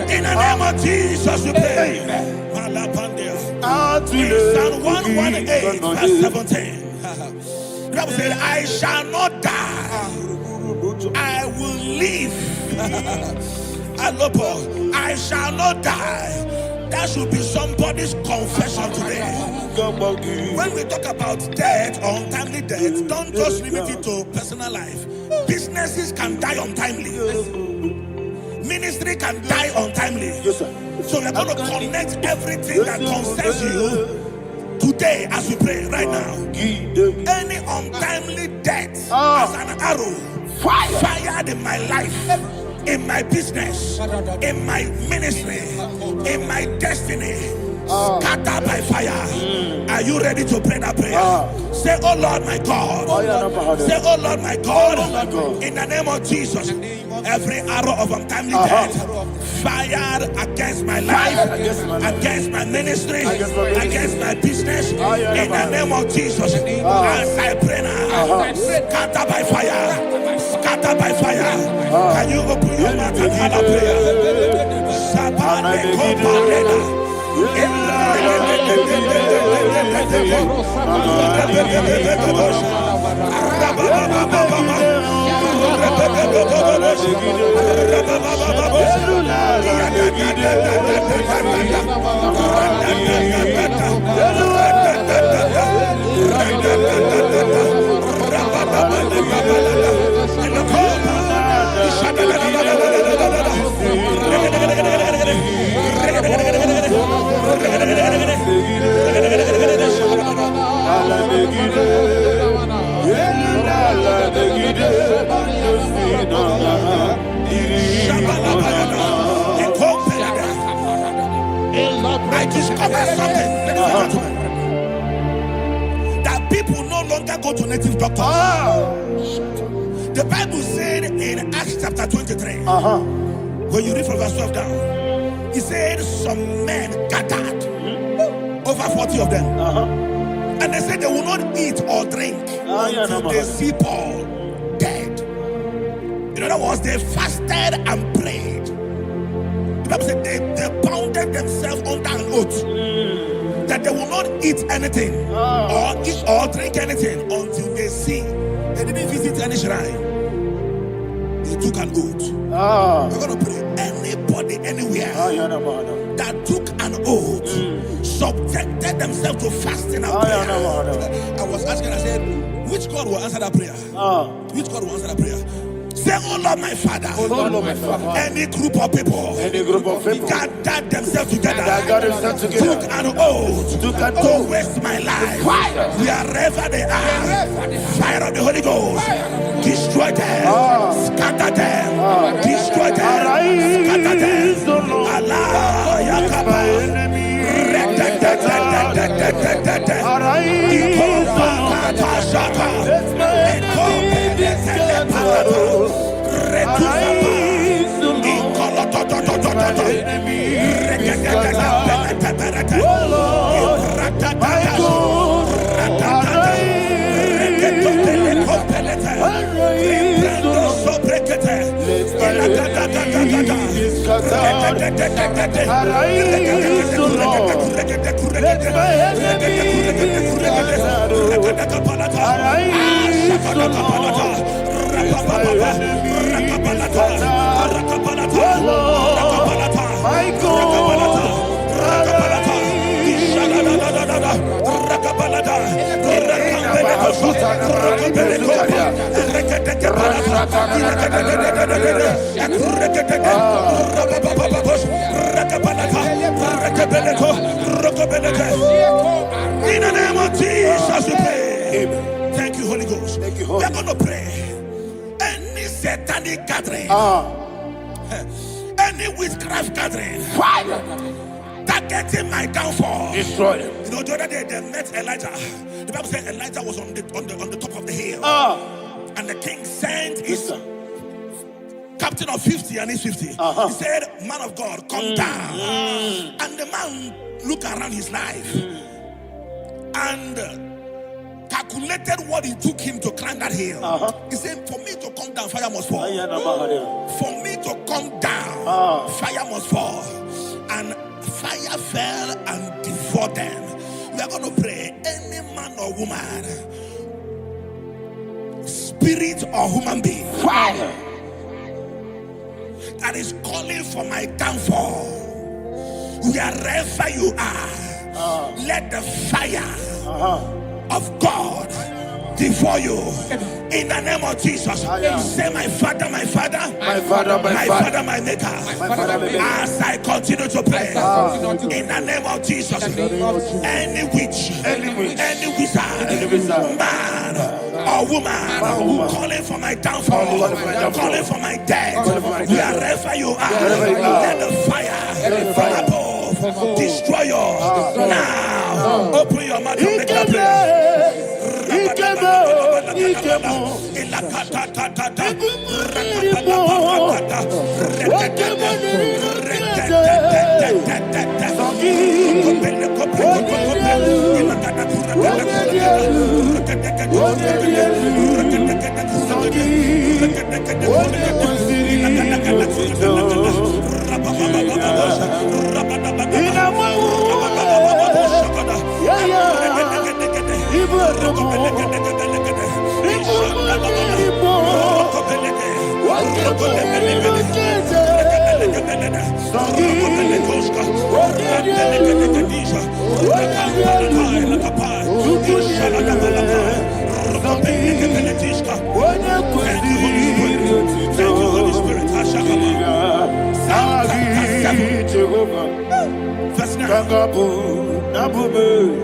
In the name of Jesus, we pray. Psalm 118, verse 17. The Bible said, I shall not die, I will live. I shall not die. That should be somebody's confession today. When we talk about death or untimely death, don't just limit it to personal life. Businesses can die untimely. Ministry can die untimely. So we're going to connect everything that concerns you today as we pray right now. Any untimely death as an arrow fired in my life, in my business, in my ministry, in my destiny, scattered by fire. Are you ready to pray that prayer? Say, oh Lord my God. Say, oh Lord my God. In the name of Jesus, every arrow of untimely death fired against my life, against my ministry, against my business, in the name of Jesus, as I pray now, scattered by fire, scattered by fire. Can you open your mouth and have a prayer? I discovered something, that people no longer go to native doctors. The Bible said in Acts chapter 23, when you read from verse 12 down, it said some men gathered, over 40 of them, and they said they will not eat or drink until they see Paul dead. In other words, they fasted and prayed. The Bible said they bounded themselves under an oath that they will not eat anything or eat or drink anything until they see. They didn't visit any shrine. They took an oath. We're going to pray. Anybody, anywhere that took an oath, subjected themselves to fasting and prayer. I was asking, I said, which God will answer that prayer? Which God will answer that prayer? Say, oh Lord my Father, any group of people gathered themselves together, took an oath to waste my life. Wherever they are, fire of the Holy Ghost, destroy them, scatter them, destroy them, scatter them. Allah, Yakaba, In the name of Jesus, we pray. Amen. Thank you, Holy Ghost. Thank you, Holy. We're going to pray. Any satanic gathering, any witchcraft gathering, fire, targeting my downfall, destroy them. You know, the other day they met Elijah. The Bible said Elijah was on the top of the hill, and the king sent his captain of 50 and his 50. He said, "Man of God, come down." And the man looked around his life and calculated what it took him to climb that hill. He said, "For me to come down, fire must fall. For me to come down, fire must fall." And fire fell and devoured them. We are going to pray. Any man or woman, spirit or human being, fire, that is calling for my downfall, wherever you are, let the fire of God devour you in the name of Jesus. Say, "My Father, my Father, my Father, my Father, my Maker." As I continue to pray in the name of Jesus, any witch, any wizard, man or woman calling for my downfall, calling for my death, wherever you are, let the fire from above destroy you now. Open your mouth and make that prayer.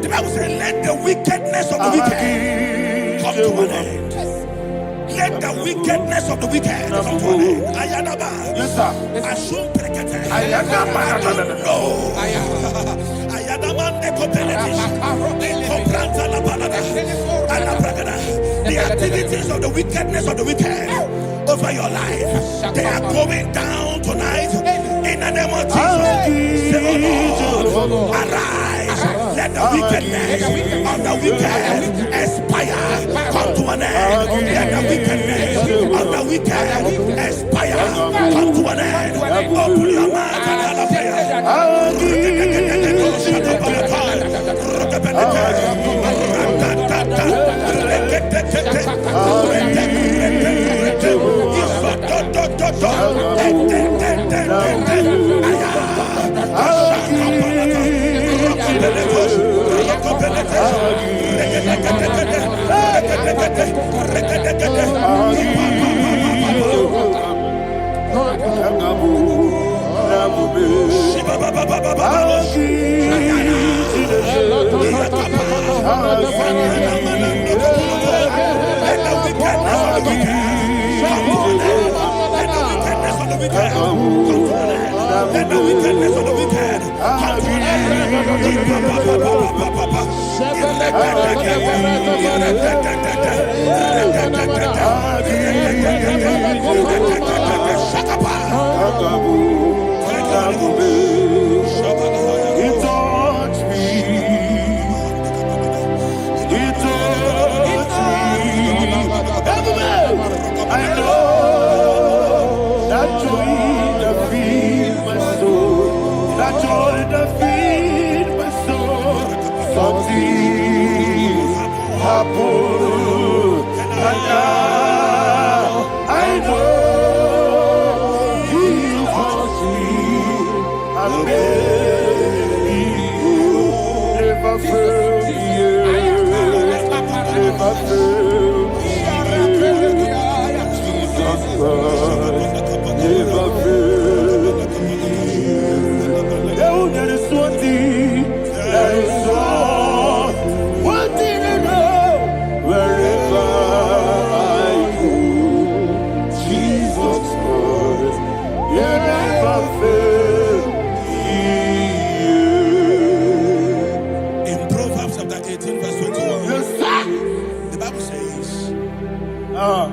The Bible says, "Let the wickedness of the wicked come to an end." Let the wickedness of the wicked come to an end. Ayadaba. Yes, sir. Assume prekete. Ayadaba. No. Ayadaba nekopeletis. Nekopranta la balada. Alabragada. The activities of the wickedness of the wicked over your life, they are going down tonight in the name of Jesus. Say, "Oh Lord, arise. Let the wickedness of the wicked expire, come to an end. Let the wickedness of the wicked expire, come to an end." Open your mouth and have a prayer. Let the wickedness of the wicked come to an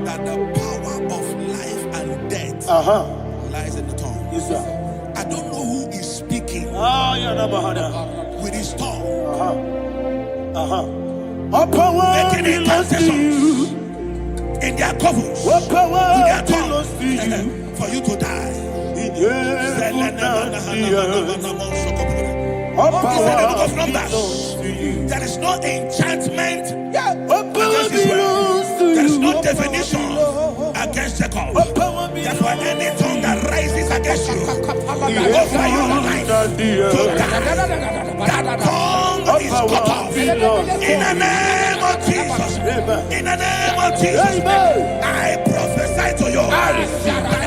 That the power of life and death lies in the tongue. Yes, sir. I don't know who is speaking with his tongue, making incantations in their covers with their tongue for you to die. He said in the book of Numbers, there is no enchantment against Israel. There is no definition against Jacob. Therefore, any tongue that rises against you over your life to die, that tongue is cut off. In the name of Jesus. In the name of Jesus. I prophesy to you by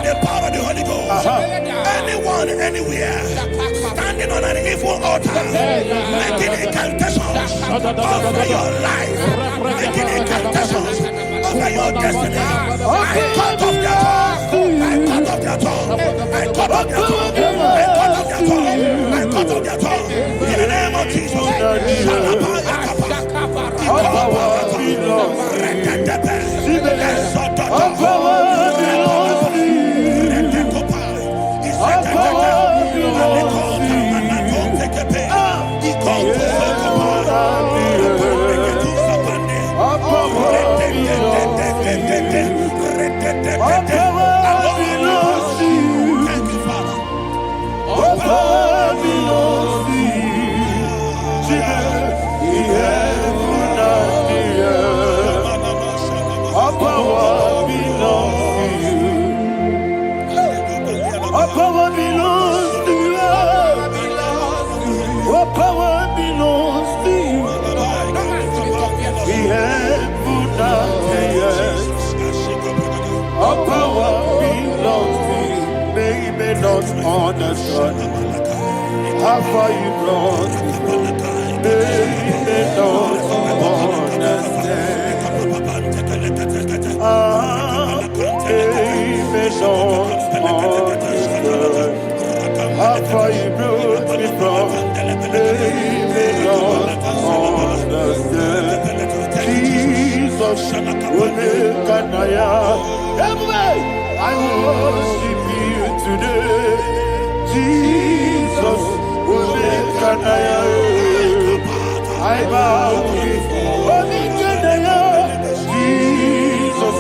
the power of the Holy Ghost. Anyone, anywhere, standing on an evil altar, making incantations over your life, making incantations over your destiny, I cut off their tongue. I cut off their tongue. I cut off their tongue. I cut off their tongue. I cut off their tongue. In the name of Jesus. Understand how far you brought me, they don't understand. They don't understand how far you brought me from. They don't understand. Jesus, will make I worship you today. Jesus, I bow before Jesus,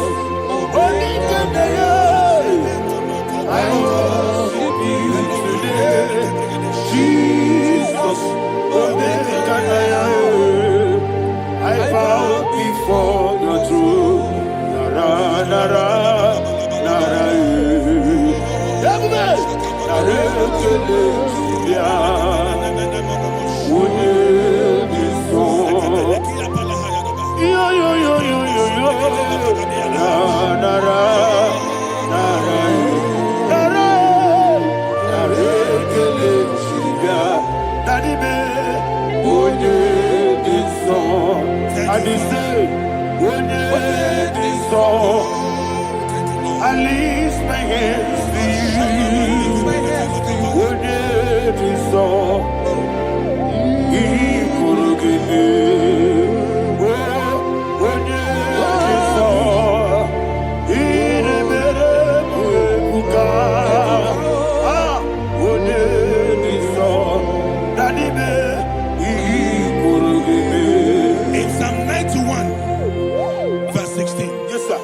I worship you today. Jesus, I bow before your throne. I lift my hands to you. What did you saw? He could give me. What did you saw? He never could. What did you saw? That he could give me. In Psalm 91, verse 16. Yes, sir.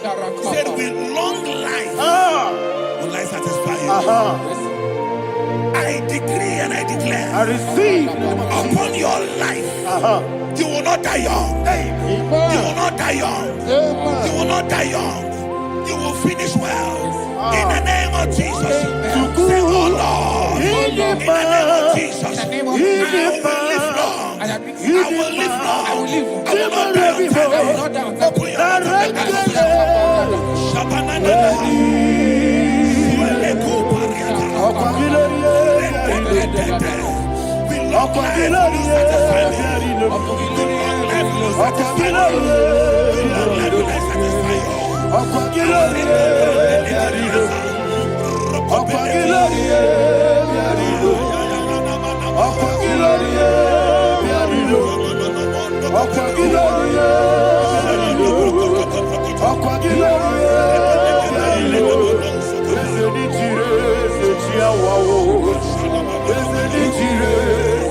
Said with long life will I satisfy you. I decree and I declare, I receive upon your life, you will not die young. You will not die young. You will not die young. You will finish well. In the name of Jesus. Say, oh Lord. In the name of Jesus. I will live long. I will live long. I will not die on time. I will not die on time.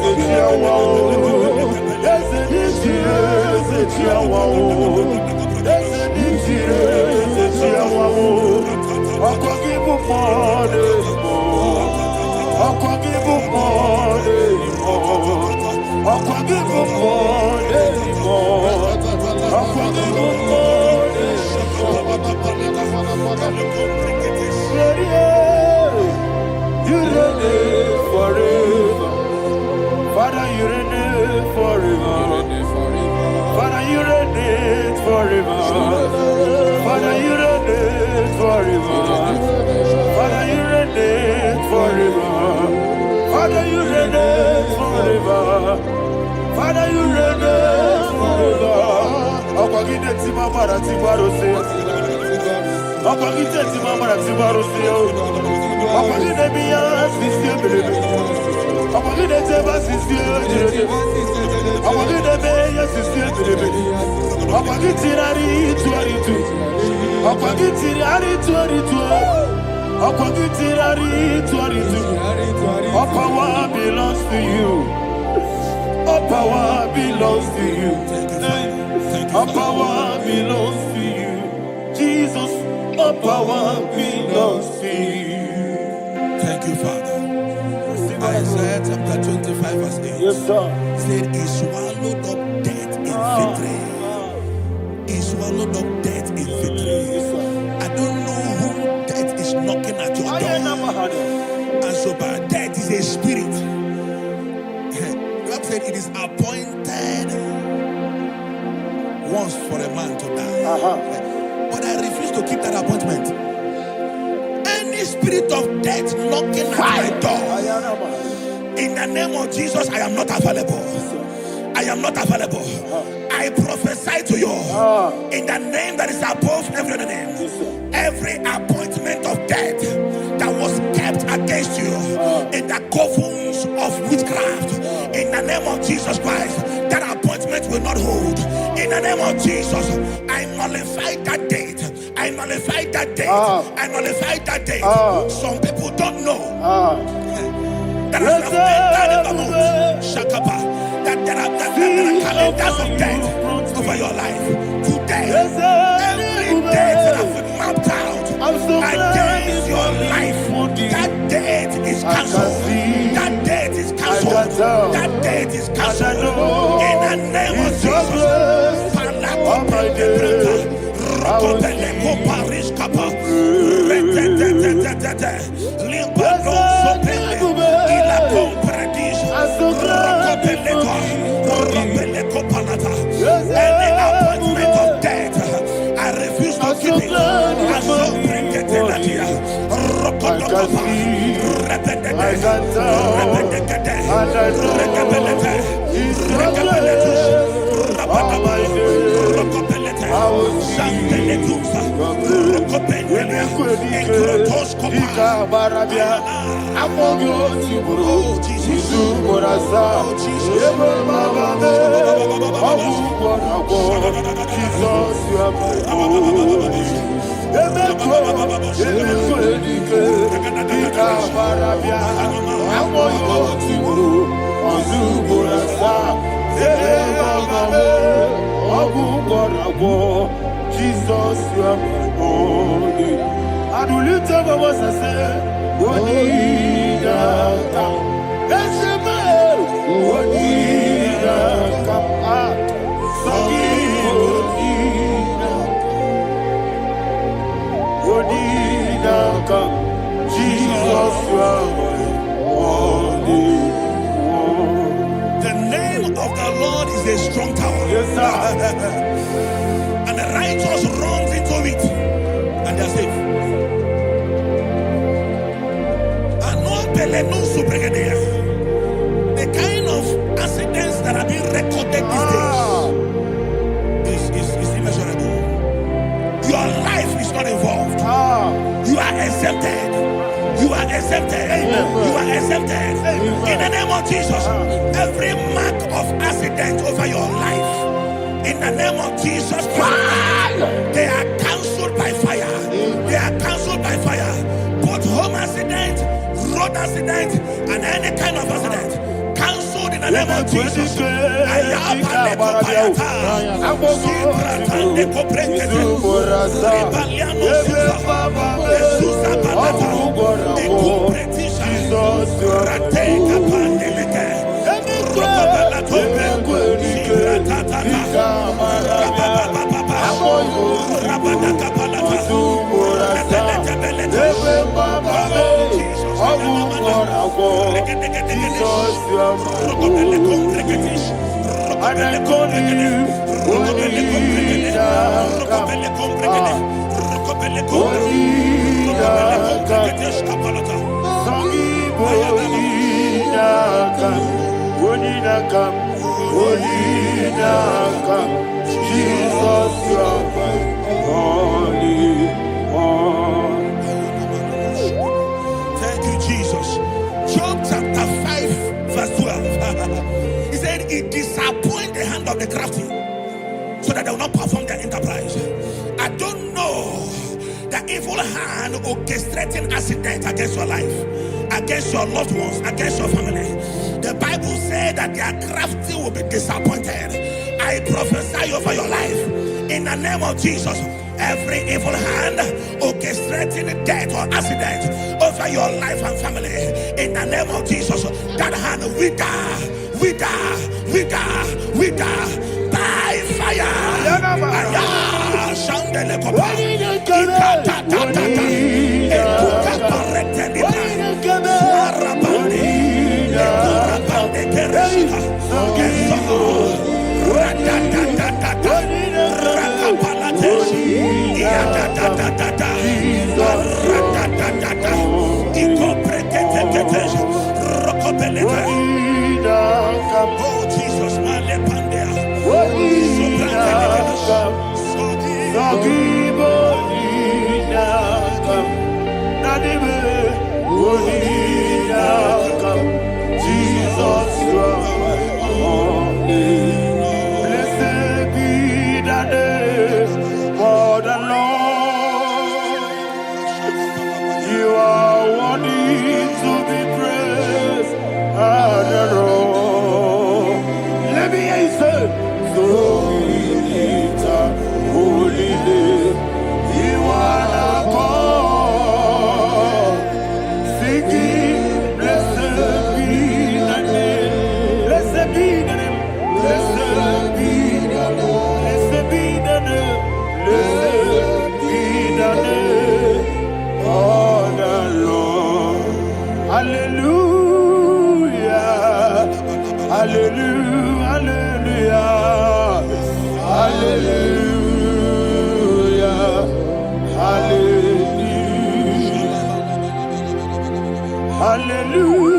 Open your Father, you reign forever. Father, you reign forever. Father, you reign forever. Father, you reign forever. Father, you reign forever. Father, you reign forever. Okwagide timamara tibarose. Okwagide timamara tibarose. Okwagide biya sisi belebe. Okwagide teba sisi belebe. Okwagide beya sisi belebe. Okwagide tirari tuaritu. Okwagide tirari tuaritu. Okwagide tirari tuaritu. All power belongs to you. All power belongs to you. All power belongs to you. Jesus, all power belongs to you. Thank you, Father. Isaiah chapter 25 verse 8. Yes, sir. Said he swallowed up death in victory. He swallowed up death in victory. I don't know who death is knocking at your door. And so but death is a spirit. God said it is appointed once for a man to die. But I refuse to keep that appointment. Any spirit of death knocking at my door, in the name of Jesus, I am not available. I am not available. I prophesy to you in the name that is above every other name. Every appointment of death that was kept against you in the covens of witchcraft, in the name of Jesus Christ, that appointment will not hold. In the name of Jesus, I nullify that date. I nullify that date. I nullify that date. Some people don't know that as of Shakapa, that there are calendars of death over your life. Today, every date that has been mapped out against your life, that date is cancelled. That date is cancelled. That date is cancelled. In the name of Jesus. Any appointment of death, I refuse to keep it. I so bring it in Jesus, you are my holy. And will you tell me what I say? What did I come? That's the man. What did I come? What did I sir. And the righteous runs into it and they are safe. The kind of accidents that are being recorded these days is immeasurable. Your life is not involved. You are exempted. You are exempted. You are exempted. In the name of Jesus, every mark of accident over your life, in the name of Jesus Christ, they are cancelled by fire. They are cancelled by fire. Both home accident, road accident, and any kind of accident, cancelled in the name of Jesus. Thank you, Jesus. Job chapter 5, verse 12. He said, it disappoints the hand of the crafty, so that they will not perform their enterprise. I don't know the evil hand orchestrating accident against your life, against your loved ones, against your family. The Bible said that their crafty will be disappointed. I prophesy over your life in the name of Jesus. Every evil hand orchestrating death or accident over your life and family, in the name of Jesus, that hand wither by fire. Oh Jesus, blessed be the name for the Lord. You are worthy to be praised and adored. Let me hear you say, so we lift up holy name. You are the God. Singing, blessed be the name. Blessed be the name. Blessed be the name. Blessed be the name. Blessed be the name of the Lord. Hallelujah. Hallelujah. Hallelujah. Hallelujah. Hallelujah. Hallelujah.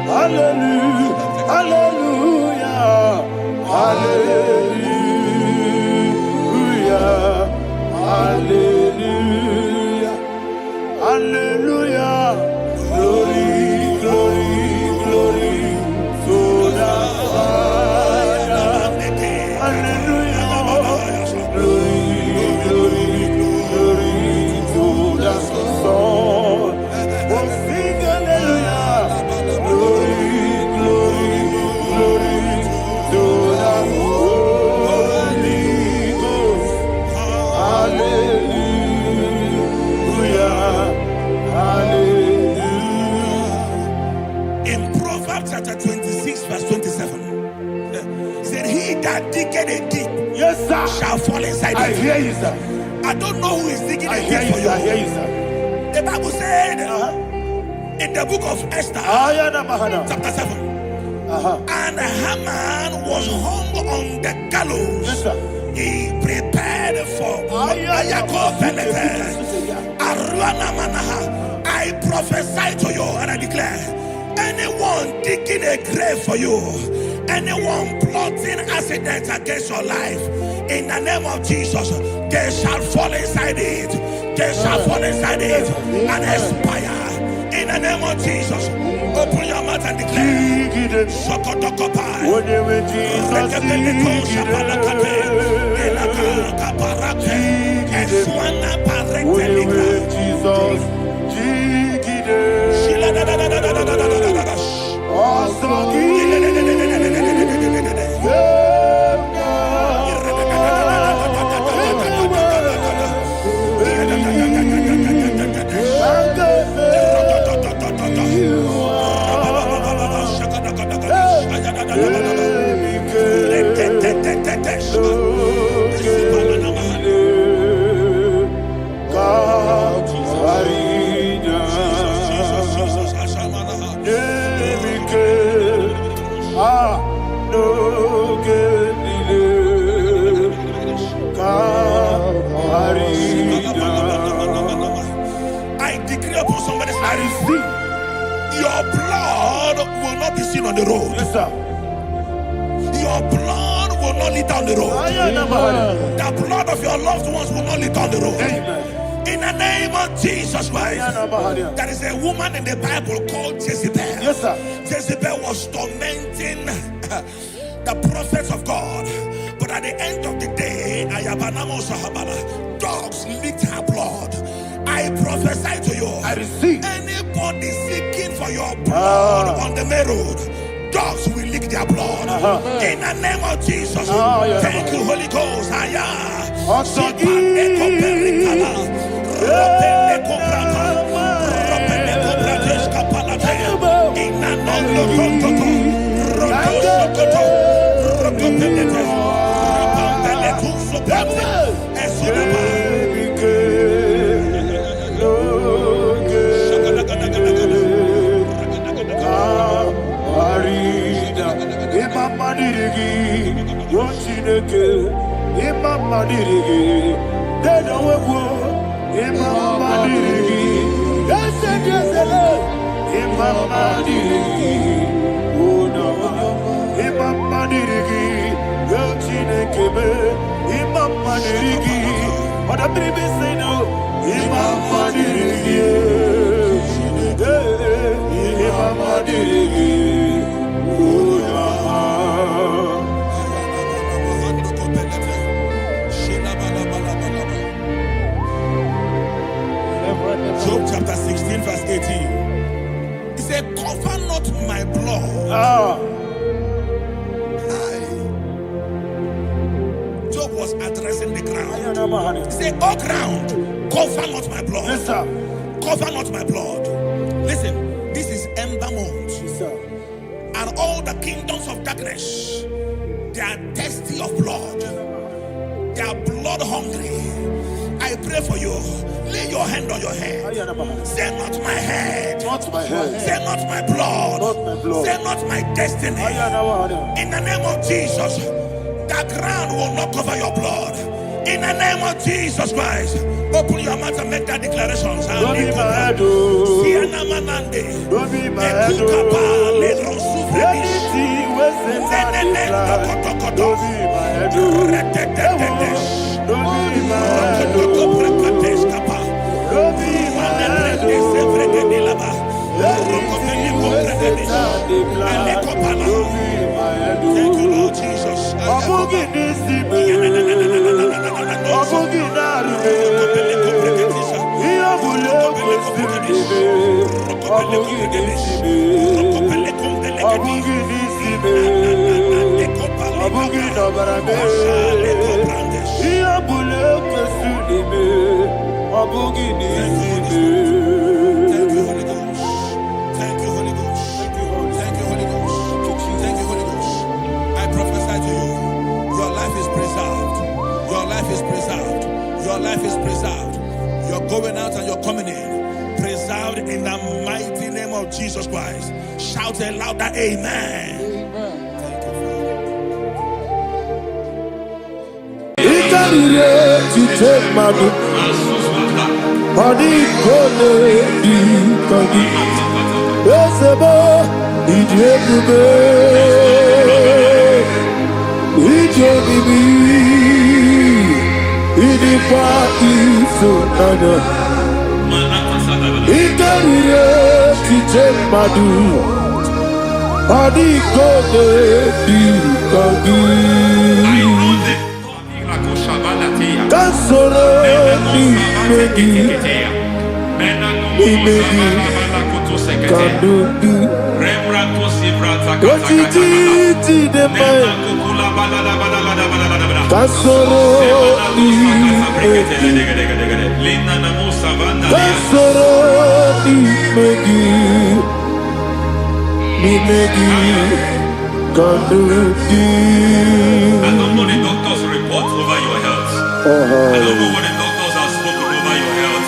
Hallelujah. Hallelujah. Hallelujah. Hallelujah. Hallelujah. Glory, glory, glory to the Father. Hallelujah. Glory, glory, glory to the Son. Oh, sing hallelujah. Glory, glory, glory to the Holy Ghost. Hallelujah. Hallelujah. In Proverbs chapter 26, verse 27, he said, he that diggeth a deep, Yes, sir. shall fall inside I it. hear you, sir. I don't know who is digging I a hear deep you, for sir. I hear you. you, sir. The Bible said in the book of Esther, Ayana Mahana. chapter 7, and Haman was was hung on the gallows. Yes, sir. He prepared for I prophesy to you and I declare, anyone digging a grave for you, anyone plotting accidents against your life, in the name of Jesus, they shall fall inside it. They shall fall inside it and expire. In the name of Jesus, open your mouth and declare. I decree upon somebody's life, your blood will not be seen on the road. Yes, sir. Your blood will not lead down the road. The blood of your loved ones will not lead down the road. Amen. In the name of Jesus Christ. There is a woman in the Bible called Jezebel. Yes, sir. Jezebel was tormenting the prophets of God. But at the end of the day, dogs licked her blood. I prophesy to you, I receive. anybody seeking for your blood on the main road, dogs will lick their blood. In the name of Jesus. Thank you, Holy Ghost. Job chapter 16 verse 18. He said, cover not my blood. Job was addressing the ground. He said, oh ground, cover not my blood. Yes, sir. Cover not my blood. Listen, this is ember month. Yes, sir. And all the kingdoms of darkness, they are thirsty of blood. They are blood hungry. I pray for you. Lay your hand on your head. Say not my head. Not my head. Say not my blood. Not my blood. Say not my destiny. In the name of Jesus, the ground will not cover your blood. In the name of Jesus Christ, open your mouth and make that declaration. Don't be my head. Don't be my head. Anything was in that decline. Don't be my head. Don't be my head. Don't be my head. Thank you, Lord Jesus. Your life is preserved. You're going out and you're coming in. Preserved in the mighty name of Jesus Christ. Shout a louder amen. Amen. Thank you, Father. madu. Adi kone di kagi. Esebo ijebube. Ijebibi. Idipa isonana. Ikarire kije madu. Adi kone di kagi. Kansoro ni megi. Imegi kandugi. Ojiji de mai. Kansoro ni megi. Kansoro ni megi. Imegi kandugi. I don't know the doctor's report over your health. I don't know what the doctors have spoken over your health.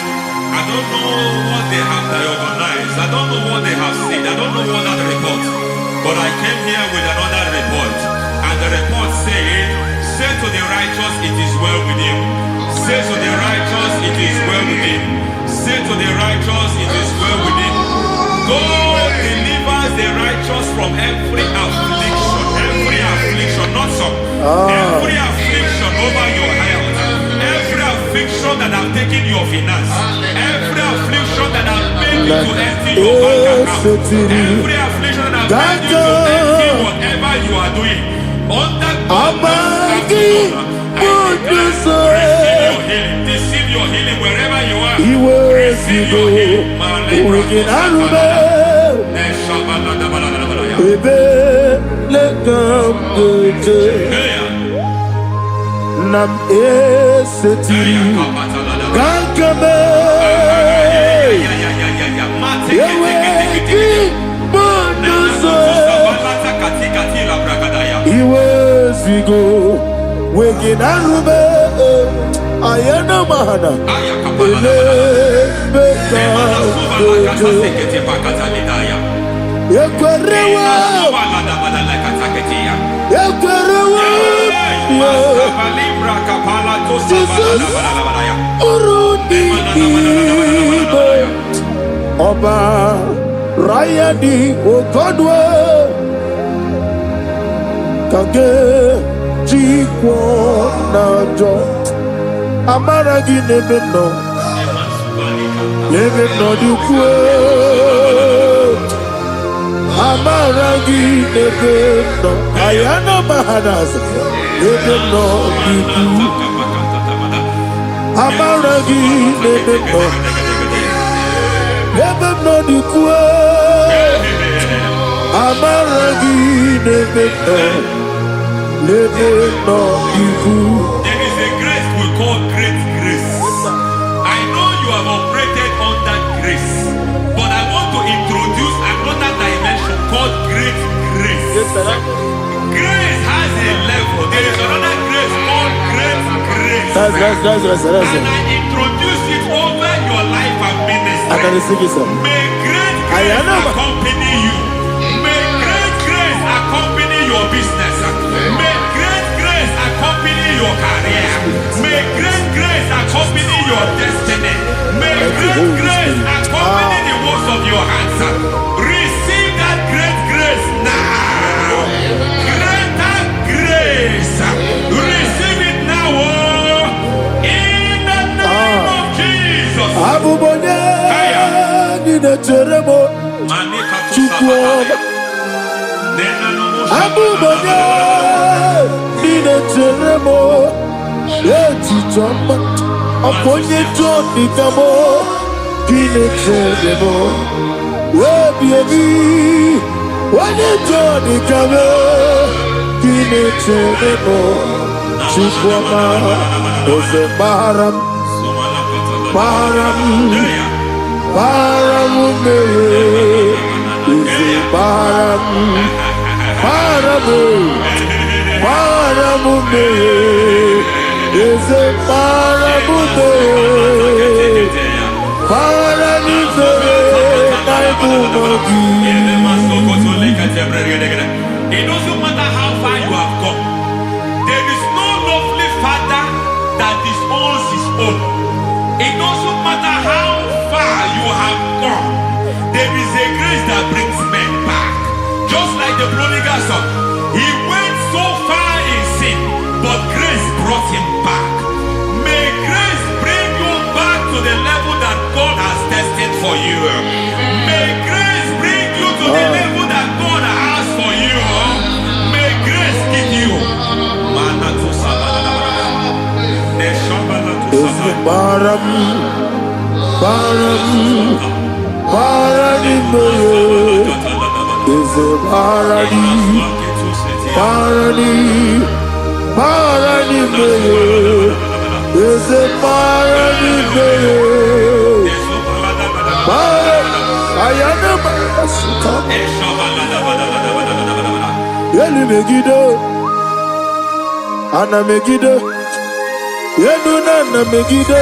I don't know what they have diagnosed. I don't know what they have said. I don't know what that report. But I came here with another report. And the report said, say to the righteous, it is well with him. Say to the righteous, it is well with him. Say to the righteous, it is well with him. God delivers the righteous from every affliction. Every affliction, not some. Every affliction over your health. Every affliction that have taken your finance. Every affliction that have made you to empty your bank account. Every affliction that have made you to empty whatever you are doing. Under God, receive your healing. Receive your healing wherever you are. Receive your healing. Nam esetiri gankame yeweki bonuso iwezigo weginarube ayana mahana ele beka yekwerewa Jesus urudi ibo Ọba Rayadi Ogodwe kage jikwo najo amaragi nebe no dukwe amaragi nebe no ayana mahanas nebe no dukwe amaragi nebe no dukwe amaragi nebe no dukwe. There is a grace we call great grace. I know you have operated under grace, but I want to introduce another dimension called great grace. Grace has a level. There is another grace called great grace. That's and I introduce it over your life and ministry. I can receive it, sir. May great grace accompany you. May great grace accompany your business. May great grace accompany your career. May great grace accompany your destiny. May great grace accompany the works of your hands. Receive that great grace now. Greater grace. Receive it now. In the name of Jesus. Abubonye nina teremo chukwo. Abubonye nina teremo eti chamba. Aponye choni kamo kine teremo. Webi wane choni kamo kine teremo. Chukwo ma ose baram. Paramume, is paramume, paramume, is a paramume, It doesn't matter how far you have come. There is no lovely father that disowns his grace that brings men back. Just like the prodigal son. He went so far in sin, but grace brought him back. May grace bring you back to the level that God has destined for you. May grace bring you to the level that God has for you. May grace give you. Ana Megiddo, Yenuna Megiddo,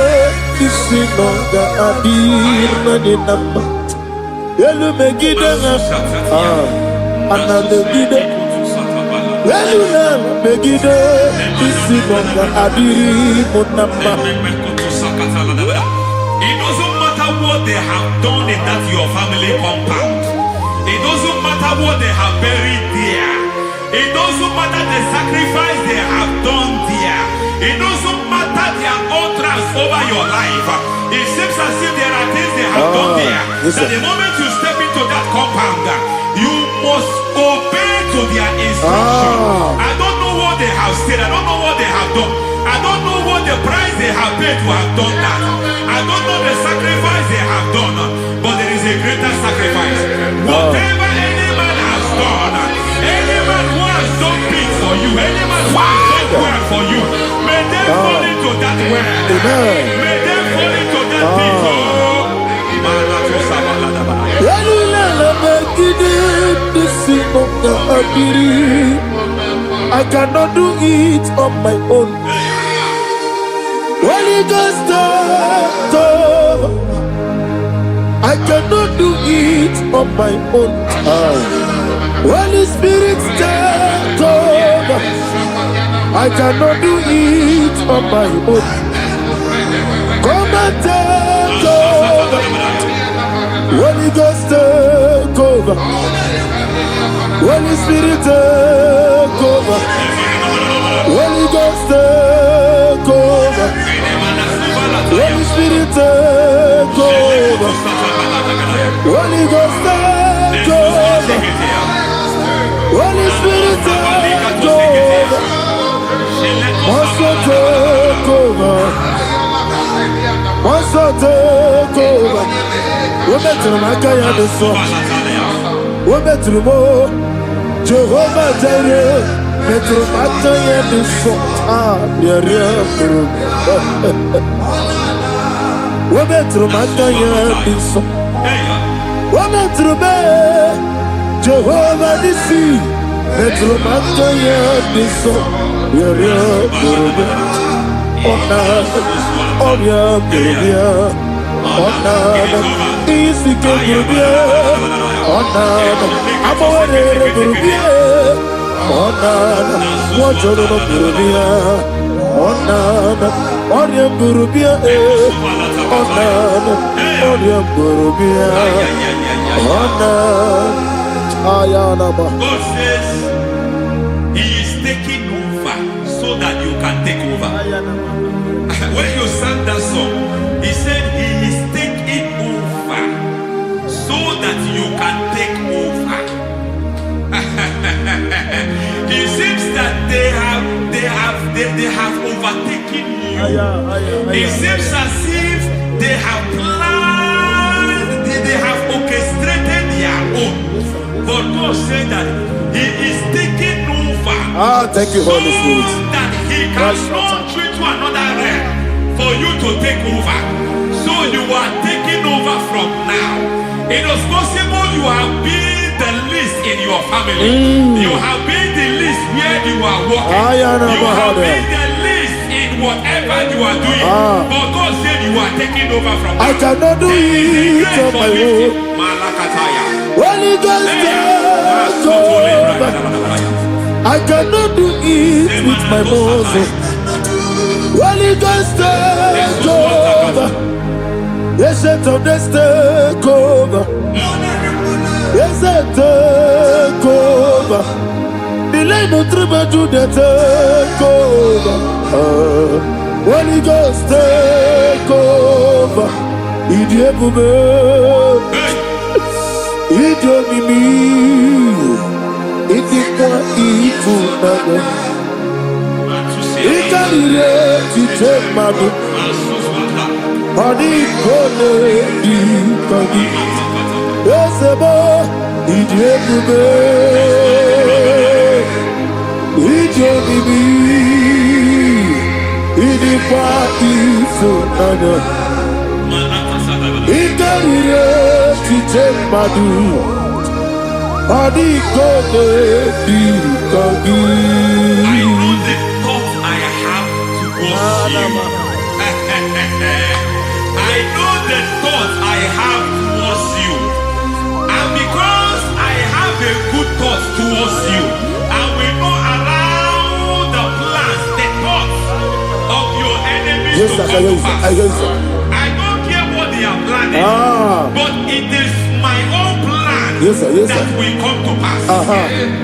Isinonga Adir Nadinama, Yelu Megiddo, Ana Megiddo, Yenuna Megiddo, Isinonga Adir Munama. It doesn't matter what they have done in that your family compound. It doesn't matter what they have buried there. It doesn't matter the sacrifice they have done there. It doesn't matter their altars over your life. It seems as if there are things they have done there. That the moment you step into that compound, you must obey to their instruction. I don't know what they have said. I don't know what they have done. I don't know what the price they have paid to have done that. I don't know the sacrifice they have done. But there is a greater sacrifice. Whatever any man has done, any man who has done things for you, any man who has done well for you, may they fall into that well. May they fall into that thing. I cannot do it on my own. Holy Ghost, I cannot do it on my own. Holy Spirit, take over. I cannot do it on my own. Come and take over. Holy Ghost, take over. Holy Spirit, take over. Holy Ghost, take over. Holy Spirit, take over. Holy Ghost, take over. Holy Spirit, take over. Also take over. Also take over. We're better than I can understand. We're better than more. Jehovah Jireh, better than I can understand. We're better than I can understand. We're better than Jehovah Nissi, better than I can understand. God says He is taking over so that you can take over. When you sang that song, He said He is taking over so that you can take over. It seems that they have overtaken you. It seems as if they have planned, they have orchestrated their own. But God said that He is taking over. Thank you, Holy Spirit. So that He can launch you to another realm for you to take over. So you are taking over from now. It is possible you have been the least in your family. You have been the least where you are working. You have been the least in whatever you are doing. But God said you are taking over from now. I cannot do it on my own. Holy Ghost, take over. I cannot do it with my muscle. Holy Ghost, take over. Yes, of this take over. Yes, I take over. The line of tribe to the take over. Holy Ghost take over. Idiebube, Idiomimi, Idikwa Ifunana, Ikarire Titemadu, Adikone Dikagi, Esebo, Idiebube, Idiomimi, Idikwa Ifunana. Ikarire Titemadu, Adikone Dikagi. I know the thoughts I have towards you. I know the thoughts I have towards you. And because I have a good thought towards you, I will not allow the plans, the thoughts of your enemies to come to pass. I don't care what they are planning, but it is my own plan that will come to pass.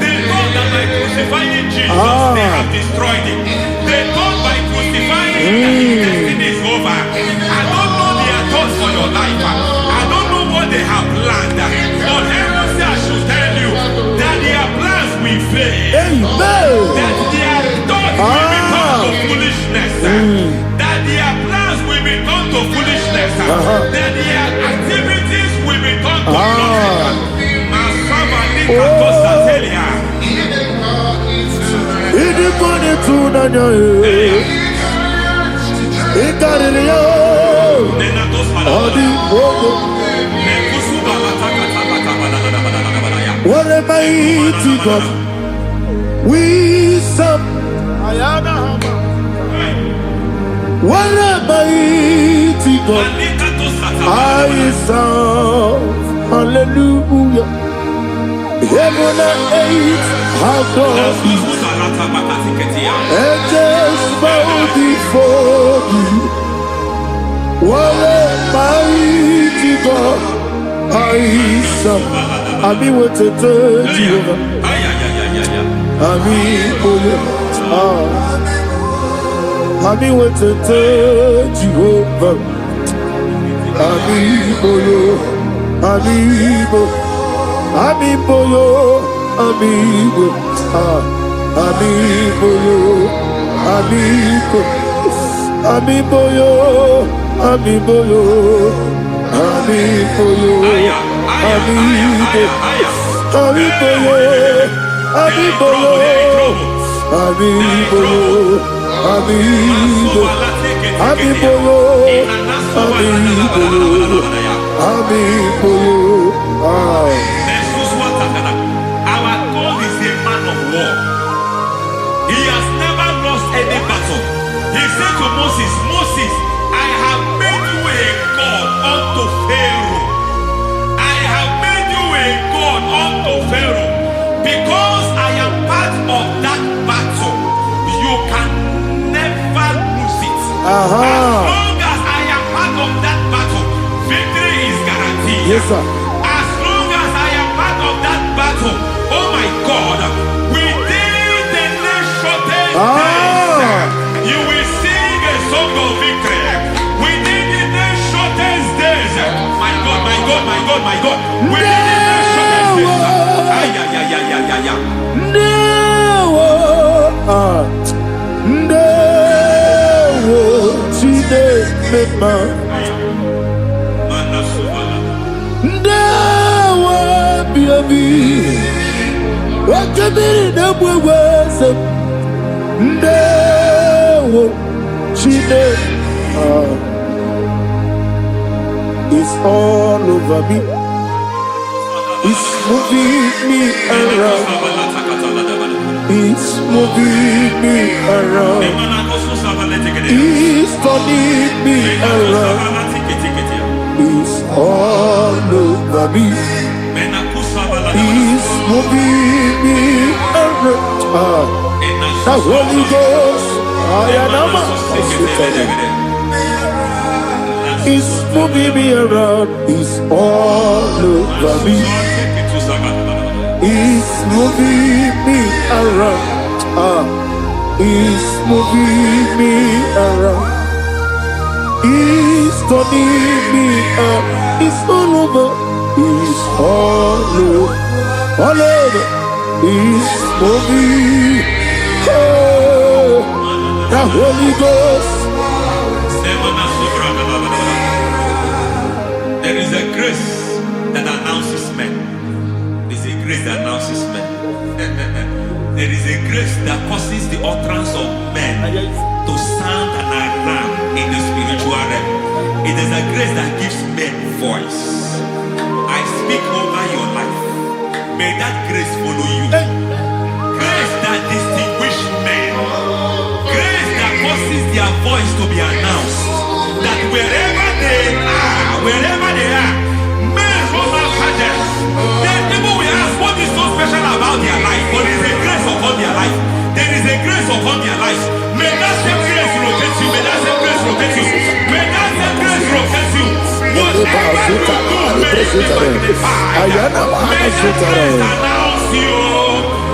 They thought that by crucifying Jesus, they have destroyed it. They thought by crucifying him that his destiny is over. I don't know their thoughts for your life. I don't know what they have planned. But heaven says I should tell you that their plans will fail. That their thoughts will become to foolishness. That their plans will become to foolishness. That their activities will become to nonsense. What a mighty God we serve. What a mighty God I serve. Hallelujah. Heaven and earth adore thee. Angels bow before thee. What a mighty God I serve. Ami wetete Jehovah. Ami boyo. Ami wetete Jehovah. Ami boyo. Ami boyo. Amiboyo, amigo, amiboyo, amigo, amiboyo, amiboyo, amiboyo, amigo, amiboyo, amiboyo, amiboyo, amigo, amiboyo, amiboyo, amiboyo. Our God is a man of war. He has never lost any battle. He said to Moses, Moses, I have made you a God unto Pharaoh. I have made you a God unto Pharaoh. Because I am part of that battle, you can never lose it. As long as I am part of that battle, victory is guaranteed. Yes, sir. As long as I am part of that battle, oh my God, within the next shortest days, you will sing a song of victory. Within the next shortest days, my God, my God, my God, my God, within the next shortest days, It's all over me. It's moving me around. It's moving me around. It's turning me around. It's all over me. It's moving me around. The Holy Ghost, I am It's moving me around. It's all over me. He's moving me around. He's moving me around. He's turning me up. He's all over. He's all over. All over. He's moving. Oh, the Holy Ghost. There is a grace that announces men. There's a grace that announces men. There is a grace that causes the utterance of men to sound an alarm in the spiritual realm. It is a grace that gives men voice. I speak over your life. May that grace follow you. Grace that distinguishes men. Grace that causes their voice to be announced. That wherever they are, men hold our fathers. Then people will ask what is so special about their life. But there is a grace upon their life. There is a grace upon their life. May that same grace rotate you. May that same grace rotate you. May that same grace rotate you. Whatever you do, may it be magnified. May that grace announce you.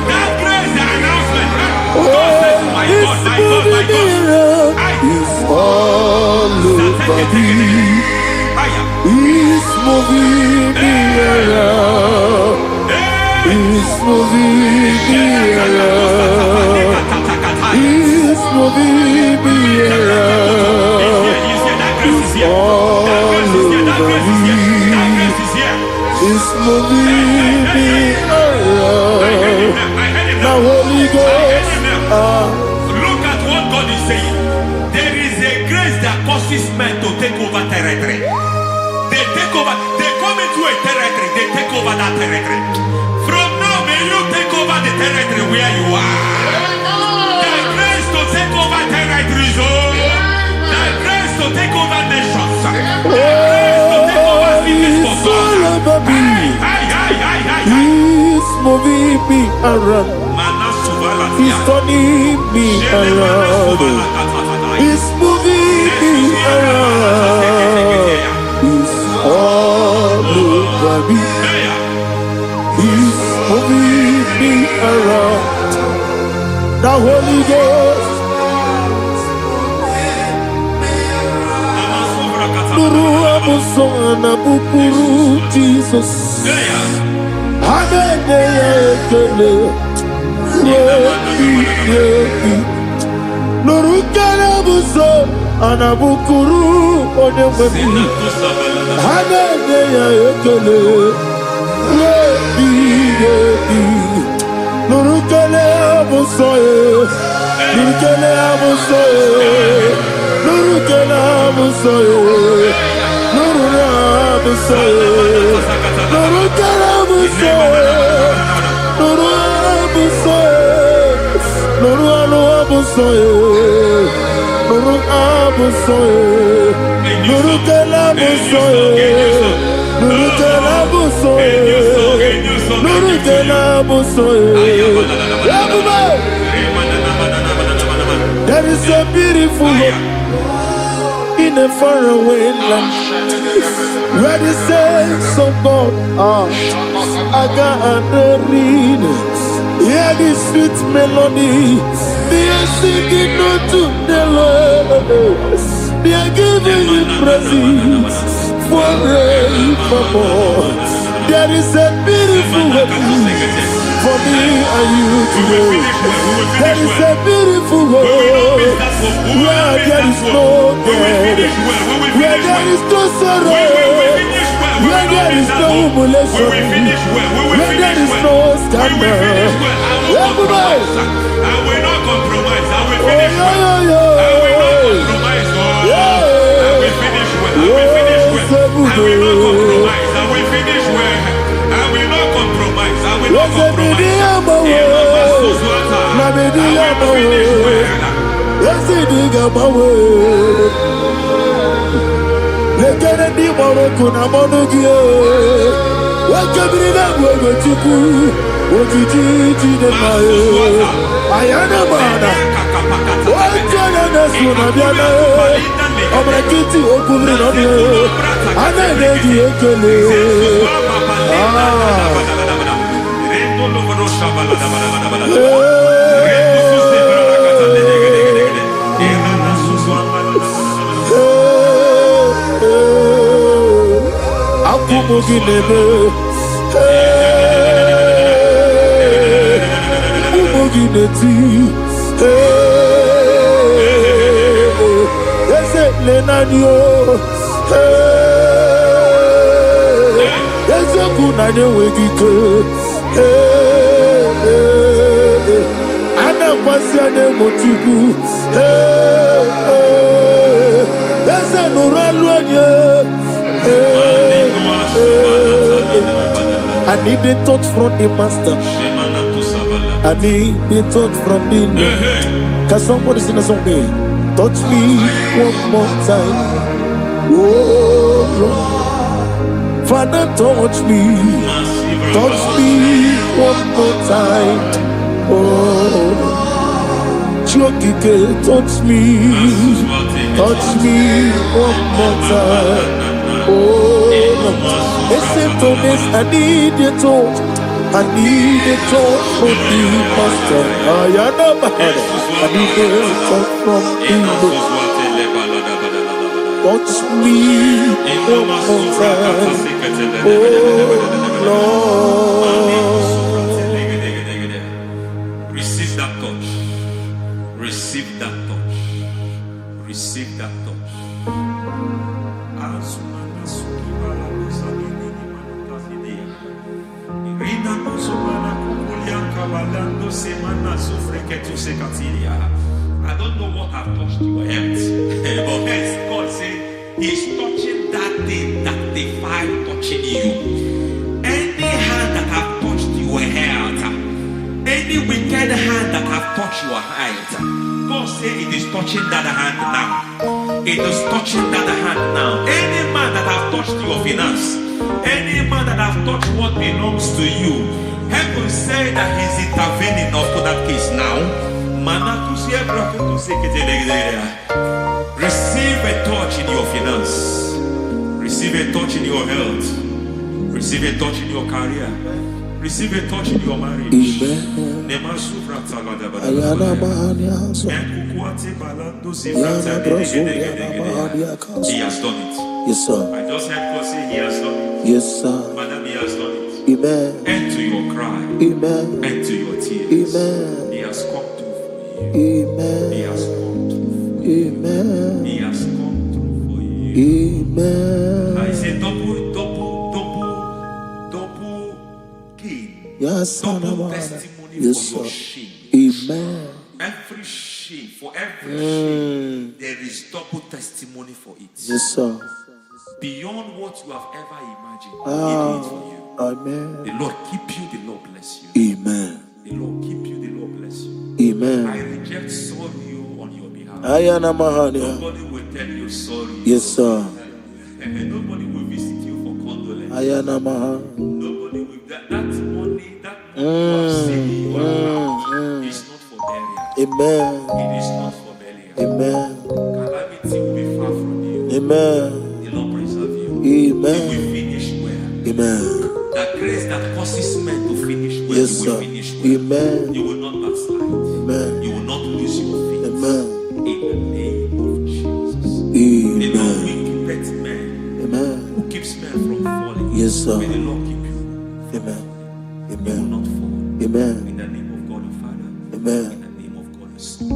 That grace, the announcement. God says, my God, my God, my God. He's all over me. He's moving me around. He's moving me around. He's moving me around. He's all over me. He's moving me around. Now Holy Ghost. Look at what God is saying. There is a grace that causes men to take over territory. They take over. They come into a territory. They take over that territory. From now, may you take over the territory where you are. The grace to take over territories. The grace to take over nations. The grace to take over cities for God. He's moving me around. He's turning me around. He's moving me around. He's all over me. He's moving me around. The Holy Ghost. Nuru amusona bukuru Jesus. Amene ekele. Nuru kanabuso anabukuru onememi. Amene ekele. Nuru kele abuso. Nuru kele abuso. Nuru kele abuso. Nuru abuso. Nuru kele abuso. Nuru abuso. Nuru abuso. Nuru abuso. Nuru kele abuso. Nuru kele abuso. Nuru kele abuso. There is a beautiful hope in a faraway land where the saints of God are. I got a read. Hear the sweet melody. They are singing unto the Lord. They are giving you praise forevermore. There is a beautiful hope for me and you today. There is a beautiful world where there is no death, where there is no sorrow, where there is no humiliation, where there is no scandal. Everybody, I will not compromise. I will finish well. I will not compromise. I will finish well. I will finish well. I will not compromise. I will finish well. I will not compromise. I will not compromise. I need a touch from the master. I need a touch from the Lord. Can somebody sing a song there? Touch me one more time. Oh Lord, Father, touch me. Touch me one more time. Oh, Chokike, touch me. Touch me one more time. Oh, except on this, I need a touch. I need a touch from the master. I need a touch from the Lord. Touch me one more time. Oh, Lord. Receive that touch. Receive that touch. Receive that touch. I don't know what I've touched your health, but hence God said He's touching that thing that defied touching you. Any hand that have touched your health, any wicked hand that have touched your health, God said it is touching that hand now. It is touching that hand now. Any man that have touched your finance, any man that have touched what belongs to you, heaven said that He's intervening up to that case now. Receive a touch in your finance. Receive a touch in your health. Receive a touch in your career. Receive a touch in your marriage. He has done it. Yes, sir. I just heard God say He has done it. Yes, sir. Madam, He has done it. Amen. End to your cry. Amen. End to your tears. Amen. He has come through for you. Amen. He has come through for you. Amen. He has come through for you. Amen. I say double gain. Yes, double testimony yes, for your sir. shame. Amen. Every shame, for every shame, there is double testimony for it. Yes, sir. Beyond what you have ever imagined, He did it for you. Amen. The Lord keep you, the Lord bless you. Amen. The Lord keep you, the Lord bless you. Amen. I reject sorrow on your behalf. Nobody will tell you sorry. Yes, sir. And nobody will visit you for condolence. Nobody will. That money you have saved in your account is not for burial. Amen. It is not for burial. Amen. Calamity will be far from you. Amen. The Lord preserve you. Amen. You will finish well. Amen. That grace that causes men to finish well, Yes, you will sir. finish well. Amen. You will not backslide. Amen. You will not lose your faith. Amen. In the name of Jesus. Amen. The Lord will keep men. Amen. Who keeps men from falling? Yes, sir. May the Lord keep you. Amen. You will Amen. not fall. Amen. In the name of God the Father. Amen. In the name of God the Son.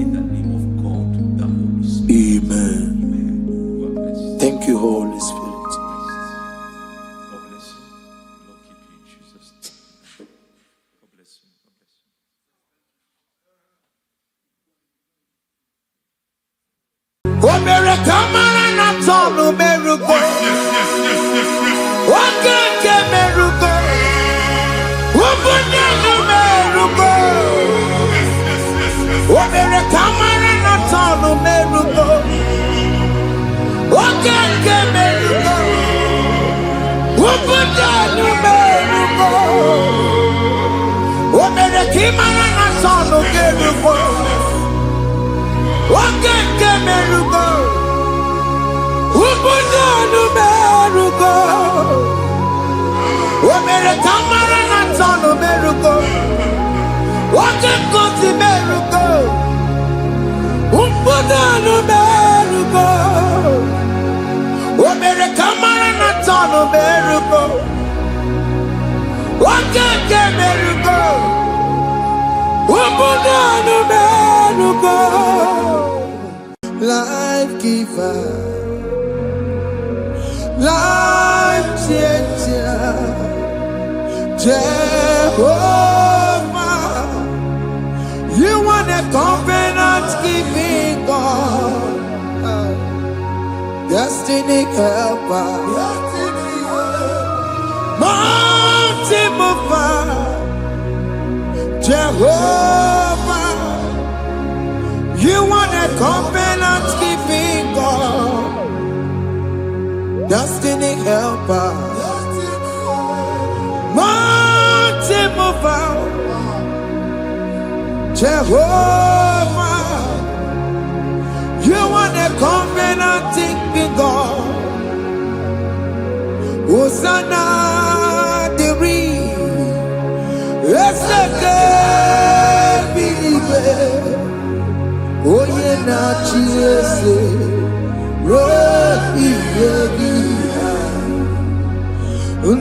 In the name of God the Holy Spirit. Amen. Amen. You are blessed. Thank you, Holy Spirit. God bless you. The Lord keep you in Jesus' name. God bless you. God bless you. Meruko, mighty miracle. Umpudano miracle. America Maranatha miracle. Wakake miracle. Umpudano miracle. Life giver. Life changer. Jehovah, you want a covenant keeping God, destiny helper, mountain mover, Jehovah, you want a covenant keeping God, destiny helper. Mountain mover, Jehovah, you want a covenant keeping God. Hosanna, the oh yeah, not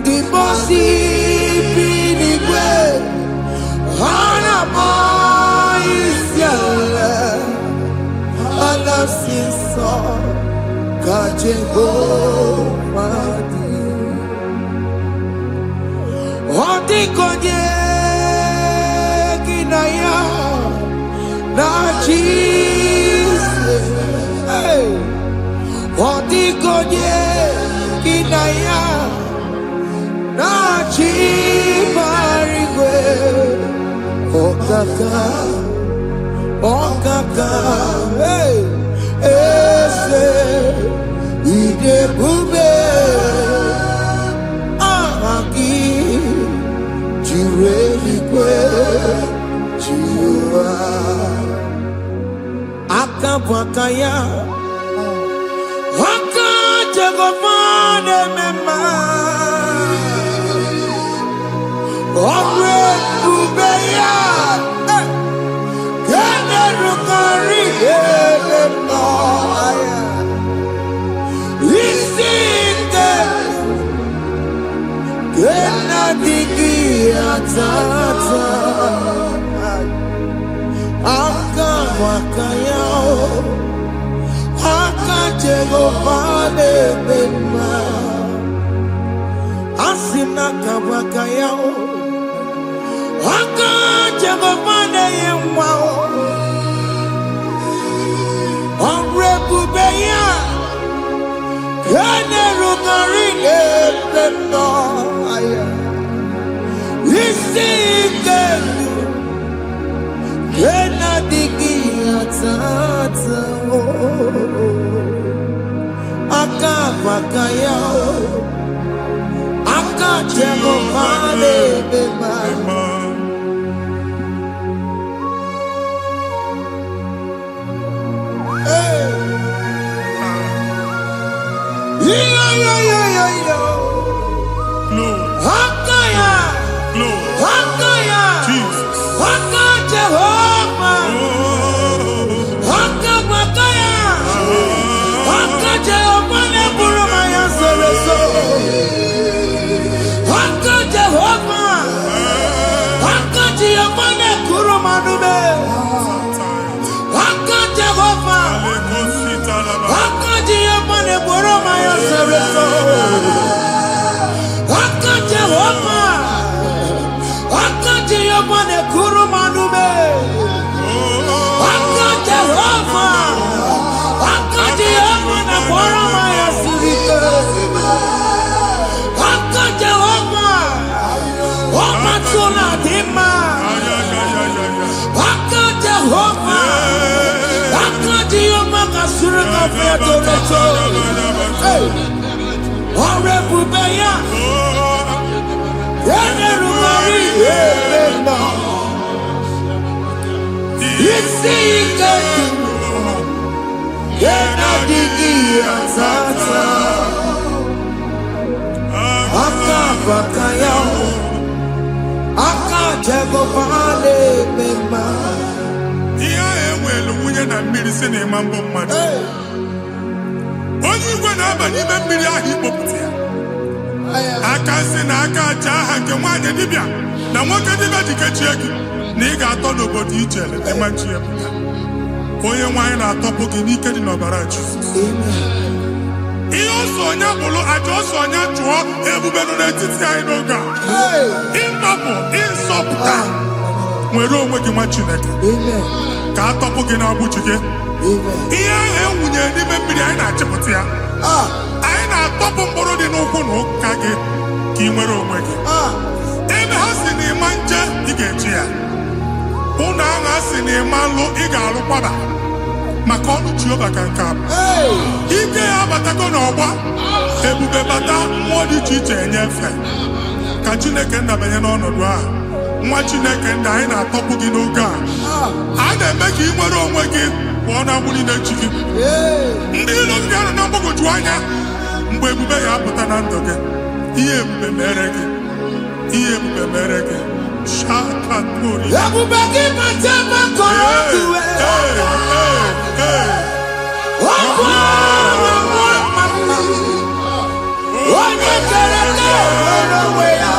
the bossy pinigwe, Hana is yalla, Alasinso, Kajego, Madi, Hoti Konye, Kinaya, Nachis, Hoti Konye, Kinaya. Nachi marigwe, okaka, hey, ese, ide bube, ahaki, jirelikwe, jiwa, akabwakaya, akajagofane mema. Omre ubeya, kene rukari noaya, isinde, kena digi atata, aka wakayao, aka jegofane bema, asina kabakayao. Aka Jehovah yemwao, onrebubeya, kene rugarine peno aya, isike, kena digi atata, aka wakayao, aka Jehovah bema. Aka Jehovah, na mmiri si na ịma mbụ mmadụ. Onye igwe na-aba n'ime mmiri ahụ ikpopụta ya. Aka si na aka aja aha nke nwaanyị dibịa na nwoke dibịa ji kechie gị na ị ga-atọ n'obodo ijele ịmachi ya pụta. Onye nwaanyị na-atọpụ gị n'ike dị n'ọbara Jizọs. Ihe ọsọ onye bụrụ aja ọsọ onye chụọ ebube nọ n'etiti anyị n'oge a. Ịnọpụ ịsọpụta nwere onwe gị nwa Chineke ka atọpụ gị n'agbụchi gị. Ihe ahụ ewunye n'ime mmiri anyị na-achịpụta ya. Anyị na-atọpụ mkpụrụ dị n'ụkwụ na ụka gị ka ị nwere onwe gị. Ebe ha si na ịma nje ị ga-eji ya. Ụlọ ahụ ha si na ịma nlụ ị ga-alụkwaba maka ọnụ Jehova ka nke a bụ. Ike ya abatago n'ọgba ebube bata mmụọ dị iche iche enyefe ka Chineke ndabanye n'ọnọdụ ahụ. Nwa Chineke ndị anyị na-atọpụ gị n'oge a. A na-eme ka ị nwere onwe gị pụọ na mgbuli na-echi gị. Ndị ilo gị ga-anọ na mgbagwoju anya mgbe ebube ya apụta na ndụ gị. Ihe ebube mere gị. Ihe ebube mere gị. Shakatori. Ebube gị mata maka ọdụwe. Onye kere ka nwere onwe ya.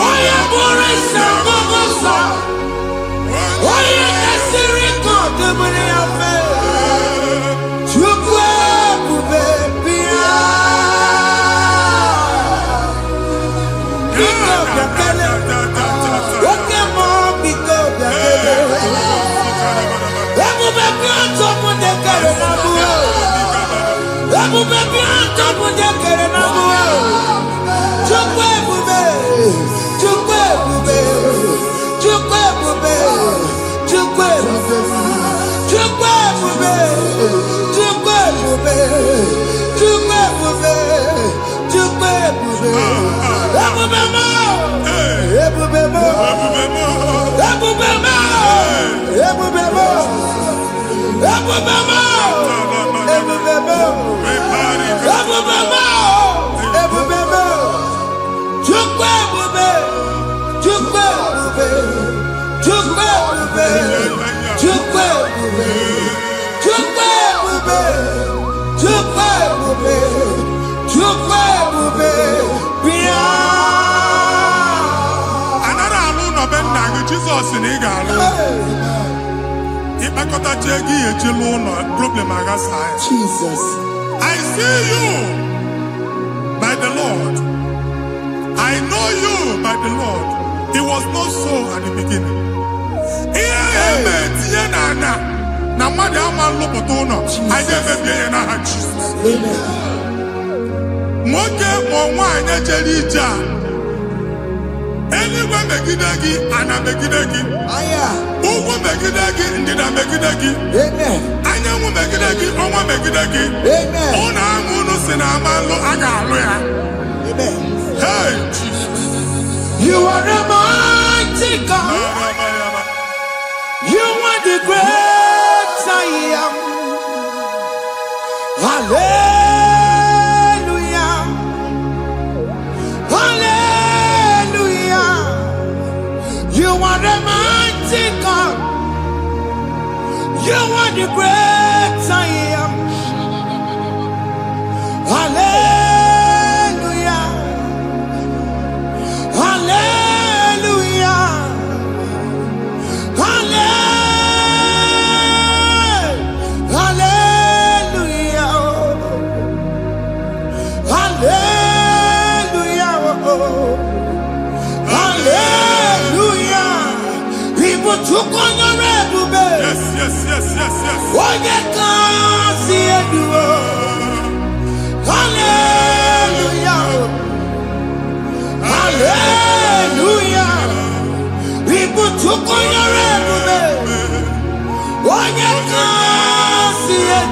Onye bụrụ isi ọgụgụ nsọ. Onye kesịrị ka ọdụmiri ya fe. Chukwu ebube bịa. Biko bịakele. Oke mmụọ biko bịakele. Ebube bịa tọpụ dekere na mbuo. Ebube bịa tọpụ dekere na mbuo. Chukwu ebube. Chukwu ebube. Chukwu ebube. Chukwu ebube. Chukwu ebube. Chukwu ebube. Chukwu ebube. Chukwu ebube. Ebube mo. Ebube mo. Ebube mo. Ebube mo. Ebube mo. Ebube mo. Ebube mo. Ebube mo. Ebube mo. Chukwu ebube. Chukwu ebube. Chukwu ebube. Chukwu ebube. Chukwu ebube. Chukwu ebube. Chukwu ebube. Bịa. Anara alụ nọ be nna gị Jizọs na ị ga-alụ. Ịkpakọtacha ego ihe eji lụọ ụlọ problem aghasa ya. Jesus. I see you by the Lord. I know you by the Lord. It was not so at the beginning. Ihe eme tinye n'ana na mmadụ ama nlụpụta ụlọ anyị ga-emebie ya n'aha Jizọs. Nwoke ma nwaanyị jere ije a eluigwe megide gị ana megide gị. Ugwu megide gị ndịda megide gị. Anyanwụ megide gị ọnwa megide gị. Ụlọ ahụ unu si na ama nlụ a ga-alụ ya. Hey, Jesus. You are a mighty God. You are the great I am. Hallelujah. Hallelujah. You are a mighty God. You are the great I am. Hallelujah. Hallelujah. Hallelujah. Hallelujah. Hallelujah. People took on your red bed. Yes, yes, yes, yes, yes. Why you can't see it? Hallelujah. Hallelujah. People took on your red bed. Why you can't see it?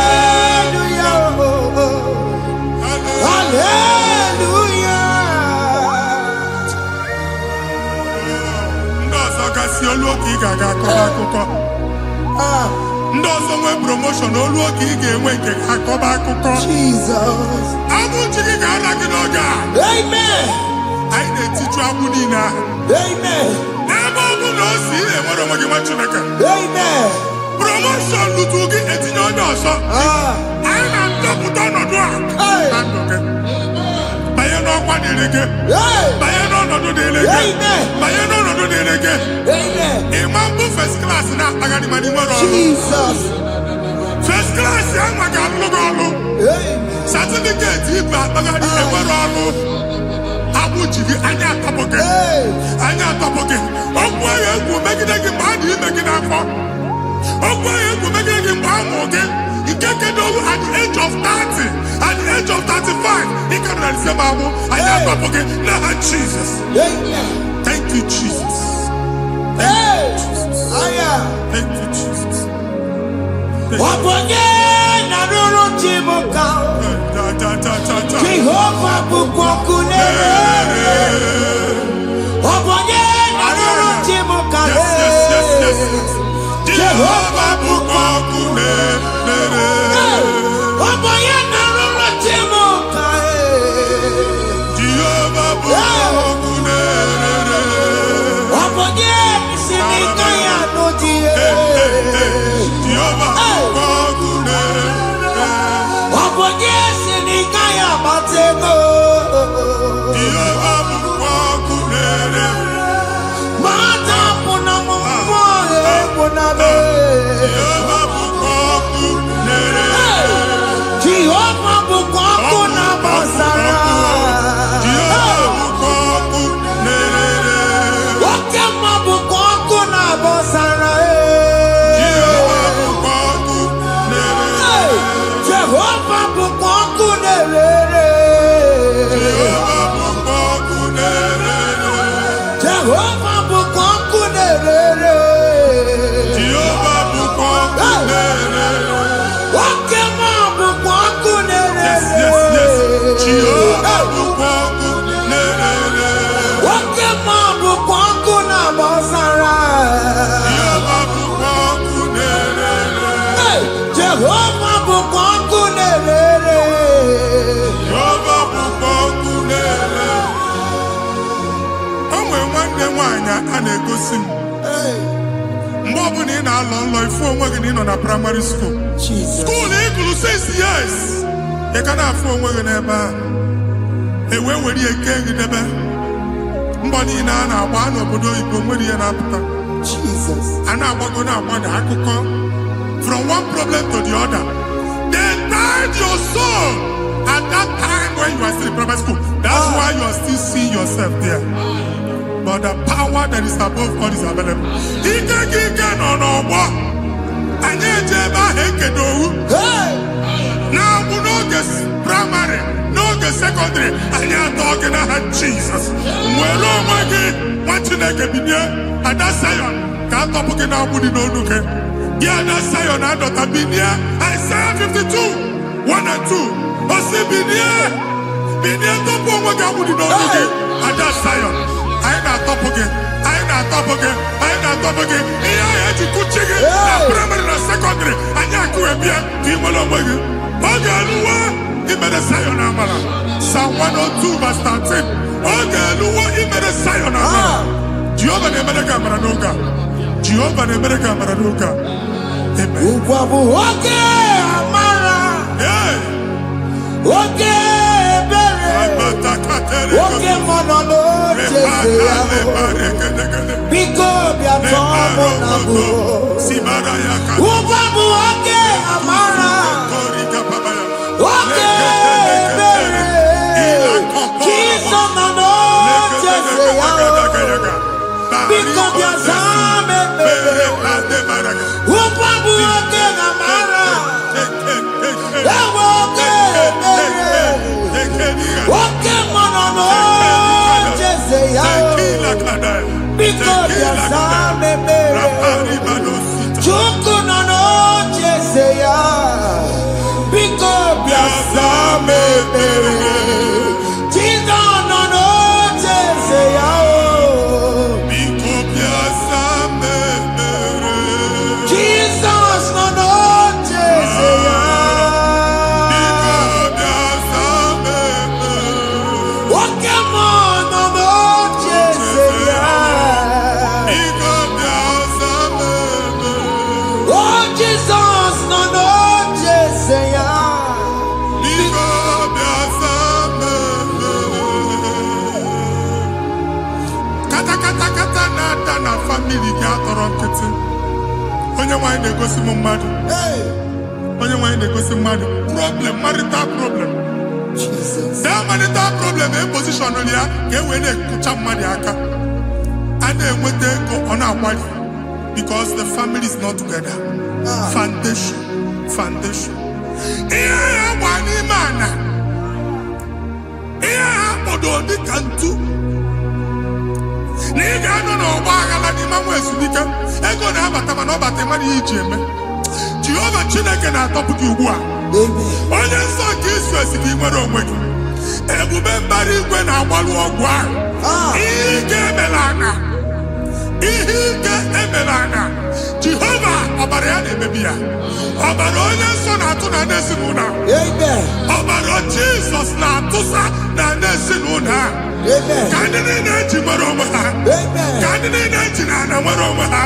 Hallelujah. Hallelujah. Ndị ọzọ gasị olu oge ị ga-aga akọba akụkọ. Ndị ọzọ nwee promotion olu oge ị ga-enwe nke akọba akụkọ. Jesus. Agbụ ji gị ga-ala gị n'oge a. Amen. Anyị na-etiju agbụ niile ahụ. Amen. Ebe ọ bụ na o si mwagi machineke. Amen. Promotion lutugi etinyo nyoso. Aina ndoputa nodwa. Nandoke. Baye no kwa direge. Baye no nodo direge. Baye no nodo direge. Amen. Imambu first class na agani mani moro. Jesus. First class ya magalu golu. Certificate iba agani moro. Abu jibi anya topoke. Anya topoke. Ogwa ye ku megidegi madi megidafo. Ogwa ye ku megidegi mbamoge. Ikekedo at the age of 30, at the age of 35, he can receive Abu. Anya topoke. Now Jesus. Thank you, Jesus. Thank you, Jesus. Thank you, Jesus. Waponye na ruru chimuka. Jehovah bukwakune. Waponye na ruru chimuka. Yes. Jehovah bukwakune. Waponye na ruru chimuka. Jehovah bukwakune. Waponye sinika ya nodie. Jehovah bukwakune. Waponye sinika ya batego. Jehovah bukwakune. Mata puna mumwe puna be. Jehovah bukwakune. Jehovah bukwakuna basara. Jehovah bukwakune. Wakema bukwakuna basara. Jehovah bukwakune. Jehovah bukwakune. Jehovah bukwakune. Jehovah bukwakune. Jehovah bukwakune. Wakema bukwakune. Yes. Jehovah bukwakune. Wakema bukwakuna basara. Jehovah bukwakune. Jehovah bukwakune. Jehovah bukwakune. Onwe nwanne nwanyị a na-egosi m mgbe ọbụla ị na-alọ nlọ ifu onwe gị na ị nọ na praịmarị skuul Jesus. skuul ịgụrụ 6 years ị ka na-afụ onwe gị n'ebe a ewee were ihe kee gị debe mbọ niile a na-agba n'obodo oyibo nwere ihe na-apụta Jesus. a na-agbago na-agbada akụkọ from one problem to the other. They tied your soul at that time when you are still in primary school. That's why you are still seeing yourself there. But the power that is above God is available. Ike no. Anye jeba hekedowu. Now we know this primary, know the secondary. Anye talking about Jesus. Mwelo mwagi wachineke binye. At that Zion, can't talk about now we know nuke. Yeah, that Zion and Dr. Binye. Isaiah 52, 1 and 2. Osi binye topo mwagi we know nuke. At that Zion. I top again. Iya ya jikuchige. Na primary na secondary. Anya kuebia. Kimolo mwagi. Ogeluwa. Imede Zion amala. Psalm 102 verse 13. Ogeluwa imede Zion amala. Jehovah ne mere kamera n'oge. Jehovah ne mere kamera n'oge. Amen. Ukwabu oke amara. Oke ebere. Oke monono jese ya. Biko bia tomo na bu. Ukwabu oke amara. Oke ebere. Jesus mono jese ya. Biko bia zame bere. Ukwabu oke amara. Oke ebere. Oke monono jese ya. Biko bia zame bere. Chuku nono jese ya. Biko bia zame bere. Jesus nono jese ya. Jesus nono jese ya. Oke monono jese ya. family ga tọrọ nkịtị. Onye nwanyị na-egosi m mmadụ. Onye nwanyị na-egosi mmadụ. Problem, marital problem. That marital problem in position ya ka e wee na-ekucha mmadụ aka. A na-enweta ego ọ na-akwali because the family is not together. Foundation. Ihe ya gba n'ime ana. Ihe ha kpọdo dịka ntu. Na ị ga-anọ n'ọgba aghara n'ime nwa ezumike. Ego na-abata mana ọ bata mmadụ ihe iji eme. Jehova Chineke na-atọpụ gị ugbu a. Onye nsọ nke isu esi gị nwere onwe gị. Ebube mbara igwe na-agbalụ ọgwụ ahụ. Ihe ike emela ana. Jehova ọbara ya na-emebi ya. Ọbara onye nsọ na-atụ na ndị ezinụlọ. Ọbara Jizọs na-atụsa na ndị ezinụlọ. Ka ndị niile eji nwere onwe ha. Ka ndị niile eji na ana nwere onwe ha.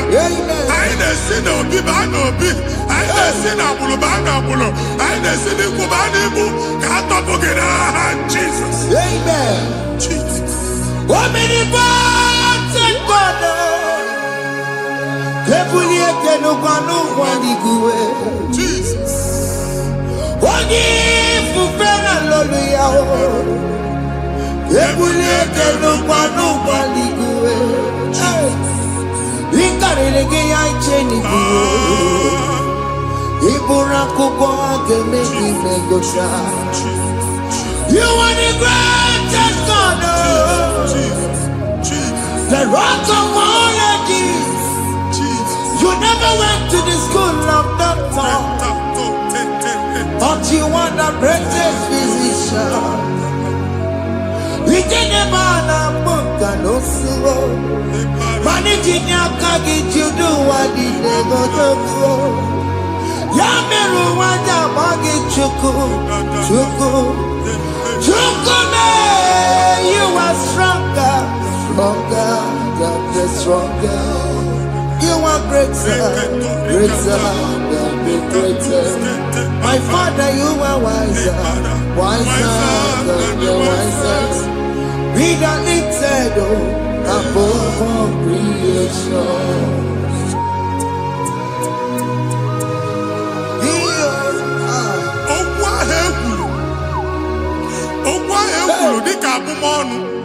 Anyị na-esi n'obi baa n'obi. Anyị na-esi n'agbụrụ baa n'agbụrụ. Anyị na-esi n'ikwu baa n'ikwu. Ka a tọpụ gị n'aha Jizọs. Jesus. You are the greatest God, the rock of all ages. You never went to the school of doctor, but you are the greatest physician. We didn't man a book and no slow. Managing your carriage, you do what you never do. Yamiru wanja bagi chuku. You are stronger than the stronger. You are greater than the greatest. My Father, you are wiser than the wisest. Be the lifted above all creation.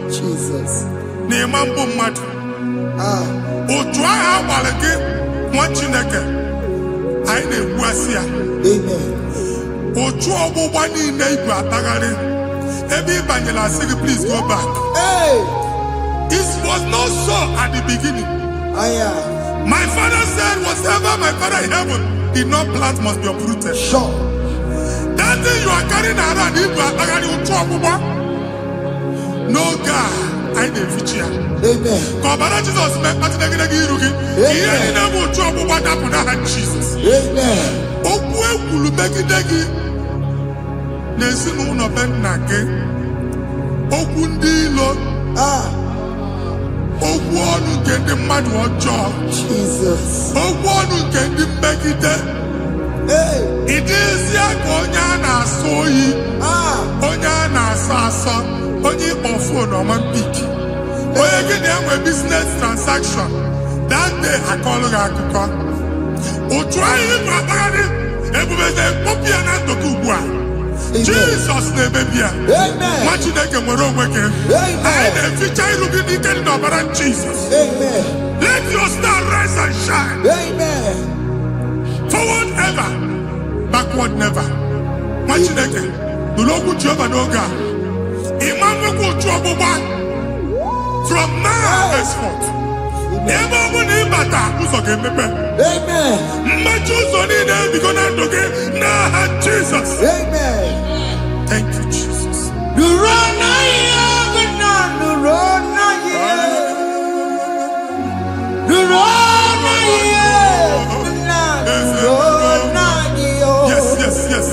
Jesus. N'imambu mmadụ. Otu ahụ agbara gị nwa Chineke. Anyị na-egbu asị ya. Otu ọgbụgba niile igwe atagharị. Ebe ị banyere asị gị, please go back. It was not so at the beginning. My father said, whatever my father in heaven did not plant must be uprooted. Sure. That thing you are carrying around, igwe atagharị otu ọgbụgba. No God, I never feature. Amen. Kọbara Jesus mee kpati negidegi iru gị. Ihe niile bụ otu ọgbụgba dapụ n'aha Jesus. Amen. Okwu ekwuru megide gị n'ezinụlọ be nna gị. Okwu ndị ilo. Okwu ọnụ nke ndị mmadụ ọjọọ. Jesus. Okwu ọnụ nke ndị mmegide. Ị dịzie ka onye a na-asọ oyi. Onye a na-asọ asọ. Onye ịkpọ phone ọma mpik. Onye gị na-enwe business transaction. That day akọlụ gị akụkọ. Otu anyị ịbụ akpagharị ebube na-ekpọpụ ya na ndụ gị ugbu a. Jesus na-emebi ya. Nwa Chineke nwere onwe gị. Anyị na-eficha iru gị n'ike dị n'ọbara Jesus. Let your star rise and shine. Forward ever, backward never. Nwa Chineke nụrụ okwu Jehova n'oge a. Imam otu ọgbụgba from now henceforth. Ebe ọ bụ na ịbata ụzọ ga-emepe. Mmechi ụzọ niile ebigo na ndụ gị n'aha Jesus. Thank you, Jesus.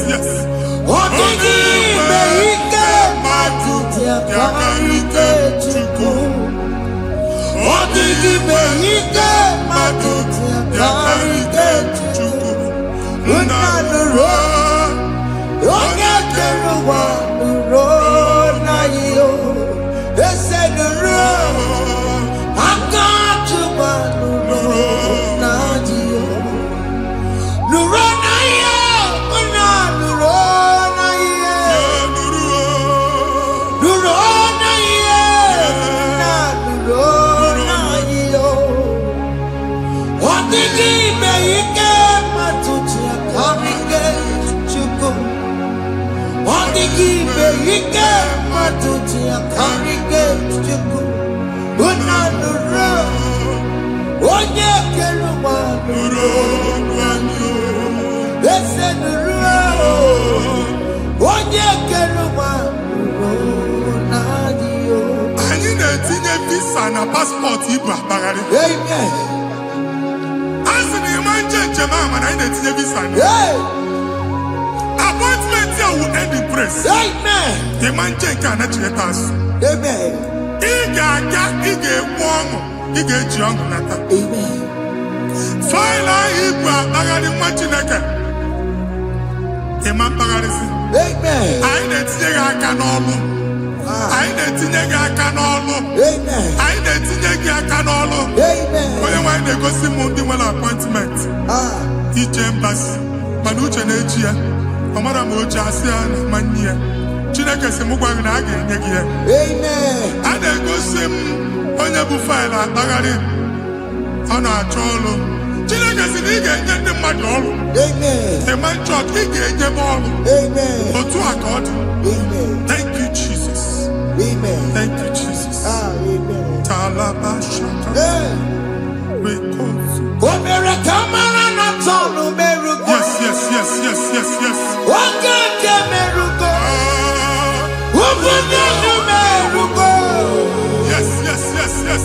Yes. visa na passport igbo akpagharị. Amen. Asị na ịma nche mama na ị na-etinye visa na. Appointment ya will end in praise. Amen. Ịma nche nke a na-echeta azụ. Amen. Ị ga-aga, ị ga-ekwu ọṅụ, ị ga-eji ọṅụ nata. Amen. Faịlụ ahụ igbo akpagharị nwa Chineke. Ịma mkpagharịsị. Amen. Anyị na-etinye gị aka n'ọlụ. Anyị na-etinye gị aka n'ọlụ. Anyị na-etinye gị aka n'ọlụ. Onye nwaanyị na-egosi m ndị nwere appointment ije mbasi mana uche na-eji ya ọ mara ma o ji asị ya na manye ya. Chineke sị m gwa gị na a ga-enye gị ya. A na-egosi m onye bụ faịlụ akpagharị ọ na-achọ ọrụ. Chineke sị na ị ga-enye ndị mmadụ ọrụ. Ịma chọọchị ị ga-enye m ọrụ. Otu a ka ọ dị. Thank you Jesus. Amen. Thank you, Jesus. Amen. Talabashaka. Yes, yes, yes, yes, yes, yes. Yes, yes, yes, yes.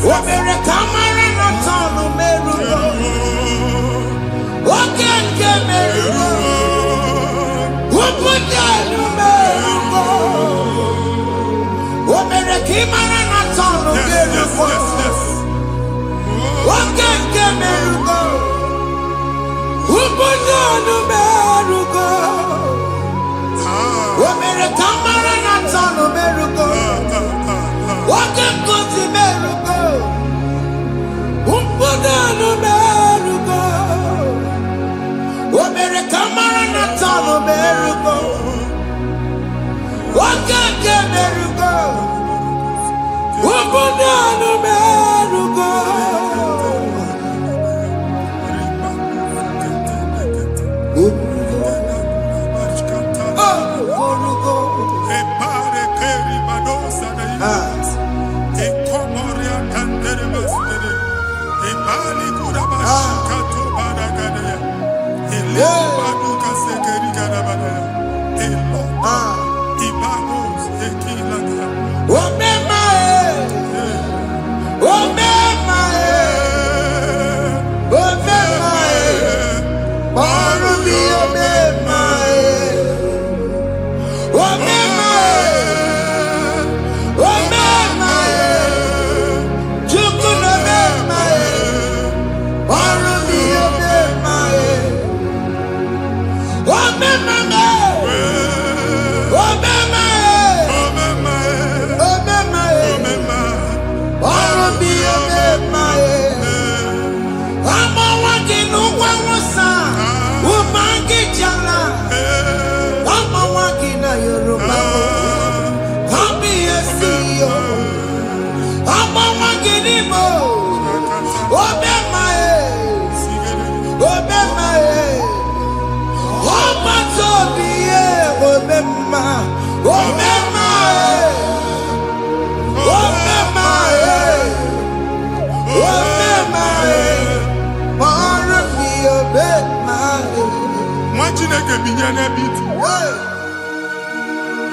Chineke binye n'ebe iti.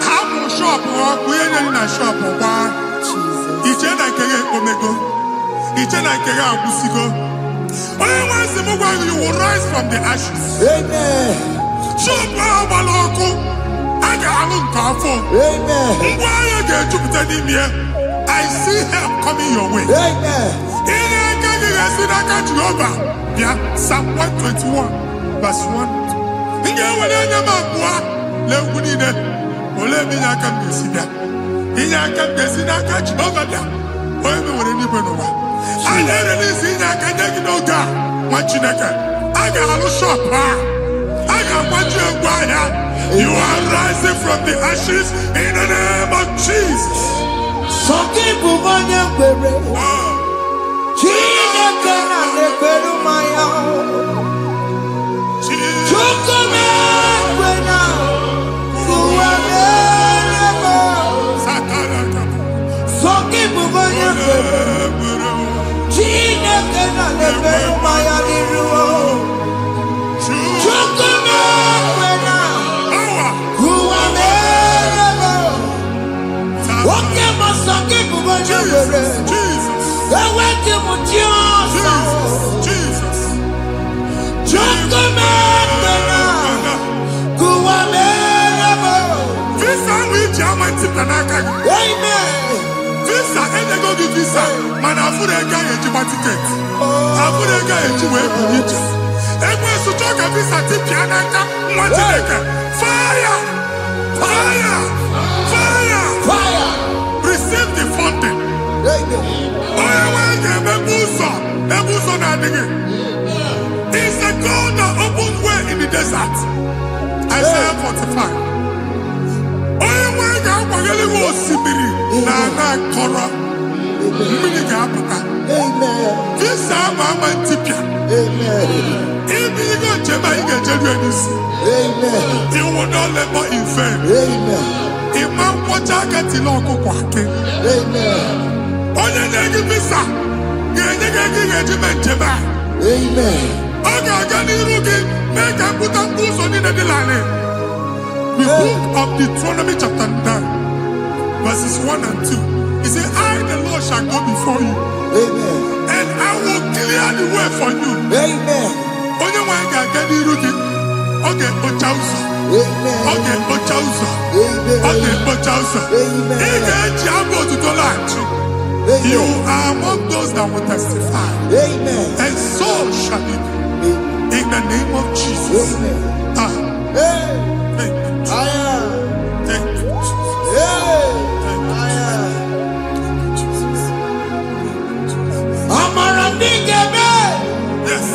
Hapụ shọpụ ọkụ ihe nyere na shọpụ gbaa. Iche na nke ya ekpomego. Iche na nke ya agwụsigo. Onye nwe nsị m gwa gị, you will rise from the ashes. Amen. Shọpụ ahụ gbara ọkụ, a ga-alụ nke afọ. Amen. Ngwa ahịa ga-ejupụta n'ime ya. I see help coming your way. Amen. Ihe aka gị ga-esi n'aka Jehova bịa. Psalm 121 verse 1. Ị ga-ewere anya m abụọ legwu niile ole ebe inye aka m ga-esi bịa. Inye aka m ga-esi n'aka Jehova bịa. Onye mewere n'igwe n'ụwa. A na-erelisi inye aka nye gị n'oge a nwa Chineke. A ga-alụ shọpụ a. A ga-agbaji egwu ahịa. You are rising from the ashes in the name of Jesus. Sọgị bụ onye kwere Chineke na-ekwere mmanya Amen. Visa, and go to visa. Man, I put a guy a ticket. I put a guy a ticket. And when you talk a visa, fire! Fire! Fire! Fire. Receive the funding. It's a God that opens way in the desert. Isaiah 45. Amen. This Mama Tipia. Amen. If you go to Amen. you will not labor in vain. Amen. Imam Wachaka Tiloko Kwake. Amen. Onye negi visa. Gege regiment jeba. Amen. Oga gani rugi. Make a put a boost on in the land. The book of Deuteronomy chapter 9, verses 1 and 2. He said, I, the Lord, shall go before you. Amen. And I will clear the way for you. Amen. Onye wanga gani rugi. Okay, Ochausa. Amen. Okay, Ochausa. Amen. Okay, Ochausa. Amen. You are among those that will testify. Amen. And so shall it be. In the name of Jesus. Amen. Thank you. Thank you, Jesus. Amara Nigeme. Yes.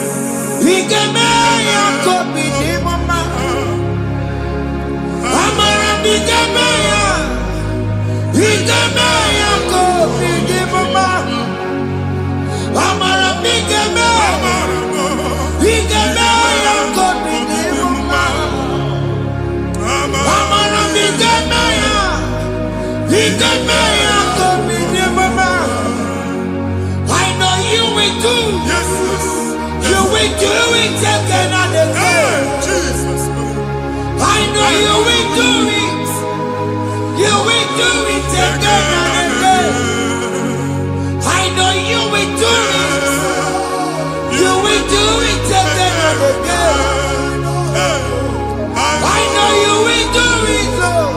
Nigeme Yakobi Mama. Amara Nigeme. Nigeme Yakobi Mama. Amara Nigeme. Nigeme Yakobi Mama. Amara Nigeme. Nigeme Yakobi Mama. I know you will do. Yes. You will do it again and again. Jesus. I know you will do it. You will do it again and again. I know you will do it. You will do it again and again. I know you will do it, Lord.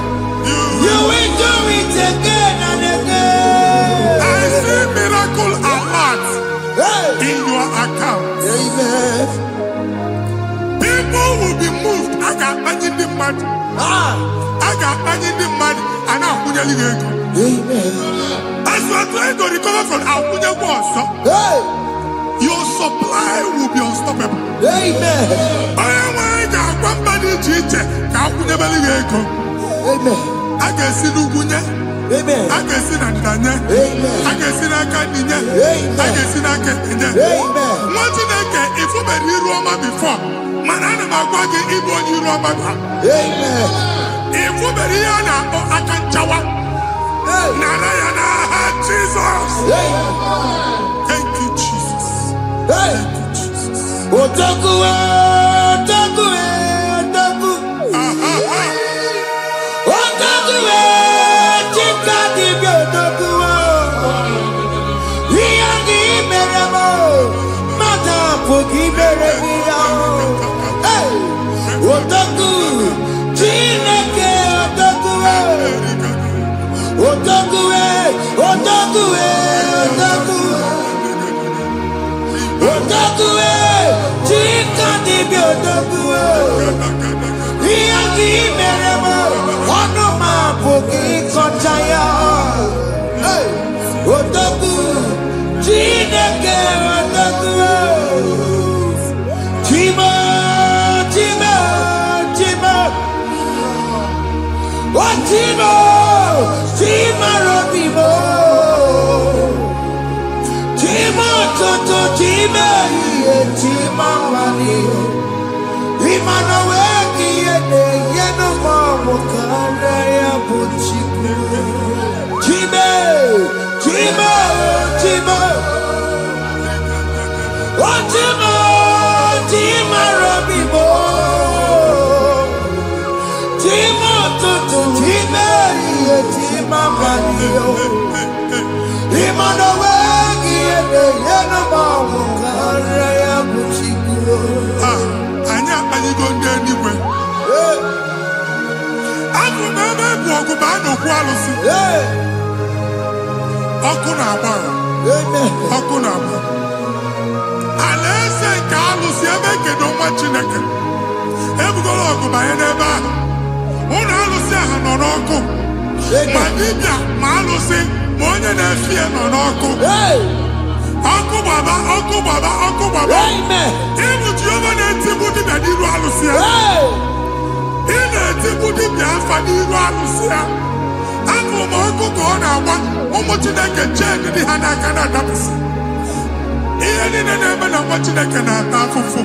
You will do it again and again. I see miracle alert in your account. Amen. People will be moved. I got money in the mud. I got money in the mud. And I'm going to go. Amen. As you are trying to recover from Abuja Wars, your supply will be unstoppable. Amen. Amen. I can see Lugunya. Amen. I can see Nandanya. Amen. I can see Nakaninya. I can see Nakaninya. Amen. What did I get if you were in Roma before? Manana Magwagi, Igbo, you Roma. Amen. If you were here now, I can Jawa. Narayana, Jesus. Thank you, Jesus. Thank you, Jesus. Otaku, Otaku, Otaku. Otaku, Chika di Otaku. Iyagi meremo, mata pogi meremia. Otaku, Chineke Otaku. Otaku, Otaku, Otaku. Otaku, Chika di Otaku. Iyagi meremo, onoma pogi konjaya. Otaku, Chineke Otaku. Chima, Chima, Chima. Oh, Chima, Chima Robimo. Chima Toto, Chima, Chima Mani. Imano weki yeno mamo kanda ya buchiku. Chima, Chima, Chima. Oh, Chima, Chima Robimo. Chima Toto, Chima, Chima Mani. Imano weki yeno mamo kanda ya buchiku. Anya, are you going there anywhere? I'm going to na-ekwu alụsị. Ọkụ na-agba. Ọkụ na-agba. Alaeze nke alụsị ebe ekedo nwa Chineke. Ebugoro ọgụ banye n'ebe ahụ. Ụlọ alụsị ahụ nọ n'ọkụ. Ma dibịa ma alụsị ma onye na-efi ya nọ n'ọkụ. Ọkụ gbaba, ọkụ gbaba, ọkụ gbaba. Ịbụ Jehova na-etigbu dibịa n'iru alụsị ya. Ị na-etigbu dibịa afa n'iru alụsị ya. Afọ ma ọkụ ka ọ na-agba ụmụ Chineke chen dị ha n'aka na-adapụsị. Ihe niile na-eme na nwa Chineke na-ata afụfụ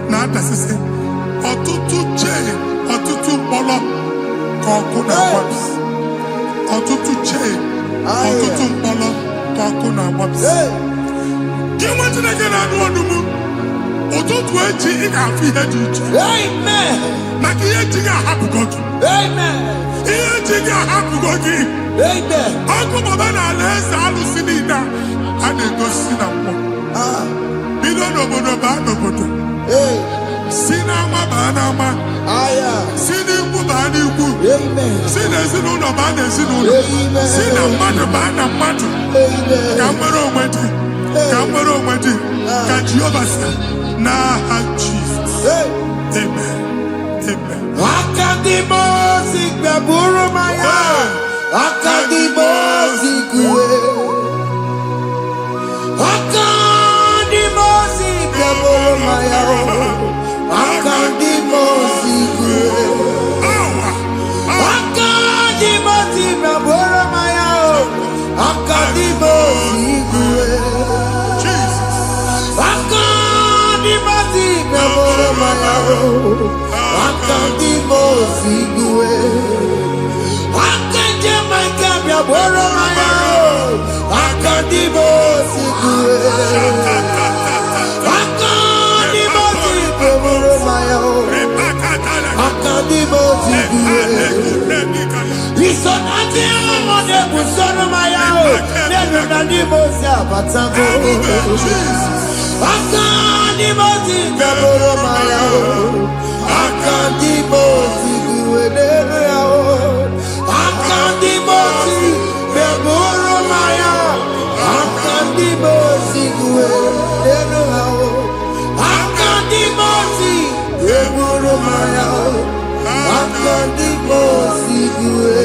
na-adasịsị. Ọtụtụ chen, ọtụtụ mkpọrọ ka ọkụ na-agbapụsị. Ọtụtụ chen, ọtụtụ mkpọrọ ka ọkụ na-agbapụsị. Gị nwa Chineke na-anụ ọdụmụ ụtụtụ echi ị ga-afụ ihe dị iche. Maka ihe echi ga-ahapụgo gị. Ihe echi ga-ahapụgo gị. Ọkụ baba na alaeze alụsị niile a na-egosi na mmụọ. Bido n'obodo baa n'obodo. Si n'ama baa n'ama. Si n'ikwu baa n'ikwu. Si n'ezinụlọ baa n'ezinụlọ. Si na mmadụ baa na mmadụ. Ka nwere onwe dị. Ka nwere onwe dị. Ka Jehova sị n'aha Jizọs. Amen. Amen. Akadimosi gbaburu maya. Akadimosi kuwe. Akadimosi gbaburu maya. Akadimosi kuwe. Akadimosi gbaburu maya. Akadimosi kuwe. Akadimosi gbaburu maya. Akadimosi kuwe. Akadimosi gbaburu maya. Akadimosi kuwe. Akadimosi gbaburu maya. Akadimosi kuwe. Isonati amone busoro maya. Nenu nadimosi abatango. Akadimosi gbaburu maya. Akadimosi kuwe nenu yao. Akadimosi gbaburu maya. Akadimosi kuwe nenu yao. Akadimosi gbaburu maya. Akadimosi kuwe.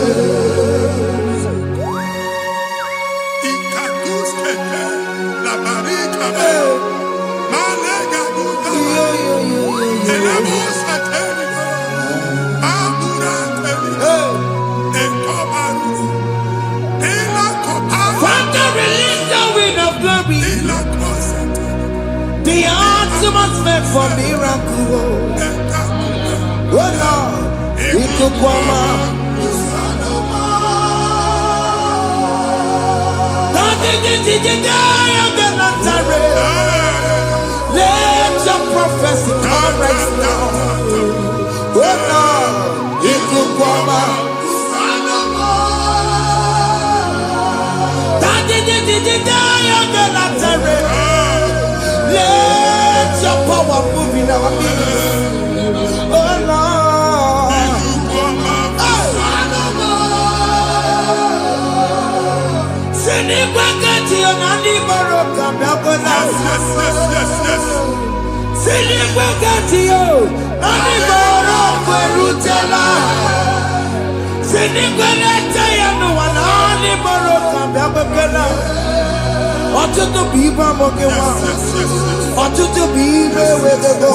Ikaduskete la barika. Malega buta. Elabosa terika. Abura terika. Ekobaru. Ela koparu. Father, release the wind of glory. Ela kosete. The atmosphere for miracle. Oh Lord, ikukwama. Let your prophecy come right now. Oh Lord, ikukwama. Let your power move in our midst. Oh Lord. Ọtụtụ bụ ibe amụghị nwa. Ọtụtụ bụ ibe ewegego.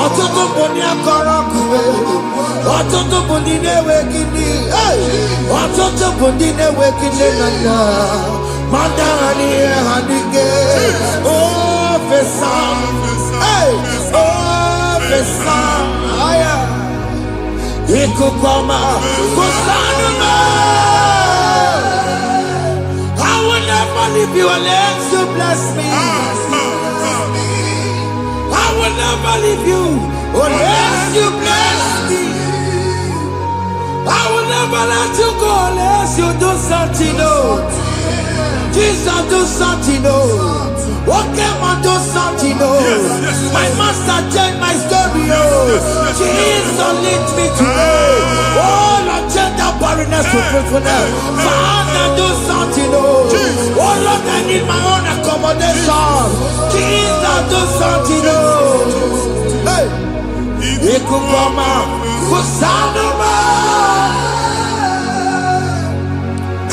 Ọtụtụ bụ ndị akọrọ ọkụwe. Ọtụtụ bụ ndị na-enweghị nne. Ọtụtụ bụ ndị na-enweghị nne na nna. Ma ndị agha n'ihe ha n'ike. Ofesa. Ofesa. Ikuku ọma. Kusanụ m. I will never leave you unless you bless me. I will never leave you unless you bless me. I will never let you go unless you do something. Oh, Jesus, do something. Oh, okay, man, do something. Oh, my master changed my story. Oh, Jesus, lead me today. goodness, your faithfulness. Father, do something, oh. Oh Lord, I need my own accommodation. Jesus, do something, oh. Hey. Ikukoma, Kusanuma.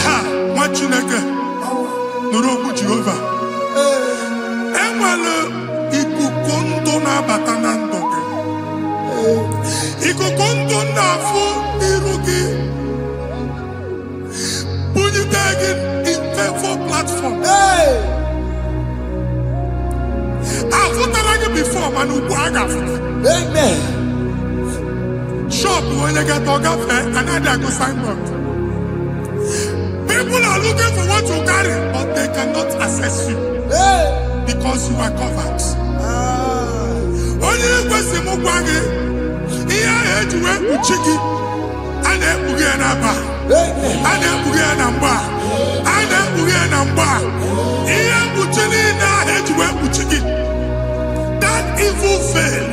Ha, Machineke, Nurobu Jehovah. Emwale ikukondo na batanando. Ikukondo na fu irugi. Bunitagin in faithful platform. Hey. I've put before, man, who Amen. Shop when you get dog another go signboard. People are looking for what you carry, but they cannot access you because you are covered. Only question Mugwagi, here head to where Uchiki, and then Bugianaba, and then Bugianamba, and then Bugianamba. Here Buchini now head to where Uchiki. That evil fail.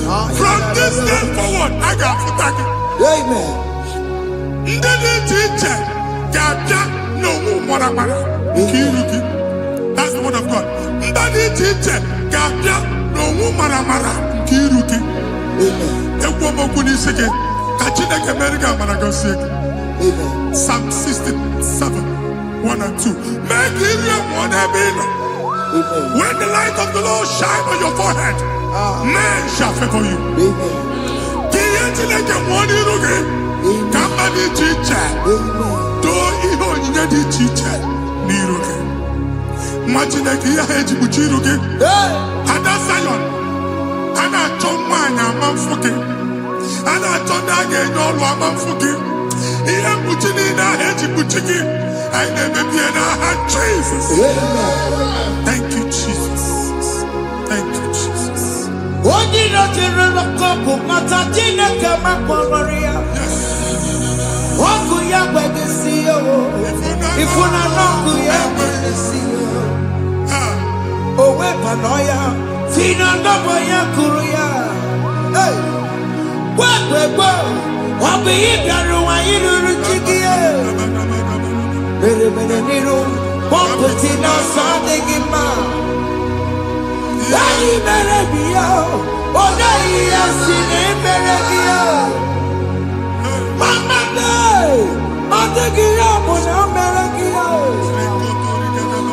From this day forward, I got for tagging. Amen. That's the word of God. Psalm 67, 1 and 2. Make Israel one heaven. When the light of the Lord shine on your forehead, men shall favor you. Somebody teacher, do even the teacher. Niruke. Imagine a Kia Hejibuchiruke. Ada Zion. Ana Chomana Manfuke. Ana Tonage no Manfuke. Ia Buchina Hejibuchiki. I never be an Jesus. Thank you, Jesus. Thank you, Jesus. What did not you look up? Matatina Kamaria. What could you have to see? If you're not good, you have to see. Oh, Wepanoya, Fina Nabaya Kuria. Hey, what be it? You Beneniro, Pompetino, Sandigima. Daddy Merabio, oh, Daddy, I've seen him, Merabio. Mama, I'm the Guillaume, I'm Merabio.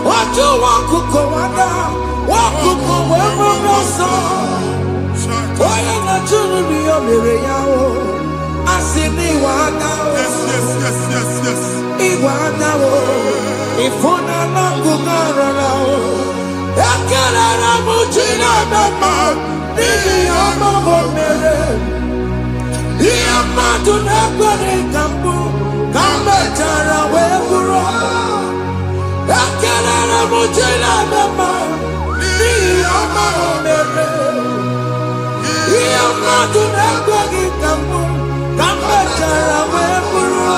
What you want to go under? What to go over the song? Why am I to be a Miriam? I see me one now. Yes. Iwanao, ifuna nakugarao, yakalala mujina mama, nini amamo mere, iyamatu nakwani kambu, kambetara weburo, yakalala mujina mama, nini amamo mere, iyamatu nakwani kambu, kambetara weburo.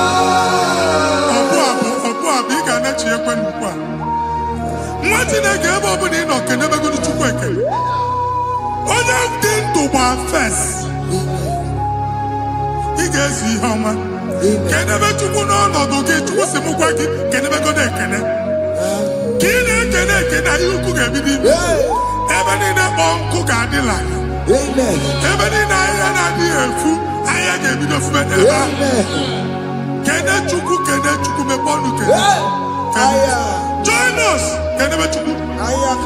Imagine a game opening or can never go to work. All of them to one first. He gets the hammer. Can never to go on or get to some work. Can never go there. Can you cook a baby? Even in a uncle Gadilla. Even in a food, I gave you the food. Can I chuku me bonuke? Join us, can never chuku.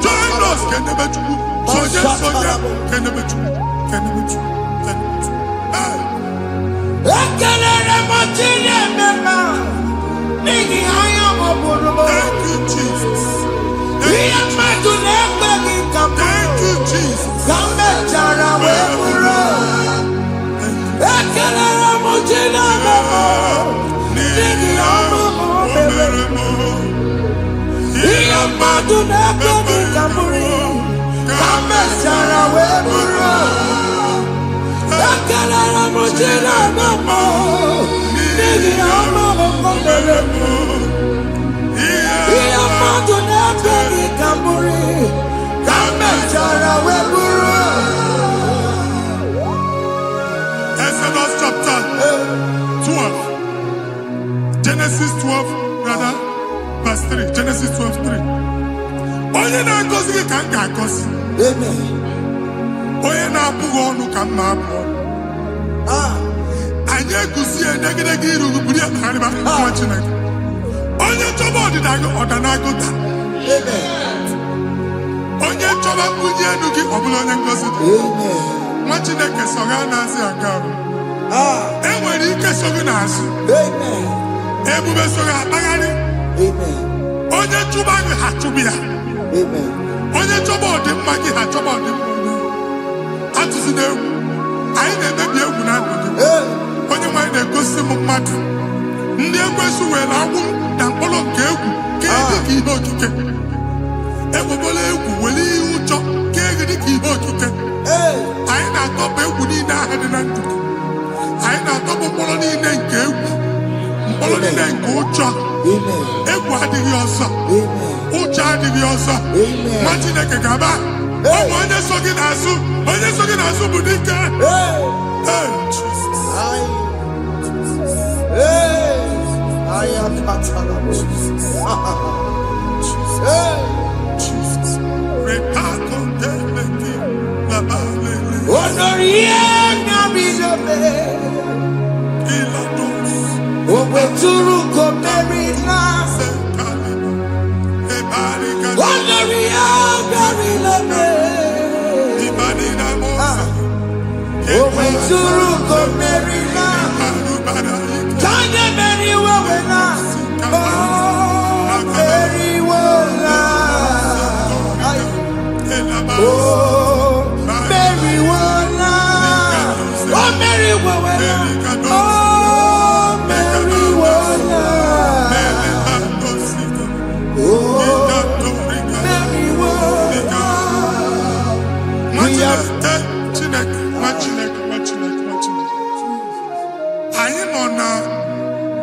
Join us, can never chuku. Soja, can never chuku. Can never chuku. Thank you, Jesus. Thank you, Jesus. Exodus chapter Genesis 12:3. Onye na-agọzi gị ka m ga-agọzi. Amen. Onye na-abụghị ọnụ ka m na-abụ ọnụ. Anyị eguzie negedege iru buru ya na arịba nwa Chineke. Onye chọba ọdịda gị ọdanagụta. Amen. Onye chọba mbunye elu gị ọ bụla onye ngozi dị. Amen. Nwa Chineke so ga na-azị aga arụ. Enwere ike so gị n'azụ. Amen. Ebube so gị akpagharị. Amen. Onye chụba gị ha chụbụ ya. Amen. Onye chọba ọdịmma gị ha chọba ọdịmma. Atụzi n'egwu. Anyị na-emebi egwu na ndụ gị. Onye nwanyị na-egosi m mmadụ. Ndị ekwensu were agwụ na mkpụrụ nke egwu kee dị ka ihe okike. Ekwebola egwu were ihe ụjọ kee gị dị ka ihe okike. Anyị na-atọpụ egwu niile ahụ dị na ndụ. Anyị na-atọpụ mkpụrụ niile nke egwu. Mkpụrụ niile nke ụjọ. Egwu adịghị ọzọ. Ụjọ adịghị ọzọ. Nwa Chineke ga-aba. Ọ bụ onye so gị n'azụ. Onye so gị n'azụ bụ dike.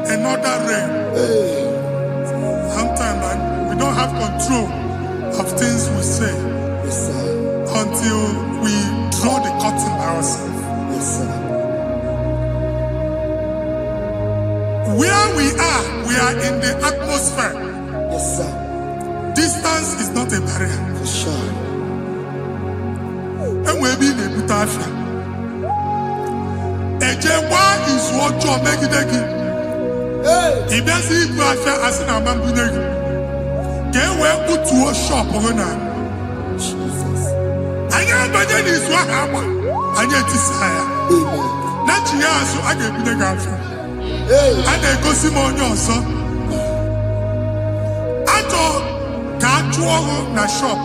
Another realm. Sometimes we don't have control of things we say until we draw the curtain ourselves. Where we are in the atmosphere. Distance is not a barrier. And we'll be in a butafia. Ejewa is what you make it. If there's a affair as an amambuneg, get well put to a shop or not. I am by then is what happened. I get desire. Not years, so I get the girlfriend. And I go see more your son. I thought, can't you all na shop?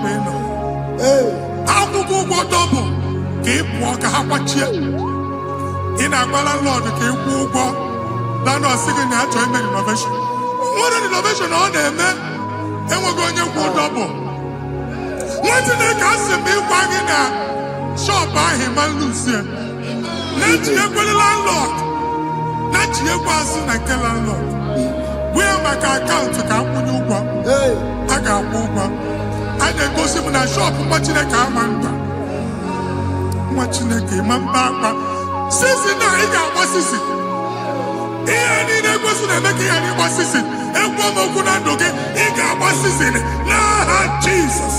I will go double. Keep walk a half in a Lord, keep walk. Now, no second natural innovation. What an innovation on them, man. And we're going to go double. What's in the castle? Me wagging a shop by him and Lucia. Not your landlord. Not your person, I tell landlord. We are my account to come with you. I got one. I then go see when I shop watching a car man. Watching a game, man. Since now, I got what's this? Any person that make any was in and woman could not do it. He got what's in it. Nah, Jesus.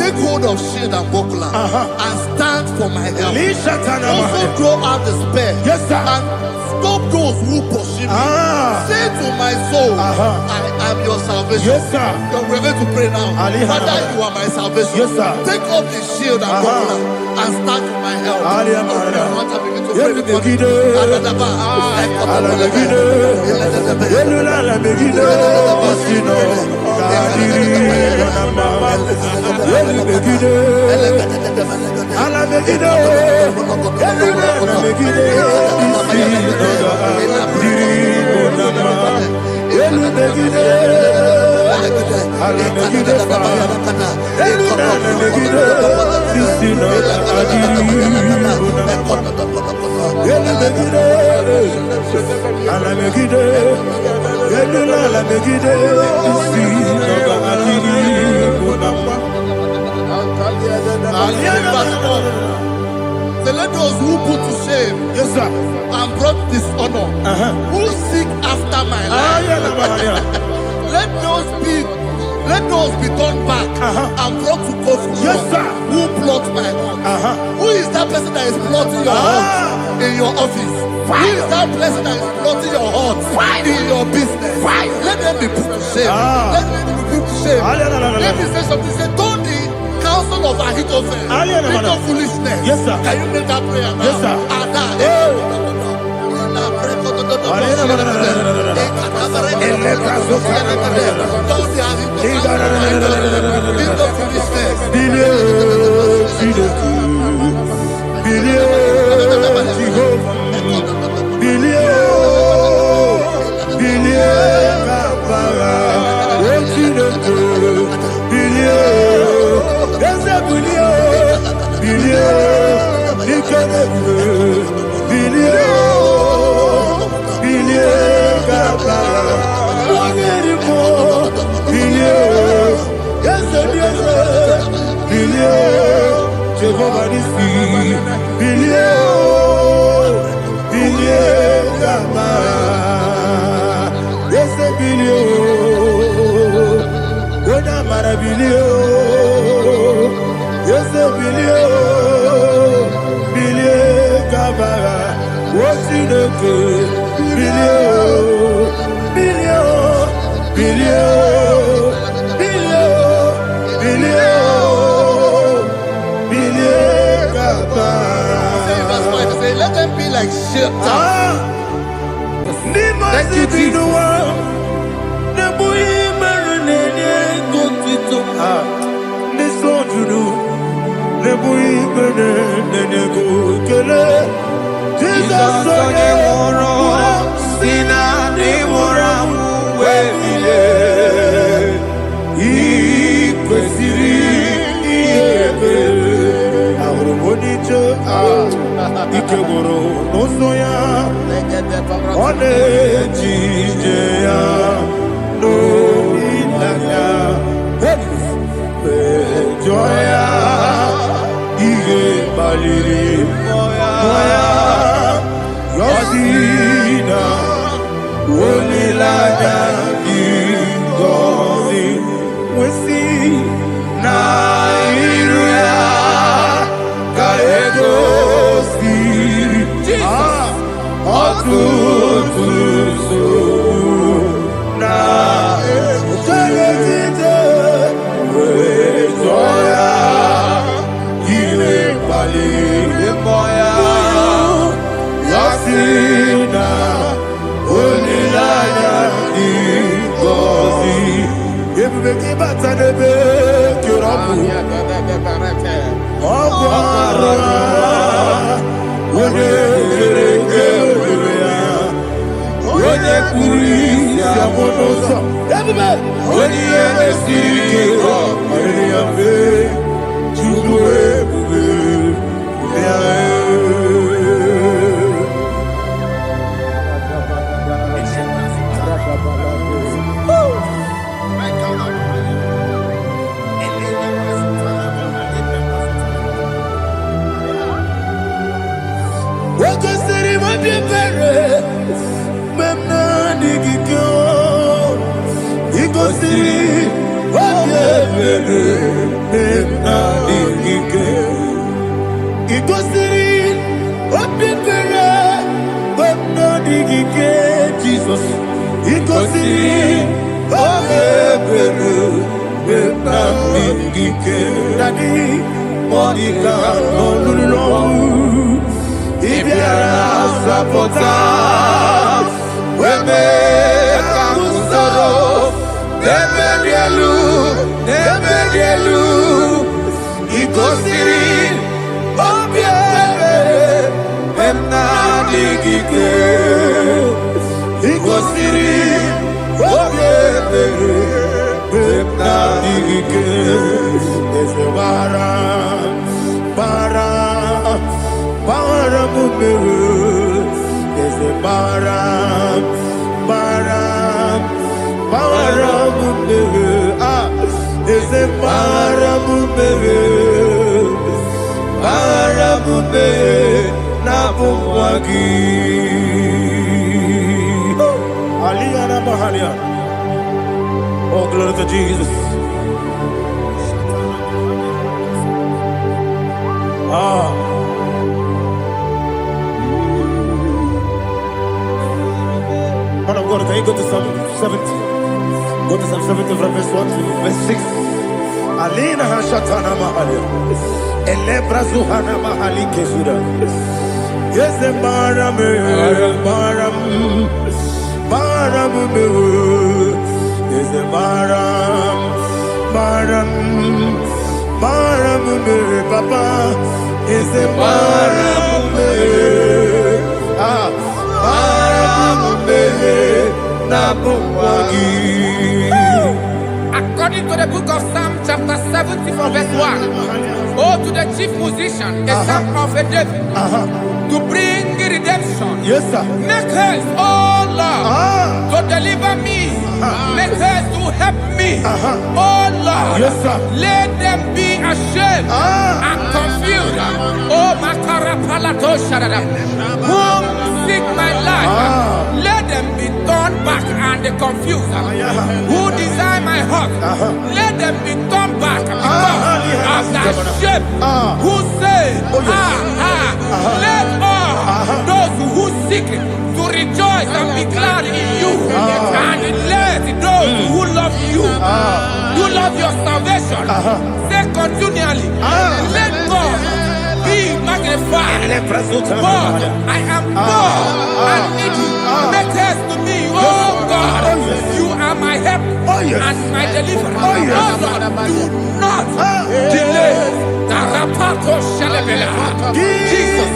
Take hold of shield and buckler and stand for my help. Also throw out despair. Yes, sir. And stop those who pursue me. Say to my soul, I am your salvation. Yes, sir. You're ready to pray now. Father, you are my salvation. Yes, sir. Take off the shield and buckler and stand for my help. Say, let those who put to shame, Yes, sir. and brought dishonor, who seek after my life. Let those be turned back and brought to court. Yes, sir. Who plot my heart? Who is that person that is plotting your heart in your office? Who is that person that is plotting your heart in your business? Let them be put to shame. Let them be put to shame. Let me say something. Say, don't the counsel of Ahithophel make no foolishness. Yes, sir. Can you make that prayer now? Yes, sir. Let them be like shelter. Thank you, Jesus. Ikeboro nosoya one jijeya no ilaya joya ige baliri moya yosina olilaya ingozi wesi na iruya kaego mbe na bumwagi. Aliyana Mahalia. Oh, glory to Jesus. Man of God, can you go to Psalm 70? Go to Psalm 70 from verse 1 to verse 6. Alina Hashatana Mahalia. Elebra Zuhana Mahali Kesura. Yes, the Baram, Baram, Baram, yes, the Baram, Baram, Baram, Papa, yes, the Baram, According to the book of Psalm chapter 70 from verse 1, oh, to the chief musician, a psalm of a David, to bring redemption. yes, sir. Make haste, oh Lord, to deliver me. Make haste to help me. Oh Lord, Yes, sir. let them be ashamed and confused. Oh Makara Palato Shadada, whom seek my life, let them be turned back and confused. Who desire my heart, let them be turned back because of that shape. Who say, let all those who seek to rejoice and be glad in you, and let those who love you, who love your salvation, say continually, let God be magnified. God, I am poor and needy. Make haste to me, oh God. You are my help and my deliverer. Oh Lord, do not delay. Tarapato Shalabela. Jesus.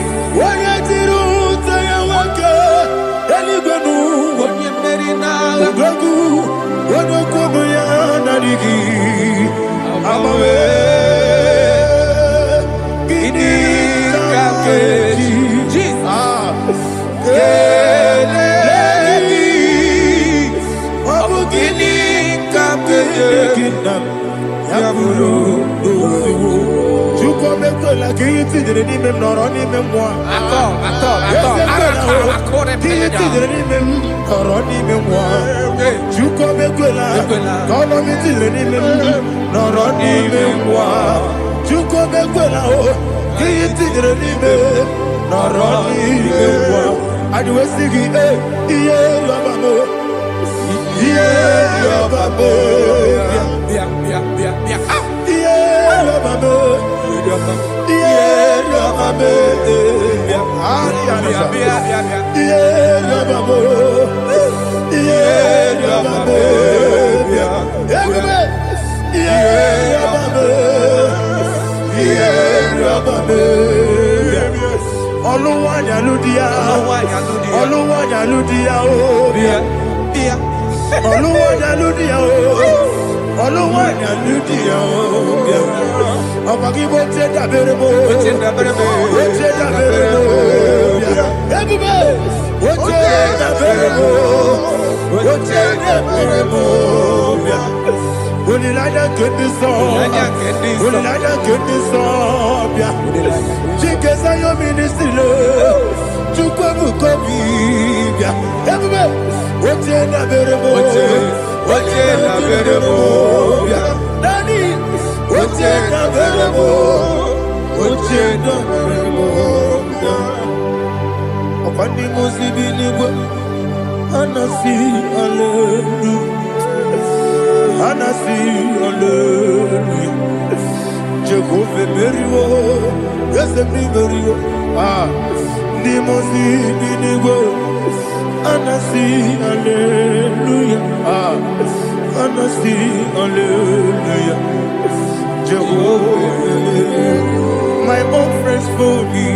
My own friends for me,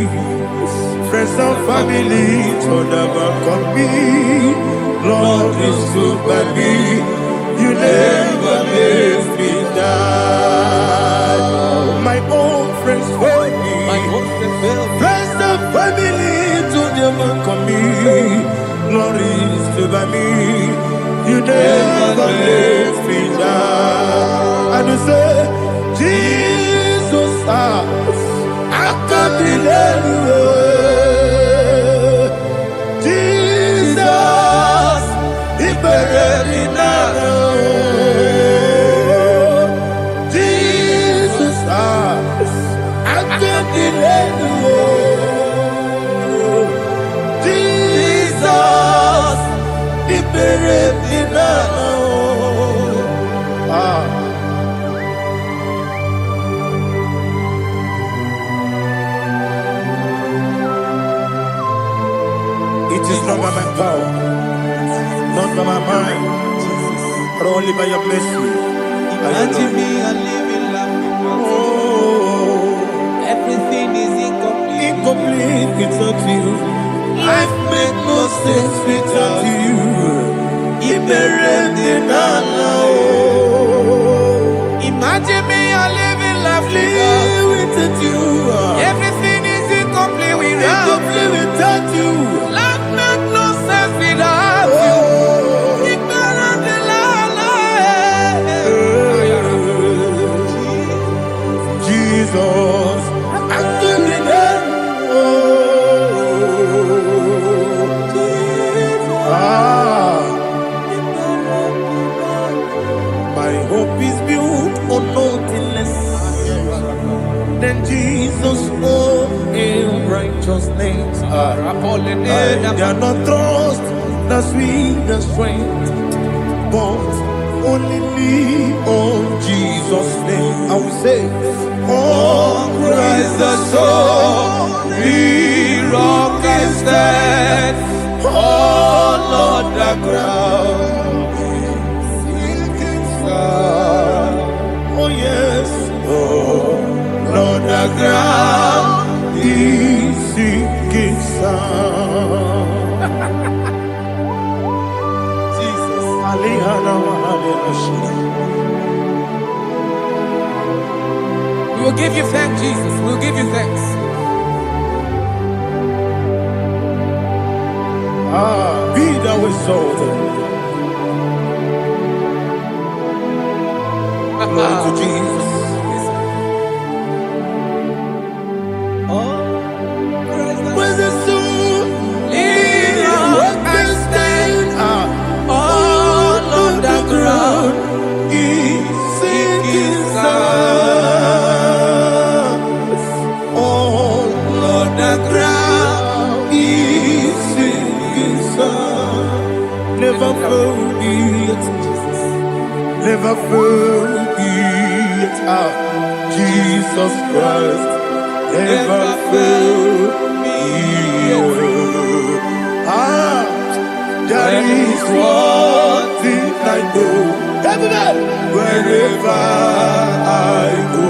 friends and family, told about come me. Lord is good by me. You never let me die. My own friends for me, friends and family, told about come me. Lord is good by me. You never let me die. And you say, Jesus, I can't Jesus, he buried me now. Jesus, I can't delay you. Jesus, he buried me now. It is not by my power, not by my mind, but only by your mercy. Imagine me a living life without you. Everything is incomplete. Incomplete without you. Life makes no sense without you. Imagine me a living life without you. Everything is incomplete Without you. Life makes no sense without you. Jesus, I'm doing it. My hope is built on nothing less than Jesus' own righteousness. I cannot trust the sweetest strength, but only lean on Jesus' name. I will say, oh, Christ the solid rock and stand. Oh, Lord, the ground is sinking sand. Oh, yes, oh, Lord, the ground is sinking sand. Jesus, We will give you thanks, Jesus. We will give you thanks. Be thou exalted. Glory to Jesus. Praise the soul. What can stand? All on the ground is sinking sand. All on the ground is sinking sand. Never forget, never forget, Jesus Christ. Never forget. That is one thing I know. Wherever I go,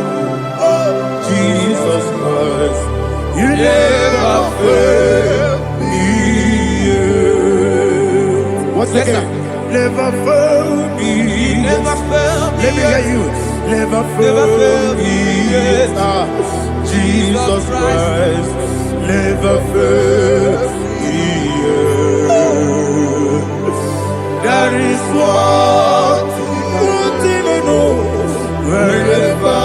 oh, Jesus Christ, you never fail me. Once again, never fail me. Never fail me. Let me hear you. Never fail me. Jesus Christ, never fail me. That is what I know. Wherever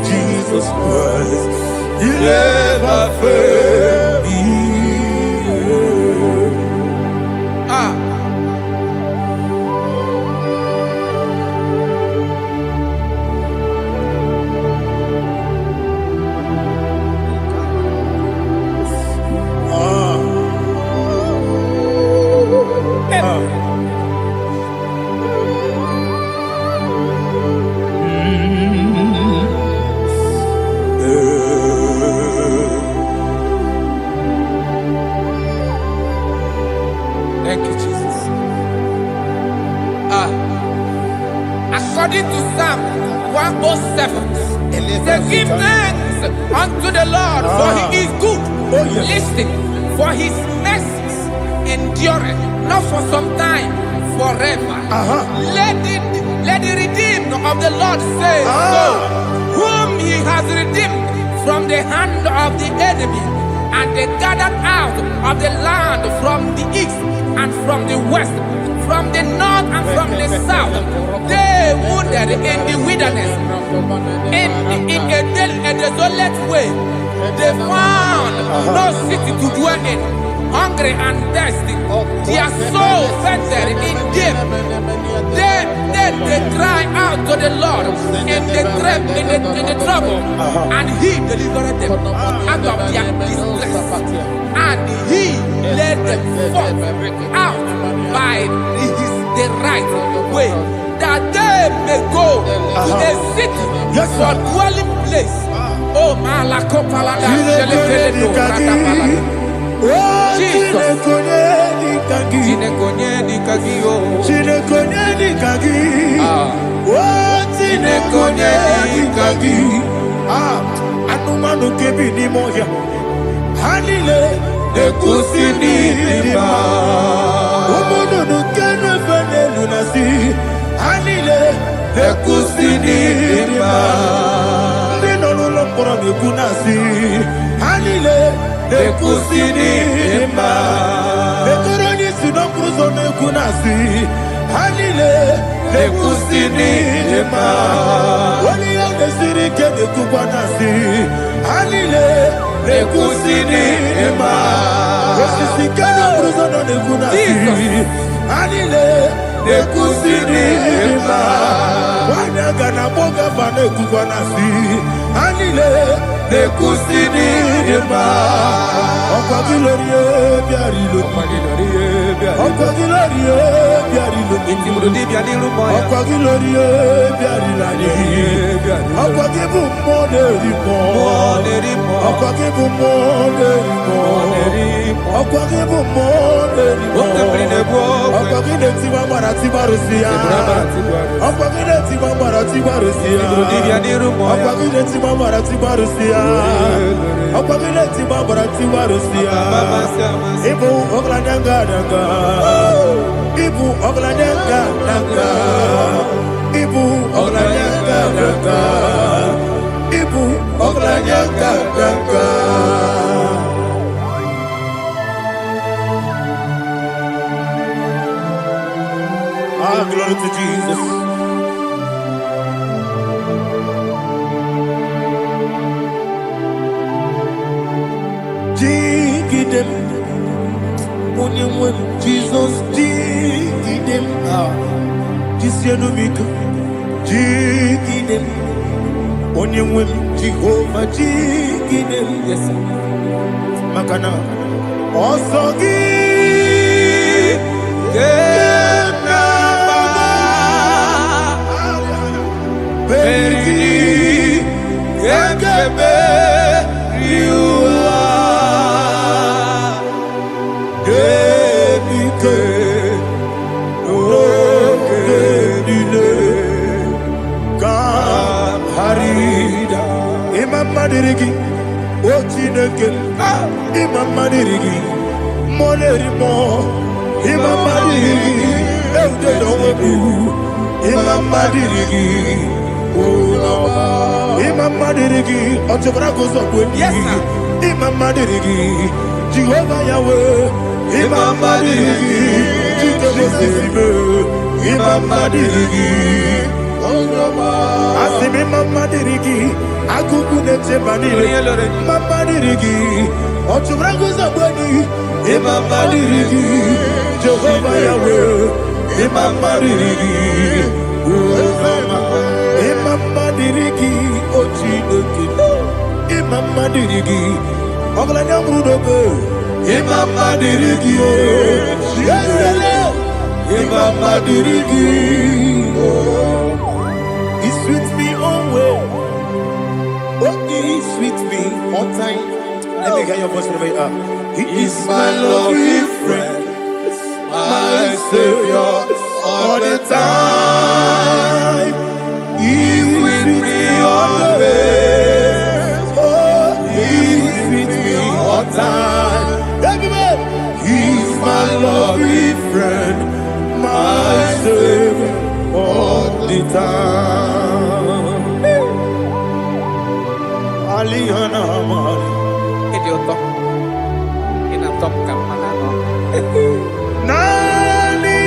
Jesus Christ, you never fail me. Thank you, Jesus. According to Psalm 107, say, give thanks unto the Lord, for he is good. Listen, for his mercies endureth, not for some time, forever. Let the redeemed of the Lord say so, whom he has redeemed from the hand of the enemy, and they gathered out of the land from the east and from the west, from the north and from the south. They wandered in the wilderness, in a desolate way. They found no city to dwell in, hungry and thirsty. Their soul fettered in deep. Then they cry out to the Lord in the trouble, and He delivered them out of their distress, and He led them forth out by the right way, that they may go to a city for dwelling place. Oh, Malakopalada, Jesus. Anumanu kebi ni moya Hanile Nekusini lima Umudu nukenu fene lunasi Hanile Nekusini lima Nino lulopora nukunasi Hanile Nekusini lima Nekoroni sinokruzo nukunasi Hanile Nekusini lima Wali yone sirike nekubwanasi Hanile Nekusini lima Wasisikana bruzo nukunasi Hanile Nekusini lima Wanaga na boga vane kubwanasi Hanile Nekusini lima Okwa gilorie biarilo Okwa gilorie biarilo Okwa gilorie biarilani Okwa gibu moderimo Okwa gibu moderimo Okwa gibu moderimo Okwa gide tiba marati barusia Okwa gide tiba marati barusia Okwa gide tiba marati barusia Okwa gide tiba marati barusia Ibu oglanyanga danga Ibu oglanyanga danga Ibu oglanyanga danga Ibu oglanyanga danga Ah, glory to Jesus. Jigidem, Jesus, jigidem, Jisianumika, jigidem, Onyemwem, Jehovah, jigidem, yes, Makana, also give, Peri, Gekebe, Riua, Gebike, Okedile, Kam Harida, Imam Madirigi, Ochineke, Imam Madirigi, Molerimo, Imam Madirigi, Eudedobu, Imam Madirigi. Imam Madirigi, Otobragozo, yes, Imam Madirigi, Jehovah Yahweh, Imam Madirigi, Imam Madirigi, Asim Imam Madirigi, Akukune Maniri, Imam Madirigi, Otobragozo, Imam Madirigi, Jehovah Yahweh, Imam Madirigi, Imam Madirigi, Ochineke, Imam Madirigi, Oglanya Mudobe, Imam Madirigi, Imam Madirigi, He sweet me always, He sweet me all time. Let me hear your voice wherever you are. He is my lovely friend, my Savior, all the time. He with me always. Oh, He's with me all time. Everybody, He's my lovely friend, my Savior all the time. Alihana Mari. Idioto. Inatop ka manano. Nani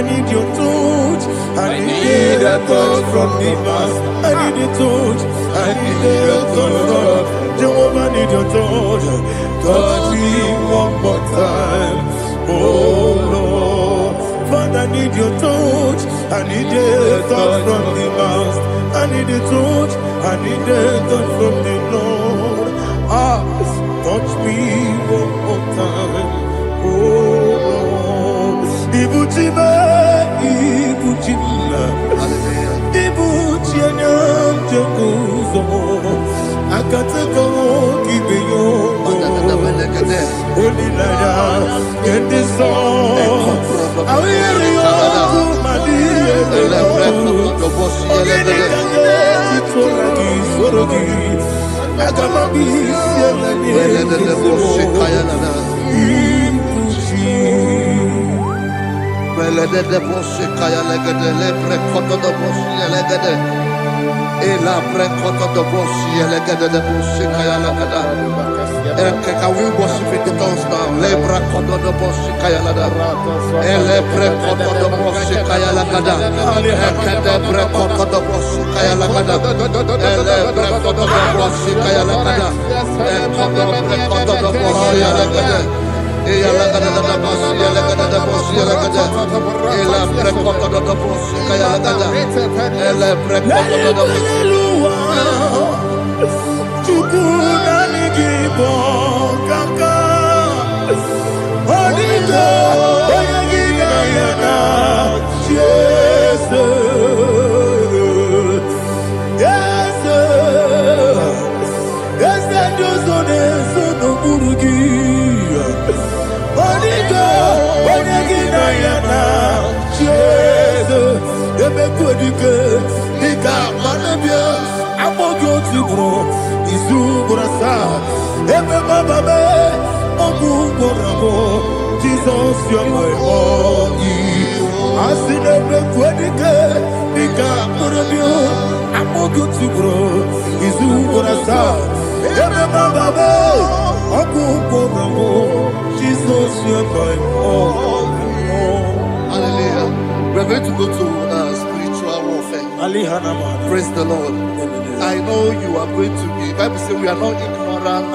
need your touch. I need a touch from the Master. I need a touch. I need a touch from Jehovah. I need your touch. Touch me one more time. Oh Lord, Father, I need your touch. I need a touch from the Master. I need a touch. I need a touch from the Lord. Touch me one more time. Oh Lord, Ibuchima, Ibuchima, Ibuchina, Jacuzo. I got to go, give you only like in this song. I will you my dear. I got my Ela precoto do bossi, ela gada de bossi, kaya la gada. Can we worship in the tongues now? Lebra koto do bossi, kaya la gada. Ele precoto do bossi, kaya la gada. Ekede precoto do bossi, kaya la gada. Ele precoto do bossi, kaya la gada. Ekodo precoto do bossi, kaya la gada. Ela gada da bossi, ela gada da bossi, ela gada. Ela precoto do bossi, kaya la gada. Ele precoto do bossi. Igbo kaka Onigo oyagina yana Jesus Yes Josone sono burugi Onigo oyagina yana Jesus Ebe kodike Nika manabia Amogyo tibro Isu burasa Ebe baba be Ogu borabo Jesus you're my boy Asine be kwenike Nika manabia Amogyo tibro Isu burasa Ebe baba be Ogu borabo Jesus you're my boy. Hallelujah. We're going to go to spiritual warfare. Praise the Lord. I know you are going to be. Bible says we are not ignorant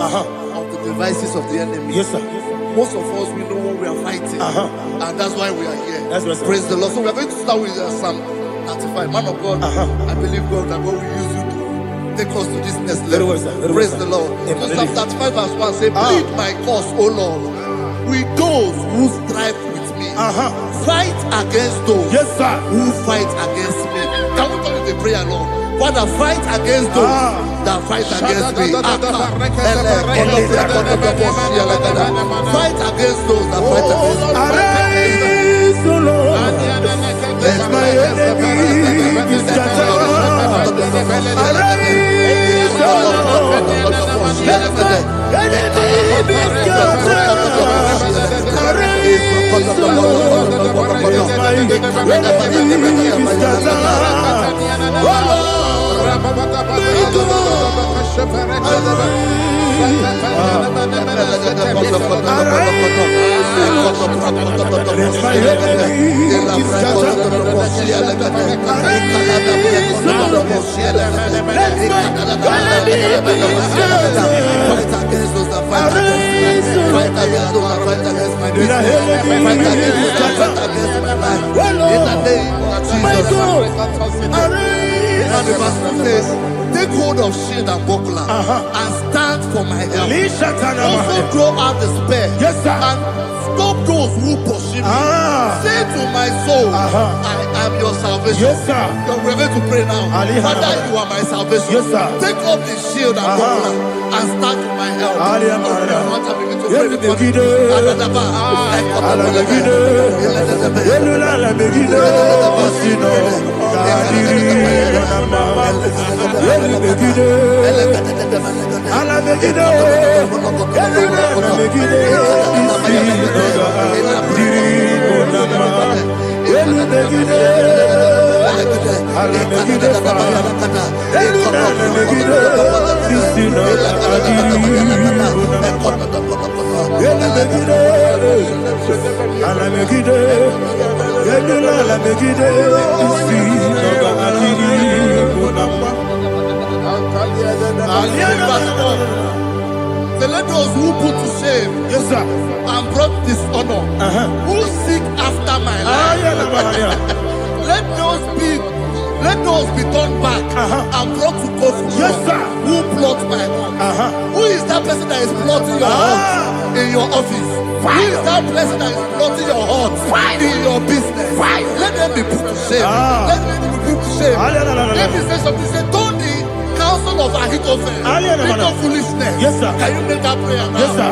of the devices of the enemy. Yes, sir. Most of us, we know what we are fighting. And that's why we are here. That's right, sir. Praise the Lord. So we are going to start with Psalm 35. Man of God, I believe God that God will use you to take us to this next level. Well, sir. Praise the Lord. So Psalm 35 verse 1 say, plead my cause, O Lord, with those who strive with me. Fight against those who fight against me. Can we call it a prayer, Lord? Father, fight against those that fight against me. Fight against those that fight against me. Arise, O Lord. Let my enemy be scattered. Arise, O Lord. Let my enemy be scattered. Arise, O Lord. Let my enemy be scattered. Oh Lord. And the verse says, take hold of shield and buckler and stand for my help. Also throw out the spear and stop those who pursue me. Say to my soul, I am your salvation. We're going to pray now. Father, you are my salvation. Take up the shield and buckler and stand for my help. Let those who put to shame, Yes, sir. and brought dishonor, who seek after my life. Let those be turned back and brought to confusion. Yes, sir. Who plot my heart? Who is that person that is plotting your heart in your office? Who is that person that is plotting your heart in your business? Let them be put to shame. Let them be put to shame. Let me say something. Say, don't the counsel of Ahithophel become foolishness. Yes, sir. Can you make that prayer now? Yes, sir.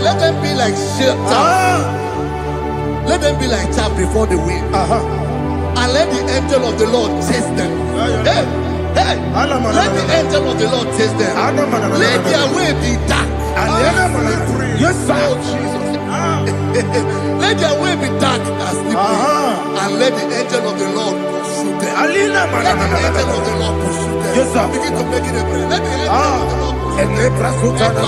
Let them be like let them be like chaff before the wind. And let the angel of the Lord chase them. Hey, let the angel of the Lord chase them. Let their way be dark. Yes, sir. Let their way be dark as slippery. And let the angel of the Lord pursue them. Let the angel of the Lord pursue them. Yes, sir. Begin to make it a prayer. Let the angel of the Lord pursue them.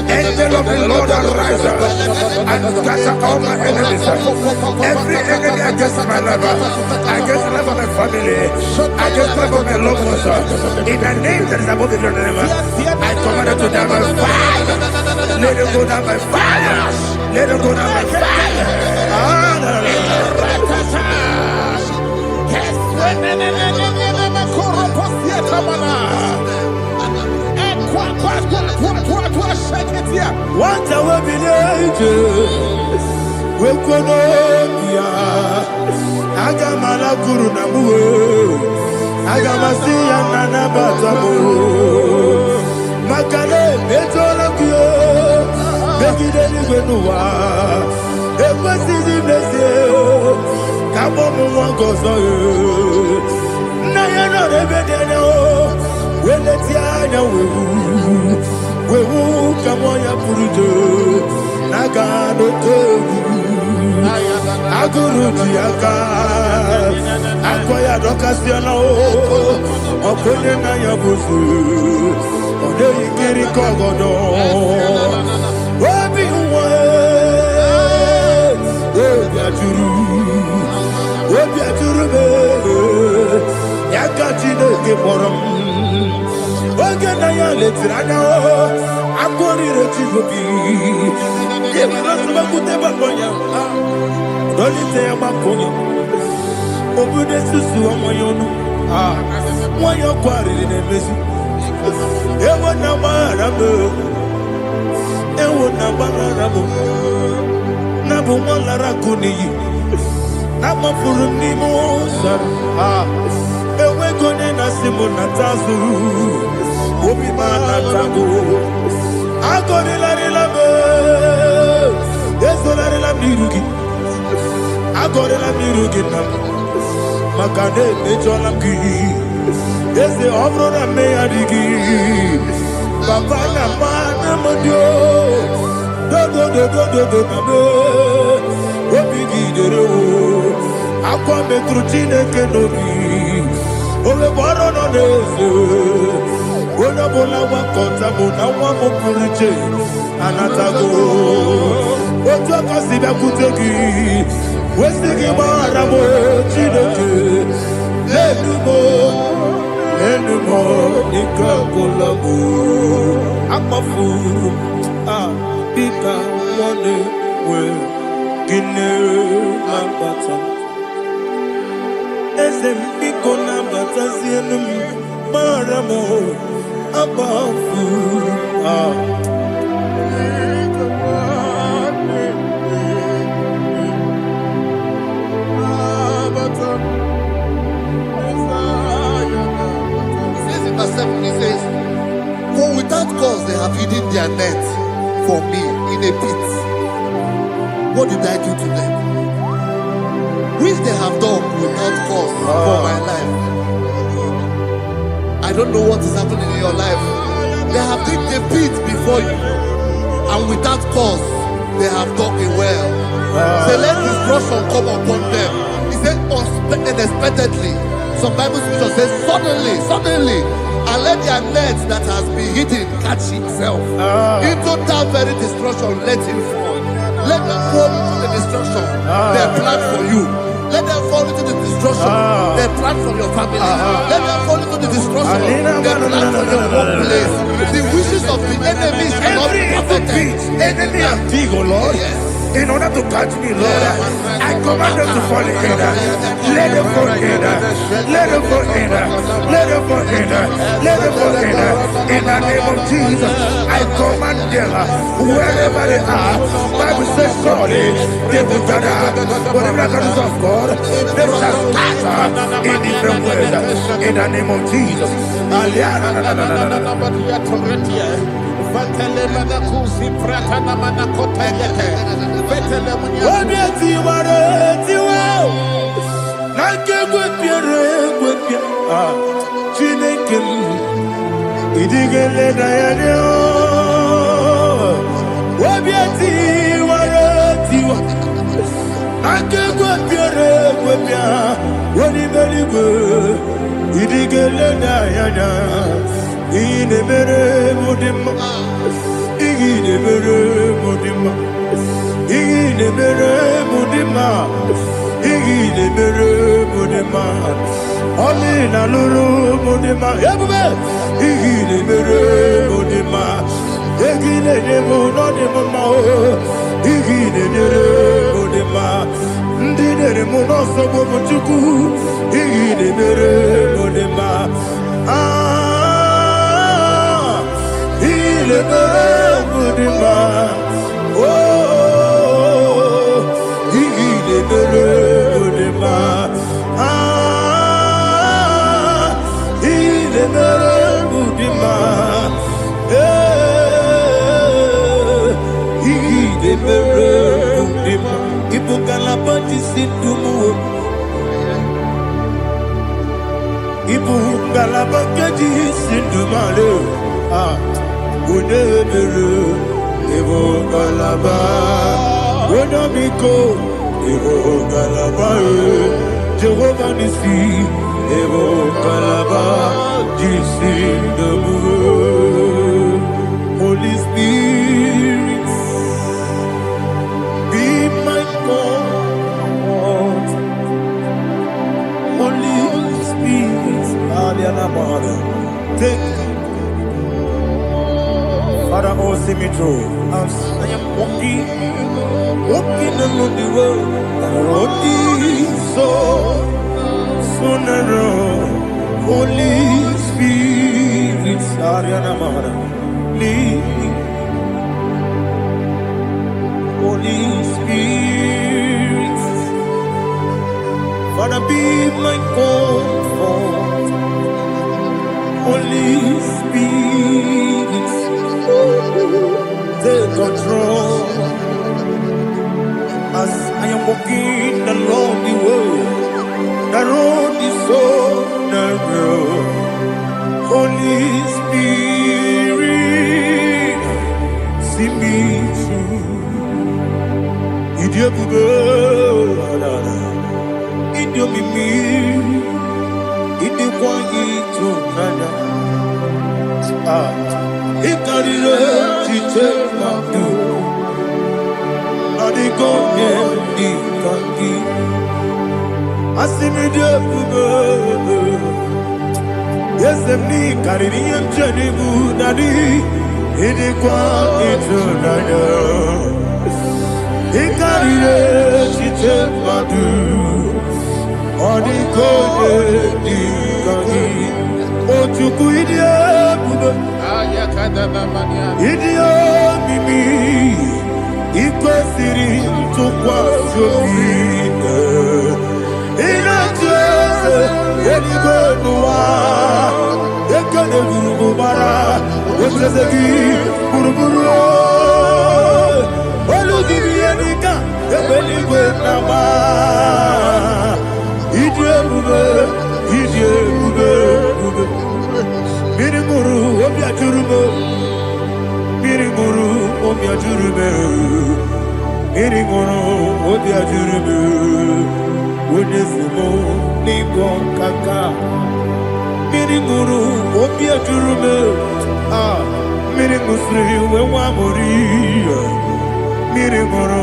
Angel of the Lord arise and scatter all my enemies. Every enemy against my life, against the life of my family, against the life of my loved ones. In the name that is above the name, I command it to down by fire. Let it go down by fire. Let it go down by fire. What I will be we Konomia Agamala Guru Namu Agamasia Nana Batamu Makale Betolakio Begideni Benua Ekwasizi Nesio Kabomu Wangozo Nayana Rebedeno Weletiana Wewu Kamoya Purujo Nagano Togu Aguru Diaka Akoya Dokasiano Okone na Yabusu Ode Ikiri Kogodo Obi Uwe Obi Aturu Yakatino Gemoram Oge na ya letirana Akori Rechigobi Yemanasubakute Bakoya Dolite Yamakoya Obude Susu Omoyonu Moyo Kwari Nemesu Ewo na Marabo Ewo na Marabo Nabu Malara Kuni Nama Furuni Mosa Ewe Gone Nasimu Natazu Obi Mana Tago Agori Larilabe Yeso Larilabirugi Agori Labirugi Nam Makade Nejolamgi Yese Obrona Meyadigi Papa Namana Modio Do Obi Gidero Aqua Metrutine Kenobi Ole Boro no Nezo Ona bola wakota bona wamopuriche anatago Oto kasiba kutegi Westige maramo chideke. Lenumo nikakolabu. Amafu ika one we gine mabata. Ezem iko na bata zienum maramo abafu He says, for without cause they have hidden their net for me in a pit. What did I do to them? Which they have done without cause for my life. I don't know what is happening in your life. They have digged a pit before you, and without cause they have dug it well. Say, let destruction come upon them. He said, unexpectedly. Some Bible scripture says, suddenly, and let their net that has been hidden catch itself. Into that very destruction, let him fall. Let them fall into the destruction they plan for you. Let them fall into the destruction they plan for your family. Let them fall into the destruction they plan for your workplace. The wishes of the enemies cannot be perfected. Enemy and dig, oh Lord. Yes. In order to catch me, Lord, I command them to fall in. Let them fall in. Let them fall in. Let them fall in. Let them fall in. In the name of Jesus, I command them wherever they are. Bible says surely they will gather. Whatever the is of God, they shall scatter in different ways. In the name of Jesus. Holy Spirit, be my God. Holy Spirit, take Father, oh, see me through. As I am walking along the road, so narrow. Holy Spirit, lead me. Holy Spirit, Father, be my comfort. Holy Spirit, take control. As I am walking along the road is so narrow. Holy Spirit, see me through. Idiabugo, Idiomimi, Idikwanyito nana. Ikarire chiche madu. Nadi konye ikangi asimide bugo yesemi kariri yemjeni budadi idikwa itunaya ikarire chite madu onikonye ikangi otuku idie bugo idie mimi ikwesiri ntụkwasị obi ịna-echeze eluigwe n'ụwa ekele gburugburu gbara ocheze gị gburugburu olu gị bụ ihe dịka ebe eluigwe na-agba ịdị ebube ịdị ebube mmiri ṅụrụ obi ajụrụ m mmiri ṅụrụ obi ajụrụ m mmiri ṅụrụ obi ajụrụ m onye si m n'ịgọ nkaka mmiri ṅụrụ obi ajụrụ m mmiri ṅụsịrị wee nwa mụrụ mmiri ṅụrụ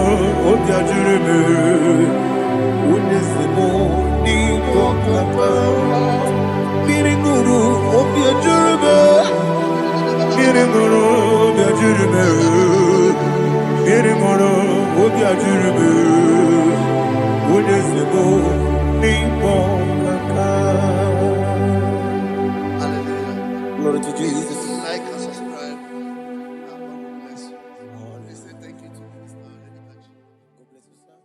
obi ajụrụ m onye si m n'ịgọ nkaka mmiri ṅụrụ obi ajụrụ m mmiri ṅụrụ obi ajụrụ m mmiri ṅụrụ obi ajụrụ m onye si m n'ịkpọ nkaka. Glory to Jesus. Like and subscribe. God bless you. We say thank you to Mr. Edikachi. God bless you, sir.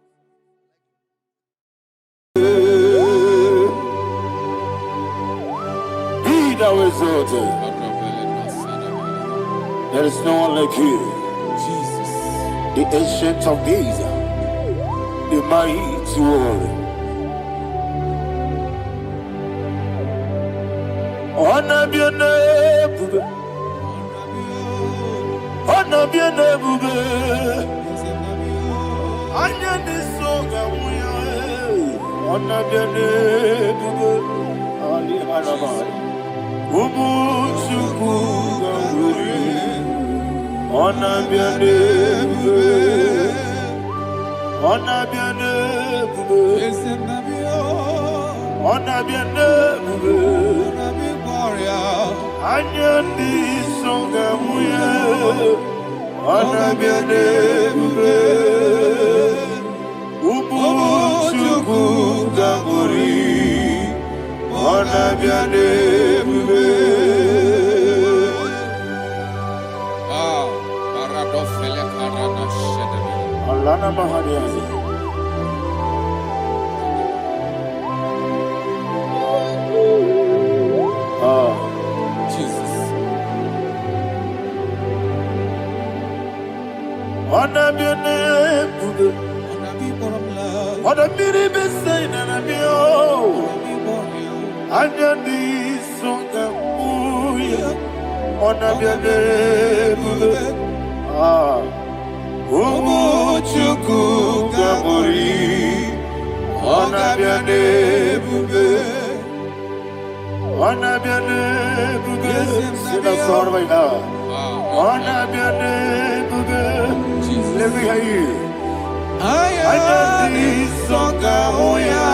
Be thou exalted. There is no one like you. Jesus. The ancient of days, the mighty warrior. Honor be your name, honor be your name, honor this song, honor be your name, Ali Hanabai, Ubu Chuku Ganguri. Honor be your name, honor be your name, honor be your name, Anya di songa muya, honor be your name, Ubu Chuku Ganguri, honor be your name. Alana Mahadiazi. Jesus. Honor be your name, honor be the best sign and be oh. Anya di songa muya, honor be your name. Umu Chuku Ganguri, honor be your name. Honor be your name, sing a song right now. Honor be your name, let me hear you. Honor be songa moya,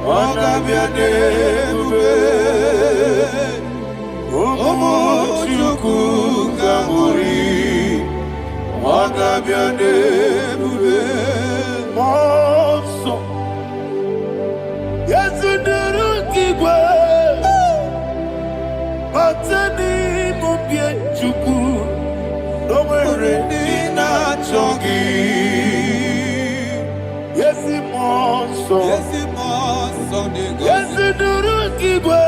honor be your name. Umu Chuku Ganguri, honor be your name. Monso, yes, you do. Batani mubie chuku, nomere dina chongi. Yesi monso, yesi duru kibwe.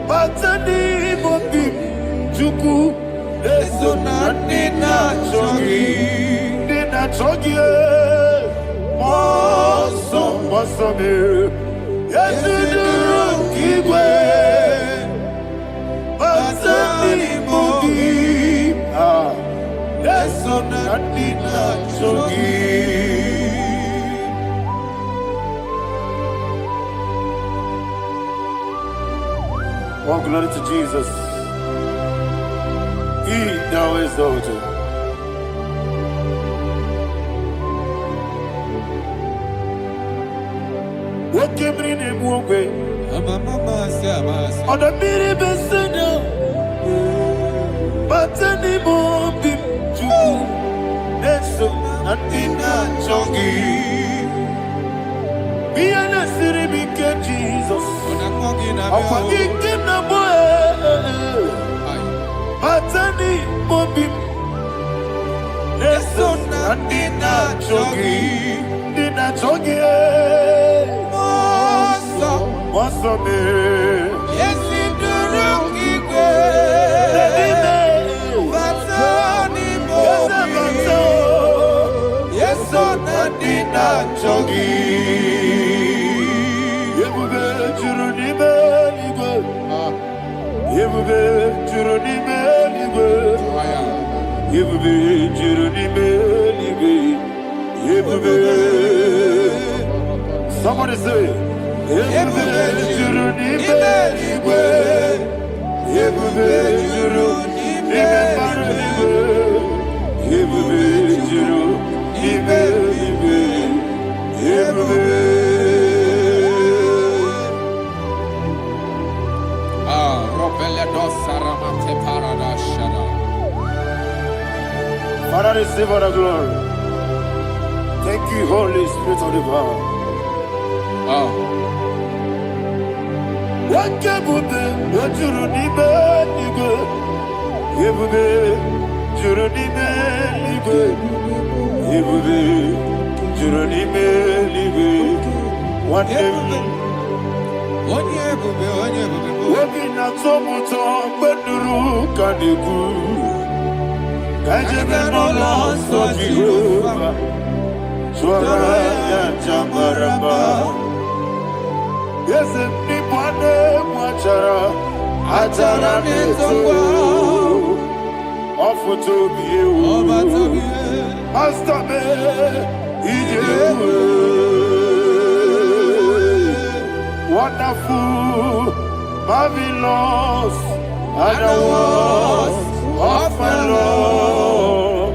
Batani mubie chuku, eso na dina chongi, monso, monso me. Yesi duru kibwe. Batani mubie, eso na dina chongi. Oh, glory to Jesus. He thou exalted. On the mini besino, but any more bim to Neso and Dina Chongi. Be an city because Jesus. I'm forgetting the boy. But any more bim Neso and Dina Chongi. Dina Chongi. What's up, man? Yes, in the room, yes, on the dinner, Chogi. You will be Juruni Beligo. You will be Juruni Beligo. You will be Juruni Beligo. You will be. Somebody say. You will be Juruni Beligo. You will be Juruni Beligo. You will be Juruni Beligo. You will be. Father, receive all the glory. Thank you, Holy Spirit of the power. What can we do? What you need, nigga? You will be, you need me, nigga. You will be, you need me, nigga. What day? Working at some time, but the rook and the good. I just no lost of Jehovah. Swara Jamaraba. Yes, if Nipane Wachara, Atara Neto, offer to be you, Master Me, wonderful, marvelous, and the was of my Lord,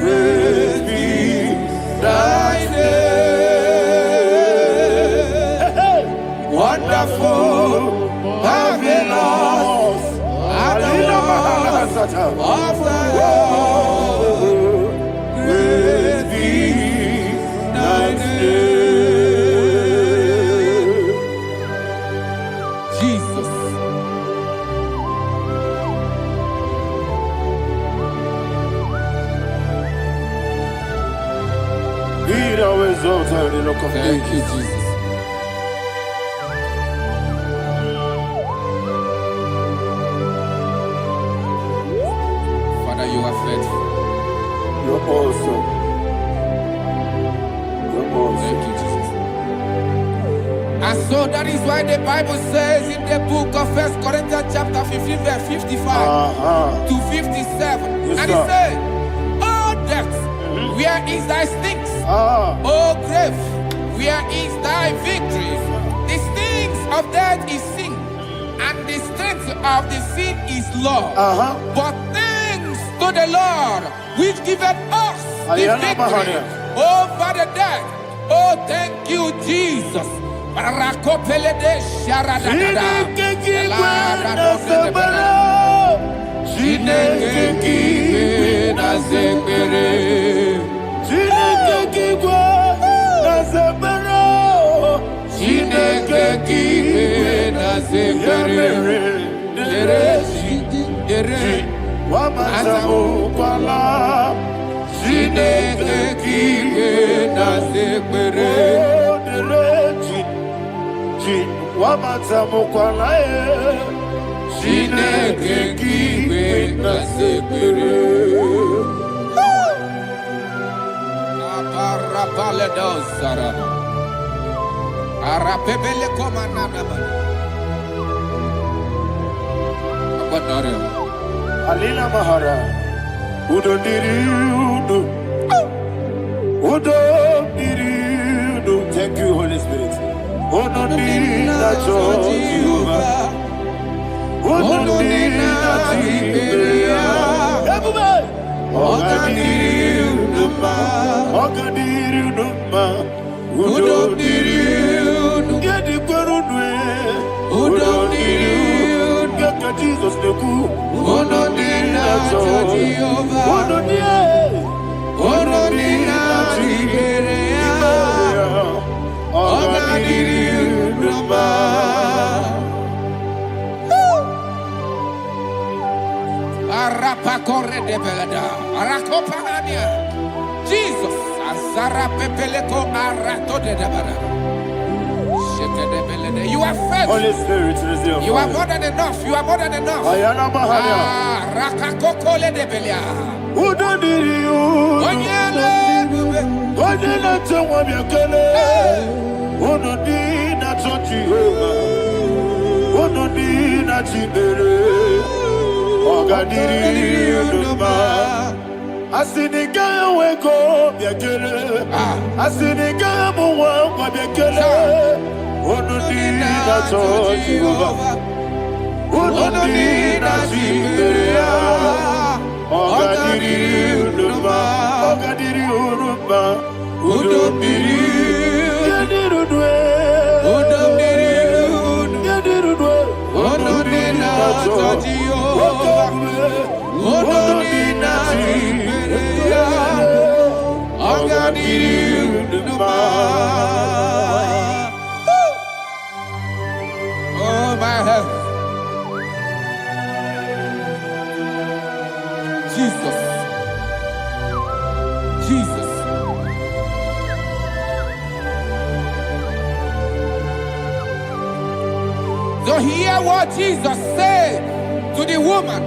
great be thy name. Wonderful, marvelous, and the was of my Lord, great be thy name. Jesus. Be thou exalted in the rock of Thank you, ages. Jesus. Father, you are faithful. You're awesome. You're awesome. Thank you, Jesus. And so that is why the Bible says in the book of 1 Corinthians chapter 15, verse 55 to 57. Yes, And sir. it said, "Oh death, where is thy stings? Oh grave, where is thy victory? The stings of death is sin, and the strength of the sin is law. But thanks to the Lord, which giveth us the victory over the death. Oh, thank you, Jesus." Barakopele de sharadada. Chineke kiwe na zekere. Chineke kiwe na zekere. Dere Wamazamu kwala. Chineke kiwe na zekere. Wamazamu kwala. Chineke kiwe na zekere. Aparapale dozarama. Arapebele komanana. Abadare. Alina Mahara. Udo diriudo. Udo diriudo. Thank you, Holy Spirit. Udo diriudo. Jehovah. Udo diriudo. Everybody. Ogadiriudo ma. Ogadiriudo ma. Udo diriudo. Jesus, Azara Pepeleko Arato de Dabara. You are faithful. Holy Spirit, receive. You are more than enough. You are more than enough. Ayana Mahaya. Rakakokole de Belia. Udodiriu. Onyele. Onyele tewa miakele. Onodi na Jehovah. Onodi na Chibere. Ogadiri Udoma. Asiniga weko miakele. Asiniga muwa miakele. Onodi na Jehovah. Onodi na Chibere. Ogadiri Udoma. Ogadiri Udoma. Udomiri. Yadirudwe. Udomiri. Yadirudwe. Onodi na Jehovah. Onodi na Chibere. Ogadiri Udoma. Oh my head. Jesus. Jesus. So hear what Jesus said to the woman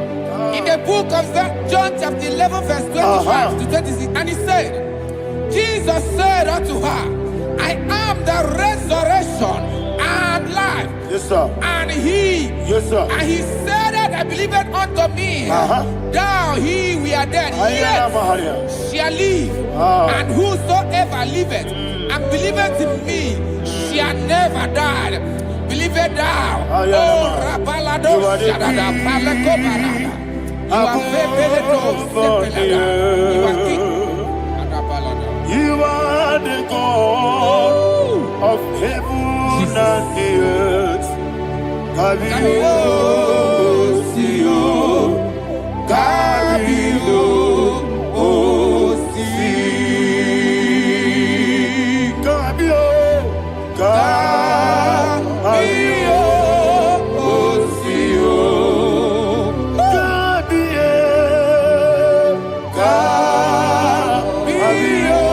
in the book of John chapter 11 verse 25 to 26. And he said, Jesus said unto her, I am the resurrection and life. Yes, sir. And he, Yes, sir. and he said that I believed unto me, thou he we are dead, Ayana yet Mahaya. shall live, and whosoever liveth and believeth in me shall never die. Believeth thou, oh Rabalado Shadada Palako Barada. You are Febeledo Sepelada. You are king. You are the God of heaven and the earth. Kabio, Sio, Kabio, Si, Kabio, Kabio, Sio, Kabio, Kabio.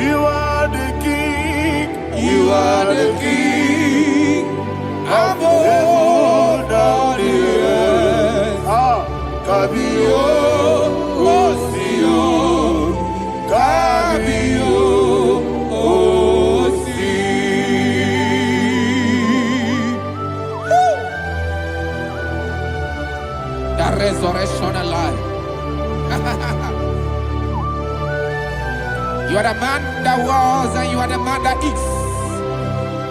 You are the king. You are the king of heaven and the earth. Kabio, Osio, Kabio, Osi. The resurrection alive. You are the man that was and you are the man that is.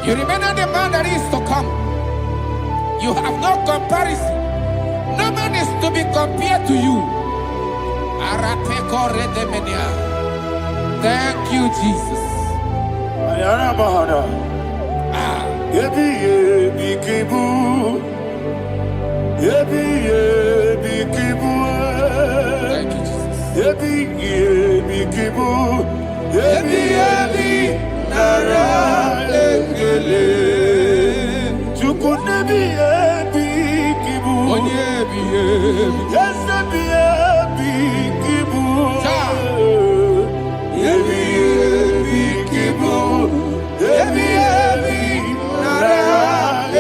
You remain the man that is to come. You have no comparison. No man is to be compared to you. Thank you, Jesus. Ayana Mahana. Yebi yebi kibu. Yebi yebi kibu. Thank you, Jesus. Yebi yebi kibu. Yebi yebi nara ekele. Chukunebi yebi kibu. Onyebi yebi. Yesebi yebi kibu. Yebi yebi kibu. Yebi yebi nara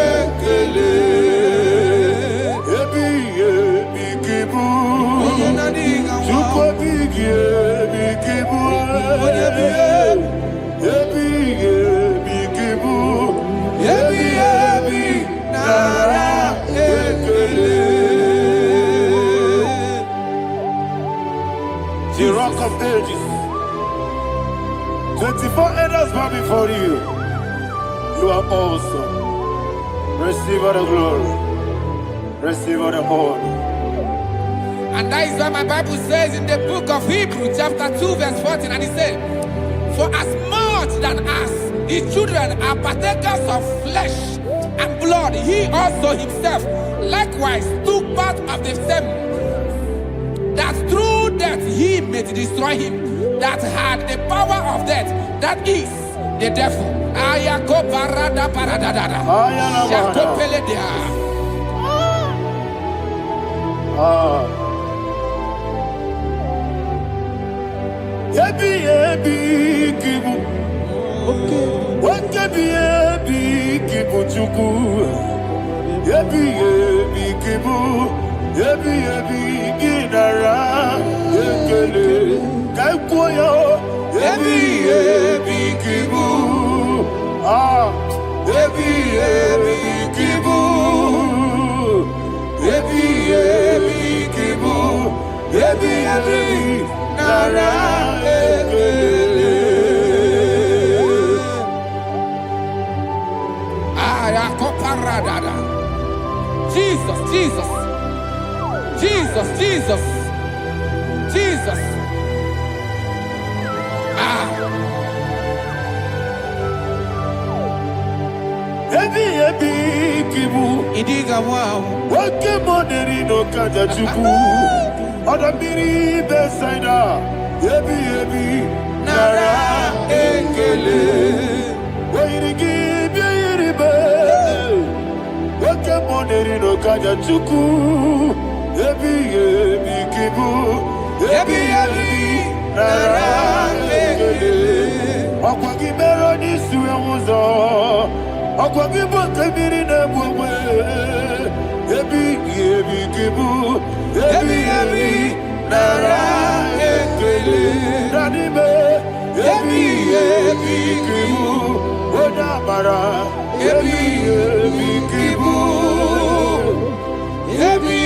ekele. Yebi yebi kibu. Chukobi yebi kibu. Yebi yebi kibu. Yebi yebi nara ekele. The rock of ages. 24 elders bow before you. You are awesome. Receive all the glory. Receive all the honor. And that is what my Bible says in the book of Hebrews chapter 2 verse 14. And it said, for as much than us, the children are partakers of flesh and blood, he also himself likewise took part of the same, that through death he may destroy him that had the power of death, that is the devil. Ayako parada paradada. Shako peledia. Yebi kibu. Yebi kibu chuku. Yebi kibu. Yebi ginara. Yekele kaikoyo. Yebi kibu. Yebi kibu. Yebi kibu. Yebi nara. Jesus, Jesus, Jesus, Jesus, Jesus. Yebi kibu. Idiga wow. Wake moneri no kaja chuku. Odamiri besaida. Yebi nara ekele. Wairigi biiribe. Wake moneri no kaja chuku. Yebi kibu. Yebi nara ekele. Okwagi mero ni suwe muzo. Okwagi bote miri ne bwe. Yebi kibu. Yebi nara ekele. Nanime. Yebi kibu. Odamara. Yebi kibu. Yebi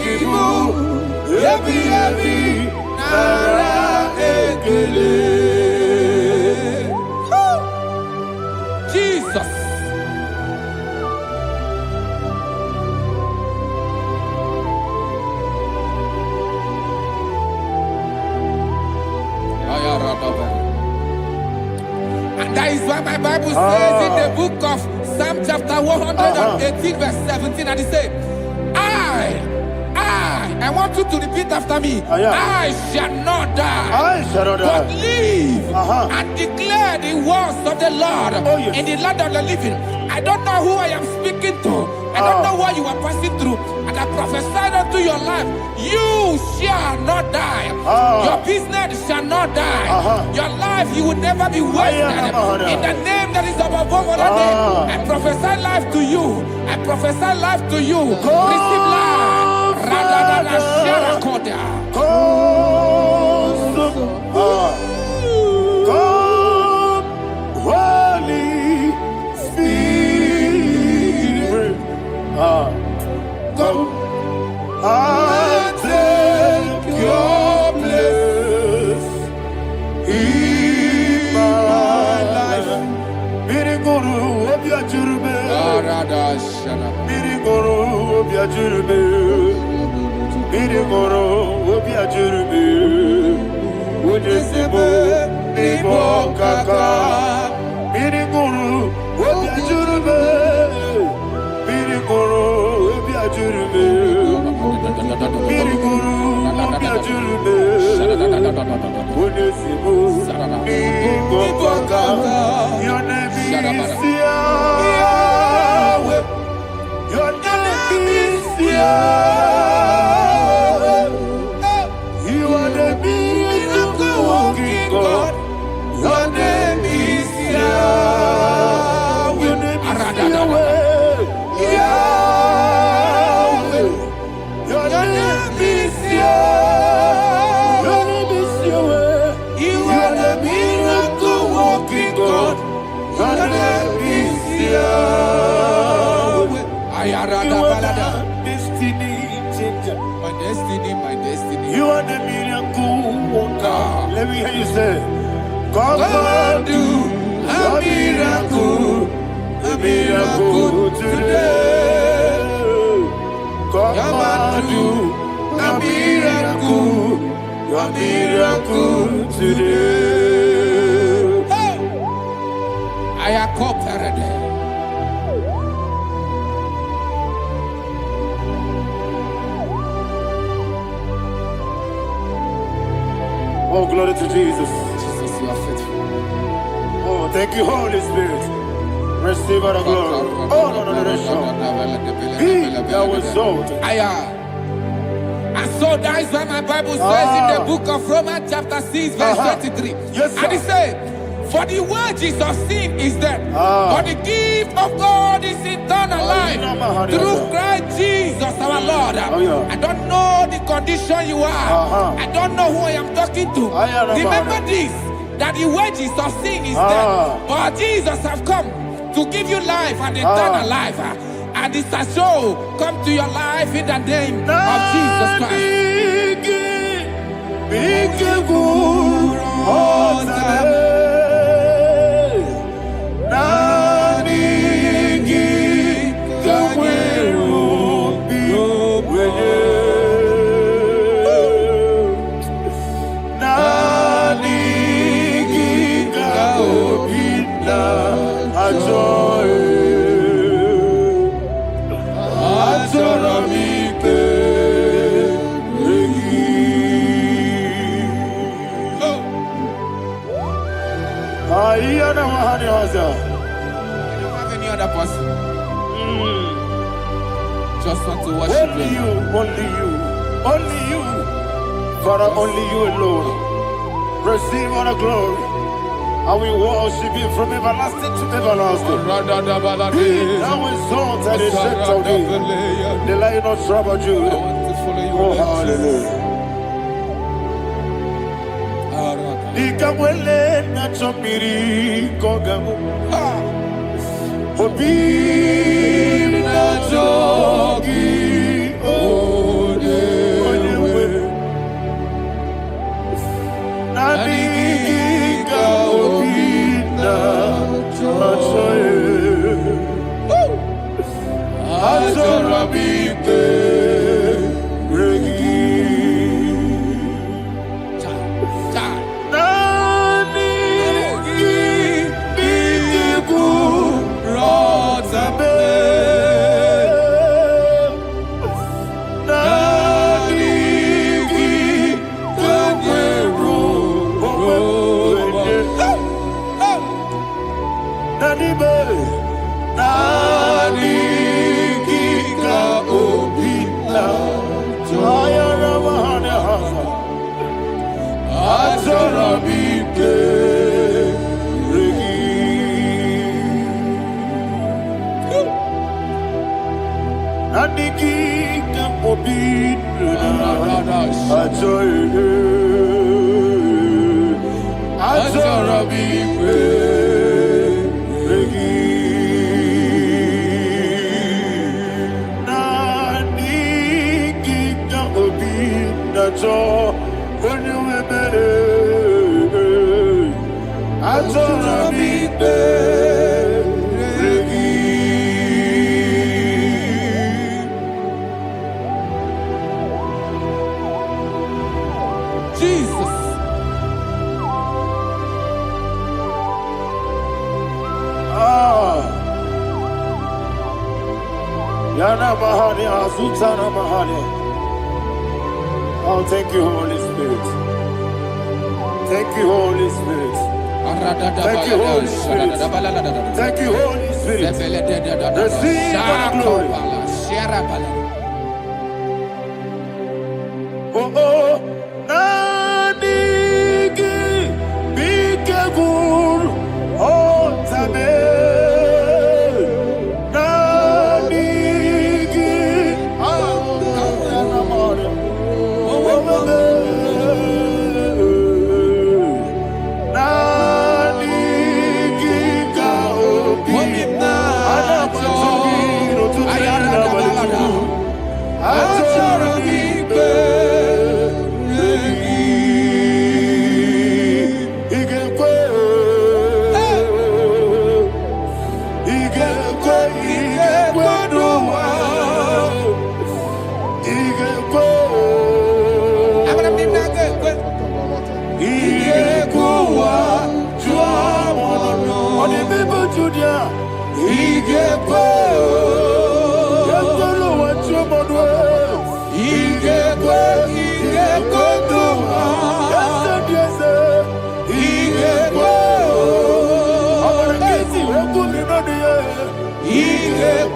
kibu. Yebi nara ekele. Jesus. And that is why my Bible says in the book of Psalm chapter 118 verse 17, and it says, I want you to repeat after me. I shall not die, but live and declare the words of the Lord in the land of the living. I don't know who I am speaking to. I don't know what you are passing through. And I prophesy unto your life, you shall not die. Your business shall not die. Your life, you will never be wasted. In the name that is above all other name, I prophesy life to you. I prophesy life to you. Receive life. Radadada Sharakoda. Come, Holy Spirit. Come and take your place in my life. Miriguru obiajurube. Miriguru obiajurube. Miriguru obiajurube. Ujesebo nibo kaka. Miriguru obiajurube. Miriguru obiajurube. Miriguru obiajurube. Ujesebo nibo kaka. Your name is Yahweh. Your name is Yahweh. You are the miracle working God. Your name is Yahweh. Your name is Yahweh. Yahweh. Your name is Yahweh. Your name is Yahweh. You are the miracle working God. Your name is Yahweh. You are the destiny changer. My destiny, my destiny. You are the miracle worker. Let me hear you say, come and do a miracle today. Come and do a miracle today. Hey! I am cooperative. Oh, glory to Jesus. Jesus, you are faithful. Oh, thank you, Holy Spirit. Receive all the glory. Oh, no, Be thou exalted. And so that is why my Bible says in the book of Romans chapter 6 verse 23. Yes, sir. And it says, for the wages of sin is death, but the gift of God is eternal life through Christ Jesus our Lord. I don't know the condition you are. I don't know who I am talking to. Remember this, that the wages of sin is death, but Jesus have come to give you life and eternal life. And this shall come to your life in the name of Jesus Christ. You don't have any other person. Just want to worship only you, only you, only you. Father, only you alone. Receive all the glory. I will worship you from everlasting to everlasting. Be thou exalted and set of thee, the Lion of tribe of Judah. Oh, hallelujah. Ikawele na chomiri kogamu. Obi na jogi onewe. Nabika obi na joye. Atorabike regi. Oh, thank you, Holy Spirit. Thank you, Holy Spirit. Thank you, Holy Spirit. Thank you, Holy Spirit. Receive the glory. Oh, oh, Nadigi, Bikagur, oh, Tame.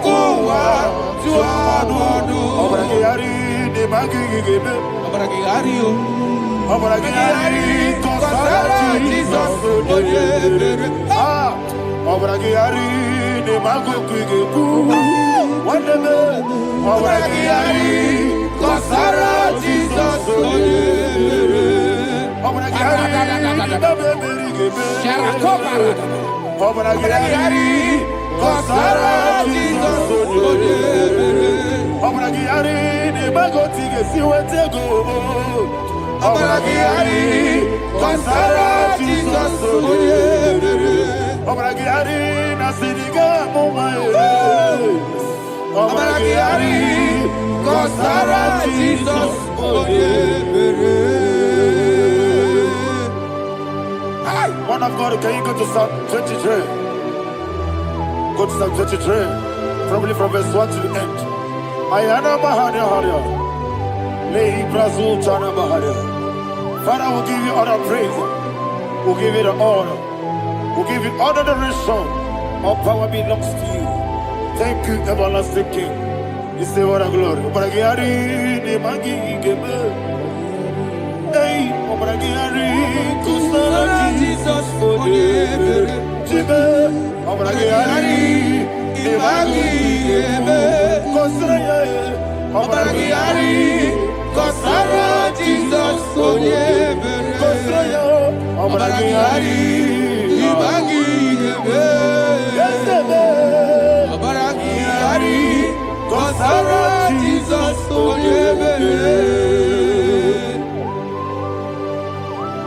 kuwa tuanodo. Obragari de magigebe. Obragari o. Obragari kosara Jesus. Ah, obragari de magigebe. Wandebe. Obragari kosara Jesus. Obragari de magigebe. Obragari kosara Jesus. Obragari de magotige siwetego. Obragari kosara Jesus. Obragari nasiriga mumae. Obragari kosara Jesus. Man of God, can you go to Psalm 23? Go to Psalm 23, probably from verse 1 to the end. Ayana Maharia Haria. Lehi Brazil Chana Maharia. Father, we'll give you all the praise. We'll give you the honor. We'll give you all the adoration. All power belongs to you. Thank you, everlasting King. You say what a glory. Obragari de Magi Gebe. Hey, Obragari Kusara Jesus for the Jibe. Obragari de Magi Gebe. Kosara. Obragari Kosara Jesus for the Kosara. Obragari de Magi Gebe. Obragari Kosara Jesus for the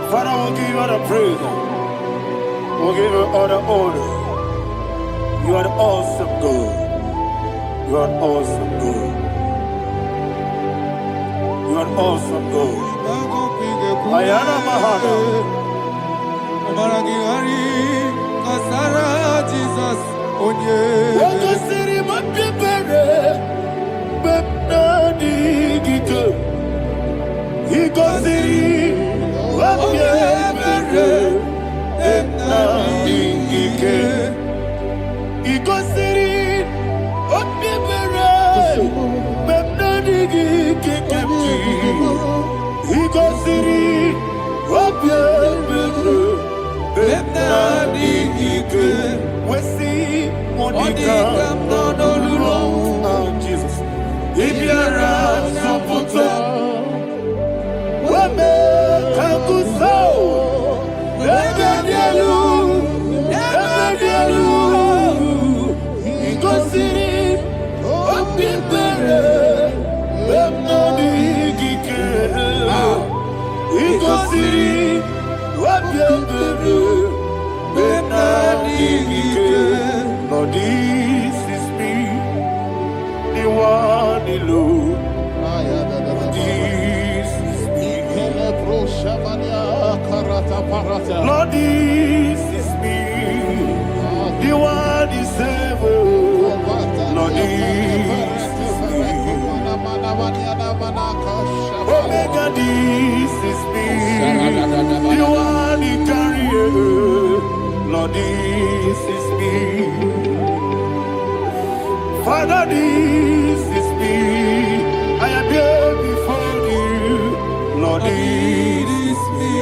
Father, we'll give you all the praise. We'll give you all the honor. You are the awesome God. You are an awesome God. You are an awesome God. Ayana Mahana. Obragari Kosara Jesus. Waka siri mapipere. Bepnadi gito. Iko siri. Jesus. If you're Lord, this is me, the one alone. This is me. Lord, this is me, the one is able. Lord, this is me. Omega, this is me, the one in carrier. Lord, this is me. Father, this is me. I am here before you. Lord, this is me.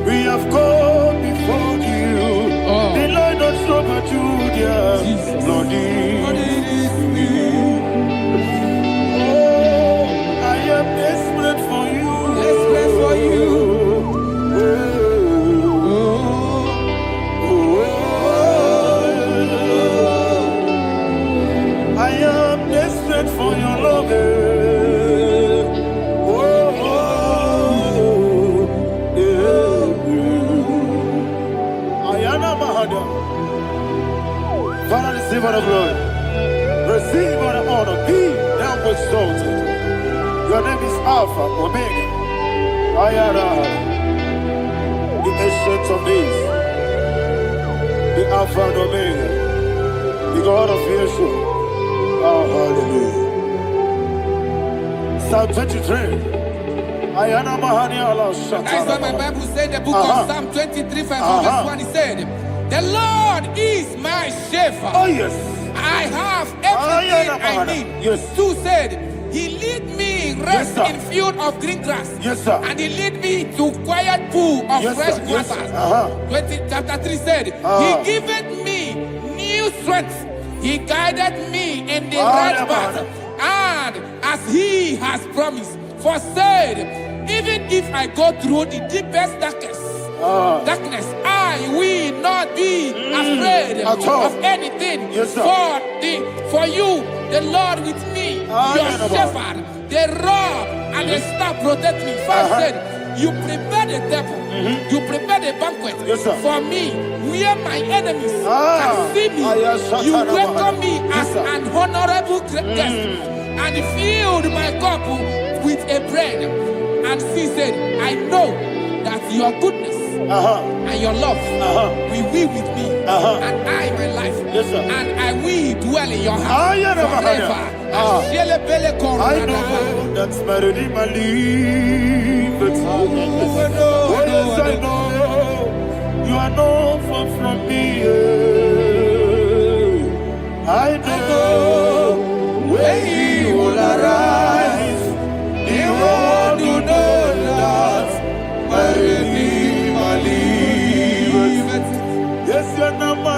We have come before you. The Lord not stop at you, dear. Lord, this is me. Oh, I am desperate for you. Desperate for you. I am desperate for your love. Ayana Mahada. Father, receive all the glory. Receive all the honor. Be thou exalted. Your name is Alpha, Omega. Ayana. The ancient of days. The Alpha and Omega. The God of Yeshua. Oh, hallelujah. Psalm 23. Ayana Mahani Allah Shata. That's what my Bible said, the book of Psalm 23, verse 1. He said, The Lord is my shepherd. Oh, yes. I have everything I need. Yes. 2 said, He lead me rest Yes, in field of green grass. Yes, sir. And He lead me to quiet pool of Yes, fresh sir. Yes, waters. sir. Chapter 3 said, He giveth me new strength. He guided me in the right path. And as He has promised, for said, even if I go through the deepest darkness, I will not be afraid of anything. Yes, sir. For you, the Lord with me, your shepherd, the rod and the staff protect me. 5 said, you prepare the table, you prepare the banquet for me, where my enemies can see me. You welcome me as an honorable guest, and filled my cup with a bread. And she said, I know that your goodness and your love will be with me, and I, my life, and I will dwell in your house forever. I know that's my Redeemer lives. Oh, yes, I know you are not far from me. I know when He will arise, He will do that my Redeemer lives. Yes, you're not my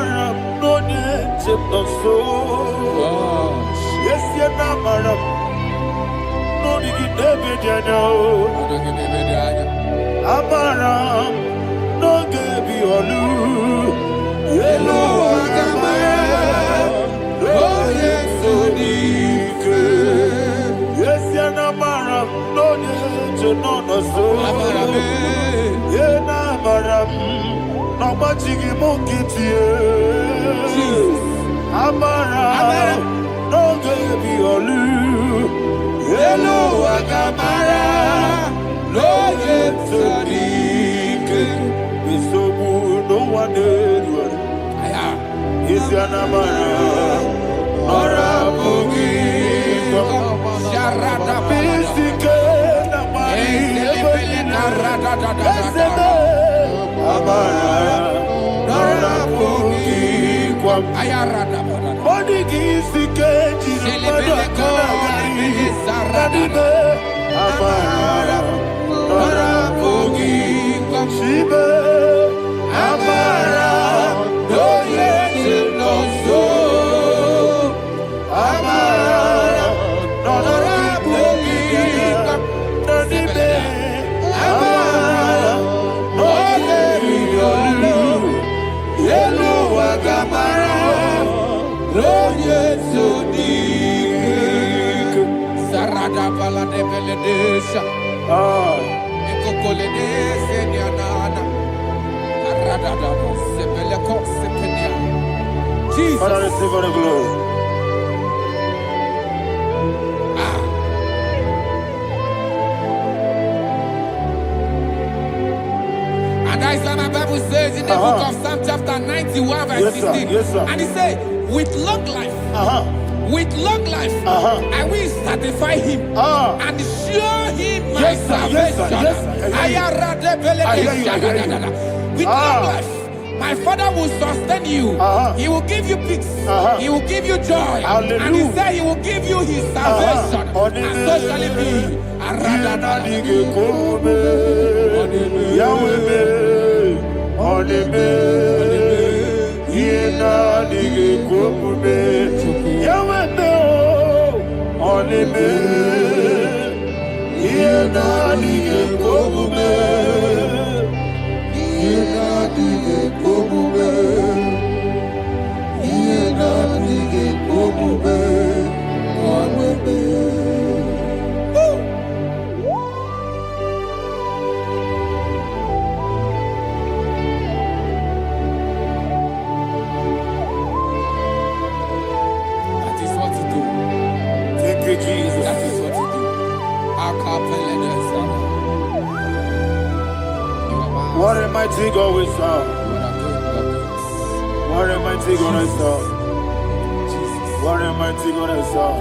no need to so. Yes, you're not my no need to know. Amara, no give you a loo. Yellow, Agamara, oh, yes, so deep. Yes, you're not my no need to know. So, yeah, Amara, no much you monkey to you. Amara, no give you a loo. Yellow, Agamara. No, yes, so good, no one did. Is your number? Or a boogie, Sharada, Jesus. Father, receive all the glory. And that is what my Bible says in the book of Psalm chapter 91 verse 16. And he said, with long life, I will satisfy him and show him my salvation. With long life, my Father will sustain you. He will give you peace. He will give you joy. Hallelujah. And he said he will give you his salvation. And so shall it be. What a mighty God we serve. What a mighty God I serve. What a mighty God I serve.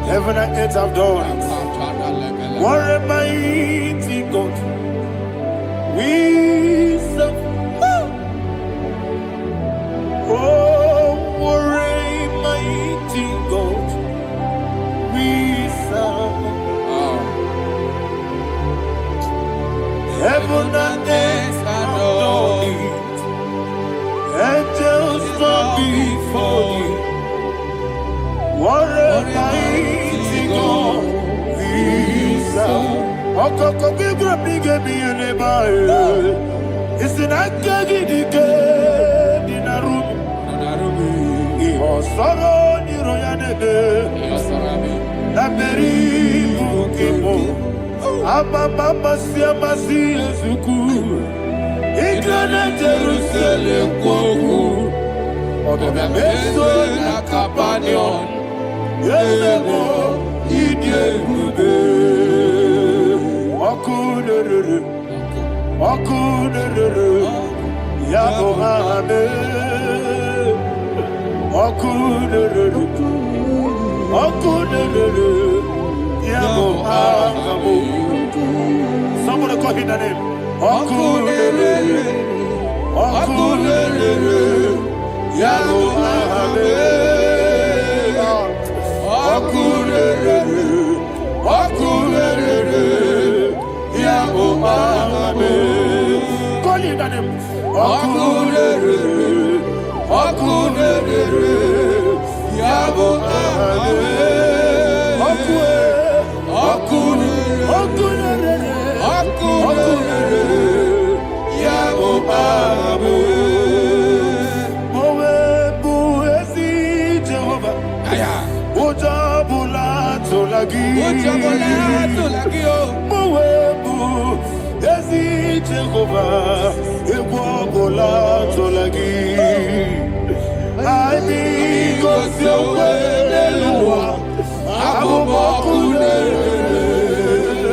Heaven and earth have done it. What a mighty God we serve. Heaven and earth adore thee. Angels bow before thee. What a mighty God we serve. Okoko bigro bige bi ene ba e. Isina kagi dike dinaru. Iho soro ni royanebe. La meri bukimo. Ababa masia masi ezuku. Igrana Jerusalem koku. Obebe meso na kapanion. Yelemo idye gube. Okunere. Okunere. Yabo hame. Okunere. Okunere. Yabo hame. Somebody call him the name. Okunere. Okunere. Yabo hame. Okunere. Okunere. Yabo hame. Call him the name. Okunere. Okunere. Yabo hame.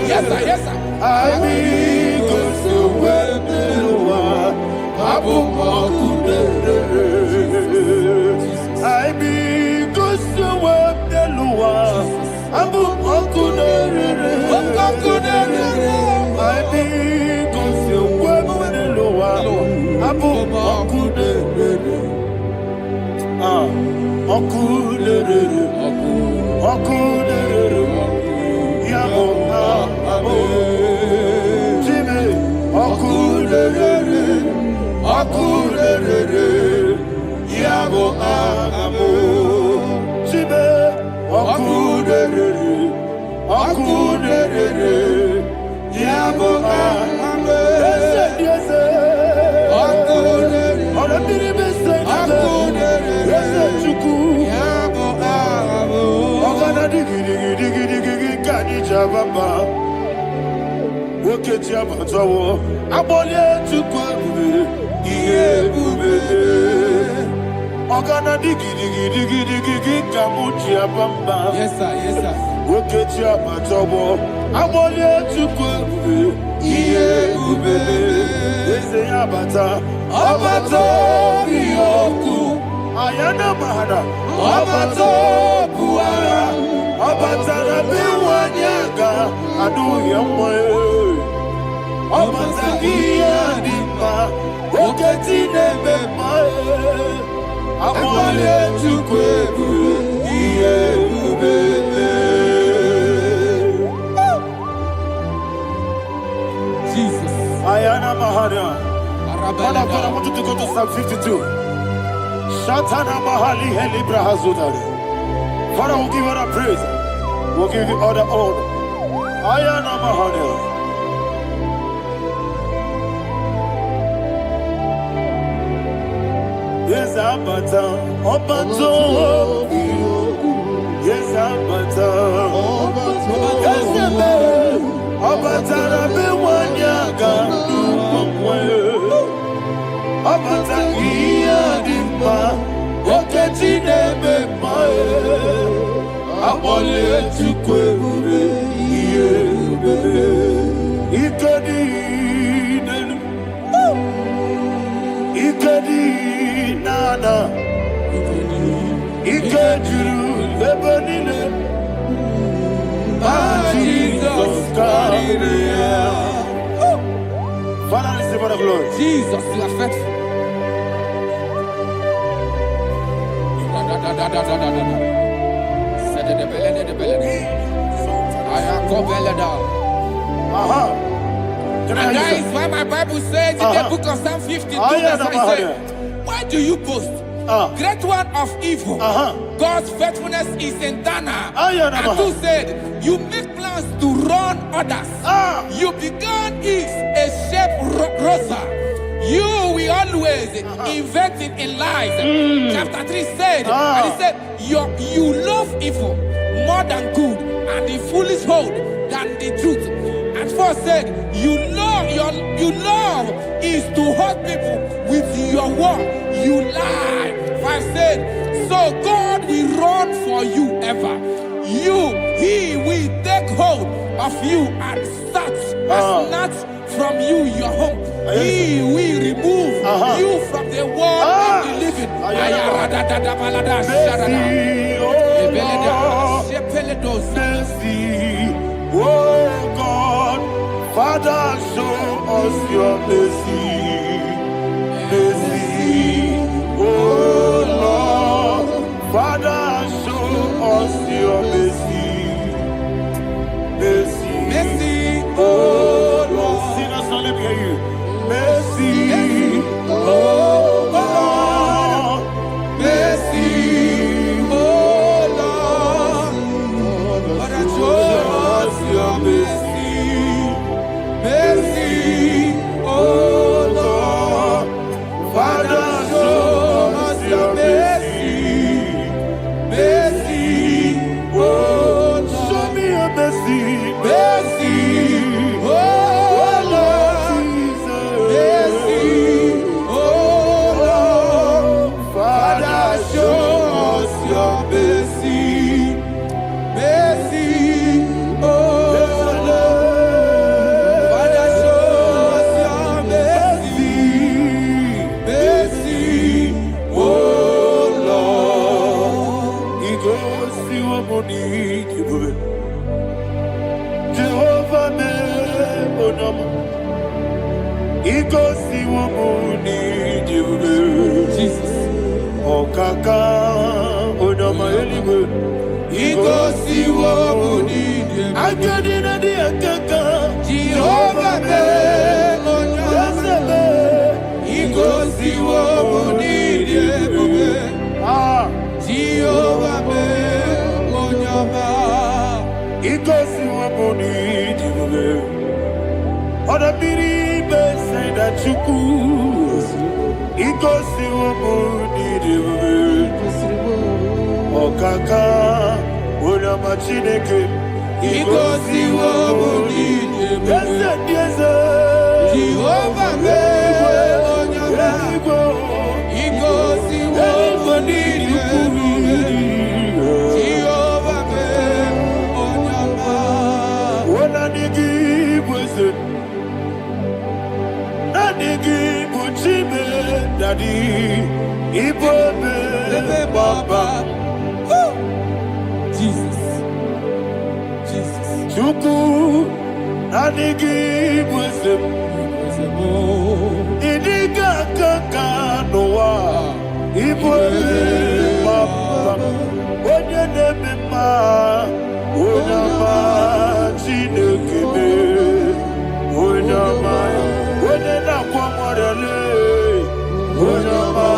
Yes, sir. Yes, sir. Yes, sir. Yes, sir. Ayana mahana, abato buara, abatana biwanyaga, adu yamwe, abatagia dimba, oketi nebema, abole chukwebu, iye ubebe. Jesus. Ayana mahana. Father, I want you to go to Psalm 52. Shatana Mahali Helibra Hazudari. Father, we'll give you all the praise. We'll give you all the honor. Ayana Mahali. Yes, Abata. Obato. Yes, Abata. Yes, Abata. Rabe Wanyaga. Abata iya dimba, oketi nebe mae, abole chukwe ube iye ube, ikedi nenu, ikedi nana, ikediru lebenile, Jesus Maria. Father, receive all the glory. Jesus, you are faithful. Can I And hear that you, is why my Bible says in the book of Psalm 52, verse 5, says, why do you boast? Great one of evil. God's faithfulness is eternal. And 2 said, you make plans to run others. You began is a shape rosa. You will always inventing in lies. Chapter 3 said, and he said, you love evil more than good, and the foolish hold than the truth. And 4 said, you love is to hurt people with your word. You lie. 5 said, so God will run for you ever. He will take hold of you and snatch from you your home. He will remove you from the world of the living. Oh God, Father, show us your mercy. Mercy, oh Lord, Father, show us your mercy. Mercy, mercy, oh Lord. Sinners, now let me hear you. Mercy, oh Lord, mercy, oh Lord, Father, show us your mercy. Mercy, oh Lord, Father, show us your mercy. Mercy, oh Lord, show me your mercy. Mercy, oh Lord, mercy, oh Lord, Father, show us your mercy. Mercy, oh Lord, Father, show us your mercy. Mercy, oh Lord. He goes to a money, Jehovah me, Onama. He goes to a money, Jesus. Oh, Kaka, Onama, anyway. He goes to a money, I get in a dear Kaka. Jehovah me, Onama. He goes to a money, Jehovah me, Onama. He goes to a money, Other people say that you could. He goes to a money, Okaka, Onama Chineke. He goes to a money, yes, Jehovah me, Onama. He goes to a money, Jehovah me, Onama. When I give was it, Nadigi Muchime, Daddy, Ibobe, Baba. Jesus, Jesus. Chuku, Nadigi was it. Idiga Kaka Noah, Ibobe, Baba. Onye Nebema, Onama, Chineke, Onama, Onena Kwamorele, Onama,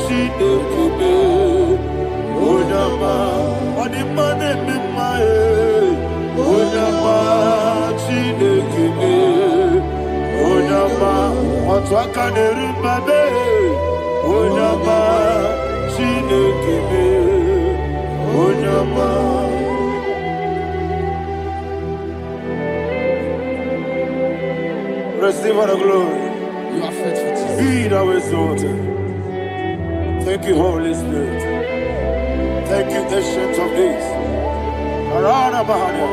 Chineke, Onama, Onimane Mimae, Onama, Chineke, Onama, Otwakane Rubabe, Onama, Chineke, Onama. Receive all the glory. You are faithful, Jesus. Be thou exalted. Thank you, Holy Spirit. Thank you, Ancient of Days. Arana Bahana.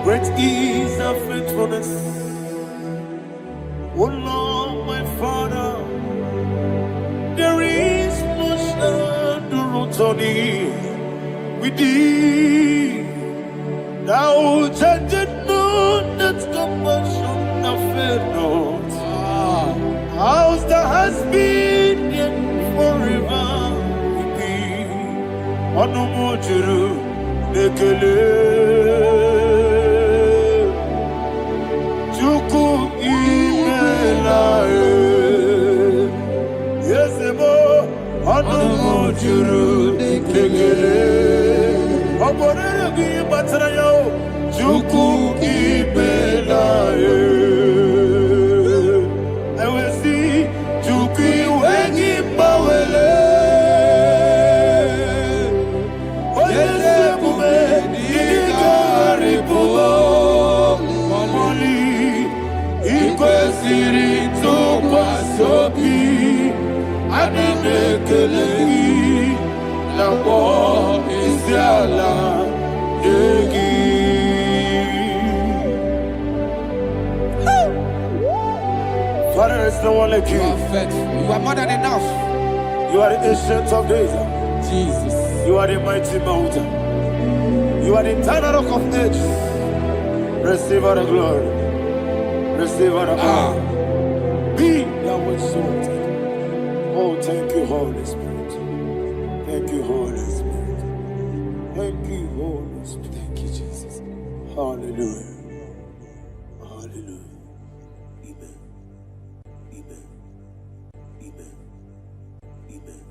Great is our faithfulness. Oh Lord, my Father, there is no shadow on thee. With thee, thou judgest not that compassion. House that has been yet forever will be Onomojuru Nekele Chuku juru dikegele. Oborere gi batara yo. Juku ibela e. I will see Juku wengi bawele. Oyese bume digari bubo. Momoli ikwesiri tukwa sobi. Adinekelehi Nabo Isiala Yegi. Father, there is no one like you. You are faithful. You are more than enough. You are the ancient of days. Jesus. You are the mighty mountain. You are the eternal rock of ages. Receive all the glory. Receive all the honor. Be thou exalted. Oh, thank you, Holy Spirit. Thank you, Holy Spirit. Thank you, Holy Spirit. Thank you, Jesus. Hallelujah. Hallelujah. Amen. Amen. Amen. Amen.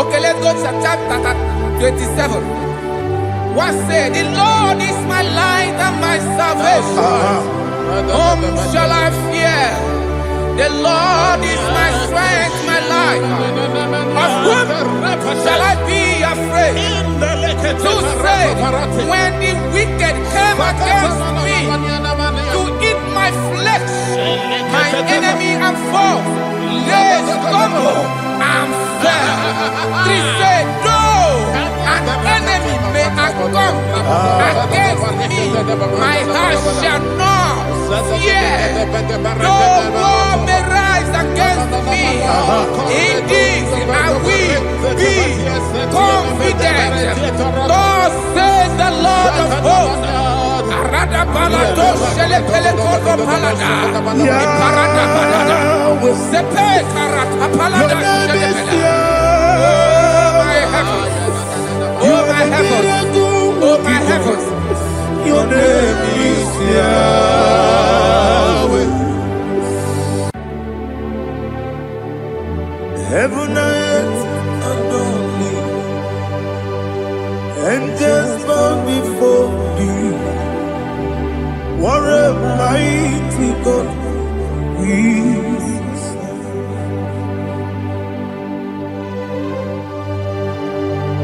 Okay, let's go to chapter 27. What said, the Lord is my light and my salvation. Whom shall I fear? The Lord is my strength, my life. Of whom shall I be afraid? To say, when the wicked came against me to eat my flesh, my enemy and foe, they stumble and fell. Three say, though an enemy may have come against me, my heart shall not fear. Though war may rise against me, in this I will be confident. Thus says the Lord of hosts. Arada balado shele pele kodo palada. Iparada balada. Sepe karata palada shele pele. Oh my heavens. Oh my heavens. Oh my heavens. Your name is Yahweh. Heaven and earth adore me. Angels bow before thee. What a mighty God we serve.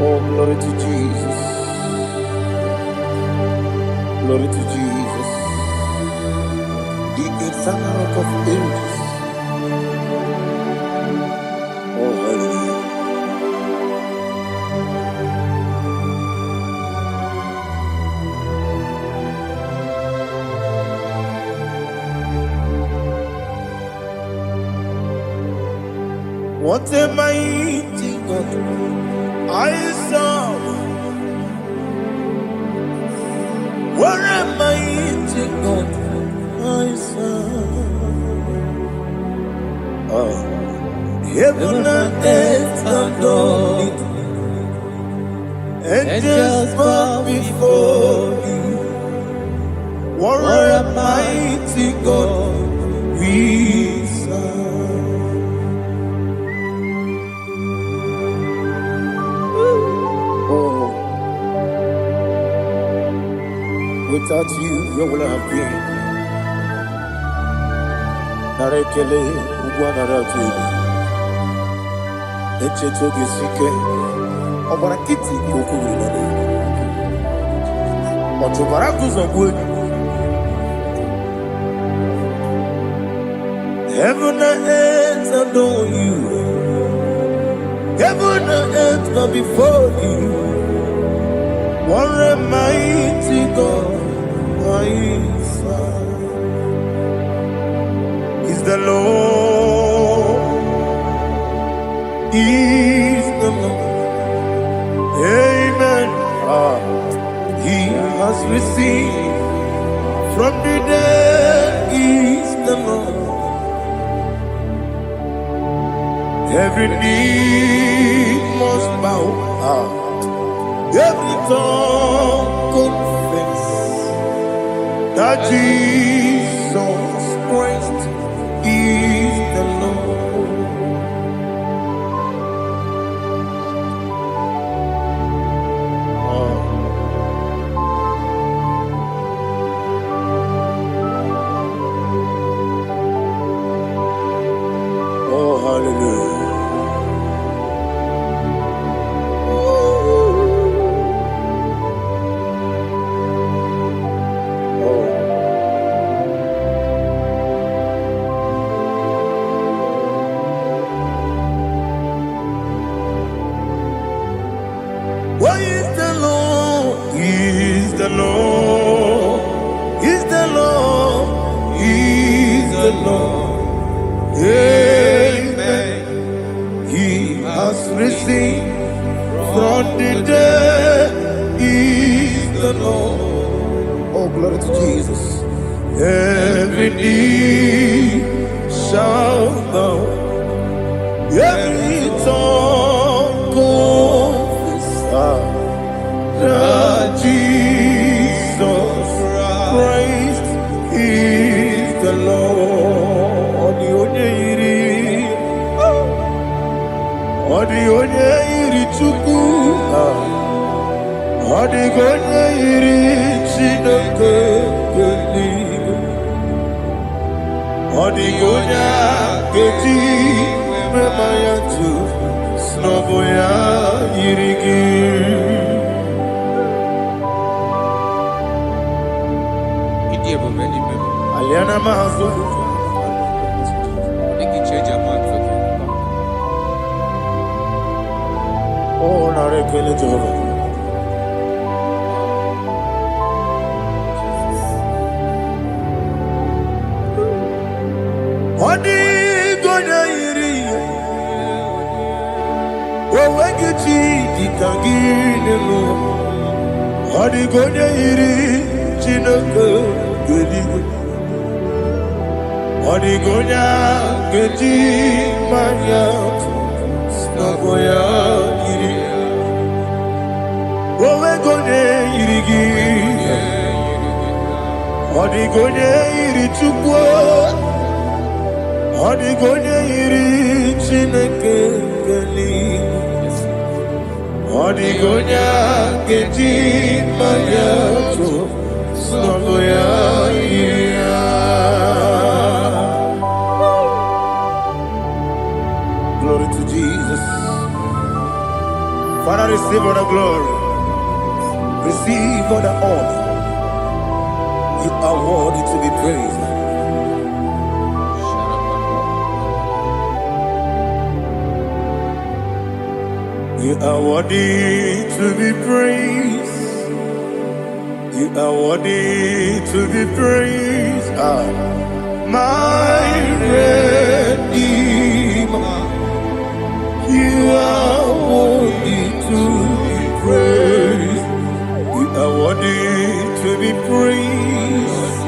Oh, glory to Jesus. Glory to Jesus. The eternal rock of ages. Oh, hallelujah. What a mighty God I serve. What a mighty God I serve. Oh. Heaven and earth adore it. Angels bow before you. What a mighty God we serve. Without you, where would I have been? Narekele, Ugwanaratu, Echetoge Sike, Obarakiti, Kokurinade, Otobarakus of wood. Heaven and earth adore you. Heaven and earth bow before you. What a mighty God I serve. Is the Lord, is the Lord. Amen. He has received from the dead, is the Lord. Every knee must bow. Every tongue confess that Jesus Christ is the Lord. Oh, hallelujah. Why is the Lord? Is the Lord? Is the Lord? Is the Lord? Amen. He has risen from the dead. Is the Lord? Oh, glory to Jesus. Every knee shall bow. Every tongue confess that Jesus Christ is the Lord. Odi onye iri Chukwu, odi onye iri Chineke eluigwe, odi onye keji mema ya tu snobo ya iri gị. Aliana mazo. Oh, narekele Jehovah. Odi gonya iri, owegichi dikagilelo. Odi gonya iri Chineke eluigwe. Odi gonya keji manya snogo ya iri. Owe gonya iri gi. Odi gonya iri Chukwu. Odi gonya iri Chineke eluigwe. Odi gonya keji manya snogo ya iri. Receive all the glory. Receive all the honor. You are worthy to be praised. You are worthy to be praised. You are worthy to be praised. My Redeemer. You are worthy to be praised. You are worthy to be praised.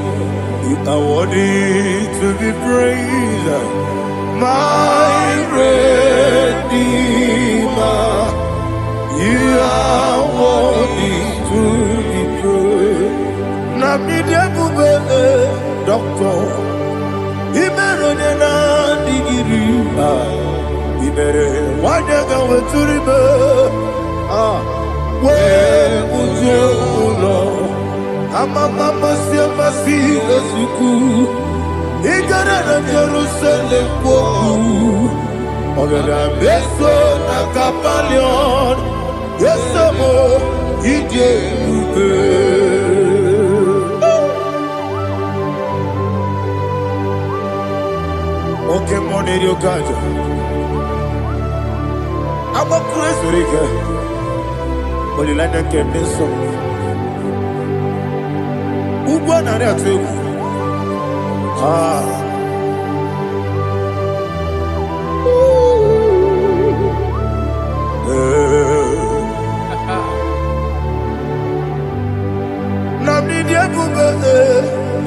You are worthy to be praised. My Redeemer. You are worthy to be praised. Nabidebube, Doctor. Imeronena digiri. Ibere wanyaga weturibe. We ujo ulo. Amama siamasi esuku. Igara na Jerusalem poku. Ogada beso na kapalion. Yesamo ije ube. Okay, money you got. I'm a crazy guy. Only like that can be so. Who won on that too?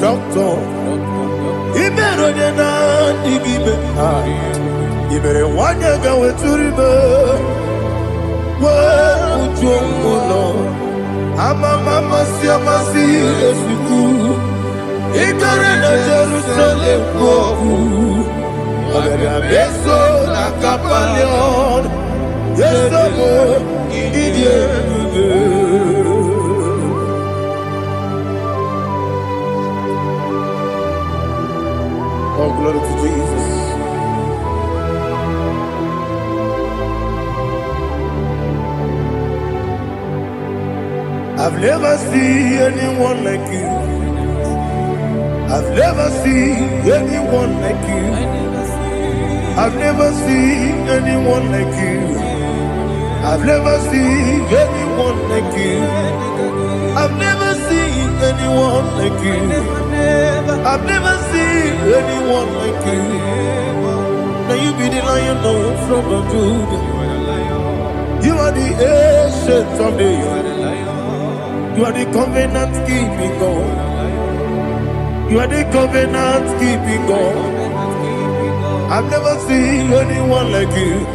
Doctor, he better than I give. You better want to go to river. Where would you go? I'm a mama, see a massy, as you do. Ignorant of Jerusalem, go. Beso na kapalion. Yes, idiot. Oh, glory to Jesus. I've never seen anyone like you. I've never seen anyone like you. I've never seen anyone like you. I've never seen anyone like you. I've never seen anyone like you. I've never seen anyone like you. Now you be the lion from the Judah. You are the ancient of days. You are the covenant keeping God. You are the covenant keeping God. I've never seen anyone like you.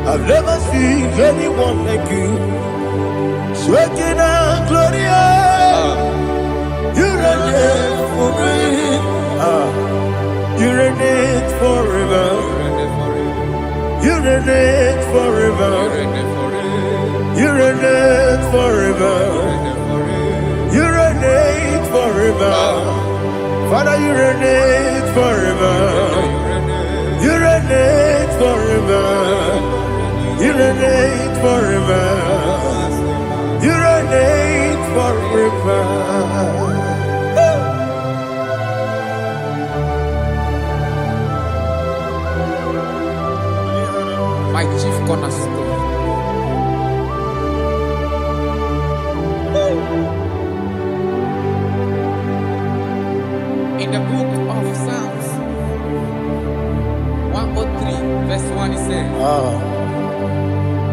I've never seen anyone like you. Shekinah Gloria, you reign forever. You reign forever. You reign forever. You reign forever. You reign forever. Father, you reign forever. You reign forever. You reign forever. You reign forever. My chief cornerstone. In the book of Psalms 103, verse 1, it says,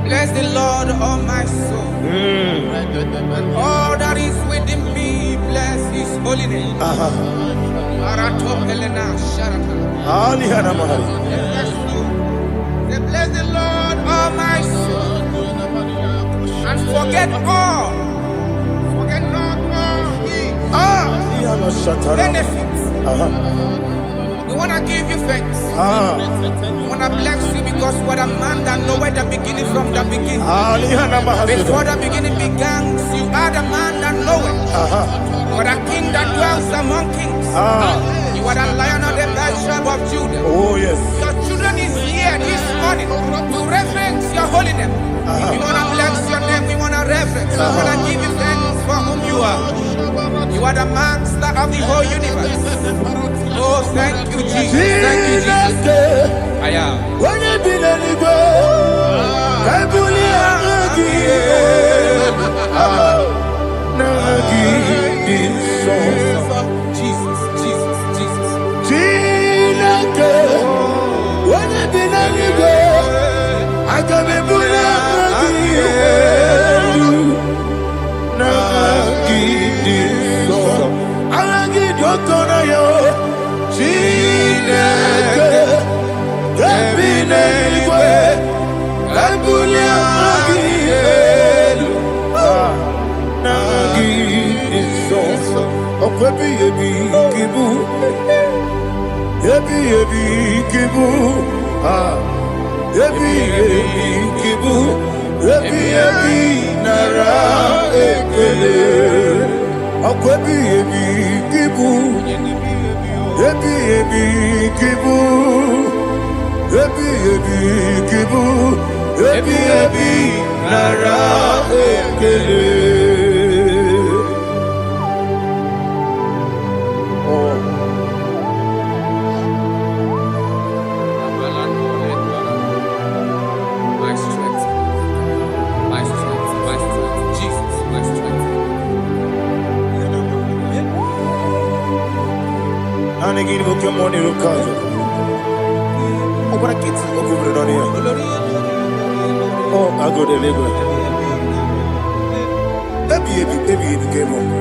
bless the Lord, all my soul, and all that is within me, bless his holy name. Bless the Lord, all my soul, and forget not all his benefits. We want to give you thanks. We want to bless you because what a man that knoweth the beginning from the beginning. Before the beginning began, you are the man that knoweth. You are the king that dwells among kings. You are the lion of the tribe of Judah. Oh, yes. Your children is here this morning to reverence your holy name. We want to bless your name. We want to reverence. We want to give you thanks for whom you are. You are the master of the whole universe. Oh, thank you, Jesus. Thank you, Jesus. I am. Jesus, Jesus, Jesus. I can My strength, my strength, my strength, Jesus, my strength.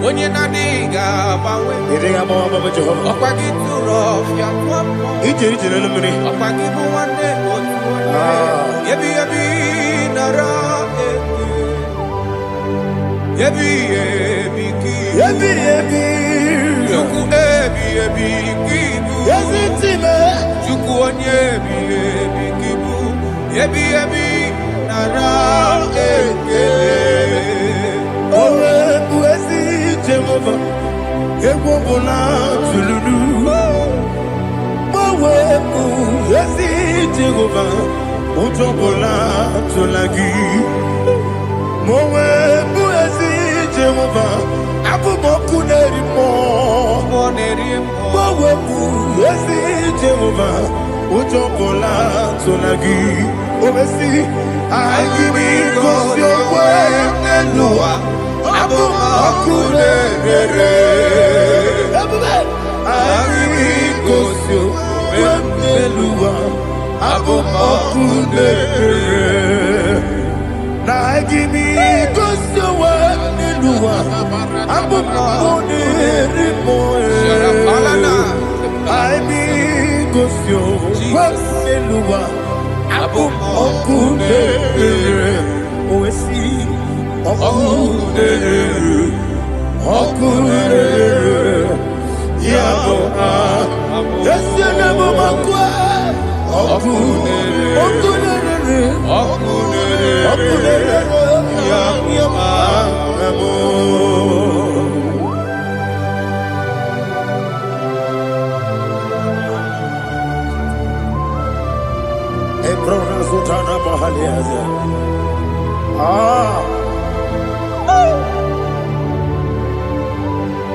Onye na-adịghị agbanwe, ọkwa gị tụrụ ọfịa ọkwa gị bụ nwanne otu onye. Ebi ebi nara ebi ebi ki Chukwu ebi ebi ki bụ Chukwu onye ebi ebi ki bụ ebi ebi nara ekele.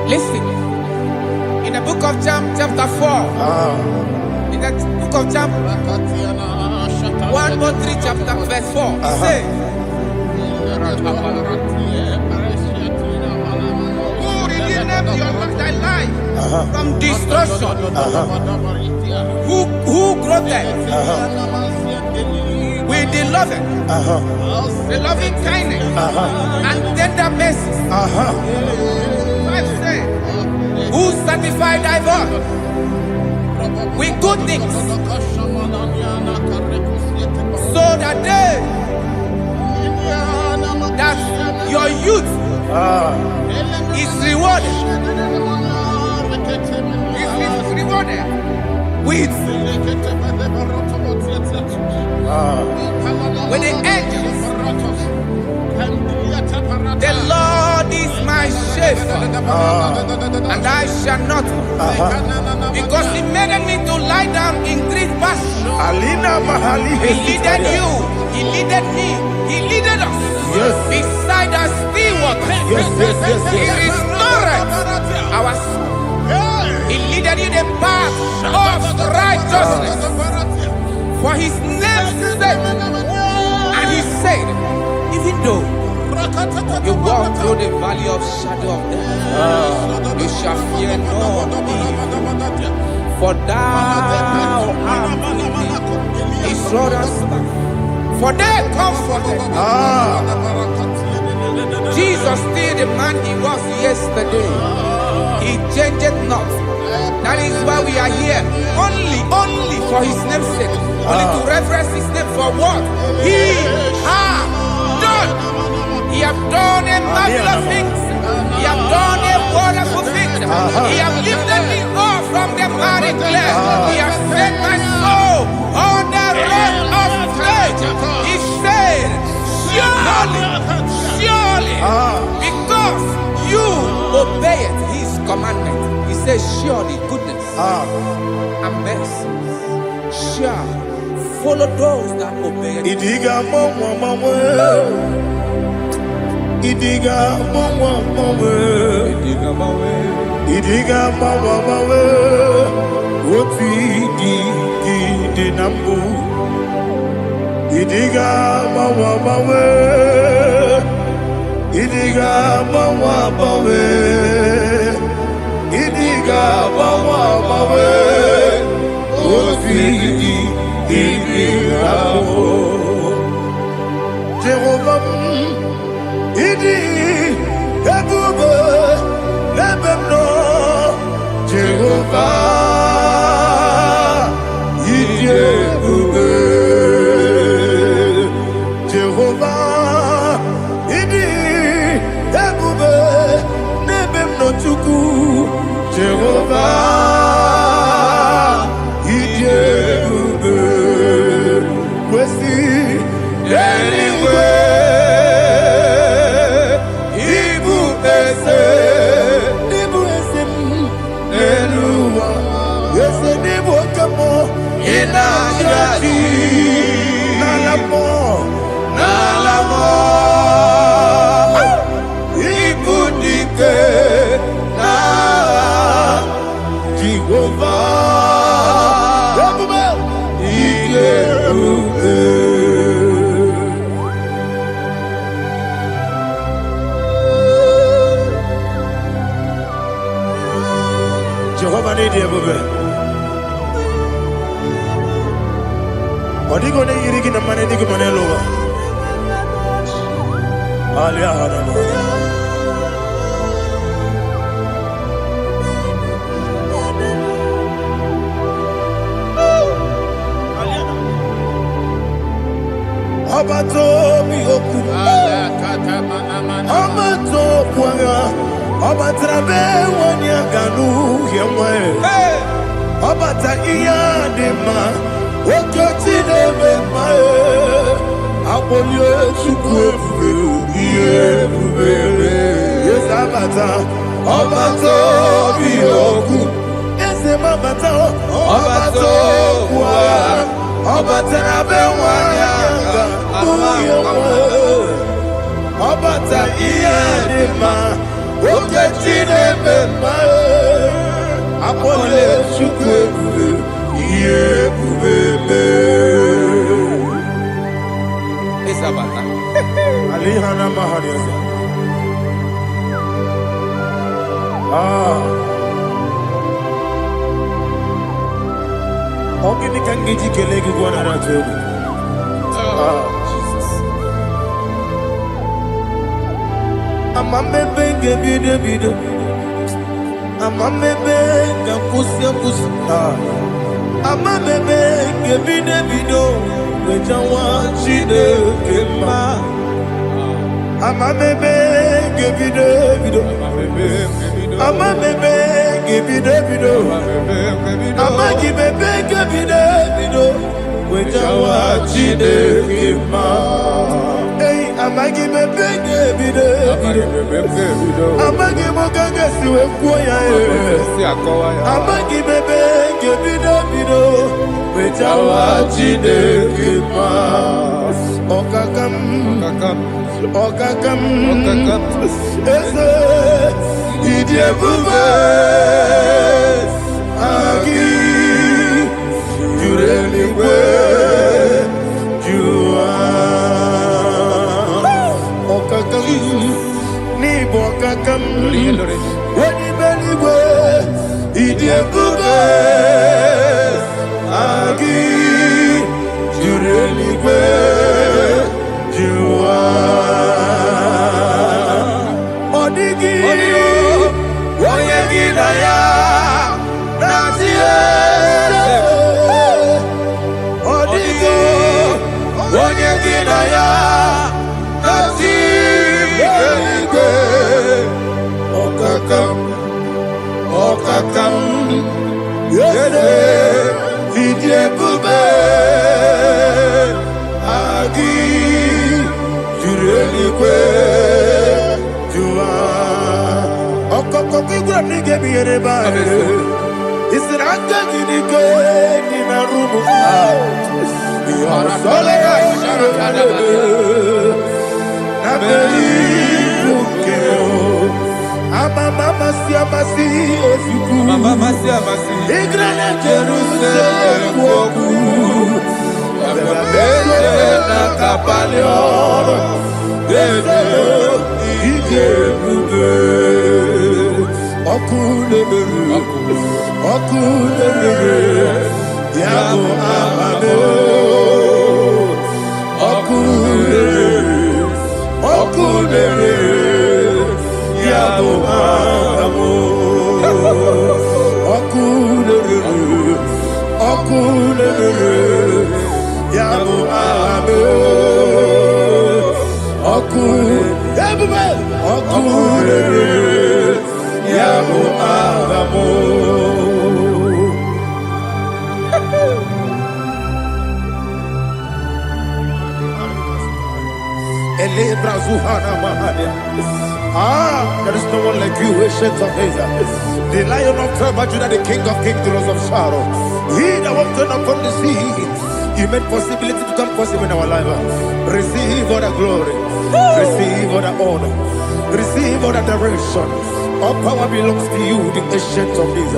Listen, in the book of John chapter 4, in the book of John 1:3 chapter verse 4, it says, who redeemed thy life from destruction, who groweth with the loving kindness and tender mercy. Who sanctify thy body with good things, so that your youth is rewarded. Is rewarded with the angels. The Lord is my my shepherd, and I shall not want. Because he made me to lie down in green pastures. He leaded you, he leaded me, he leaded us. Yes. Beside us still waters. He restored our soul. He leaded you the path of righteousness for his name's sake. And he said, even though you walk through the valley of shadow of death, you shall fear no evil, for thou art with me. His rod and staff, for they comforted. Jesus still the man he was yesterday. He changed not. That is why we are here. Only for his name's sake. Only to reference his name for what he has done. He has done a marvelous thing. He has done a wonderful thing. He has lifted me up from the miry clay. He has set my soul on the rock of faith. He said, surely, because you obeyed his commandment. He says, surely goodness and mercy shall follow those that obey it. Idiga mama, Idiga mama, what we did nambu. Idiga mama, Idiga mama, Idiga mama, what we did Jehovah, Idi, Ebube, Lebemno, Jehovah, Idi, Ebube, Jehovah, Idi, Ebube, Lebemno Chuku, Jehovah, Idi, Ebube, Kwesi, anyway. Jehovah need you, baby. What are you going to eat in the money? You can lower. Alia Hadama. Abato Mioku. Abato Puanga. Abatrabe wanya ganu yemwe. Abata iya dema. Okoti deme mae. Abolio chukwe iye bubele. Yes abata. Abato bioku. Ese mabata. Abato kwa. Abatrabe wanya ganu yemwe. Abata iya dema. Oketi deme mae. Abolio chukwe iye bubele. Isabata. Alihana Mahariasa. Ogini kangiji kelegi gwana ratobu. Jesus. Amamebe ngebido. Amamebe ngakusi. Amamebe ngebido. Wejawa chide kema. Amamebe ngebido. Amamebe ngebido. Amagibebe ngebido. Wejawa chide kema. Hey, amagibebe ngebido. Amagi mogaga siwe kuya Amagi bebe bido Wejawa Chineke ma Okakam Eze Idiebube Agi Jureligwe Jua Okakam Nibo Okakam Weni Beligwe Idiebube Agi Jureligwe Jua Odigi Oyegi Daya Nazie Odigi Oyegi Daya Nazie Okakam Yede Idiebube Agi Jureligwe Jua Okokokigura nige biyereba Isiranga ginike Nina rumu Yara Nabeli Mukeo Mama siamasi osuku Mama siamasi Igrana Jerusalem woku Abele na kapaleon Dede Igebube Okulebere Yabo amamo Okulebere Yabo amamo Okulebere Yabo amamo Okulebere Yabo amamo There is no one like you, ancient of days. The Lion of tribe of Judah, the King of kings, the Rose of Sharon. He that walked upon the sea, He made possibility to come possible in our life. Receive all the glory, receive all the honor, receive all the direction. All power belongs to you, the ancient of days,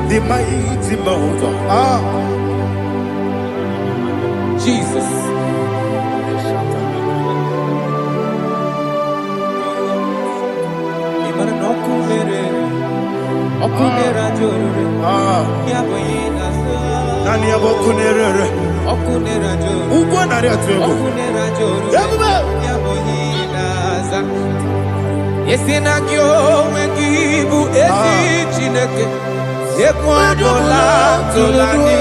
the mighty mountain. Jesus. Nani abokunere ugwo nari atwego Yesina kyo wengibu ezi Chineke Ekwadola tolani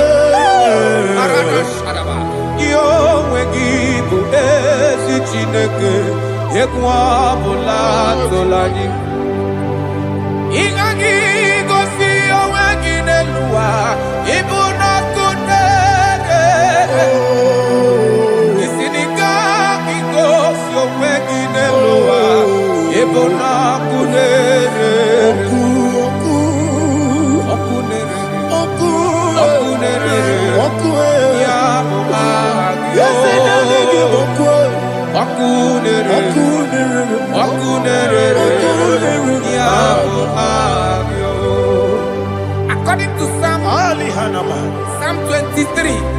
Arana sharaba Kyo wengibu ezi Chineke Ekwadola tolani Ingagi gosi owegine luwa Ibuna kunere Isinika gosi owegine luwa Ibuna kunere Okunere Ya Agyo Okunere Ya Agyo. According to Psalm 23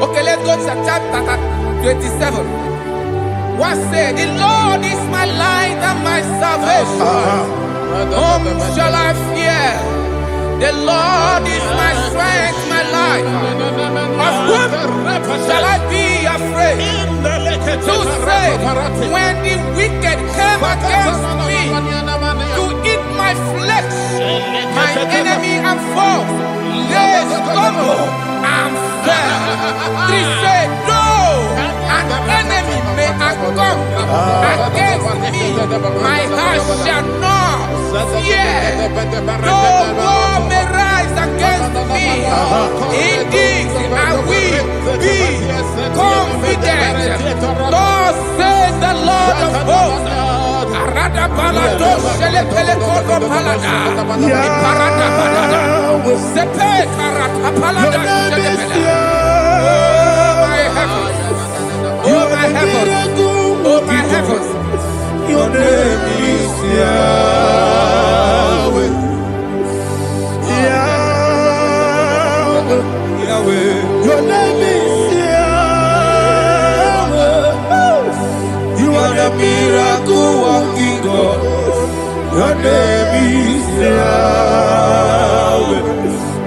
Okay, let's go to chapter 27. What said? The Lord is my light and my salvation. Whom shall I fear? The Lord is my strength, my life. Of whom shall I be afraid? To say, when the wicked came against me to eat my flesh, my enemy and foe, they stumble and fell. 3 say, no, an enemy may have come against me, my heart shall not fear. No war may rise against me, me. In this I will be confident. Thus says the Lord of hosts. Arada balado shele pele kodo palada. Iparada balada. Sepe karata palada shele pele. Oh my heavens. Oh my heavens. Your name is Yahweh. Yahweh. Yahweh. Your name is Yahweh. You are the miracle working God. Your name is Yahweh.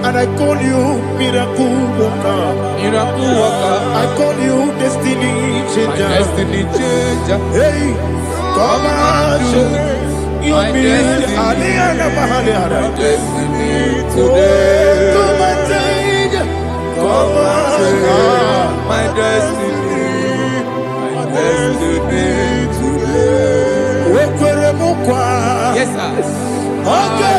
And I call you miracle worker. Miracle worker. I call you destiny changer. Destiny changer. Hey, come on, your destiny. Destiny today. Come and change. Come on, my destiny. My destiny today. Yes, sir. Okay,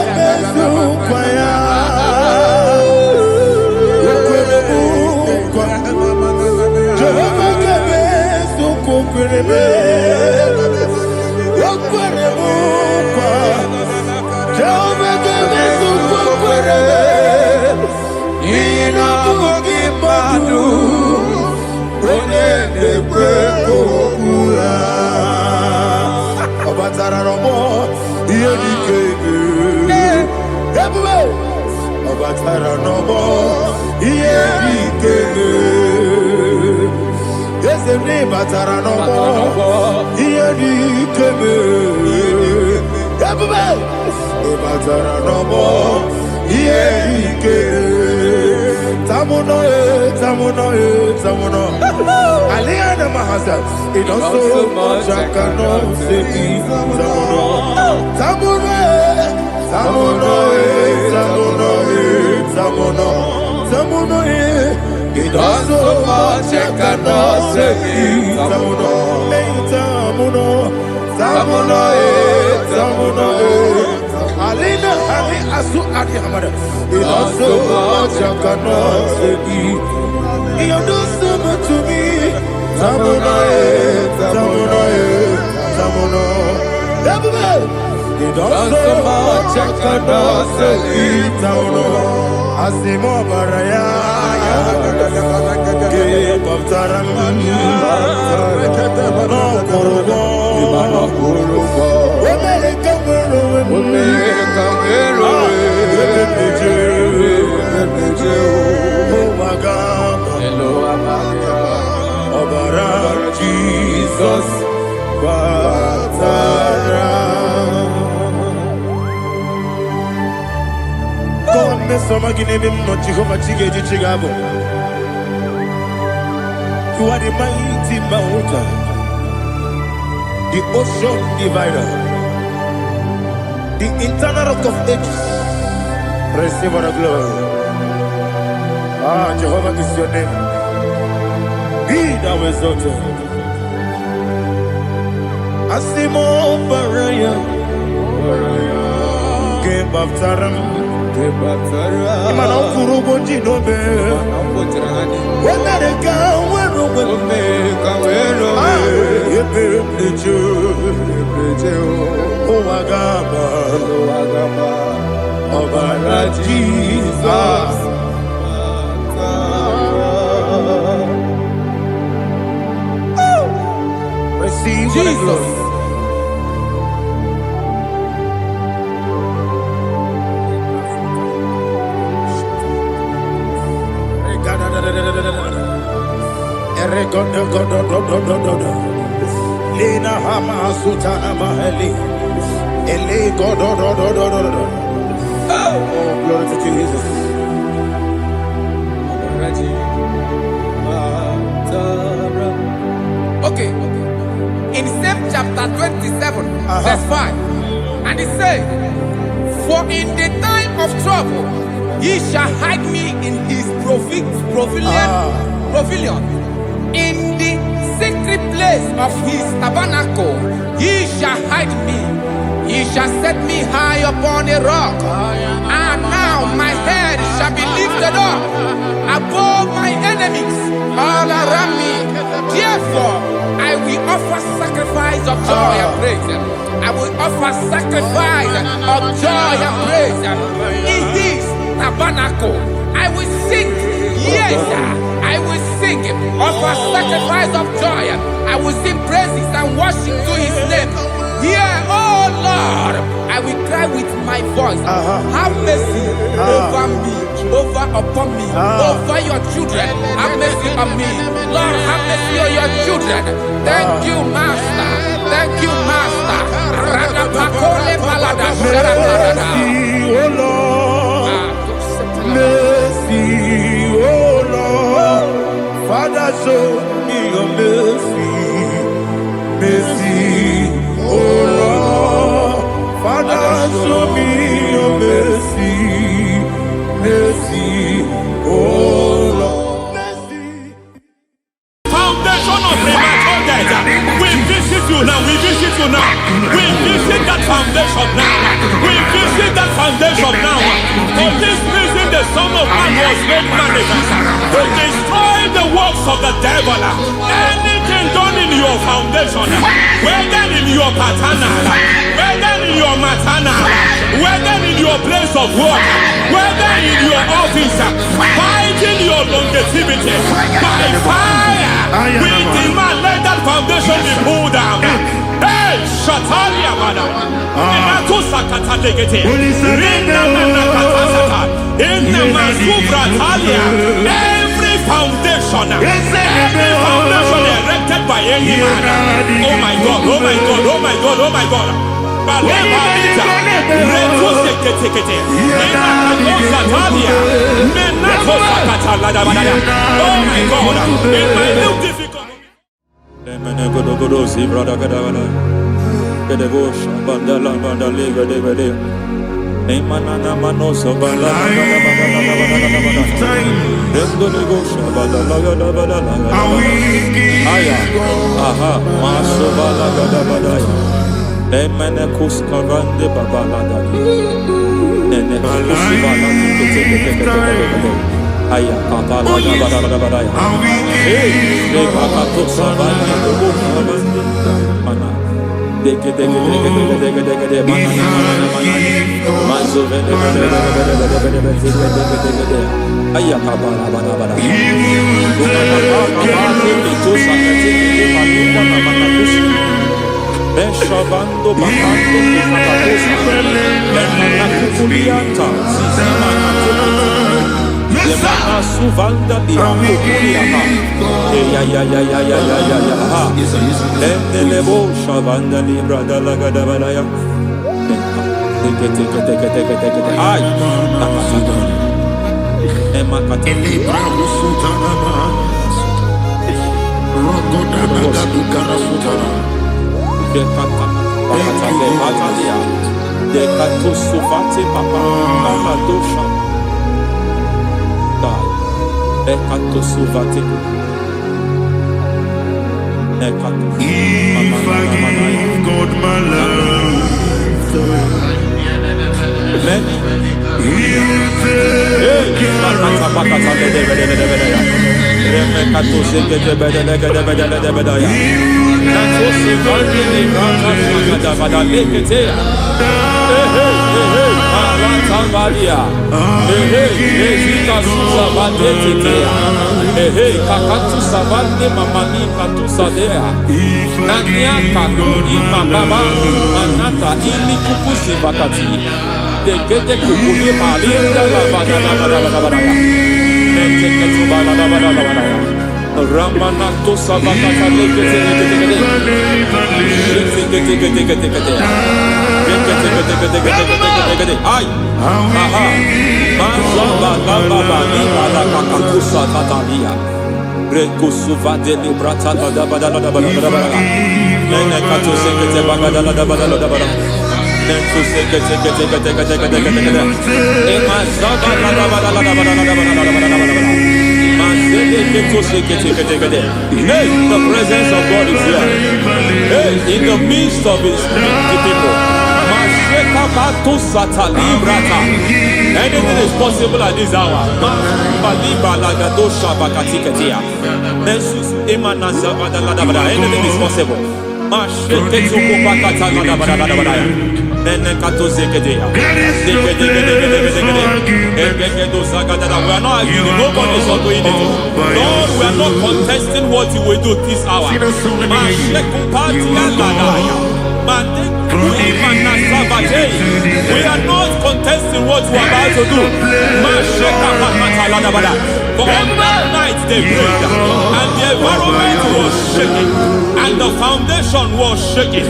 it also much I cannot say. It also much I cannot say. Alina Ali Asu Adi Hamada. It also much I cannot say. You do so much to me. Tamuno. It also much I cannot say. Tamuno. Asimo Baraya. Give up Taram. No Kurugo. Jesus, God, me some give him no Jehovah Chige Chigabo. You are the mighty mountain, the ocean divider, the internal rock of ages. Receive all the glory. Ah, Jehovah is your name. Be thou exalted. Asimo Baraya, Game of Taram, Imano Kurubo Jinobe, when I go, when Jesus. Receive Jesus. Lina Hama Sutana Mahali. Ele God. Oh, glory to Jesus. Okay. In same chapter 27, verse 5, and it says, for in the time of trouble, he shall hide me in his pavilion. In the secret place of his tabernacle, he shall hide me. He shall set me high upon a rock, and now my head shall be lifted up above my enemies all around me. Therefore, I will offer sacrifice of joy and praise. I will offer sacrifice of joy and praise. In His tabernacle, I will sing. Yes, I will sing. Offer sacrifice of joy. I will sing praises and worship to His name. Hear, oh Lord, I will cry with my voice. Have mercy over me, over upon me, over your children. Have mercy on me. Lord, have mercy on your children. Thank you, Master. Thank you, Master. Mercy, oh Lord. Mercy, oh Lord. Father, show me your mercy. Mercy, oh Lord. Father, show me your mercy. Mercy, oh Lord. Mercy. Foundation of premature death. We visit you now. We visit you now. We visit that foundation now. We visit that foundation now. For this reason, the Son of Man was made manifest to destroy the works of the devil. Anything done in your foundation, whether in your paternal, whether in your maternal, whether in your place of work, whether in your office, fighting your longevity by fire. We demand let that foundation be pulled down. Hey, Shatalia Bada. Inato Sakata Legete. Rina Manakatasata. Inna Masubra Talia. Every foundation erected by any man. Oh my God, oh my God, oh my God, oh my God. Baleba Lita. Reto Sekete. Inato Satalia. Menato Sakata Ladabada. Oh my God. In my new difficult. Aya kapala da badaya. Hey, de pakato savana do savana. Mana. Deke mana. Mazo vene. Aya kapala bada bada. Beshavando bakando kapatosa. Semana suvanda bianco Endelebo shavanda libra da la gadabalaya. Ay, Emma Catalibra Sutana Rogoda Garasutana de Cata Pacatale Batalia de Cato Sufate Papa Dosha. Ekato suvate. Ekato. If I give God my love, then He'll take Ramanato Savakata Ay, aha, Mazaba Baba Nibala Kakakusa Tatalia, Rekusuva de Librata da Badala, Nene Katu Sekete Bagadala da Badala, Nentu Sekete, Emazaba Hey, the presence of God is here. Hey, in the midst of His people. Anything is possible at this hour. Anything is possible. We are not arguing. Nobody is doing it. Lord, we are not contesting what you will do this hour. We are not contesting what you are about to do. For on that night they prayed, and the environment was shaking, and the foundation was shaking.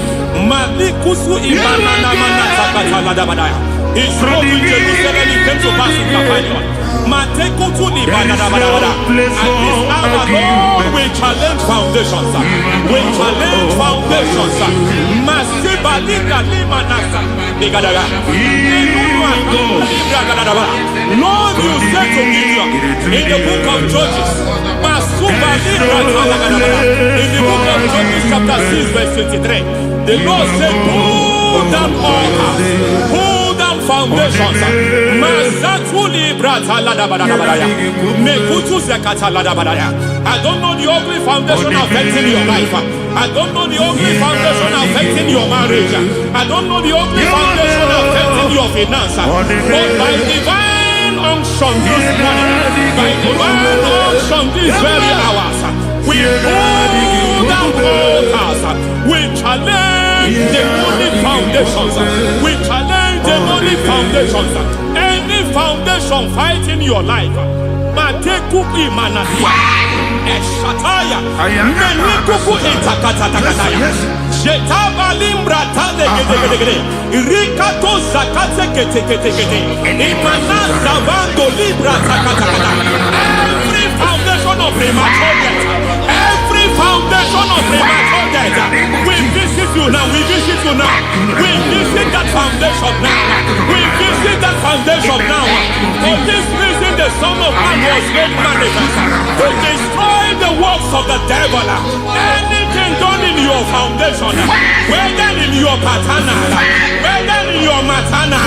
He spoke in Jerusalem, he came to pass in Capernaum. At this hour, Lord, we challenge foundations. We challenge foundations. Lord, you said to Gideon in the book of Judges, in the book of Judges chapter 6 verse 23, the Lord said, pull down altars, pull down foundations. I don't know the ugly foundation affecting your life. I don't know the ugly foundation affecting your marriage. I don't know the ugly foundation affecting your finance. But by divine unction this morning, by divine unction these very hours, we pull down altars. We challenge demonic foundations. We challenge demonic foundations. Any foundation fighting your life, Matekuki Manasia, Eshataya, Menikuku Itakataya, Shetabalim Brata, Rikato Zakate, Imana Zavando Libra Zakata. Every foundation of premature death, every foundation of premature death, we visit you now, we visit you now, we visit that foundation now, we visit that foundation now. For this reason, the Son of Man was made manifest to destroy the works of the devil. Anything done in your foundation, whether in your paternal, whether in your maternal,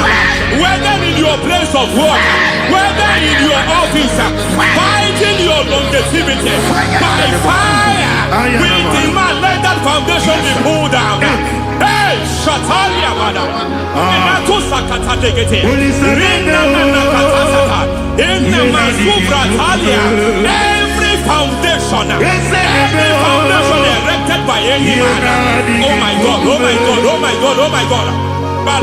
whether in your place of work, whether in your office, fighting your longevity by fire, we demand let that foundation be pulled down. Hey, Shatalia Bada, Sakata Legate, Rina Nakatasata, in the Masufra Talia, every foundation erected by any man. Oh my God, oh my God, oh my God, oh my God. Oh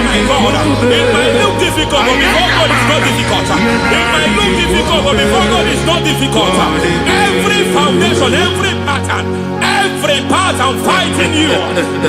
my God, it might look difficult, but before God it's not difficult. It might look difficult, but before God it's not difficult. Every foundation, every pattern fighting you,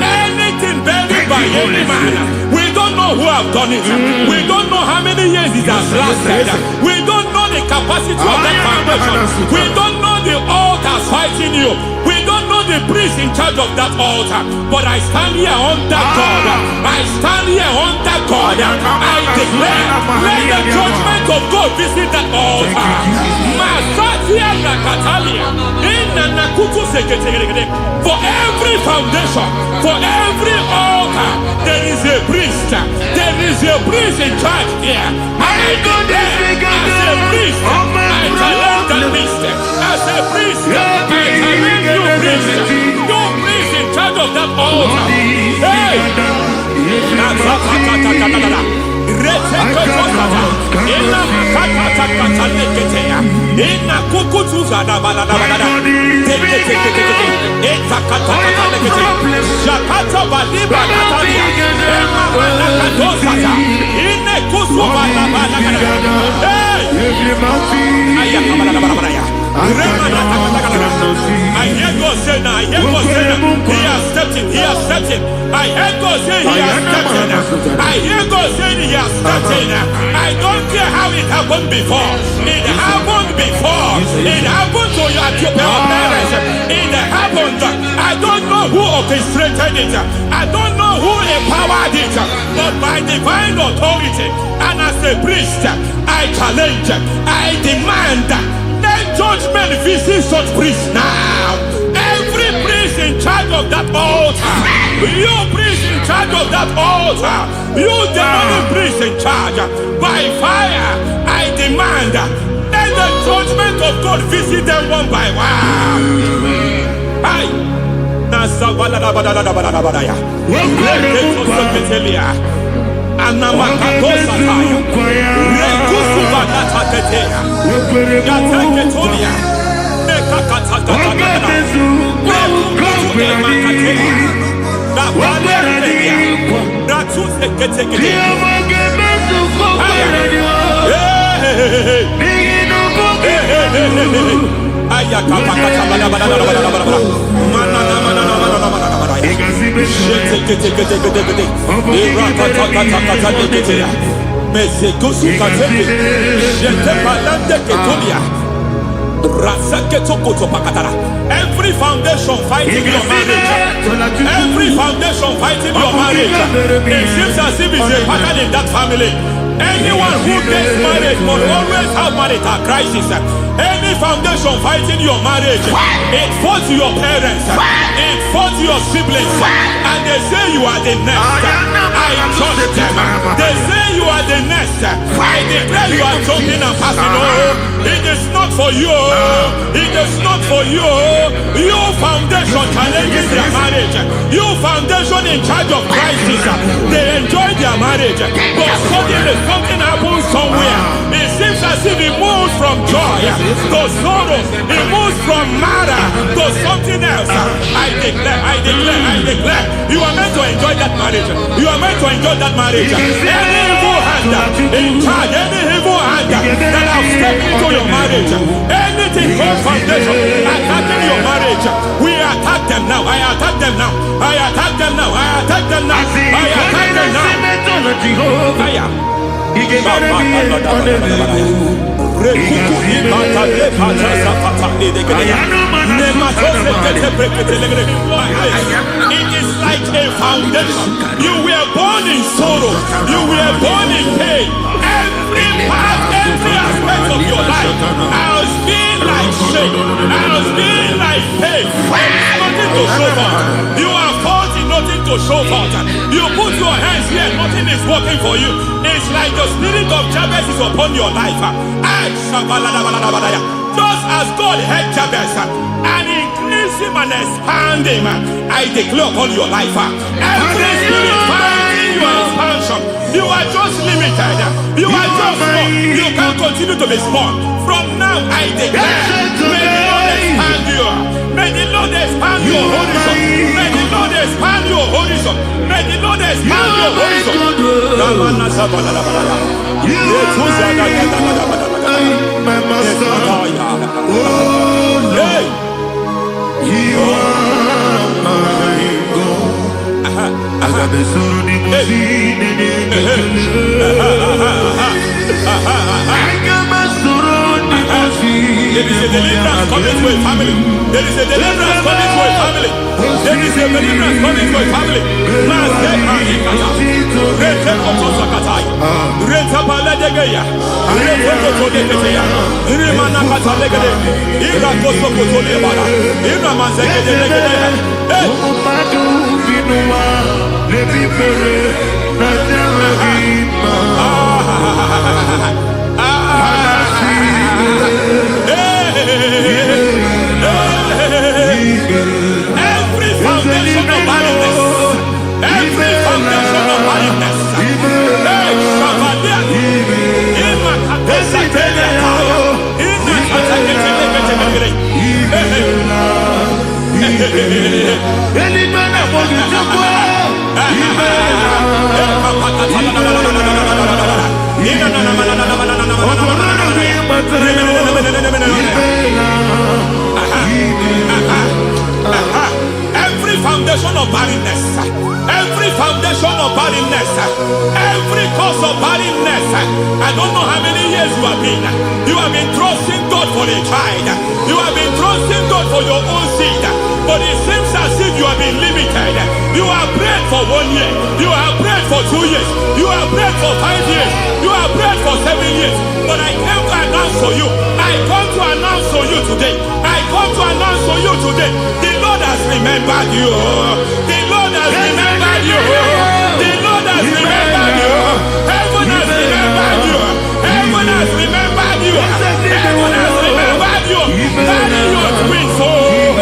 anything buried by any man, we don't know who have done it. We don't know how many years it has lasted. We don't know the capacity of that foundation. We don't know the altars fighting you. We don't know the priest in charge of that altar. But I stand here under God. I stand here under God. I declare, let the judgment of God visit that altar. For every foundation, for every altar, there is a priest. There is a priest in charge here. I declare, as a priest, I challenge that priest. As a priest, I challenge you priest. You priest in charge of that altar. Hey! I hear God say now, I hear God say now, he has stepped in, he has stepped in. I hear God say he has stepped in. I hear God say he has stepped in. I don't care how it happened before. It happened before. It happened to your parents. It happened. I don't know who orchestrated it. I don't know who empowered it. But by divine authority and as a priest, I challenge, I demand, let judgment visits such priests now. Every priest in charge of that altar, you priest in charge of that altar, you demonic priest in charge, by fire, I demand, let the judgment of God visit them one by one. Aye. Every foundation fighting your marriage, every foundation fighting your marriage, it seems as if it's a pattern in that family. Anyone who gets married must always have marital crisis. Any foundation fighting your marriage, it fought your parents, it fought your siblings, and they say you are the next. I judge them. They say you are the next. I declare you are jumping and passing. Oh, it is not for you. It is not for you. You foundation challenging their marriage. You foundation in charge of crisis. They enjoy their marriage, but suddenly something happens somewhere. It seems as if it moves from joy to sorrow. It moves from matter to something else. I declare, you are meant to enjoy that marriage. You are meant to enjoy that marriage. Any evil hand in charge, any evil hand that have stepped into your marriage, anything called foundation attacking your marriage, we attack them now. I attack them now. I attack them now. I attack them now. I attack them now. Fire. It is like a foundation. You were born in sorrow. You were born in pain. Every part, every aspect of your life has been like shame. Has been like pain. Nothing to show for. You are faulty, nothing to show for. You put your hands here, nothing is working for you. It's like the spirit of Jabez is upon your life. Just as God had Jabez and increased him and expand him, I declare upon your life. Every spirit finding your expansion, you are just limited. You are just small. You can't continue to be small. From now, I declare, may the Lord expand you. May the Lord expand your horizon. May the Lord expand your horizon. May the Lord expand your horizon. My master, oh Lord, you are my God. I got the soul in my feet, I got my soul in my feet. There is a deliverance coming to a family. There is a deliverance coming to a family. There is a deliverance coming to a family. Every foundation of barrenness, every foundation of barrenness, every foundation of barrenness, every foundation of barrenness, every cause of barrenness. I don't know how many years you have been trusting God for a child. You have been trusting God for your own seed, but it seems as if you have been limited. You have prayed for 1 year, you have prayed for 2 years. You have prayed for 5 years. You have prayed for 7 years. But I came to announce for you. I come to announce for you today. I come to announce for you today. The Lord has remembered you. The Lord has remembered you. The Lord has remembered you. Heaven has remembered you. Heaven has remembered you. Heaven has remembered you. Carry your twins home.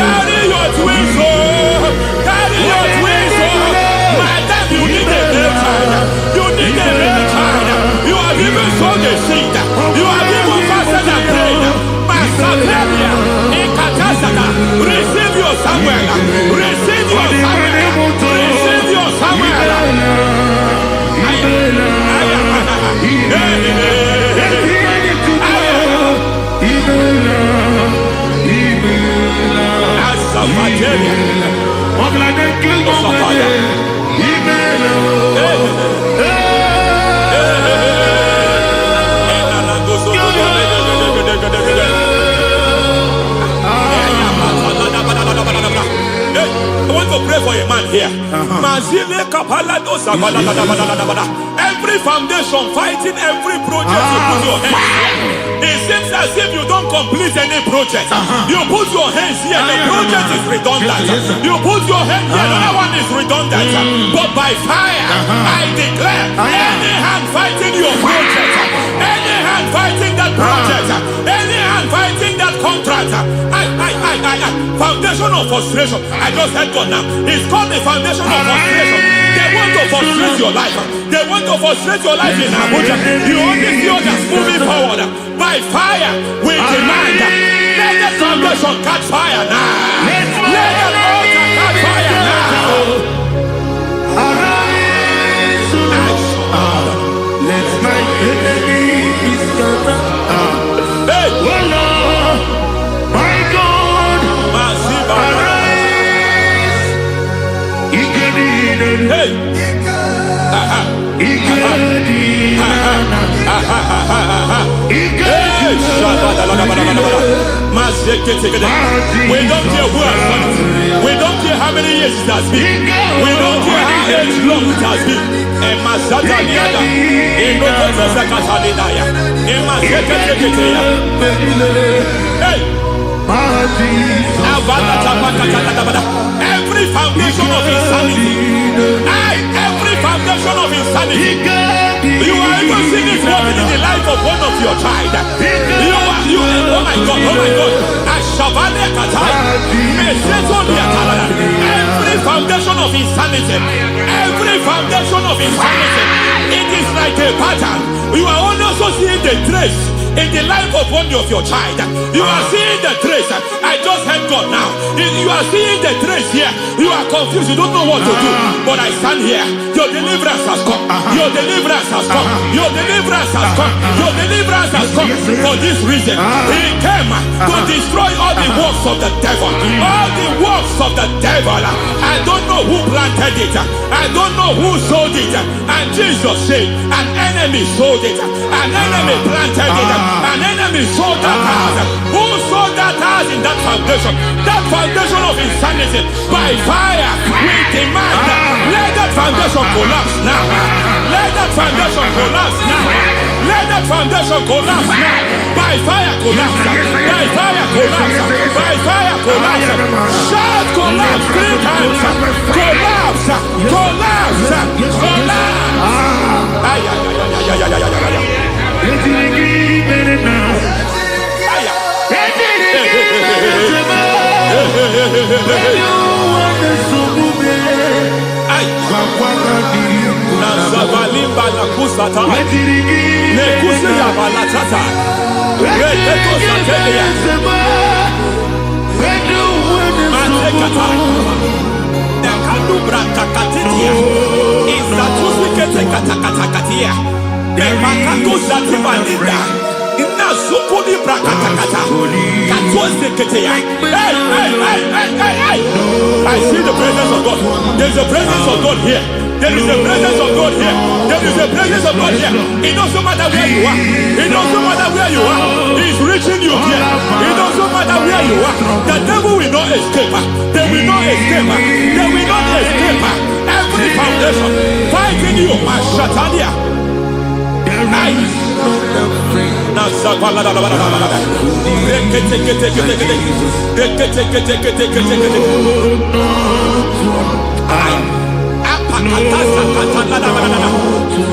Carry your twins home. Carry your twins home. Madam, you need a real child. You need a real child. You have even sown the seed. You have even fasted and prayed. Masaperia, Ekatasaka, receive your Samuel. Receive your Samuel. Receive your Samuel. I want to pray for a man here. Every foundation fighting every project you put your hands here. It seems as if you don't complete any project. You put your hands here, the project is redundant. You put your hand here, another one is redundant. But by fire, I declare, any hand fighting your project, any hand fighting that project, any hand fighting that contract, foundation of frustration. I just heard God now. It's called the foundation of frustration. They want to frustrate your life. They want to frustrate your life in Abuja. You only see others moving forward. By fire, we demand. Let the foundation catch fire now. Let the altar catch fire now. Arise, let my enemy be scattered. Hey, Oh Lord, my God, arise. hey. We don't care who has done it. We don't care how many years it has been. We don't care how age long it has been. Hey. Every foundation of insanity. Every foundation of insanity. You are even seeing it working in the life of one of your child. Oh my God, oh my God. Every foundation of insanity. Every foundation of insanity. It is like a pattern. You are also seeing the trace in the life of one of your child. You are seeing the trace. I just heard God now. You are seeing the trace here. You are confused. You don't know what to do. But I stand here. Your deliverance has come. Your deliverance has come. Your deliverance has come. Your deliverance has come. For this reason, He came to destroy all the works of the devil. All the works of the devil. I don't know who planted it. I don't know who sold it. And Jesus said, an enemy sold it. An enemy planted it. An enemy sold that house. Who sold that house in that foundation? That foundation of insanity. By fire, we demand, let that foundation collapse now. Let that foundation collapse now. Let that foundation collapse now. By fire collapse. By fire collapse. By fire collapse. Shout collapse 3 times. Collapse. Collapse. Collapse. Ay, ay, ay, ay, ay, ay, ay, ay, ay. I see the presence of God. There's a presence of God here. There is a presence of God here. There is a presence of God here. It doesn't matter where you are. It doesn't matter where you are. He's reaching you here. It doesn't matter where you are. The devil will not escape. They will not escape. They will not escape. Every foundation fighting you, Mashatalia.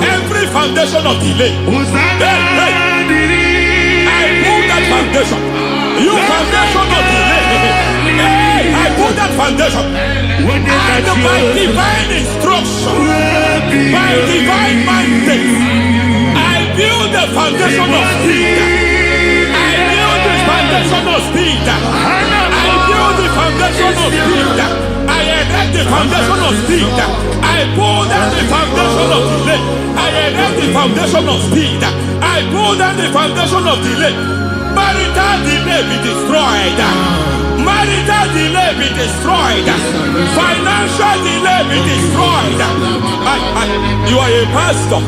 Every foundation of delay, I pull that foundation. You foundation of delay, I pull that foundation. And by divine instruction, by divine mandate, I build the foundation of speed. I build the foundation of speed. I build the foundation of speed. I erect the foundation of speed. I pull down the foundation of delay. I erect the foundation of speed. I pull down the foundation of delay. Marital delay be destroyed. Marital delay be destroyed. Financial delay be destroyed. You are a pastor.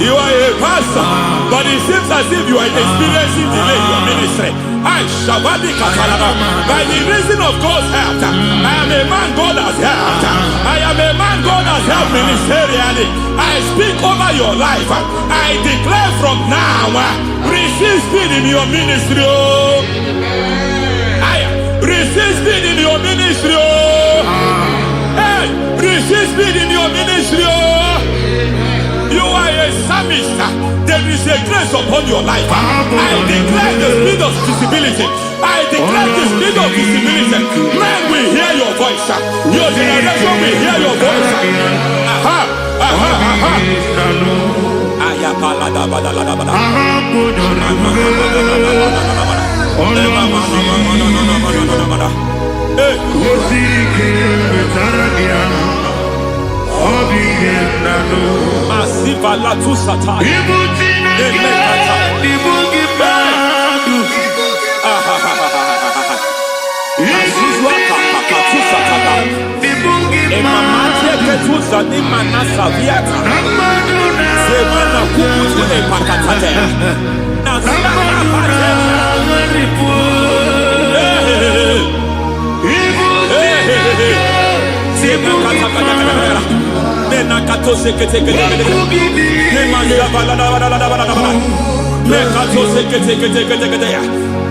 You are a pastor. But it seems as if you are experiencing delay in your ministry. By the reason of God's help, I am a man God has helped. I am a man God has helped ministerially. I speak over your life. I declare from now, receive speed in your ministry. Receive speed in your ministry. Hey, receive speed in your ministry. You are a psalmist. There is a grace upon your life. I declare the speed of visibility. I declare the speed of visibility. Men will hear your voice. Your generation will hear your voice. Aha, aha, aha. Masiva la tu sataya.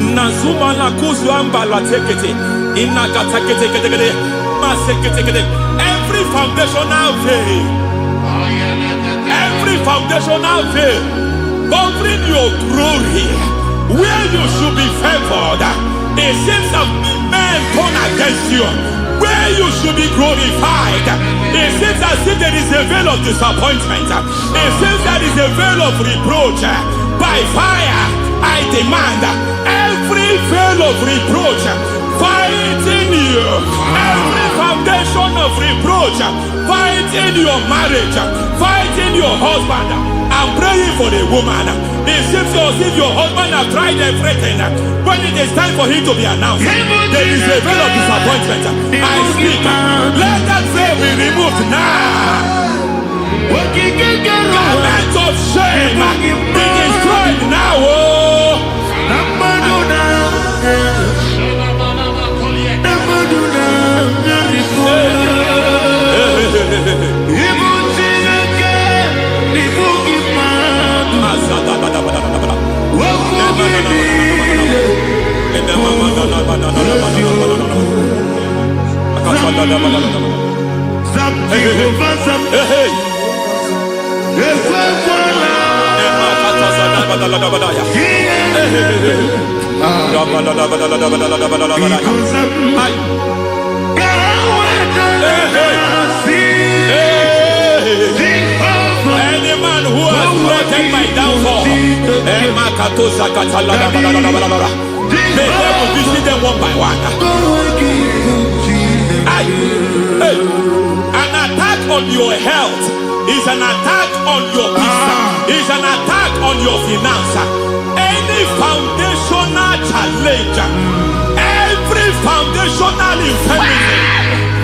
Nazuma la kuzwamba la tekete inakata kete every foundational veil, every foundational veil covering your glory where you should be favored. It seems that men turn against you where you should be glorified. It seems as if there is a veil of disappointment. It seems there is a veil of reproach. By fire I demand every veil of reproach fighting you, every foundation of reproach fighting your marriage, fighting your husband. I'm praying for the woman. It seems as if your husband has tried everything. When it is time for him to be announced, there is a veil of disappointment. I speak, let that veil be removed now. Garment of shame be destroyed now. Any man who has threatened my downfall, may devil visit them one by one. An attack on your health is an attack on your business, is an attack on your finance. Any foundational challenge, every foundational infirmity,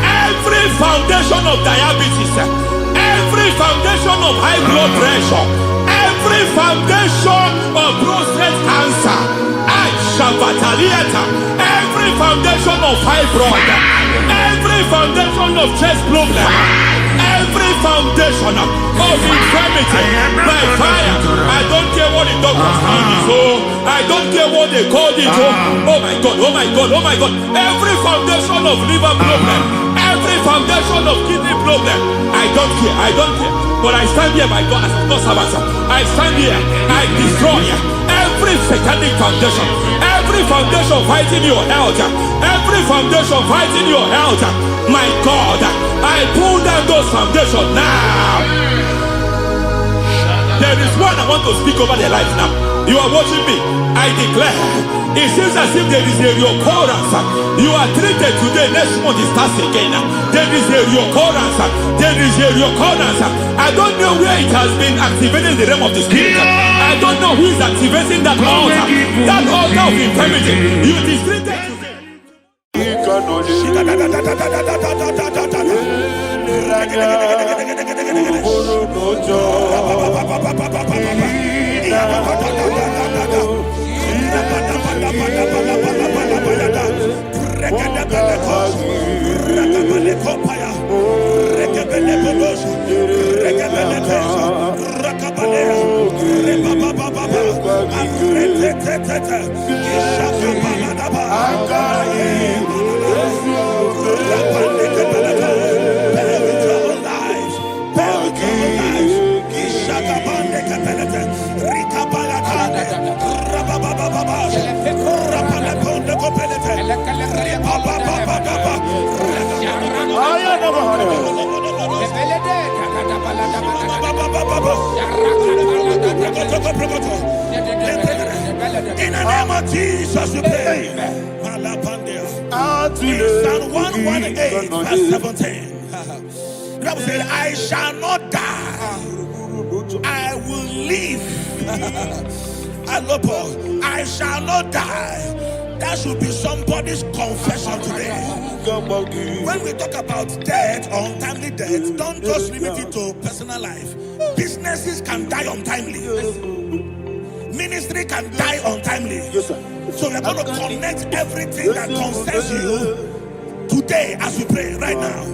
every foundation of diabetes, every foundation of high blood pressure, every foundation of prostate cancer, every foundation of fibroid, every foundation of chest problem, every foundation of infirmity by fire. I don't care what the doctors call it, so I don't care what they call it. Oh my God, oh my God, oh my God. Every foundation of liver problem, every foundation of kidney problem, I don't care, I don't care. But I stand here, my God, as a God servant. I stand here, I destroy every satanic foundation, every foundation fighting your health, every foundation fighting your health. My God, I pull down those foundations now. There is one I want to speak over their life now. You are watching me. I declare, it seems as if there is a reoccurrence. You are treated today, next month it starts again. There is a reoccurrence. There is a reoccurrence. I don't know where it has been activated in the realm of the spirit. I don't know who is activating that altar of infirmity. You is treated today. In the name of Jesus, we pray. Psalm 118, verse 17. The Bible said, I shall not die, I will live. I shall not die. That should be somebody's confession today. When we talk about death or untimely death, don't just limit it to personal life. Businesses can die untimely. Ministry can die untimely. Yes, sir. So we're going to connect everything that concerns you today as we pray right now.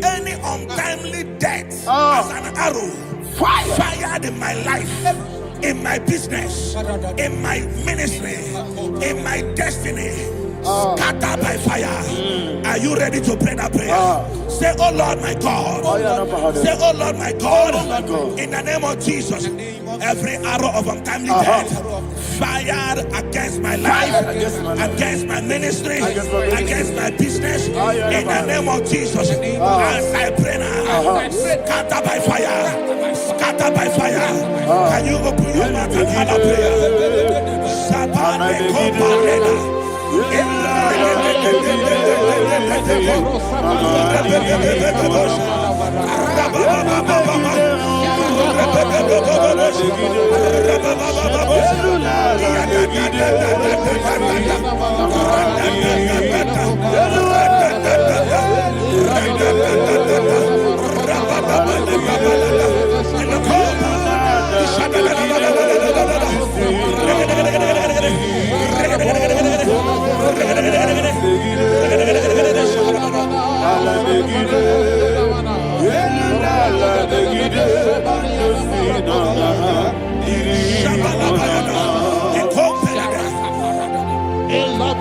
Any untimely death as an arrow fired in my life, in my business, in my ministry, in my destiny, scattered by fire. Are you ready to pray that prayer? Say, oh Lord my God. Say, oh Lord my God. In the name of Jesus, every arrow of untimely death fired against my life, against my ministry, against my business, in the name of Jesus, as I pray now, scattered by fire, scattered by fire. Can you open your mouth and have a prayer? Sabane Koparena.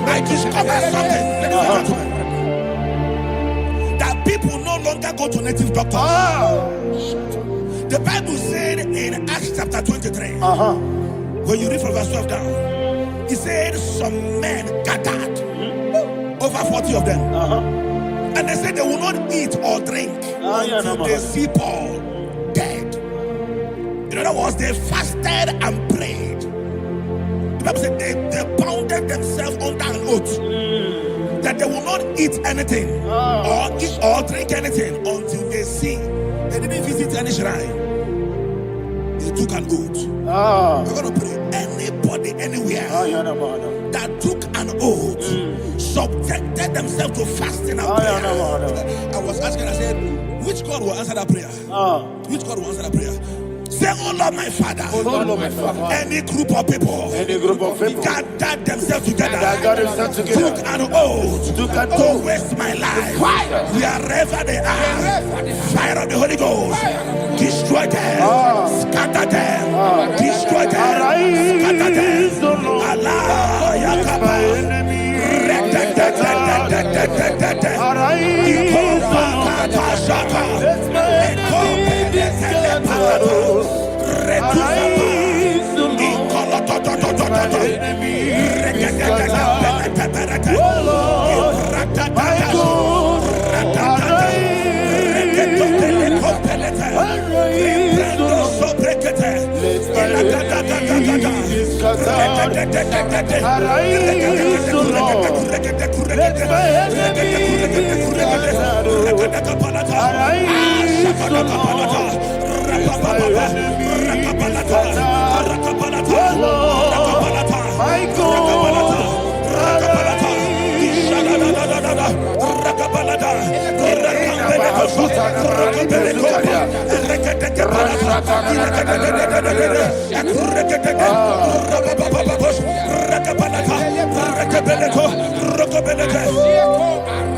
I discovered something, that people no longer go to native doctors. The Bible said in Acts chapter 23, when you read from verse 12 down, it said some men gathered, over 40 of them, and they said they will not eat or drink until they see Paul dead. In other words, they fasted and prayed. The Bible said they bounded themselves under an oath that they will not eat anything or eat or drink anything until they see. They didn't visit any shrine. They took an oath. We're going to pray. Anybody, anywhere that took an oath, subjected themselves to fasting and prayer. I was asking, I said, which God will answer that prayer? Which God will answer that prayer? Say, oh Lord, my Father. Oh Lord, my Father. Any group of people. Any group of people. Gather themselves together. Took an oath to waste my life. Wherever they are. Fire of the Holy Ghost. Destroy them. Scatter them. Destroy them. Scatter them. Allah Yakaba.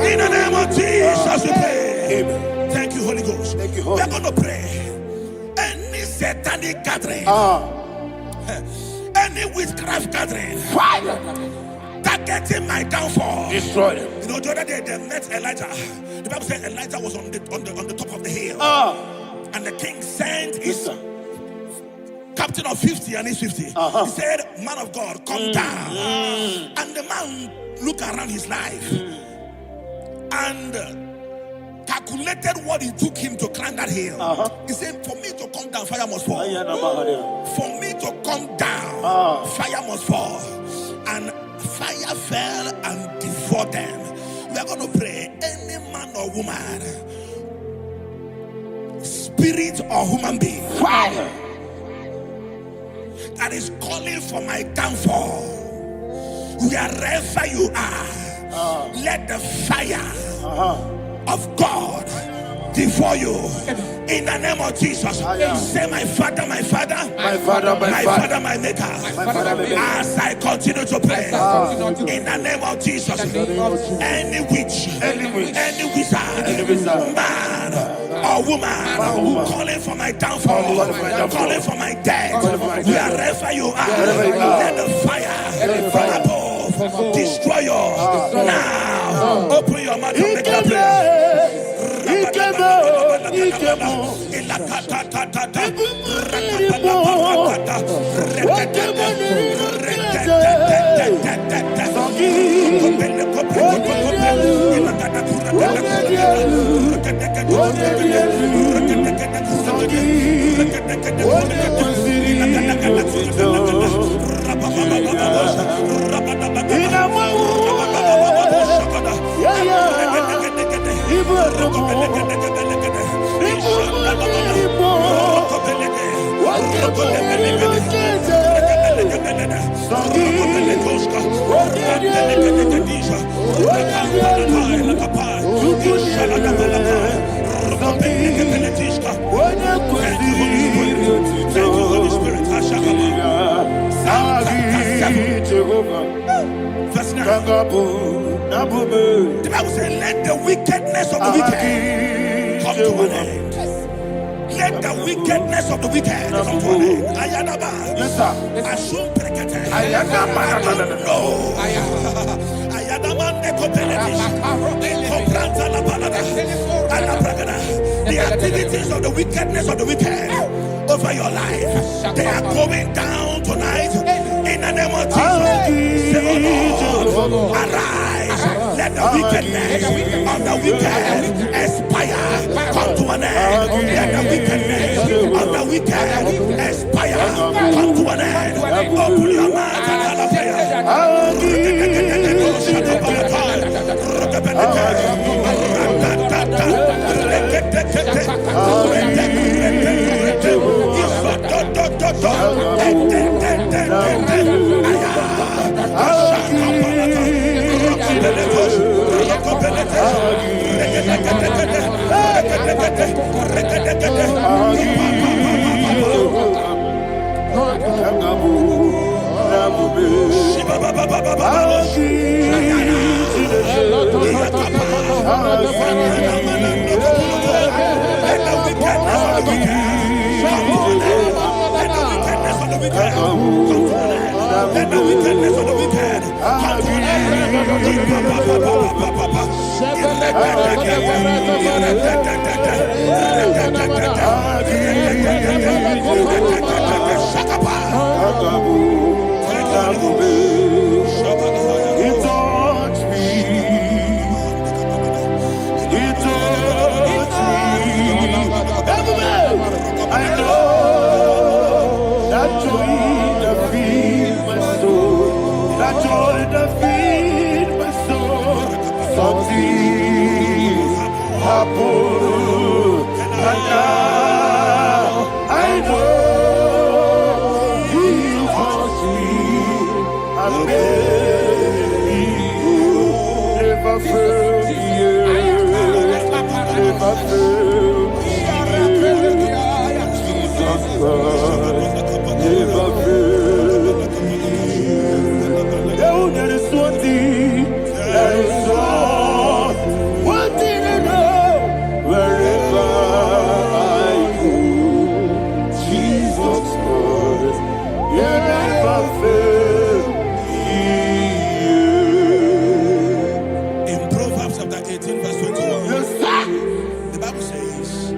In the name of Jesus, we pray. Amen. Thank you, Holy Ghost. Thank you, Holy. We're going to pray. Any satanic gathering, any witchcraft gathering, fire, targeting my downfall, destroy them. You know, the other day they met Elijah. The Bible said Elijah was on the top of the hill, and the king sent his captain of 50 and his 50. He said, "Man of God, come down." And the man looked around his life and calculated what it took him to climb that hill. He said, "For me to come down, fire must fall. For me to come down, fire must fall." And fire fell and devoured them. We are going to pray. Any man or woman, spirit or human being, fire, that is calling for my downfall, wherever you are, let the fire of God devour you in the name of Jesus. Say, my Father, my Father, my Father, my Father, my Maker. As I continue to pray in the name of Jesus, any witch, any wizard, man or woman calling for my downfall, calling for my death, wherever you are, let the fire from above destroy you now. Open your mouth and make that prayer. The Bible says, let the wickedness of the wicked come to an end. Let the wickedness of the wicked come to an end. Ayadaba. Yes, sir. Assume prekete. Ayadaba. No. Ayadaba nekopeletis. Nekopranta la balada. Alabragada. The activities of the wickedness of the wicked over your life, they are going down tonight in the name of Jesus. Say, oh Lord, arise. Let the wickedness of the wicked expire, come to an end. Let the wickedness of the wicked expire, come to an end. Open your mouth and have a prayer. wicked come to an end. Let the wickedness of the wicked come to an end. He touched me. He touched me. I know that joy that feeds my soul. That joy that feeds my soul. Something happened, and now I know He touched me. I may never fail me, never fail me. Jesus Christ, never fail me. Oh, there is one thing, there is one thing I know. Wherever I go, Jesus Christ, you never fail me. In Proverbs chapter 18, verse 21, Yes, sir. the Bible says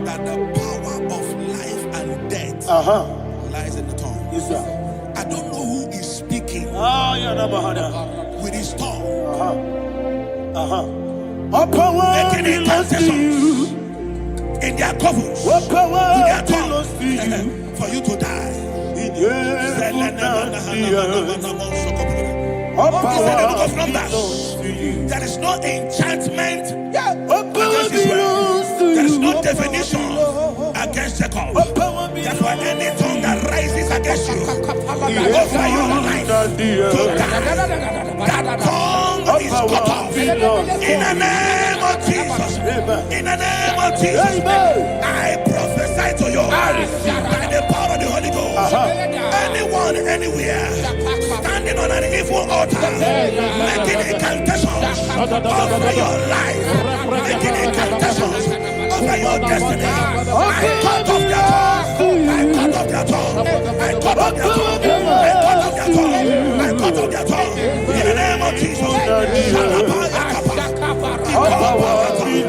that the power of life and death lies in the tongue. Yes, sir. I don't know who is speaking Yeah, with his tongue, What power making belongs to incantations you? in their covers What power with their belongs to you? tongue for you to die. In heaven and the earth. What He said in the book of power Numbers, belongs to you? there is no enchantment What power against Israel. belongs to There is you? no What definition power against Jacob. What power Therefore, belongs any tongue that rises against you over your life to to you? die, that tongue is cut off. In the name of Jesus. In the name of Jesus. I prophesy to you by the power of the Holy Ghost. Anyone, anywhere, standing on an evil altar, making incantations over your life, making incantations over your destiny, I cut off their tongue. I cut off their tongue. I cut off their tongue. I cut off their tongue. I cut off their tongue. In the name of Jesus. What power belongs to you?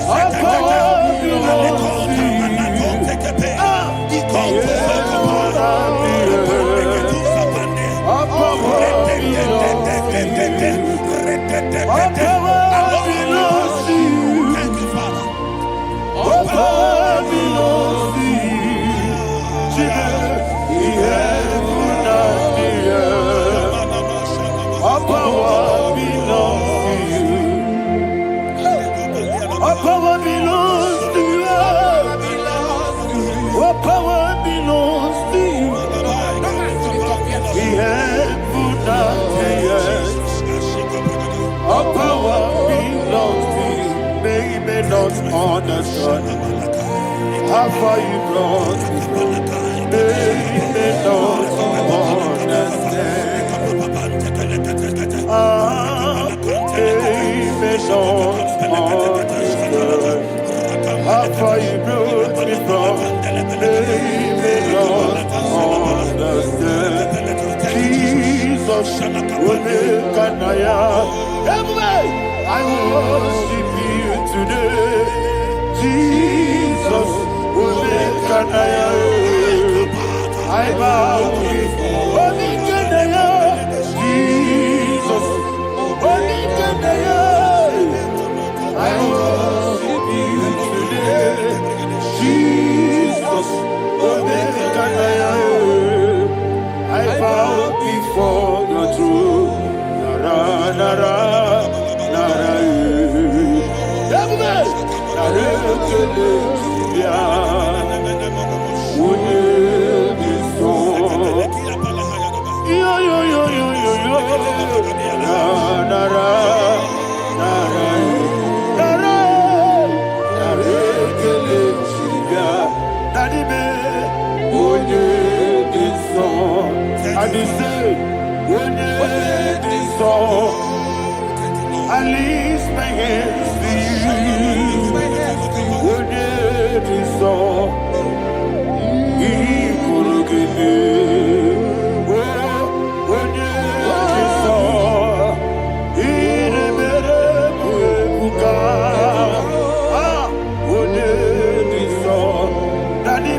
What power belongs to you? What power belongs to you? What power belongs to you? Thank you, Father. What power belongs to you? Jesus, He heaven and the earth. What power belongs to you? What power belongs to you? What power belongs to you? He heaven and the earth. What power belongs to you? They may not understand how far you brought me. They may not understand. They may not understand how far you brought me from. They may not understand. Jesus will make an I worship you today. Jesus will make an I bow before Jesus will make an I worship you today. Jesus will make an I bow before your throne. Nara, nara, nara, At least my hands to you. When it is all, he could give me. When it is all, he never could. When it is all, that he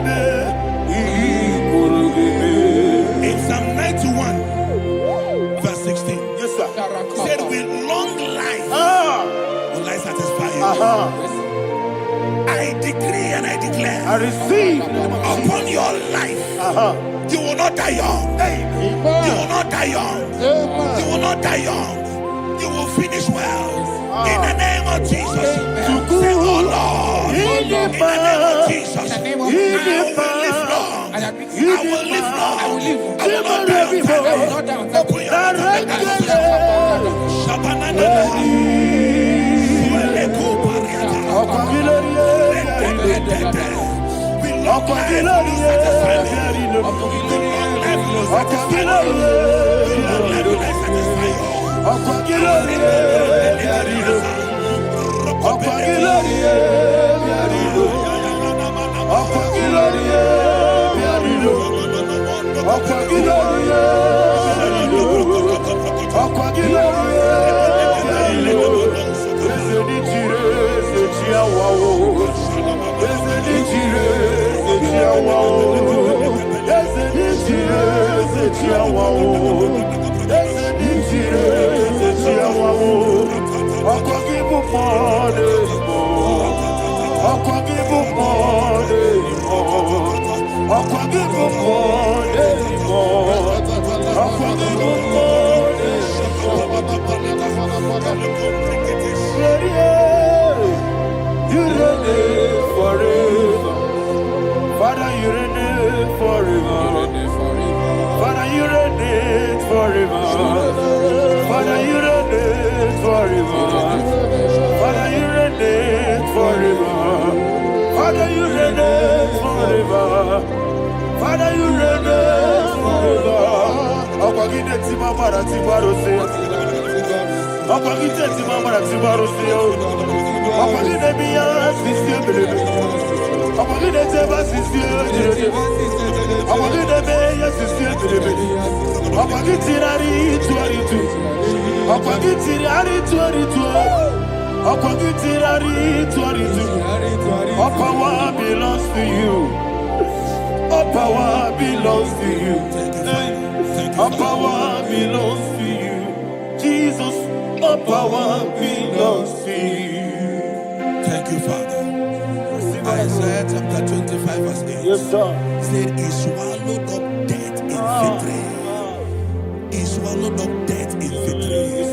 could give me. In Psalm 91, verse 16, Yes, sir. said, with long life will I satisfy you. I decree and I declare I receive. upon your life, you will not die young. You will not die young. You will not die young. You will finish well. In the name of Jesus. Say, oh Lord, in the name of Jesus, I will live long. I will live long. I will not die on time. Open your Father, you reign forever. Father, you reign forever. Father, you reign forever. Father, you reign forever. Father, you reign forever. Father, you reign forever. Akwagide timamara tibarose. Akwagide timamara tibarose. Akwagide biya sisiebele. Akwagide teba sisiebele. Akwagide beya sisiebele. Akwagide rari tuaritu. Akwagide rari tuaritu. Akwagide rari tuaritu. All power belongs to you. All power belongs to you. All power belongs to you. Jesus, all power belongs to you. Thank you, Father. Isaiah chapter 25, verse 8. Yes, sir. Said, he swallowed up death in victory. He swallowed up death in victory.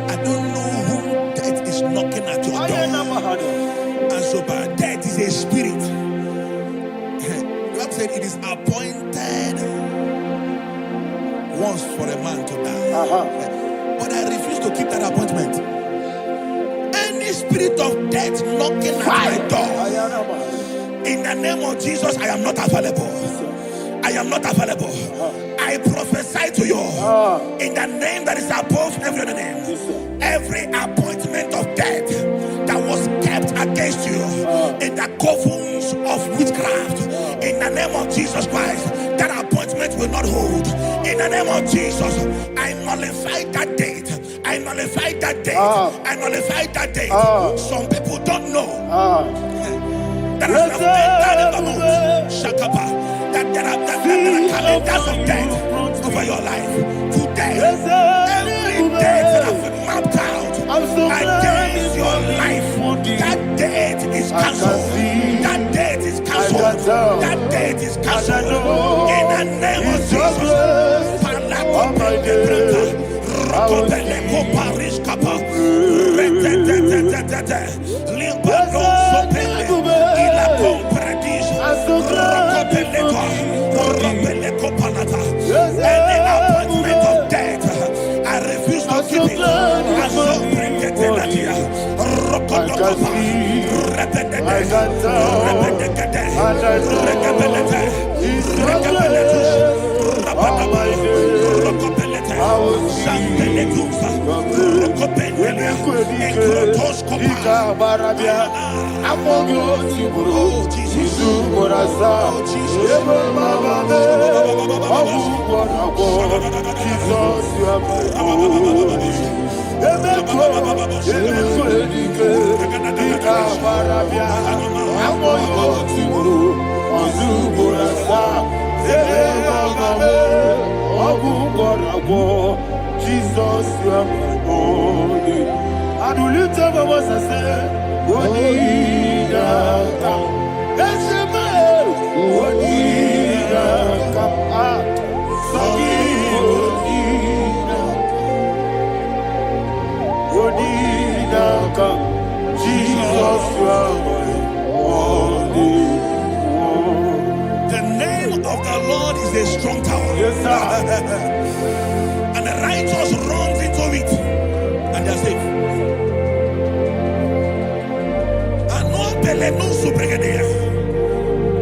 I don't know who death is knocking at your door. And so, but death is a spirit. God said it is appointed once for a man to die. But I refuse to keep that appointment. Any spirit of death knocking at my door, in the name of Jesus, I am not available. I am not available. I prophesy to you in the name that is above every other name. Every appointment of death that was kept against you in the covens of witchcraft, in the name of Jesus Christ, that appointment will not hold. In the name of Jesus, I nullify that date. I nullify that date. I nullify that date. Some people don't know that there are calendars of death over your life. Today, every date that has been mapped out against your life, that date is cancelled. That date is cancelled. That date is cancelled. In the name of any appointment of death, I refuse to keep it. I so bring it in Enkrotos kopa. Oh, Jesus. Jesus, you are my only. And will you tell me what I say? Onidaka, Eshema, Onidaka, Sagi, Onidaka, Jesus, you are my only. The name of the Lord is a strong tower. Yes, sir. And the righteous runs into it and they are safe.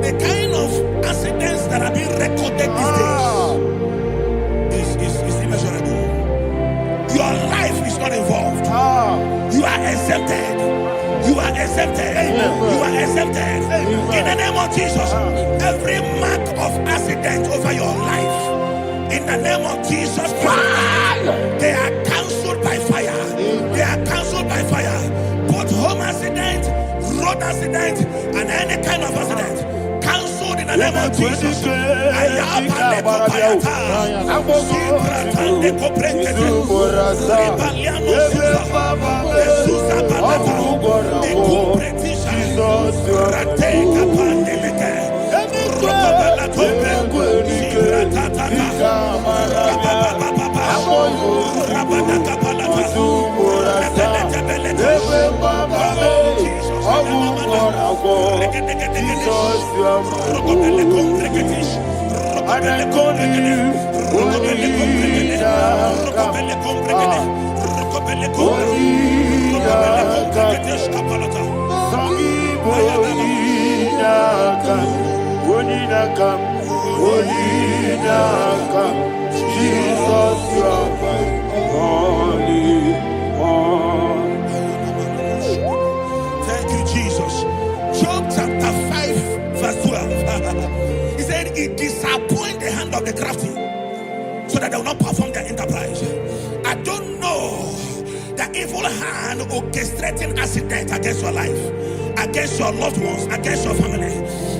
The kind of accidents that are being recorded these days is immeasurable. Your life is not involved. You are exempted. You are exempted. You are exempted. In the name of Jesus, every mark of accident over your life, in the name of Jesus Christ, they are cancelled by fire. They are cancelled by fire. Both home accident, road accident, and any kind of accident, cancelled in the name of Jesus. Jesus, you are my only one. Thank you, Jesus. Job chapter 5, verse 12. He said, it disappoints the hand of the crafty so that they will not perform their enterprise. I don't know the evil hand orchestrating accident against your life, against your loved ones, against your family.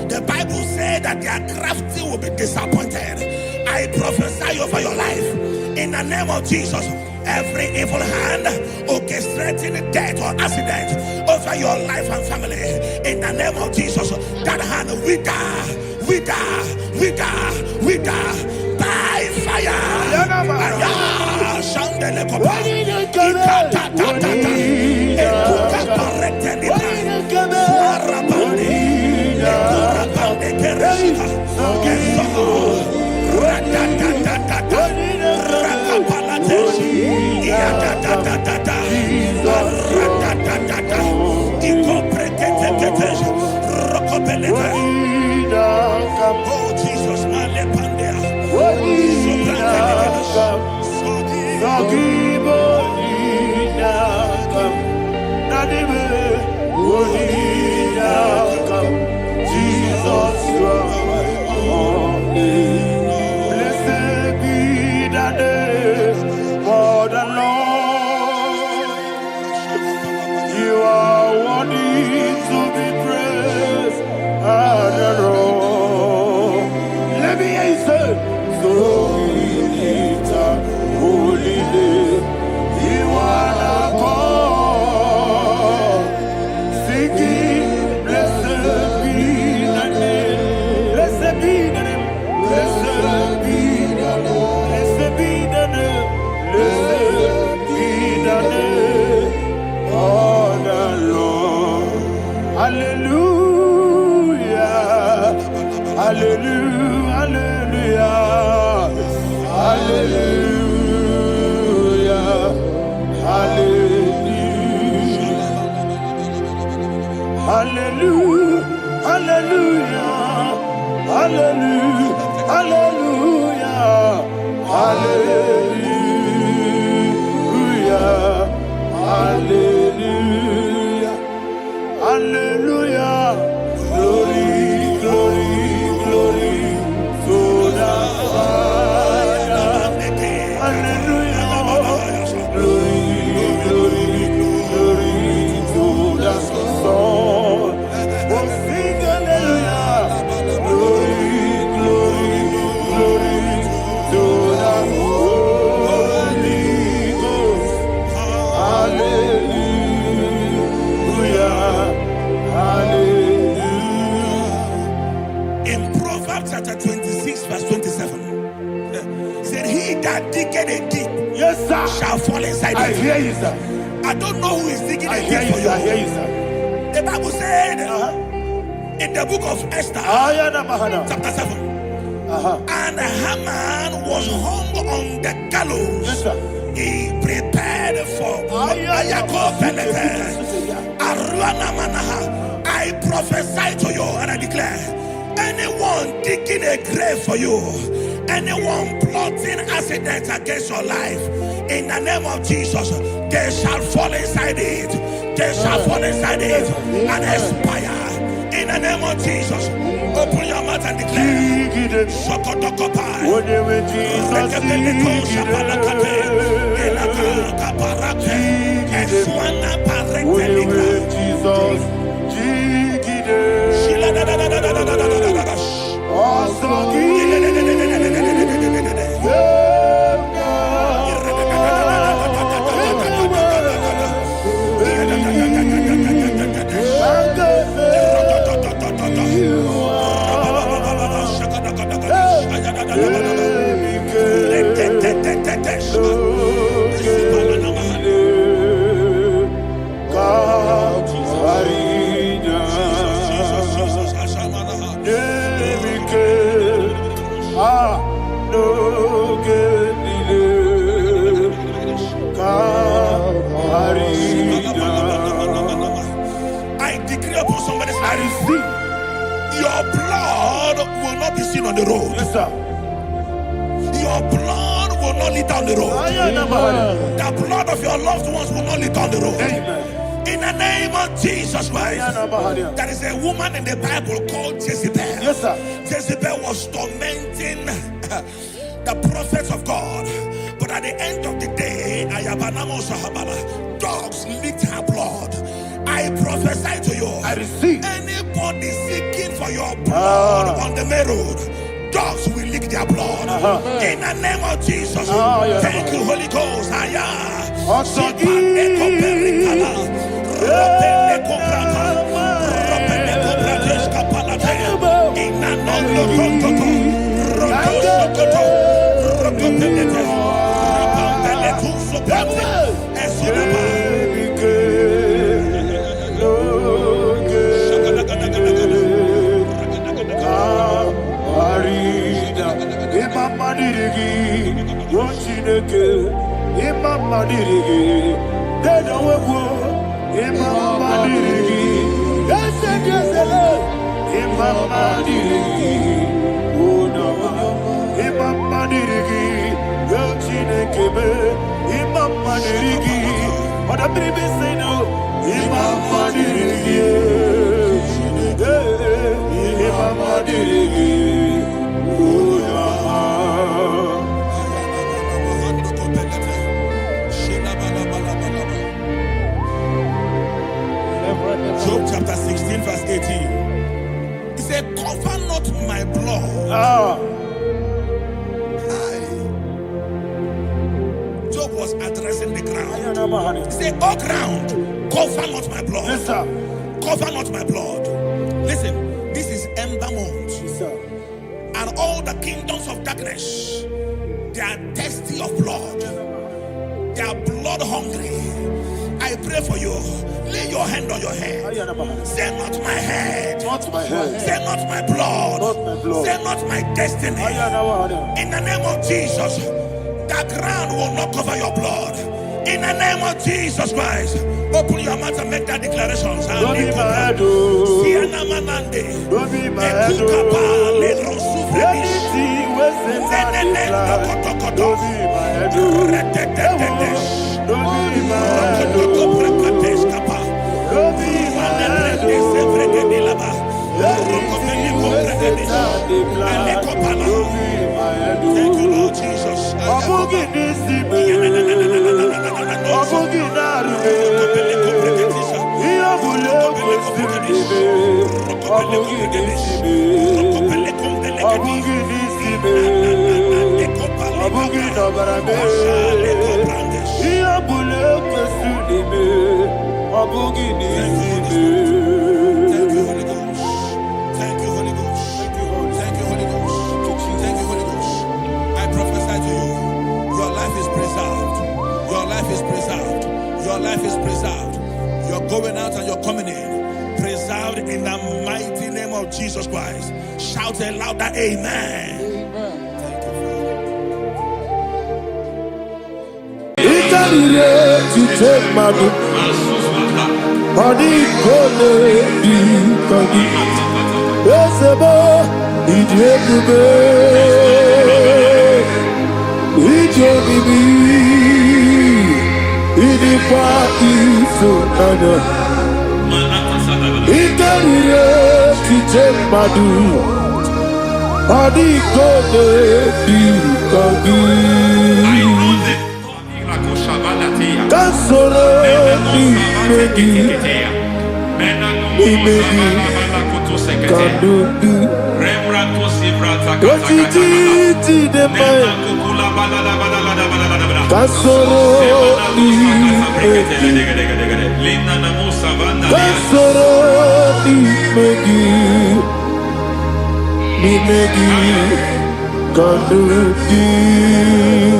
The Bible said that their crafty will be disappointed. I prophesy over your life in the name of Jesus. Every evil hand orchestrating death or accident over your life and family, in the name of Jesus, that hand wither by fire. Oh Jesus, Jesus, you are my only. Blessed be the name of the Lord. You are worthy to be praised and adored. Let me hear you say, so we lift up holy name. You are the God. Singing, blessed be the name. Blessed be the name. Blessed be the name. Blessed be the name. Blessed be the name of the Lord. Hallelujah. Hallelujah. Hallelujah. Hallelujah. Hallelujah. Hallelujah. Hallelujah. Hallelujah. Hallelujah. Hallelujah. verse 27. He said, he that diggeth a deep Yes, sir. shall fall inside I it. hear you, sir. I don't know who is digging I a hear deep you, for sir. I hear you. you, sir. The Bible said in the book of Esther, Ayana Mahana. chapter 7, and Haman was hung on the gallows. Yes, sir. He prepared for I prophesy to you and I declare, anyone digging a grave for you, anyone plotting accidents against your life, in the name of Jesus, they shall fall inside it. They shall fall inside it and expire. In the name of Jesus, open your mouth and declare. Shokotokopai. When you with Jesus, I decree upon somebody's life, your blood will not be seen on the road. Yes, sir. Your blood will not lead down the road. The blood of your loved ones will not lead down the road. Amen. In the name of Jesus Christ. There is a woman in the Bible called Jezebel. Yes, sir. Jezebel was tormenting the prophets of God. But at the end of the day, dogs licked her blood. I prophesy to you. I receive. Anybody seeking for your blood on the main road, dogs will lick their blood. In the name of Jesus. Thank you, Holy Ghost. Job chapter 16 verse 18. He said, cover not my blood. Job was addressing the ground. He said, oh ground, cover not my blood. Yes, sir. Cover not my blood. Listen, this is ember month. Yes, sir. And all the kingdoms of darkness, they are thirsty of blood. They are blood hungry. I pray for you. Lay your hand on your head. Say not my head. Not my head. Say not my blood. Not my blood. Say not my destiny. In the name of Jesus, the ground will not cover your blood. In the name of Jesus Christ, open your mouth and make that declaration. Don't be my head. Don't be my head. Anything was in that decline. Don't be my head. Don't be my head. Don't be my head. Thank you, Lord Jesus. Thank you, Holy Ghost. Thank you, Holy Ghost. Thank you, Holy Ghost. Thank you, life is preserved. You're going out and you're coming in. Preserved in the mighty name of Jesus Christ. Shout a louder amen. Thank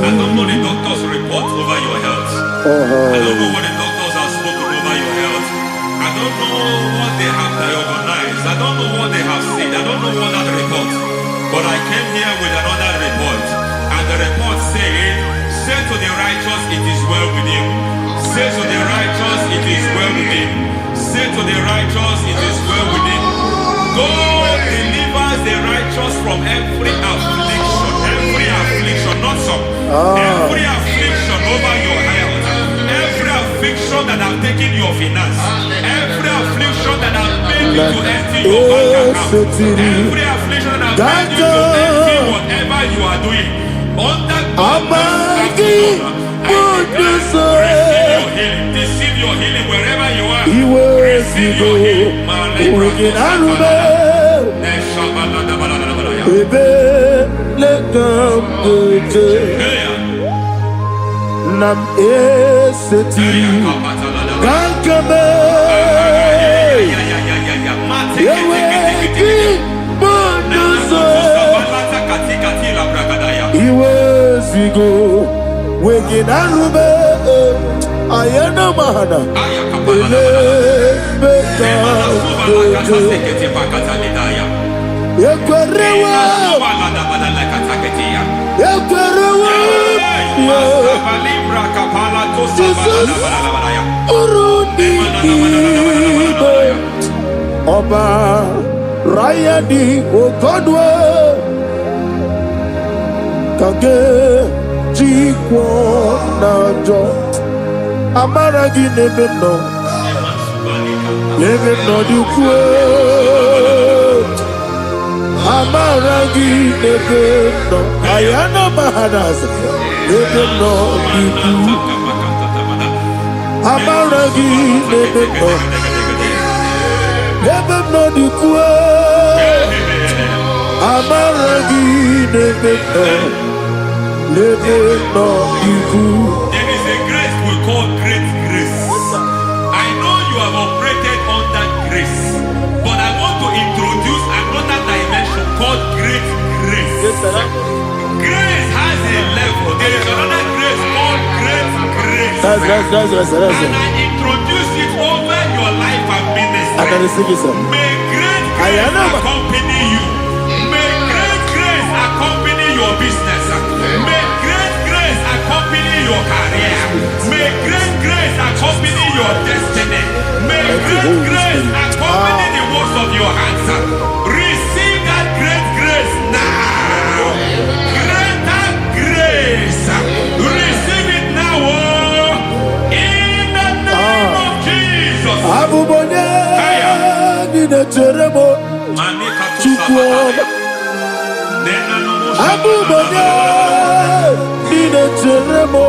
I don't know the doctor's report over your health. I don't know what the doctors have spoken over your health. I don't know what they have diagnosed. I don't know what they have said. I don't know what that report. But I came here with another report. And the report said, say to the righteous, it is well with him. Say to the righteous, it is well with him. Say to the righteous, it is well with him. God delivers the righteous from every affliction, not some. Every affliction over your health, every affliction that have taken your finance, every affliction that have made you to empty your bank account, every affliction that have made you to empty whatever you are doing, under God's receive your healing wherever you are. Receive your healing. Nam esetiri gankame yeweki bonuso iwezigo weginarube ayana mahana ele beka yekwerewa Jesus urudi ibe ọba rayadi ogodwe kage jikwo najo amaragi n'ebe nọ dukwe amaragi n'ebe nọ ayana mahanas n'ebe nọ dukwe amaragi n'ebe nọ dukwe amaragi n'ebe nọ dukwe. There is a grace we call great grace. I know you have operated under grace, but I want to introduce another dimension called great grace. Grace has a level. There is another grace called great grace. That's and I introduce it over your life and ministry. I can receive it, sir. May great grace accompany you. May great grace accompany your business. May great grace accompany your career. May great grace accompany your destiny. May great grace accompany the works of your hands. Receive that great grace now. Greater grace. Receive it now. In the name of Jesus. Abubonye nina teremo chukwu. Abubonye nina teremo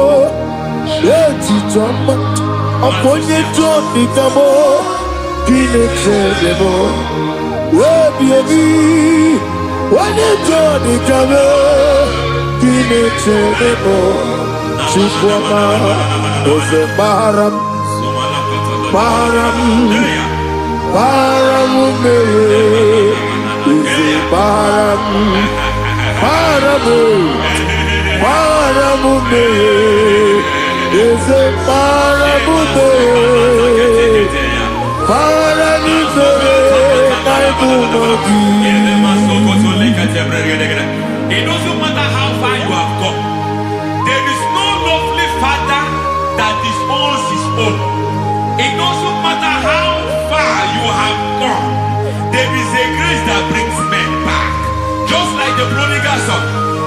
etichoma. Aponye joni kamo nina teremo. Webi wane joni kamo nina teremo. Chukwama oze maharam Paramume, Paramume, is a Paramute. Paranise, Naibumogi. It doesn't matter how far you have gone. There is no lovely father that disowns his own. It doesn't matter how far you have gone. There is a grace that brings men back. Just like the prodigal son.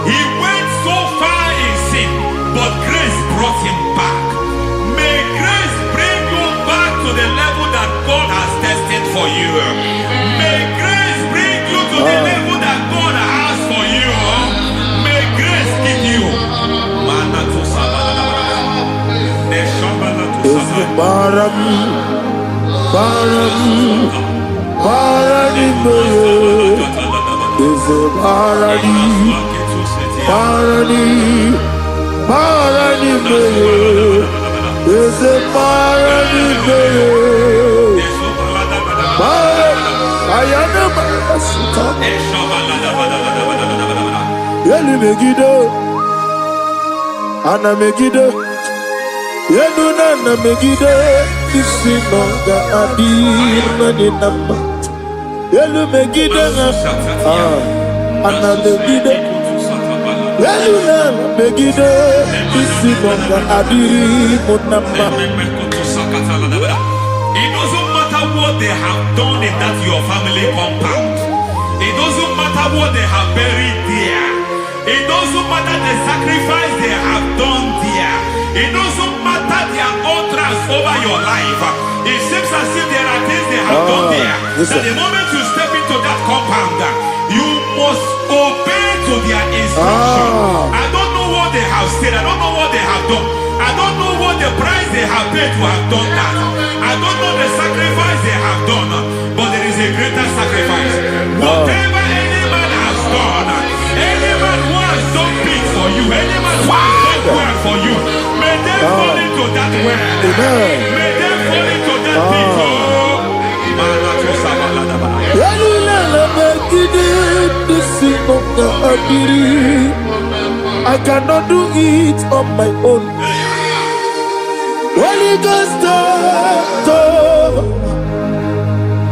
He went so far in sin, but grace brought him back. May grace bring you back to the level that God has destined for you. May grace bring you to the level that God has for you. May grace give you. Ana Megiddo, Yenuna Megiddo, Isinonga Adir Maninama, Yelu Megiddo, Ana Megiddo, Yenuna Megiddo, Isinonga Adir Munama. It doesn't matter what they have done in that your family compound. It doesn't matter what they have buried there. It doesn't matter the sacrifice they have done there. It doesn't matter their altars over your life. It seems as if there are things they have done there. That the moment you step into that compound, you must obey to their instruction. I don't know what they have said. I don't know what they have done. I don't know what the price they have paid to have done that. I don't know the sacrifice they have done. But there is a greater sacrifice. Whatever any man has done, any man who has done big for you, any man who has done well for you, may they fall into that well. May they fall into that pit. I cannot do it on my own. Holy Ghost,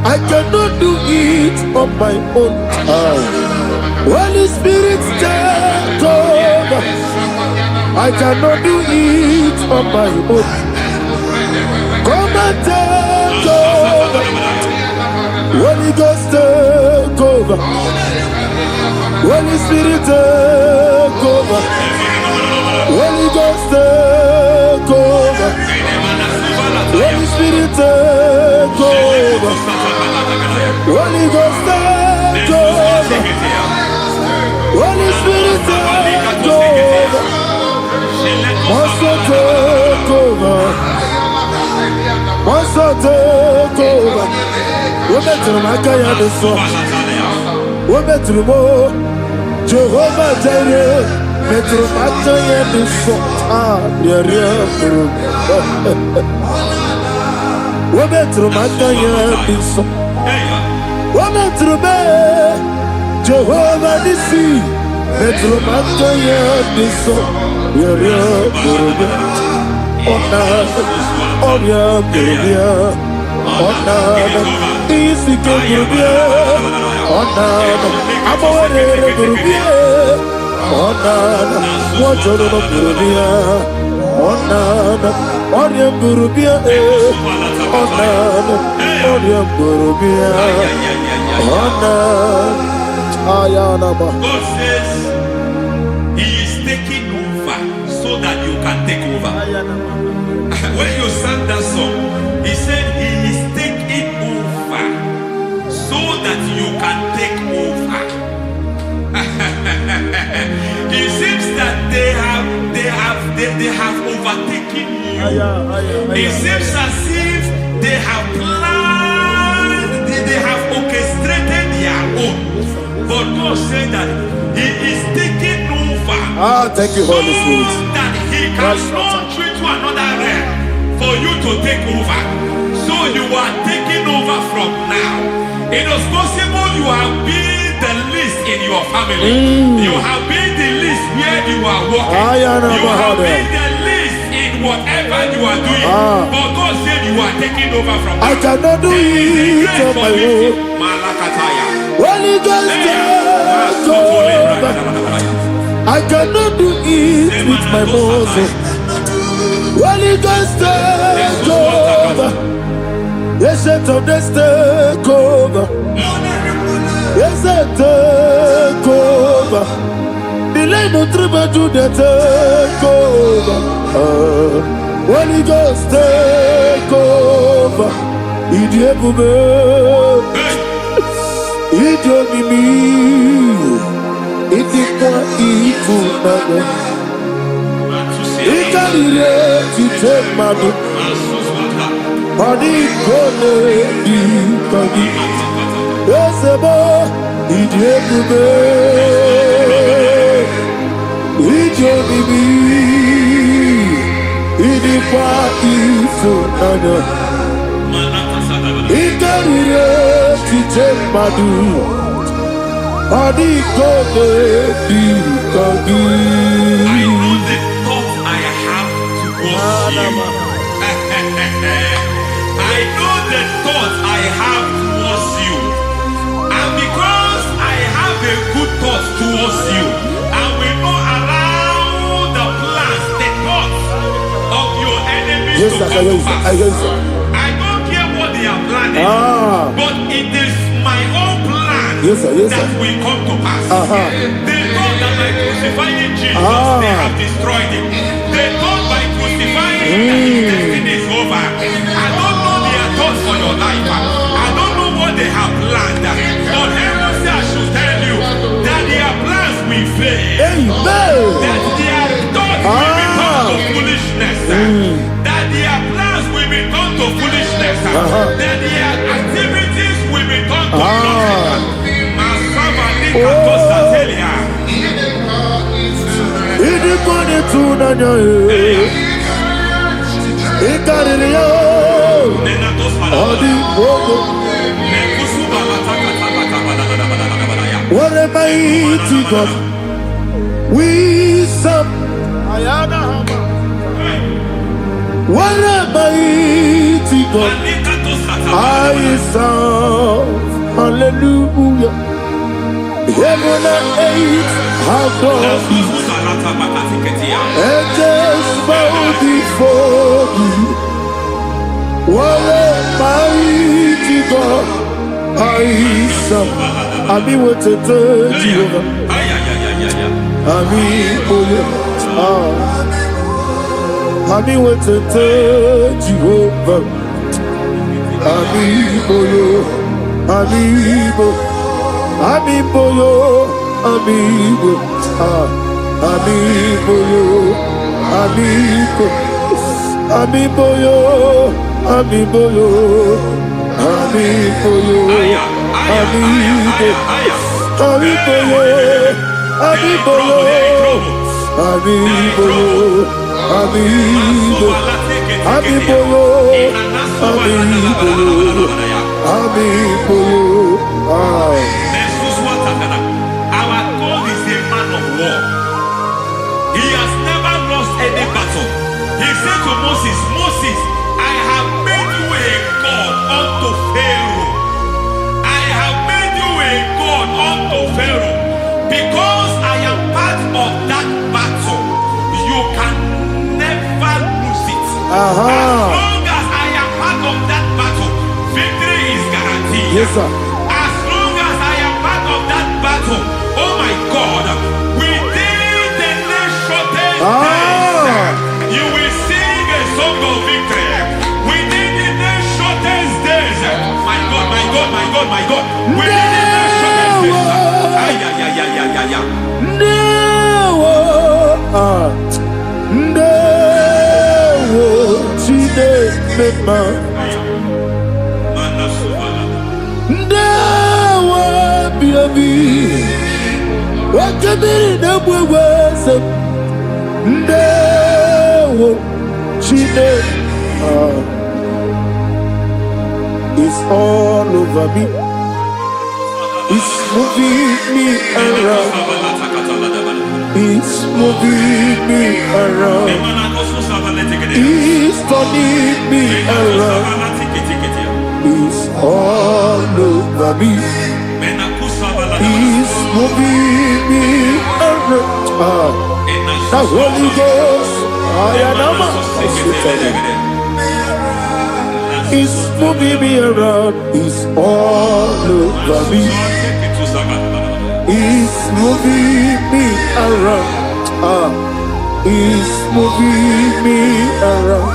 I cannot do it on my own. Holy Spirit, take over. I cannot do it on my own. Come and take over. Holy Ghost, take over. Holy Spirit, take over. Holy Ghost, take over. Holy Spirit, take over. Holy Ghost, take over. Holy Spirit, take over. Master, take over. Master, take over. We're better than I can do so. We're better than more. Jehovah Jireh, better than I can do so. We're better than I can do so. We're better than Jehovah Nissi, better than I can do so. God says He is taking over so that you can take over. When you sang that song, He said He is taking over so that you can take over. It seems that they have overtaken you. It seems as if they have planned, they have orchestrated their own. But God said that He is taking over. Thank you, Holy Spirit. So that He can launch you to another realm for you to take over. So you are taking over from now. It is possible you have been the least in your family. You have been the least where you are working. You have been the least in whatever you are doing. But God said you are taking over from I cannot do it on my own. Holy Ghost, take over. I cannot do it with my muscle. Holy Ghost, take over. Yes, of this take over. Yes, take over. Delay no trouble to the take over. Holy Ghost, take over. Idiebube, Idiomimi, Idikwa Ifunana, Ikarire Titemadu, Adikone Dikagi, Esebo, Idiebube, Idiomimi, Idikwa Ifunana, Ikarire Titemadu, Adikone Dikagi. I know the thoughts I have towards you. I know the thoughts I have towards you. And because I have a good thought towards you, I will not allow the plans, the thoughts of your enemies to come to pass. I don't care what they are planning, but it is my own plan that will come to pass. They thought that by crucifying Jesus, they have destroyed him. They thought by crucifying him that his destiny is over. I don't know their thoughts for your life. I don't know what they have planned. But heaven says I should tell you that their plans will fail. That their thoughts will become to foolishness. That their plans will become to foolishness. That their activities will become to nothing. What a mighty God we serve. What a mighty God I serve. Hallelujah. Heaven and earth adore thee. Angels bow before thee. What a mighty God I serve. Ami wote Jehovah. Ami boyo. Ami wote Jehovah. Ami boyo. Ami boyo. Amiboyo, amibo, amiboyo, amibo, amiboyo, amiboyo, amiboyo, amibo, amiboyo, amiboyo, amiboyo, amibo, amiboyo, amiboyo, amiboyo. Our God is a man of war. He has never lost any battle. He said to Moses, Moses, I have made you a God unto Pharaoh. I have made you a God unto Pharaoh. Because I am part of that battle, you can never lose it. As long as I am part of that battle, victory is guaranteed. Yes, sir. Oh my God, within the next shortest days, you will sing a song of victory. Within the next shortest days, my God, my God, my God, my God, within the next shortest Wakabiri na bweweza Ndewo Chine It's all over me. It's moving me around. He's moving me around. He's turning me around. He's all over me. He's moving me around. The Holy Ghost, He's moving me around. He's all over me. He's moving me around. He's moving me around.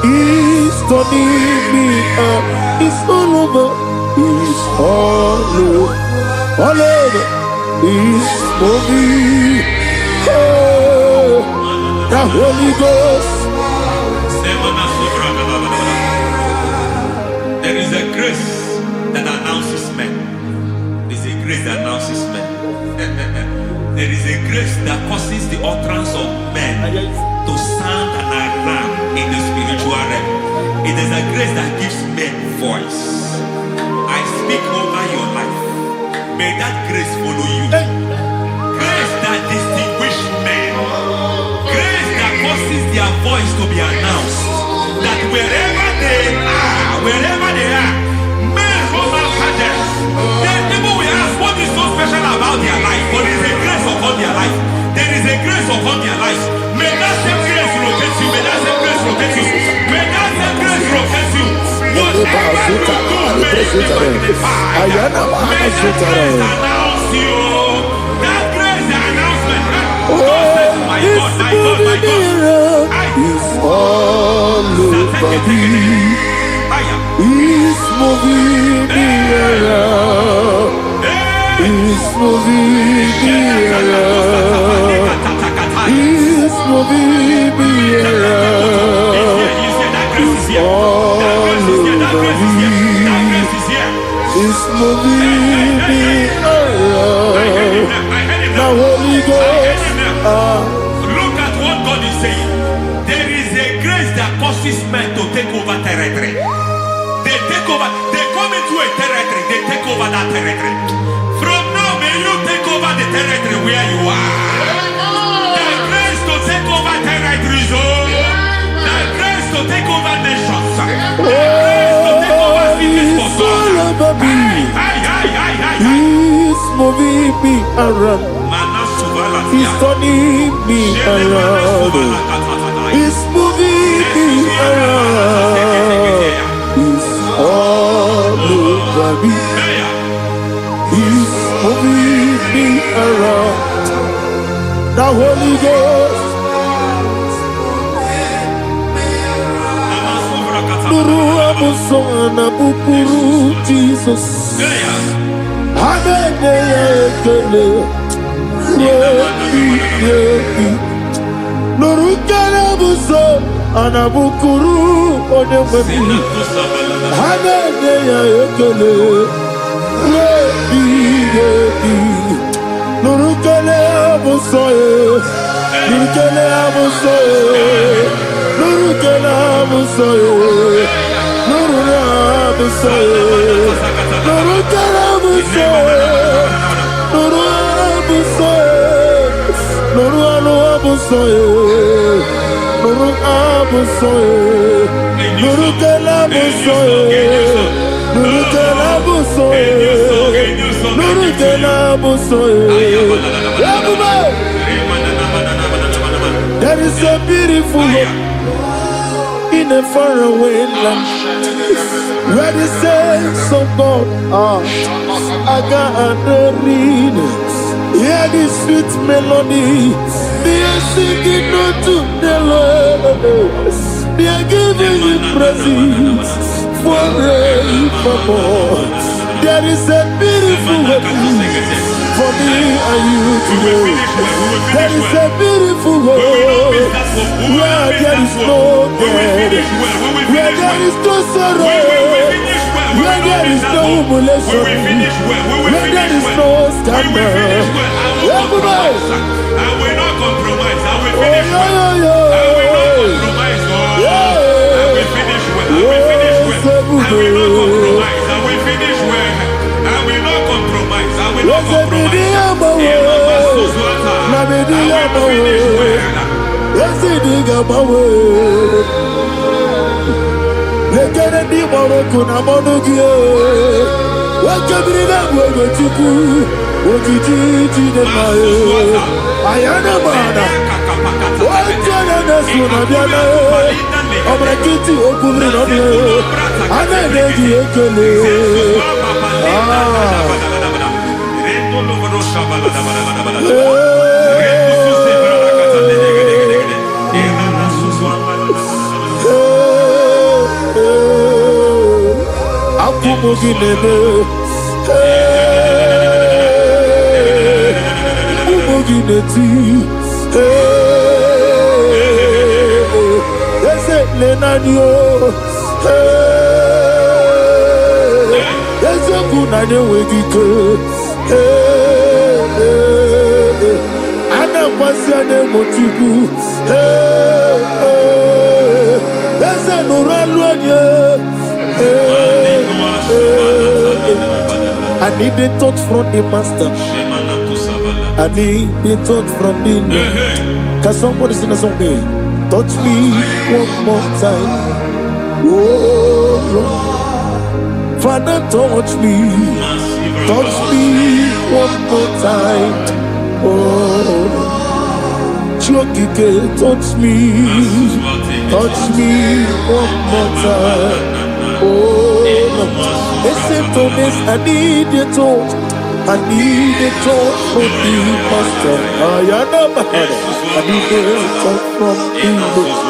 He's turning me up. He's all over. He's all over. All over. He's moving. Oh, the Holy Ghost. There is a grace that announces men. There's a grace that announces men. There is a grace that causes the utterance of men to sound an alarm in the spiritual realm. It is a grace that gives men voice. I speak over your life. May that grace follow you. Grace that distinguishes men. Grace that causes their voice to be announced. That wherever they are, men come after them. Then people will ask, what is so special about their life? But there is a grace upon their life. There is a grace upon their life. May that same grace rotate you. May that same grace rotate you. May that same grace rotate you. Whatever you do, may it be magnified. May that grace announce you. That grace announcement. God says, my God, my God, my God. He's all over me. He's moving me around. He's moving me around. He's moving me around. He's all over me. He's moving me around. The Holy Ghost. Look at what God is saying. There is a grace that causes men to take over territory. They take over. They come into a territory. They take over that territory. From now, may you take over the territory where you are. The grace to take over territories. The grace to take over nations. The grace to take over cities for God. He's moving me around. He's turning me around. He's moving me around. He's all over me. He's moving me around. The Holy Ghost. Nuru amusona bukuru Jesus. Amene ekele. Nurukana buso anabukuru onememi hanene ya ekele rebi nurukana buso nurukana buso nurukana buso nurukana buso nurukana buso Nuru abusoye, nuru abusoye, nuru kelabusoye, nuru kelabusoye, nuru kelabusoye. There is a beautiful hope in a faraway land where the saints of God are. I got the reading. Hear the sweet melody. They are singing unto the Lord. They are giving you praise forevermore. There is a beautiful hope for me and you today. There is a beautiful hope where there is no death, where there is no sorrow, where there is no humiliation, where there is no scandal. Everybody, I will not compromise. I will finish well. I will not compromise. I will finish well. I will finish well. I will not compromise. I will finish well. I will not compromise. I will I need a touch from the master. I need a touch from the Lord. Can somebody sing a song there? Touch me one more time. Oh Lord. Father, touch me. Touch me one more time. Oh Chokike, touch me. Touch me one more time. Oh Lord. Except on this, I need a touch. I need a touch from the master. I need a touch from the Lord.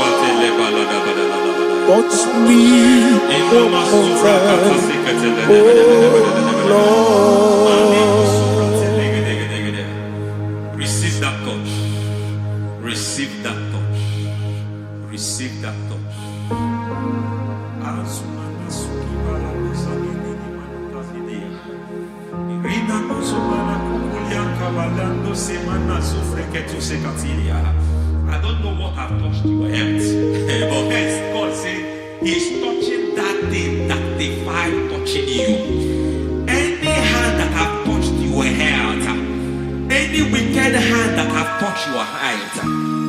Touch me one more time. Oh Lord. Receive that touch. Receive that touch. Receive that touch. I don't know what I've touched your health, but hence God said He's touching that thing that defied touching you. Any hand that have touched your health, any wicked hand that have touched your health,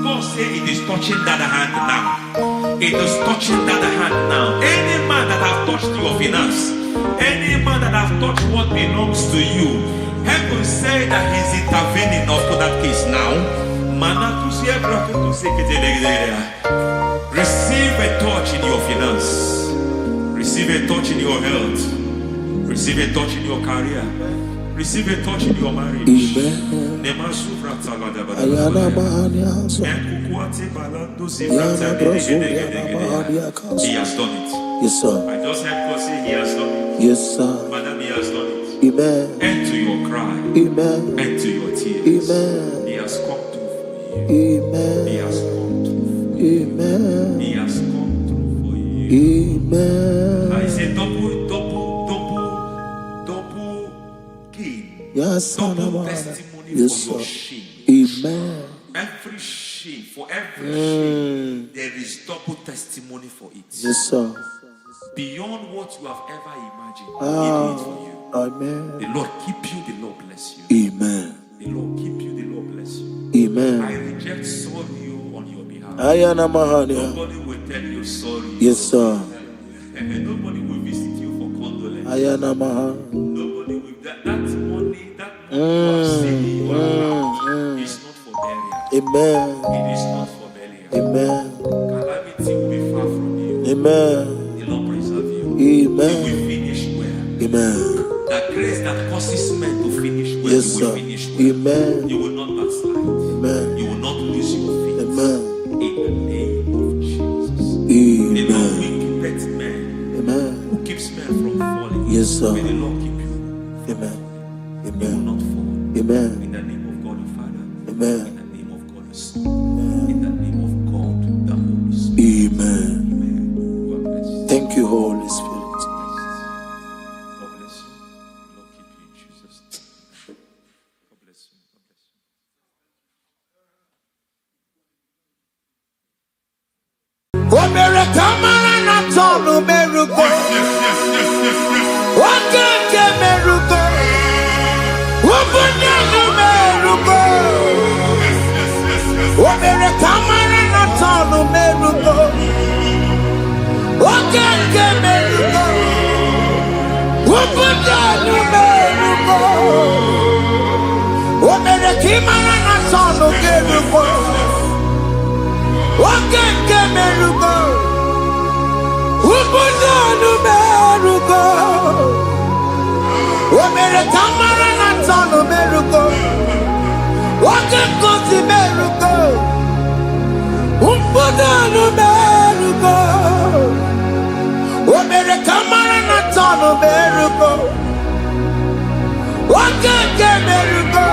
God said it is touching that hand now. It is touching that hand now. Any man that have touched your finance, any man that have touched what belongs to you, heaven said that He's intervening after that case now. Receive a touch in your finance. Receive a touch in your health. Receive a touch in your career. Receive a touch in your marriage. He has done it. Yes, sir. I just heard God say He has done it. Yes, sir. Madam, He has done it. Amen. End to your cry. Amen. End to your tears. Amen. He has come through for you. Amen. He has come through for you. Amen. He has come through for you. Amen. I say double gain. Yes, Double testimony yes, for your sir. shame. Amen. Every shame, for every shame, there is double testimony for it. Yes, sir. Beyond what you have ever imagined, He did it for you. Amen. The Lord keep you, the Lord bless you. Amen. The Lord keep you, the Lord bless you. Amen. I reject sorry on your behalf. Ayana Mahania. Nobody will tell you sorry. Yes, sir. Nobody will visit you for condolence. Ayana Mahania. Nobody will. That money you have saved in your account is not for burial. Amen. It is not for burial. Amen. Calamity will be far from you. Amen. The Lord preserve you. Amen. You will finish well. Amen. That grace that causes men to finish well, Yes, you sir. will finish well. Amen. You will not backslide. Amen. You will not lose your faith. Amen. In the name of Jesus. The Lord Amen. will keep men. Amen. Who keeps men from falling? Yes, sir. May the Lord keep you. Amen. You will Amen. not fall. Amen. In the name of God the Father. Amen. In the name of God the Son. In the name of God the Holy Spirit. Amen. Amen. You are blessed. Thank you, Holy Spirit. God bless you. The Lord keep you in Jesus' name. God bless you. God bless you. What Imana na tono kerugo. Oke kemerugo. Ubudo numerugo. Omere kamara na tono merugo. Oke kosi merugo. Ubudo numerugo. Omere kamara na tono merugo. Oke kemerugo.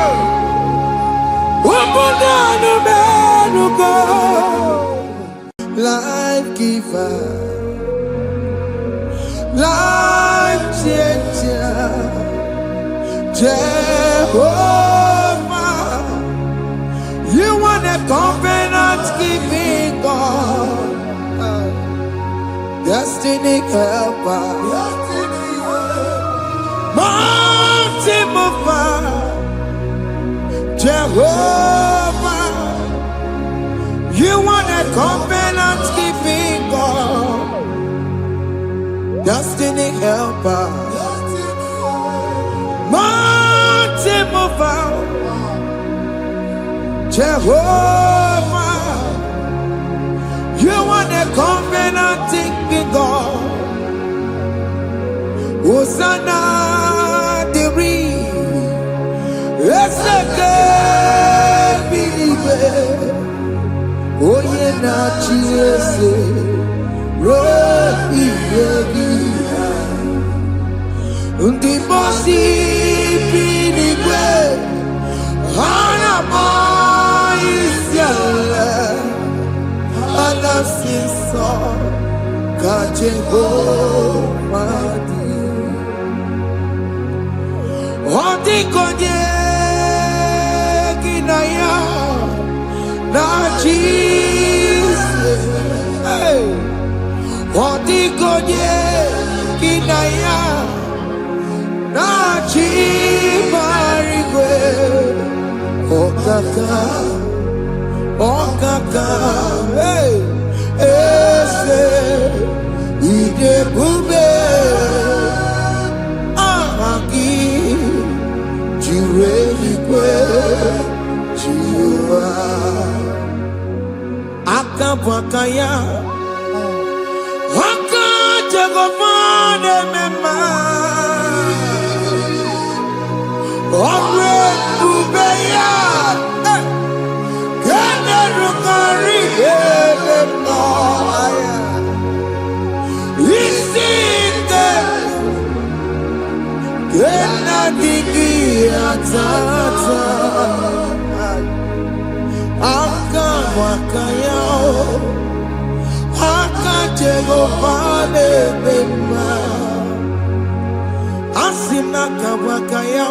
Ubudo numerugo. Life giver, life changer, Jehovah, you want a covenant keeping God, destiny helper, mountain mover, Jehovah, you want a covenant keeping God, destiny helper, mountain mover, Jehovah, you want a covenant keeping God. Hosanna diri, eseke bilibe. Oye na chiese rohi yegia undi bosi pinigwe hana maisiala anasiso kajehomadi odi konye kinaya na Jesus, hey, odi konye kinaya na chibarigwe, okaka, hey, ese ide bube, amaki, jirigwe, jiwa. Akabakaya Akajagomane mema Omre Ubeya Kene Rukari Ebenoya Isinde Kena Digi Atata Akabakaya Akajegomane mema Asina kabakaya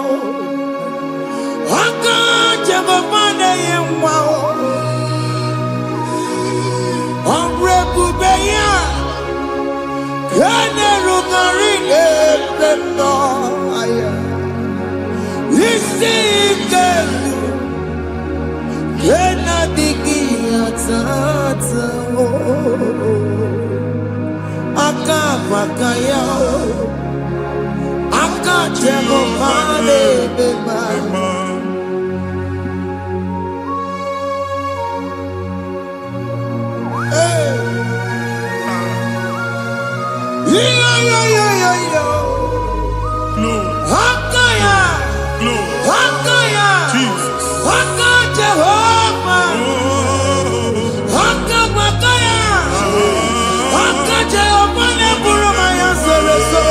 Akajegomane yemwa Omrebubeya Kene Rugari Ebenoya Isike Kena digi atata Akabakaya Akajegomane mema Hey Yo Hakaya Hakaya Jesus. Jehovah Hakabakaya Hakajegomane burumaya sereso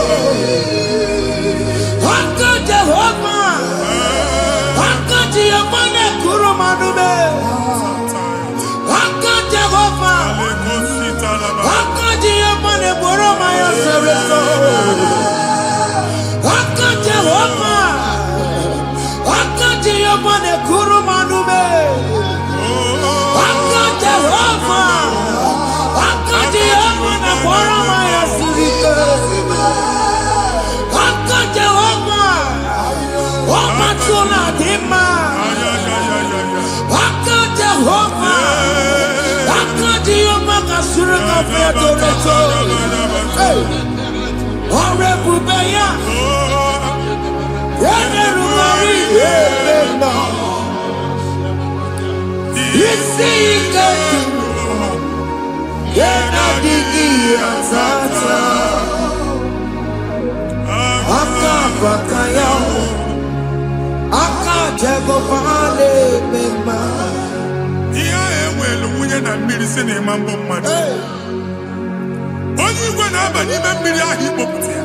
Hakajehova Hakajegomane kurumanume Hakajehova Hakajegomane burumaya sereso Hakajehova Hakajegomane kurumanume Hakajehova Hakajegomane burumaya sirike Hakajehova Omatuna dima Hakajehova Hakajegomane kasurika fedoreto Orebubeya Yene rumari yebena Isika Yena digi atata Aka bakaya Aka jego vale mema Iya enwelu nwunye na mmiri si na ịma mbọ mmadụ. Onye igwe na-aba n'ime mmiri ahụ ikpopụta ya.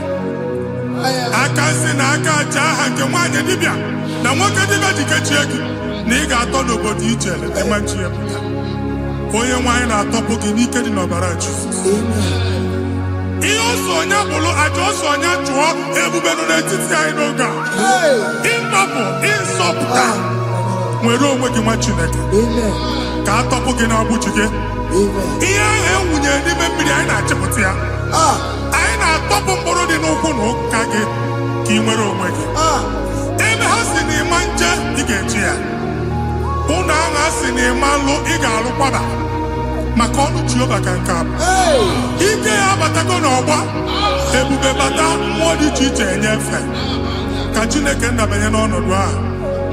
Aka si na aka aja aha nke nwaanyị dibịa na nwoke dibịa ji kechie gị na ị ga-atọ n'obodo ijele ịma nchi ya pụta. Onye nwaanyị na-atọpụ gị n'ike dị n'ọbara Jizọs. Ihe ọsọ onye bụrụ aja ọsọ onye chụọ ebube nọ n'etiti anyị n'oge a. Ịtọpụ ịsọpụta nwere onwe gị nwa Chineke ka atọpụ gị n'agbụchi gị. Ihe ahụ ewunye n'ime mmiri anyị na-achịpụta ya. Anyị na-atọpụ mkpụrụ dị n'ụkwụ na ụka gị ka ị nwere onwe gị. Ebe ha si na ịma nje ị ga-eji ya. Ụlọ ahụ ha si na ịma nlụ ị ga-alụkwaba maka ọnụ Jehova ka nke a bụ. Ike ya abatago n'ọgba ebube bata mmụọ dị iche iche enyefe ka Chineke ndabanye n'ọnọdụ ahụ.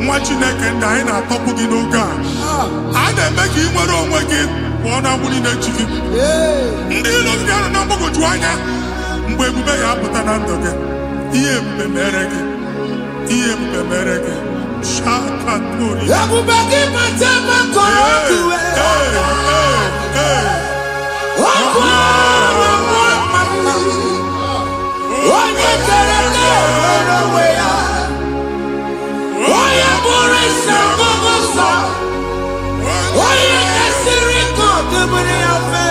Nwa Chineke ndị anyị na-atọpụ gị n'oge a. A na-eme ka ị nwere onwe gị pụọ na mgburi na-echi gị. Ndị ilo gị ga-anọ na mgbagwoju anya mgbe ebube ya apụta na ndụ gị. Ihe ebube mere gị. Ihe ebube mere gị. Shakatori. Ebube gị mata maka ọdụwe onye kere ka nwere onwe ya onye bụrụ isi ọgụgụ nsọ onye kesịrị ka ọdụbụrụ ya fe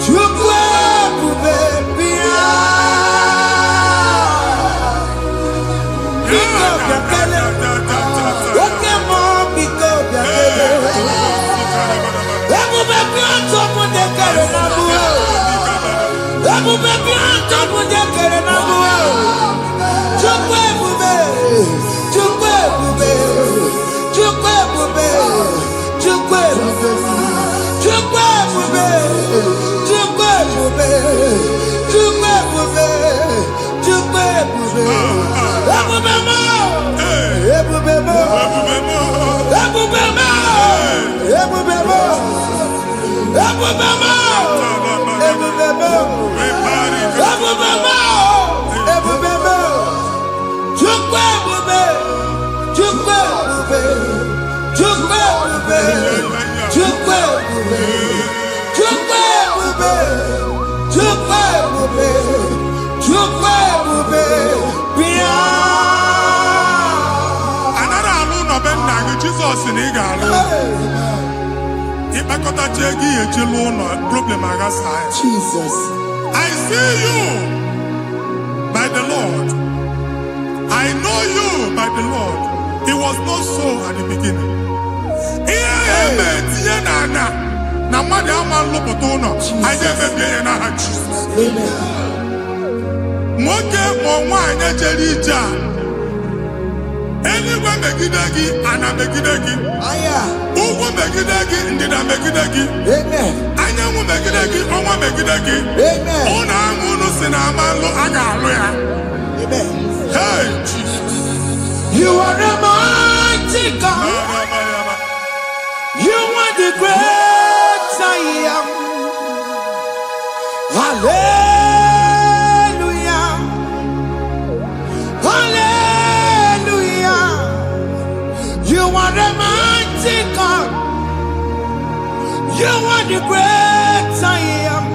Chukwu ebube bịa biko bịakele oke mmụọ biko bịakele ebube bịa ntọpụ dekere na mbuo ebube bịa ntọpụ dekere na mbuo Chukwu ebube Chukwu ebube Chukwu ebube Chukwu ebube Chukwu ebube Chukwu ebube Chukwu ebube Chukwu ebube ebube mo ebube mo ebube mo ebube mo ebube mo ebube mo ebube mo ebube mo Chukwu ebube Chukwu ebube Chukwu ebube Chukwu ebube Chukwu ebube Chukwu ebube Chukwu ebube bịa. Anara alụ n'ọbe nna gị Jizọs na ị ga-alụ. Ịkpakọtacha ego ihe eji lụọ ụlọ problem aghasa ya. Jesus. I see you by the Lord. I know you by the Lord. It was not so at the beginning. Ihe eme tinye n'ana na mmadụ ama nlụpụta ụlọ anyị emebie ya n'aha Jizọs. Nwoke ma nwaanyị jere ije a eluigwe megide gị ana megide gị ugwu megide gị ndịda megide gị anyanwụ megide gị ọnwa megide gị ụlọ ahụ unu si na ama nlụ a ga-alụ ya. Hey, Jesus. You are a mighty God. You are the great I am. Hallelujah. Hallelujah. You are a mighty God. You are the great I am.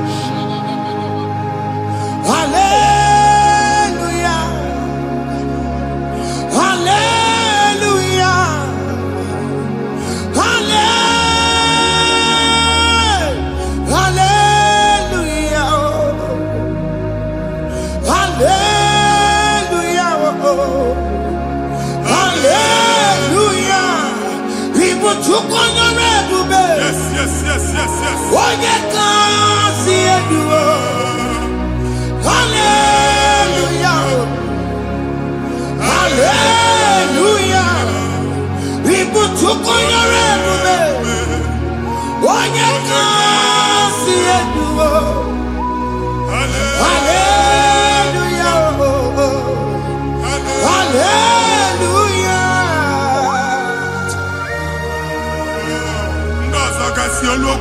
Hallelujah. Hallelujah. Hallelujah. Hallelujah. Hallelujah. People took on your red bed. Yes, yes, yes, yes, yes. Oh, you can't see it. Hallelujah. Hallelujah. People took on your red bed. Oh, you can't see it. Hallelujah. Hallelujah.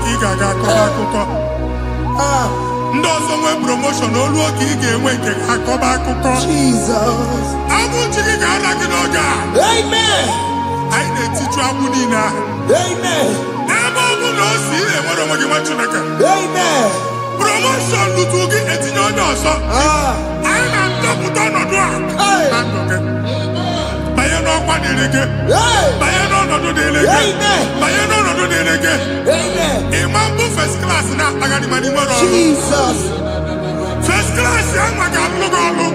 ka ị ga-aga akọba akụkọ. Ndị ọzọ nwee promotion olu oge ị ga-enwe nke akọba akụkọ. Jesus. Agbụ ji gị ga-ala gị n'oge a. Amen. Anyị na-etiju agbụ niile ahụ. Amen. Ebe ọ bụ na o si enwere onwe gị nwa Chineke. Amen. Promotion lutu gị etinye onye ọzọ. Anyị na-ndọpụta ọnọdụ a na ndụ gị. Banye n'ọkwa dịrị gị. Banye n'ọnọdụ dịrị gị. Banye n'ọnọdụ dịrị gị. Ịma mbụ first class na-akpagharị ma n'ime ọrụ. Jesus. First class ya nwa ga-alụ gị ọrụ.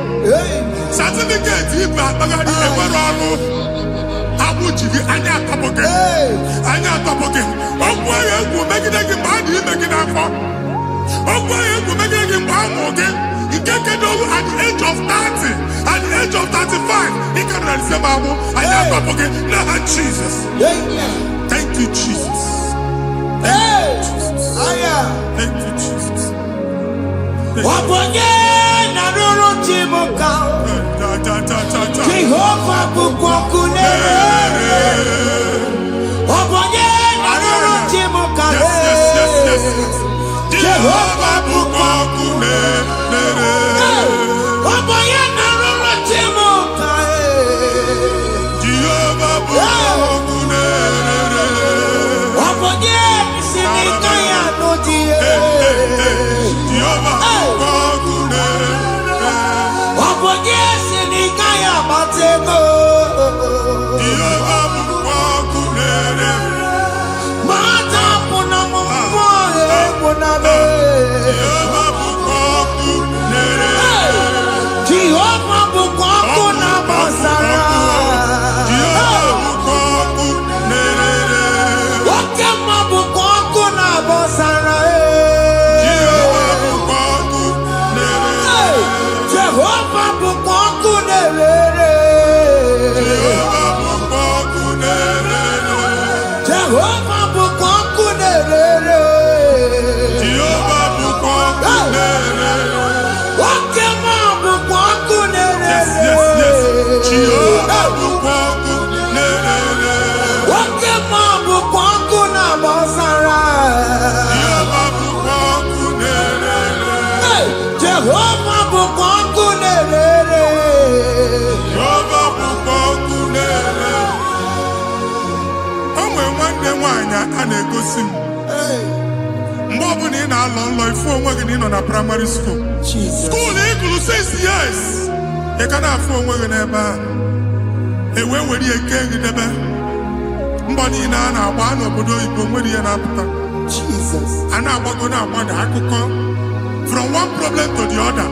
Certificate ibe akpagharị enwere ọrụ. Agbụ ji gị anya atọpụ gị. Anya atọpụ gị. Okwu ahụ egwu megide gị mgbe a dị ime gị n'afọ. Okwu ahụ egwu megide gị mgbe a mụrụ gị. Nke kedu at the age of 30, at the age of 35, ị ka nọ n'ise ma agbụ. Anya atọpụ gị n'aha Jesus. Thank you, Jesus. Thank you, Jesus. Thank you, Jesus. Wabonye na ruru chimuka. Jehovah bukwankune. Wabonye na ruru chimuka. Jehovah bukwankune. Wabonye na ruru chimuka. Jehovah bukwankune. Wabonye sinika ya nodie. Jehovah bukwankune. Wabonye sinika ya batego. Jehovah bukwankune. Mata puna mumwe puna be. Jehovah bukwankune. Jehovah bukwankuna basara. Jehovah bukwankune. Wakema bukwankuna basara. Jehovah bukwankune. Jehovah bukwankune. Jehovah bukwankune. Jehovah bukwankune. Jehovah bukwankune. Wakema bukwankune. Yes, yes, yes. Jehovah bukwankune. Wakema bukwankuna basara. Jehovah bukwankune. Jehovah bukwankune. Jehovah bukwankune. O nwere nwanne nwaanyị a na-egosi m. Mgbe ọbụla ị na-alọ nlọ ifu onwe gị na ị nọ na praịmarị skuul. Jesus. Skuul ị gụrụ 6 years. Ị ka na-afụ onwe gị n'ebe ahụ. E wee were ihe kee gị debe. Mbọ niile a na-agba n'obodo oyibo nwere ihe na-apụta. Jesus. A na-agbago na-agbada akụkọ from one problem to the other.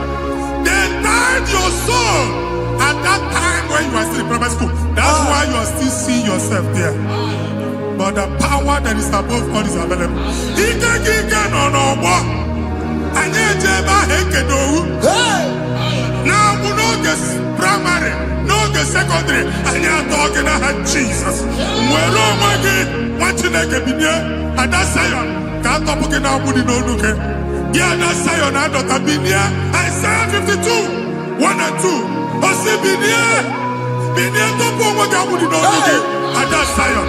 They tied your soul at that time when you are still in primary school. That's why you are still seeing yourself there. But the power that is above all is available. Ike gị ike nọ n'ọgbọ. Anyị eje ebe ahụ ekedo owu. Na-agbụ n'oge praịmarị, n'oge sekọndịrị, anyị atọ gị n'aha Jizọs. Nwere onwe gị, nwa Chineke binye, Ada Sayọn ka atọpụ gị na-agbụ dị n'olu gị. Gị Ada Sayọn adọta binye, Isaiah 52, 1 and 2. O si binye, binye tọpụ onwe gị agbụ dị n'olu gị. Ada Sayọn,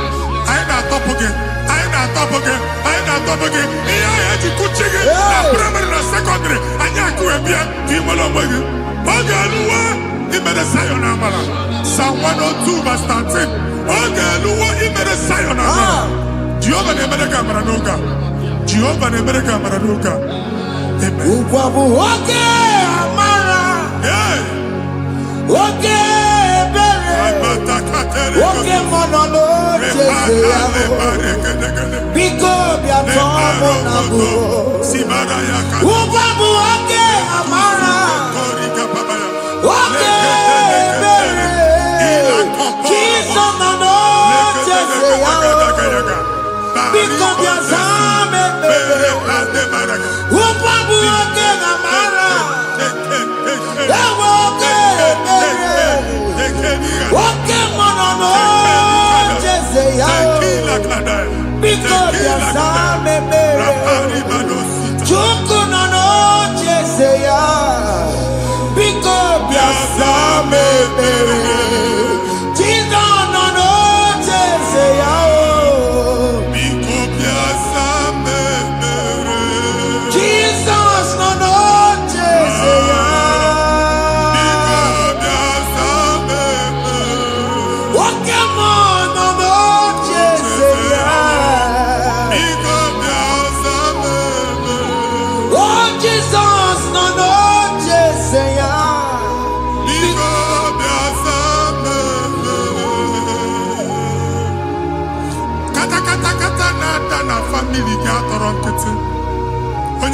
anyị na-atọpụ gị, anyị na-atọpụ gị, anyị na-atọpụ gị. Ihe anyị eji kụchi gị na praịmarị na sekọndịrị, anyị akụwebịa ka ị nwere onwe gị. Oge eluwa imere Sayọn amara. Psalm 102 verse 13. Oge eluwa imere Sayọn amara. Jehova na-emere gị amara n'oge a. Jehova na-emere gị amara n'oge a. Amen. Ukwabu oge amara. Hey! Oge ebere. Oge mọnọ n'oche ya. Biko bịa tọọ mụ na mbụ. Ukwabu oge amara. Oge ebere. Jesus nọ n'oche ya. Biko bịa zaa m ekpere. Ukwabu oge amara. Ewe oge ebere. Oge mọnọ n'oche ya. Biko bịa zaa m ekpere. Chukwu nọ n'oche ya. Biko bịa zaa m ekpere. Jizọs nọ n'oche ya. Biko bịa zaa m ekpere.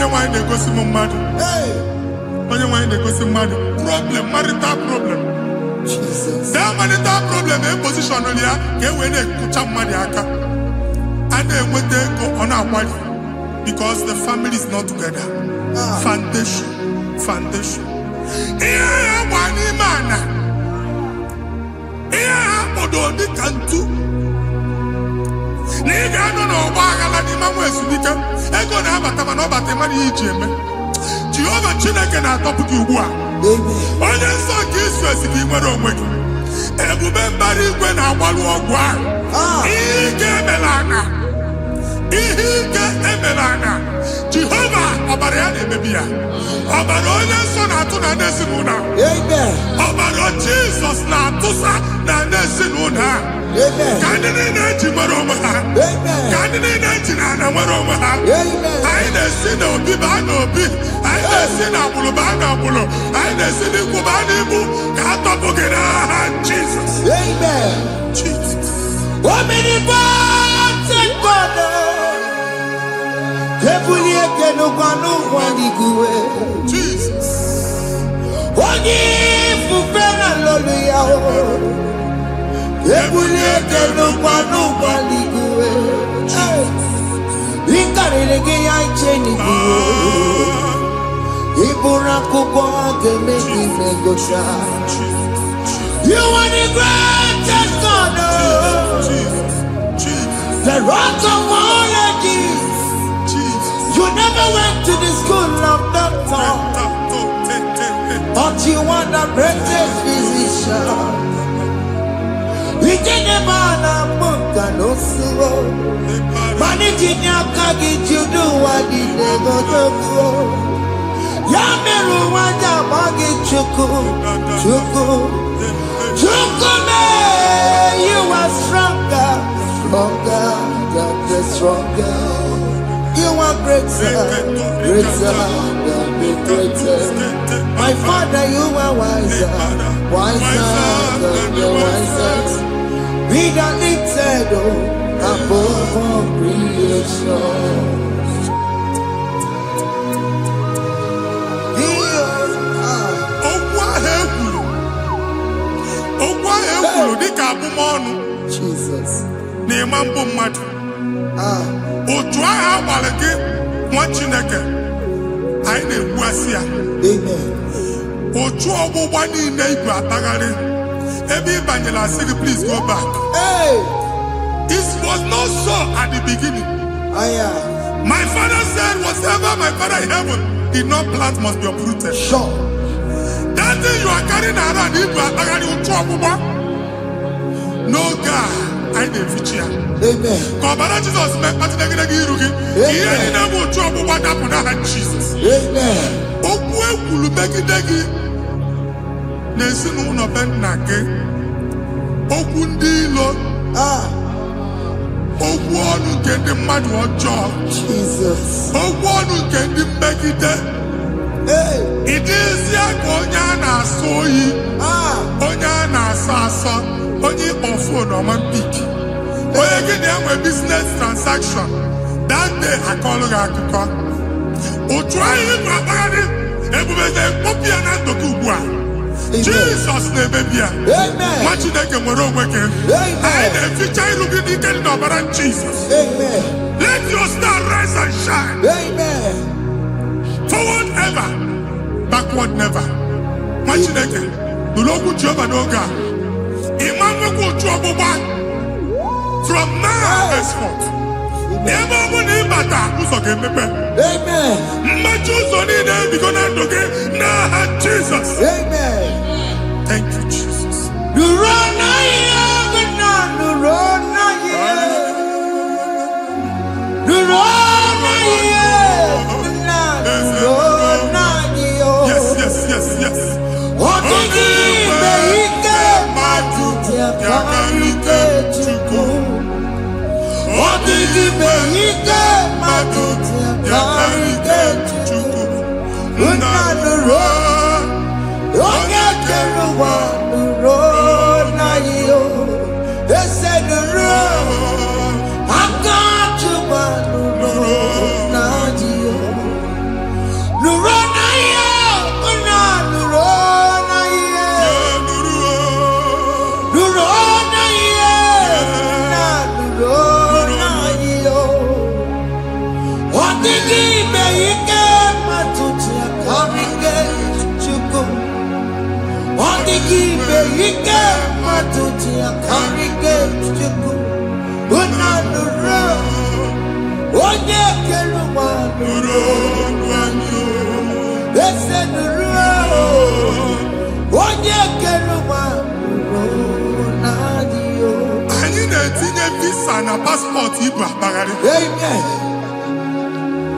nwanyị na-egosi m mmadụ. Onye nwanyị na-egosi mmadụ. Problem, marital problem. That marital problem in position ya ka e wee na-ekụcha mmadụ aka. A na-enweta ego ọ na-akwali because the family is not together. Foundation. Ihe ya gba n'ime ana. Ihe ha kpọdo dị ka ntu. Na ị ga-anọ n'ọgba aghara n'ime nwa ezumike. Ego na-abata mana ọ bata mmadụ ihe iji eme. Jehova Chineke na-atọpụ gị ugbu a. Onye nsọ nke isu esi gị nwere onwe gị. Ebube mbara igwe na-agbalụ ọgwụ ahụ. Ihe ike emela ana. Jehova ọbara ya na-emebi ya. Ọbara onye nsọ na-atụ na ndị ezinụlọ. Ọbara Jizọs na-atụsa na ndị ezinụlọ. Ka ndị niile eji nwere onwe ha. Ka ndị niile eji na ana nwere onwe ha. Anyị na-esi n'obi baa n'obi. Anyị na-esi n'agbụrụ baa n'agbụrụ. Anyị na-esi n'ikwu baa n'ikwu. Ka a tọpụ gị n'aha Jizọs. Jesus. Jesus. You are the greatest God, the rock of all ages. You never went to the school of doctor, but you are the greatest physician. We did a man a book and also managing your carriage, you do what you never do. Yameru wanja bagi chuku. You are stronger than the stronger. You are greater than the greatest. My Father, you are wiser than the wisest. Be the lifted above all creation. Jesus. N'ịmambo mmadụ. Otu ahụ agbalị gị nwa Chineke. Anyị na-egbu asị ya. Otu ọgbụgba niile igwe atagharị. Ebe ị banyere asị gị, please go back. This was not so at the beginning. My father said, whatever my father in heaven did not plant must be uprooted. Sure. That thing you are carrying around, igwe atagharị otu ọgbụgba. No God, I didn't feature. Amen. Kọbara Jesus mee kpati negidegi iru gị. Ihe niile bụ otu ọgbụgba dapụ n'aha Jesus. Amen. Okwu ekwuru megide gị n'ezinụlọ be nna gị. Okwu ndị ilo. Okwu ọnụ nke ndị mmadụ ọjọọ. Jesus. Okwu ọnụ nke ndị mmegide. Ịdịzi ka onye a na-asọ oyi. Onye a na-asọ asọ. Onye ịkpọ phone ọma mpik. Onye gị na-enwe business transaction. That day akọlụ gị akụkọ. Otu anyị bụ akpagharị ebubeze mkpọpụ ya na ndụ gị ugbu a. Jizọs na-emebi ya. Nwa Chineke nwere onwe gị. Anyị na-eficha iru gị n'ike dị n'ọbara Jizọs. Let your star rise and shine. Forward ever, backward never. Nwa Chineke nụrụ okwu Jehova n'oge a. From now henceforth, ebe ọ bụ na ịbata ụzọ ga-emepe. Mmachi ụzọ niile ebigo na ndụ gị n'aha Jizọs. Thank you, Jesus. Yes. IGBOW matuti akarike chuku unanuro onye keluwa nuro ese nuro onye keluwa nuro nadio. Anyị na-etinye visa na passport ibu akpagharị. Amen.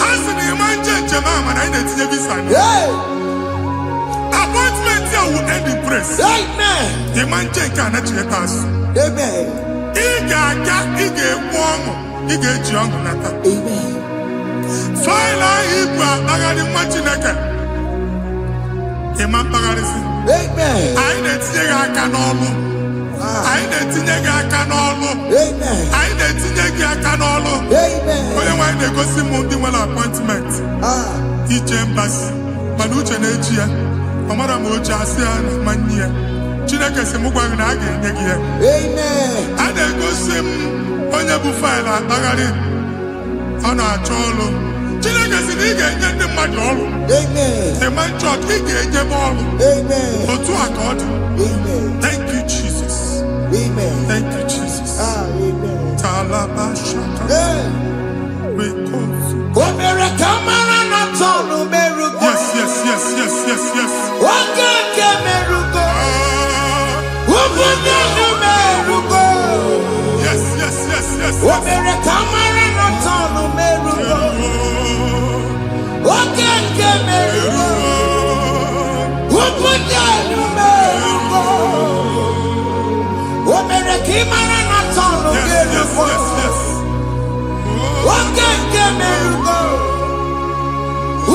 Asị na ịma njem mana anyị na-etinye visa na. Appointment here will end in praise. Amen. Ịma nke a na-echeta azụ. Amen. Ị ga-aga, ị ga-ekwu ọṅụ, ị ga-eji ọṅụ nata. Amen. Faịlụ ahụ ibu akpagharị nwa Chineke. Ịma mkpagharịsị. Amen. Anyị na-etinye gị aka n'ọlụ. Anyị na-etinye gị aka n'ọlụ. Amen. Anyị na-etinye gị aka n'ọlụ. Amen. Onye nwaanyị na-egosi m ndị nwere appointment ije mbasi mana uche na-eji ya ọ mara ma o ji asị ya na manye ya. Chineke sị m gwa gị na a ga-enye gị ya. Amen. A na-egosi m onye bụ faịlụ akpagharị ọ na-achọ ọrụ. Chineke sị na ị ga-enye ndị mmadụ ọrụ. Amen. Ịma chọọchị ị ga-enye m ọrụ. Amen. Otu a ka ọ dị. Amen. Thank you Jesus. Amen. Thank you Jesus. Amen. Talabashaka. Rekosu. Omere kamara na tonu merugo. Yes, yes, yes, yes, yes, yes. Okeke merugo. Ubunye merugo. Yes, yes, yes, yes. Omere kamara na tonu merugo. Okeke merugo. Ubunye merugo. Omere kamara na tonu Yes, yes, merugo. yes, yes. Okeke merugo.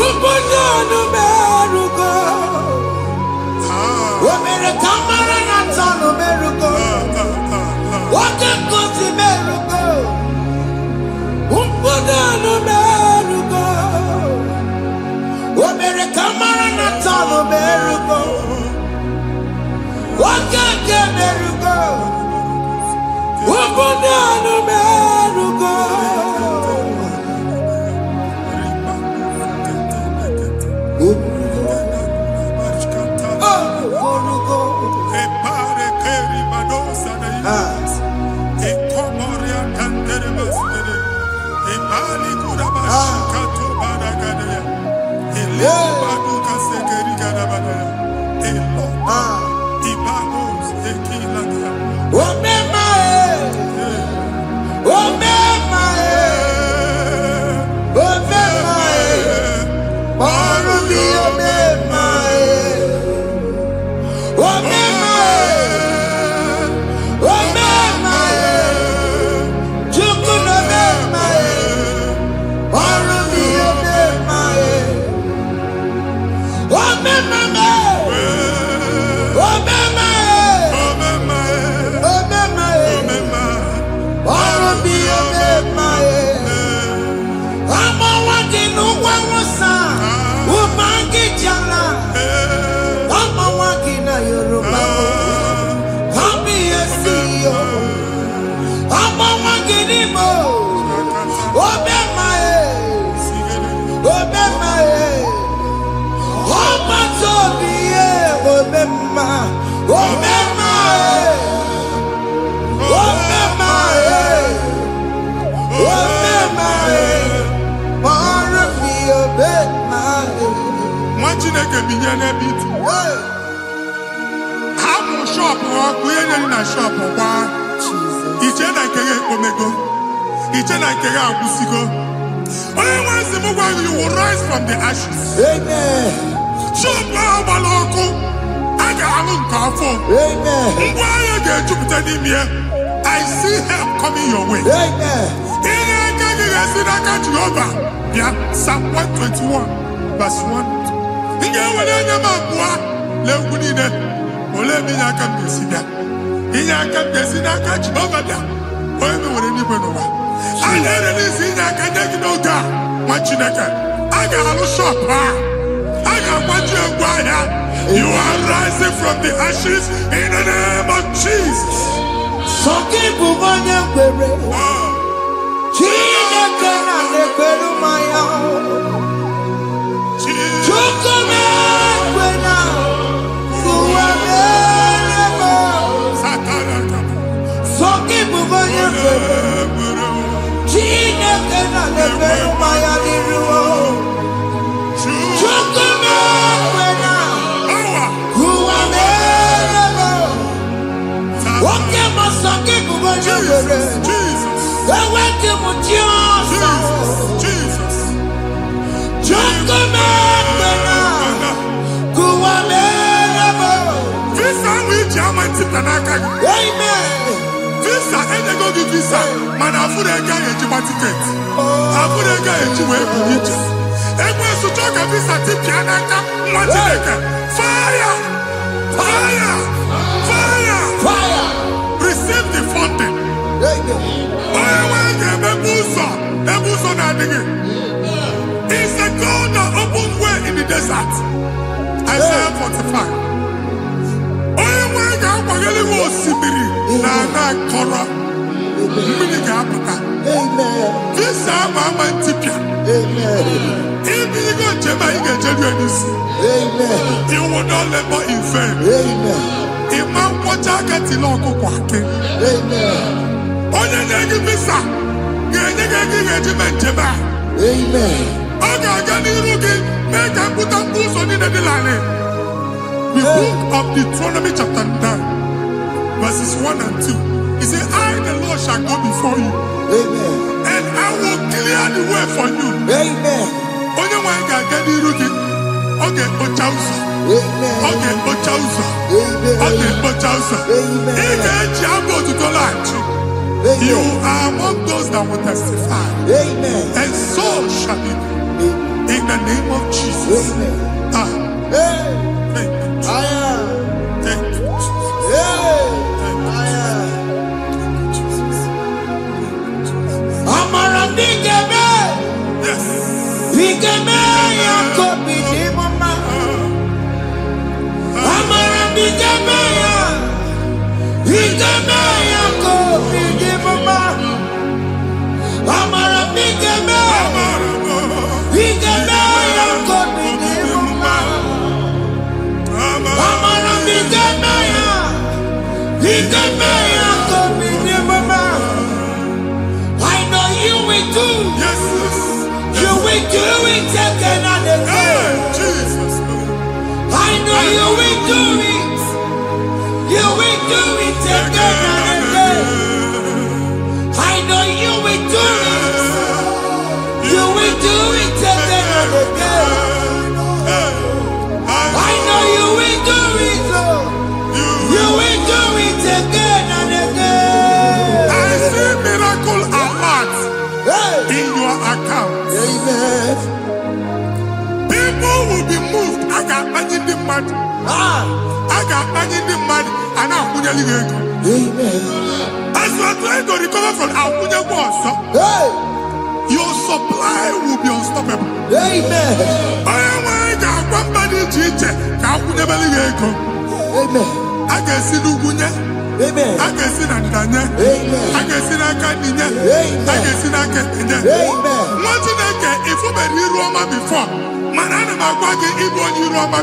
Ubunye merugo. Omere kamara na tonu merugo. Okeke merugo. Ubunye merugo. Omere kamara na tonu merugo. Okeke merugo. Ubunye merugo. Chineke binye n'ebe iti. Hapụ shọpụ ọkụ ihe nyere na shọpụ gbaa. Iche na nke ya ekpomego. Iche na nke ya agwụsigo. Onye nwe nsị m gwa you will rise from the ashes. Amen. Shọpụ ahụ gbara ọkụ. A ga-alụ nke afọ. Amen. Ngwa ahịa ga-ejupụta n'ime ya. I see help coming your way. Amen. Ihe aka gị ga-esi n'aka Jehova. Bịa Psalm 121 verse 1. Ị ga-ewere anya m abụọ n'egwu niile. Olee ebe inye aka m ga-esi bịa? Inye aka m ga-esi n'aka Jehova bịa. Onye mewere n'igwe n'ụwa. A na-erelisi inye aka nye gị n'oge a, nwa Chineke. A ga-alụ shọpụ a. A ga-agbaji egwu ahịa. You are rising from the ashes in the name of Jesus. Sọgị bụ onye kwere. Chineke na na-ekwere mmanya. Chukwu na-ekwe na ụwa mee. Visa, and they go to visa. Man, I put a guy a ticket. I put a guy a ticket. And when you talk a visa, fire! Fire! Fire! Fire! Receive the funding. It's the God that opens way in the desert. Isaiah 45. This time I'm Antipia. If you go to you will not labor in vain. If man watch out get the local quacking. Only negative visa. Amen. Make a put up boots on in the land. The book of Deuteronomy chapter 9, verses 1 and 2. He said, I, the Lord, shall go before you. Amen. And I will clear the way for you. Amen. Only one can get the rookie. Okay, Ochausa. Amen. Okay, Ochausa. Amen. Okay, Ochausa. Amen. You are among those that will testify. Amen. And so shall it be. In the name of Jesus. Amen. Thank you. Thank you, Jesus. I know you will do. Yes. You will do it again and again. Jesus. I know you will do it. You will do it again and again. I know you will do it. You will do it again and again. I know you will do it, Lord. You will do it again and again. I see miracle alert in your account. Amen. People will be moved. I got money in the mud. I got money in the mud. And I'm going to go. Amen. As you are trying to recover from Abuja Boss, your supply will be unstoppable. Amen. I got one body teacher. Amen. I can see Lugunya. Amen. I can see Nandanya. Amen. I can see Nakaninya. Amen. I can see Nakaninya. Amen. What did I get if you were Roma before? Manana Magwagi, Ibo, Roma.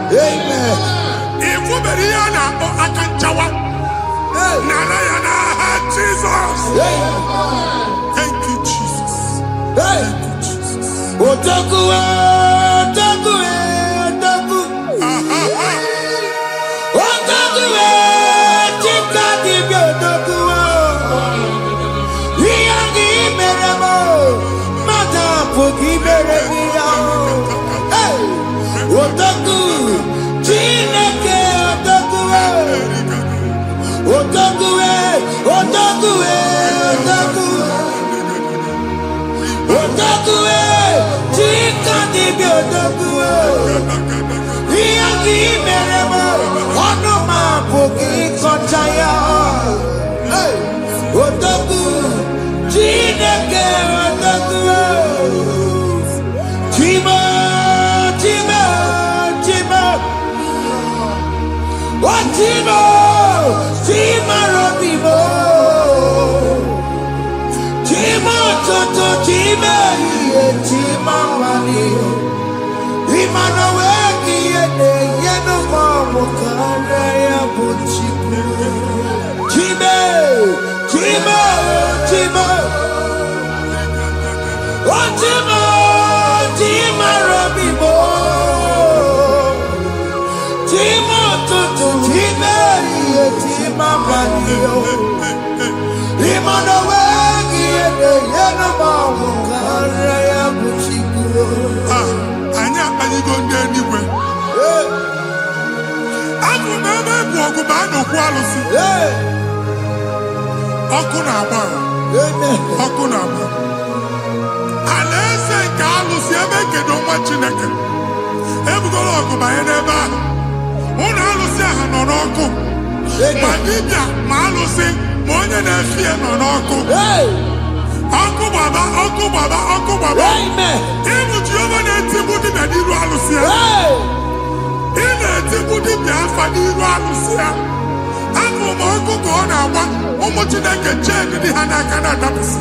Amen. If you were Rihanna or Akanchawa, Narayana, Jesus. Thank you, Jesus. Thank you, Jesus. Otaku, Otaku, Otaku. Otaku, Chikati, Otaku. Riyangi Meremo, Mata Puki Meremia. Otaku, Chineke, Otaku. Otaku, Otaku, Otaku. Otaku, Chikati, Otaku. Riyangi Meremo, Onoma Puki Kochaya. Otaku, Chineke, Otaku. Chima, Chima, Chima. Oh, Chima, Chima, Robimo. Chima, Toto, Chima, Chima, Wani. Imanoweki, Yeno, Mamo, Karaya, Buchiku. Chima, Chima, Chima. Oh, Chima, Chima, Robimo. Chima, Toto, Chima. okwu alụsị. Ọkụ na-agba. Ọkụ na-agba. Alaeze nke alụsị ebe ekedo nwa Chineke. Ebugoro ọgụ banye n'ebe ahụ. Ụlọ alụsị ahụ nọ n'ọkụ. Ma dibịa ma alụsị ma onye na-efi ya nọ n'ọkụ. Ọkụ gbaba, ọkụ gbaba, ọkụ gbaba. Ịbụ Jehova na-etigbu dibịa n'iru alụsị ya. Ị na-etigbu dibịa afa n'iru alụsị ya. Abụ m ọkụ ka ọ na-agba ụmụ Chineke chee ndị ha n'aka na-adapụsị.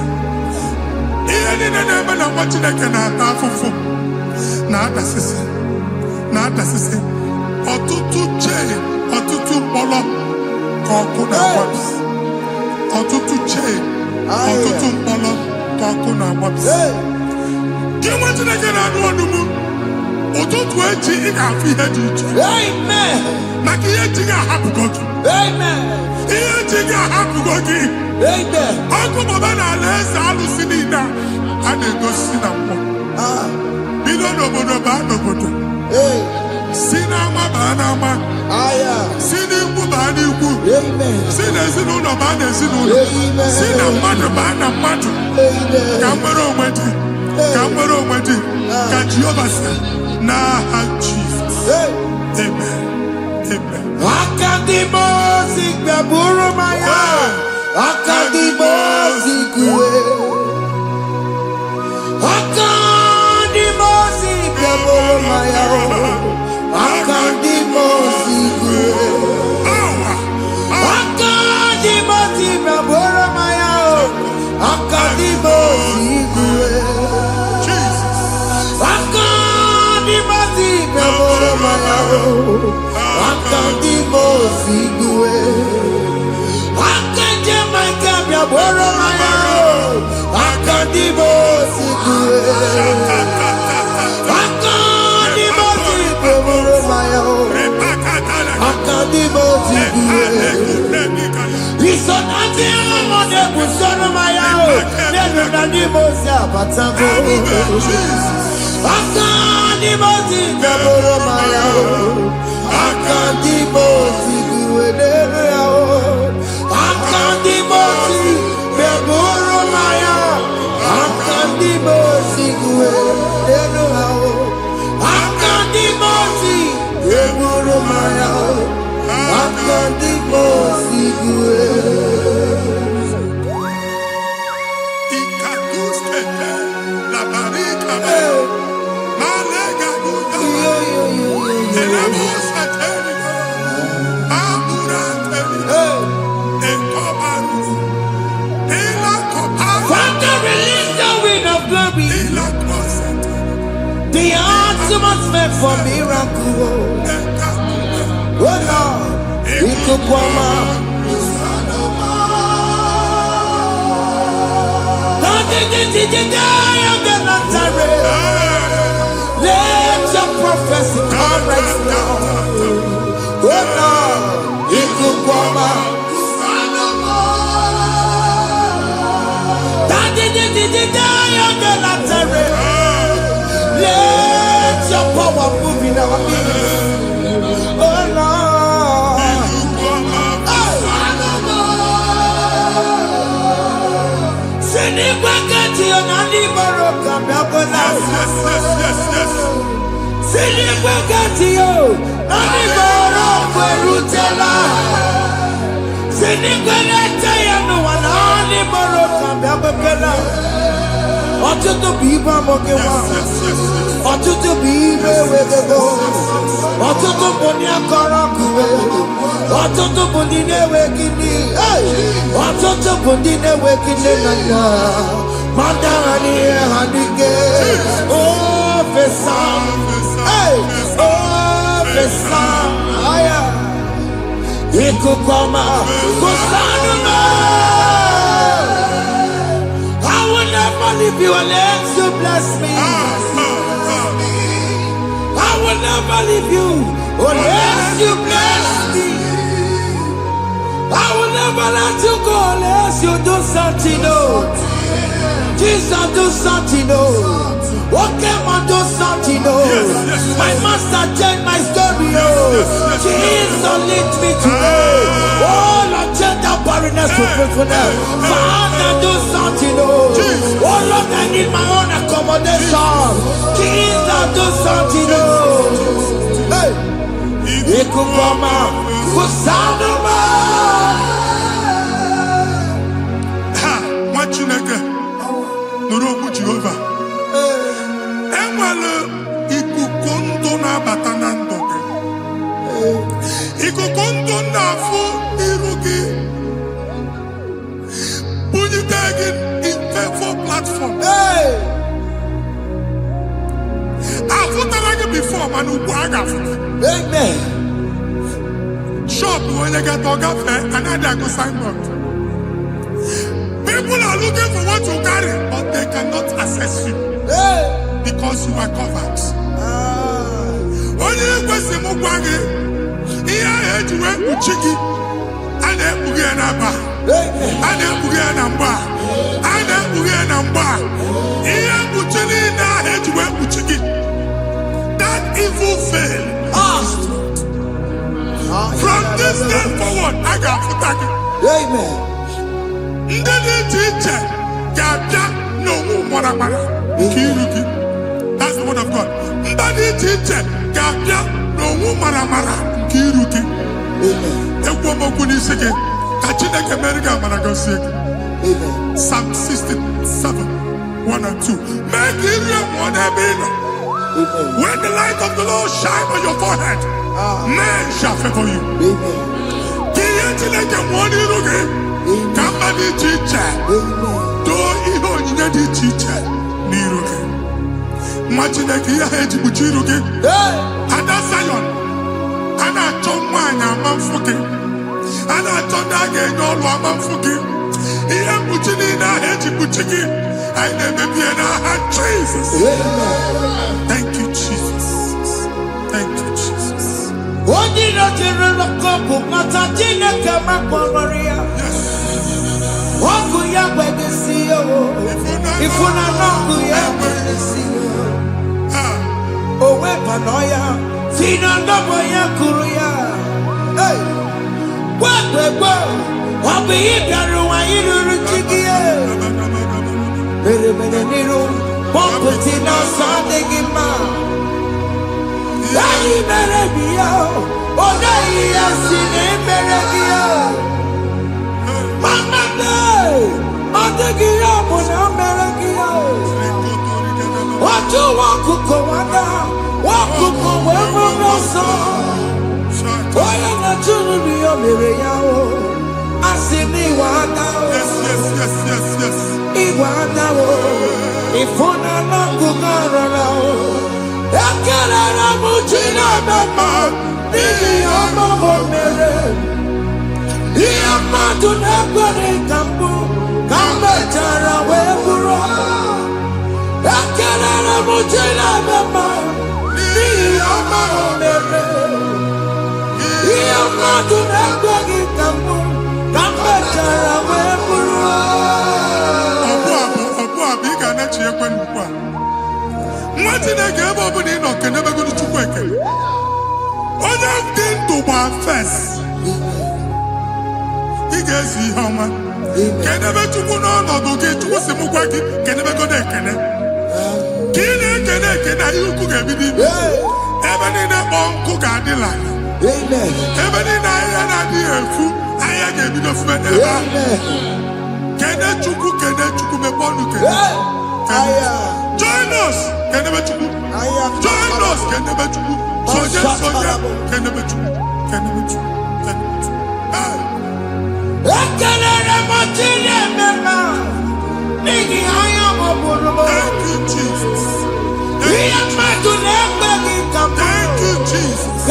Ihe niile na-eme na nwa Chineke na-ata afụfụ na-adasịsị ọtụtụ chee, ọtụtụ mkpọrọ ka ọkụ na-agbapụsị. Ọtụtụ chee, ọtụtụ mkpọrọ ka ọkụ na-agbapụsị. Gị nwa Chineke na-anụ ọdụmụ ụtụtụ echi ị ga-afụ ihe dị iche. Maka ihe echi ga-ahapụgo gị. Ihe echi ga-ahapụgo gị. Ọkụ gbaba na alaeze alụsị niile a na-egosi na mmụọ. Bido n'obodo baa n'obodo. Si n'ama baa n'ama. Si n'ikwu baa n'ikwu. Si n'ezinụlọ baa n'ezinụlọ. Si na mmadụ baa na mmadụ. Ka nwere onwe dị. Ka nwere onwe dị. Ka Jehova sị n'aha Jizọs. Amen. Amen. Akadimosi gbaburu maya. Akadimosi kuwe. Akadimosi gbaburu maya. Akadimosi kuwe. Akadimosi gbaburu maya. Akadimosi kuwe. Akadimosi gbaburu maya. Akadimosi kuwe. Akadimosi gbaburu maya. Akadimosi kuwe. Akadimosi gbaburu maya. Akadimosi kuwe. Isonati amode busoro maya. Nenu nadimosi abatago. Akadimosi gbaburu maya. Akadimosi kuwe. Akadimosi gbaburu maya. Akadimosi kuwe. Akadimosi gbaburu maya. Akadimosi kuwe. Ikaduskete la barika. Malega duda. Elemosa telika. Amura telika. Ekobaru. Ela kobaru. Father, release the wind of glory. Ela kosete. The atmosphere for miracle. Oh Lord, Ikukwama. Let your prophecy come right now. Oh Lord, Ikukwama. Let your power move in our midst. Oh Lord. Sinikwakati onani baroka mabona. Sinikwakati yo nani baroka rutela. Sinikwakati ya no wanani baroka mabona. Ọtụtụ bụ ibe amụghị nwa. Ọtụtụ bụ ibe ewegego. Ọtụtụ bụ ndị akọrọ kụwe. Ọtụtụ bụ ndị na-enweghị nne. Ọtụtụ bụ ndị na-enweghị nne na nna. Mmadụ ha n'ihe ha n'ike. Ofesa. Ofesa. Ikuku ọma. Kusanụ m. I will never leave you unless you bless me. I will never leave you unless you bless me. I will never let you go unless you do something. Oh, Jesus, do something. Oh, okay, man, do something. Oh, my master changed my story. Oh, Jesus, lead me today. faithfulness, for faithfulness. Father, do something, oh. Oh Lord, I need my own accommodation. Jesus, do something, oh. Hey. Ikukoma, Kusanuma. Ha, Machineke, Nurobu Jehovah. Emwale ikukondo na batanando. Ikukondo na fu irugi. Bunitagin in faithful platform. Hey. I've put before, man, who Amen. Shop when you get dog another go signboard. People are looking for what you carry, but they cannot access you because you are covered. Only a question of Wagi, here I had to work with Chiki, and then Bugianaba, and then Bugianamba, and then Bugianamba. Here Buchini, I had to work with Chiki. That evil fail. From this day forward, I got for tagging. Amen. That's the word of God. Psalm 67, 1 and 2. Make Israel one heaven. When the light of the Lord shine on your forehead, men shall favor you. Somebody teacher, do even the teacher. Niruke. Imagine a year head to Buchiruke. And that's Zion. And I told mine, I'm unfucking. And I told again, no, I'm unfucking. Here, Buchina head to Buchiki. I never be an Jesus. Thank you, Jesus. Thank you, Jesus. What did I tell the couple? Matatina come up on Maria. What could you have to see? If we're not good, you have to see. Oh, Wepanoya, Fina Noboya Kuria. Hey, what the world? What be it? You Very many little Pomputina Sandigima. Daddy Merabia, oh, Daddy has seen a Merabia. Mama Day, on the Guillaume, America. What you want to go under? What could go wherever no song? Why am I to be a Miriam? I see me one now. Yes. Iwanawo, ifuna na kugarao. Ekele na mujina mama, nini omo mere. Iya matu na kwani kambu, kambe chara weburo. Ekele na mujina mama, nini omo mere. Iya matu na kwani kambu, kambe chara weburo. Nothing I gave up in no can never go to work. All I've done to my face. He gets the hammer. Can never to go on or get to some work. Can never go there. Can you cook everything? Even in a uncle Gadilla. Even in a dear food, I gave you the friend. Can I chuku me bonu? Join us, can never chuku. Join us, can never chuku. Soja, can never chuku. Can never chuku. Thank you, Jesus. Thank you, Jesus.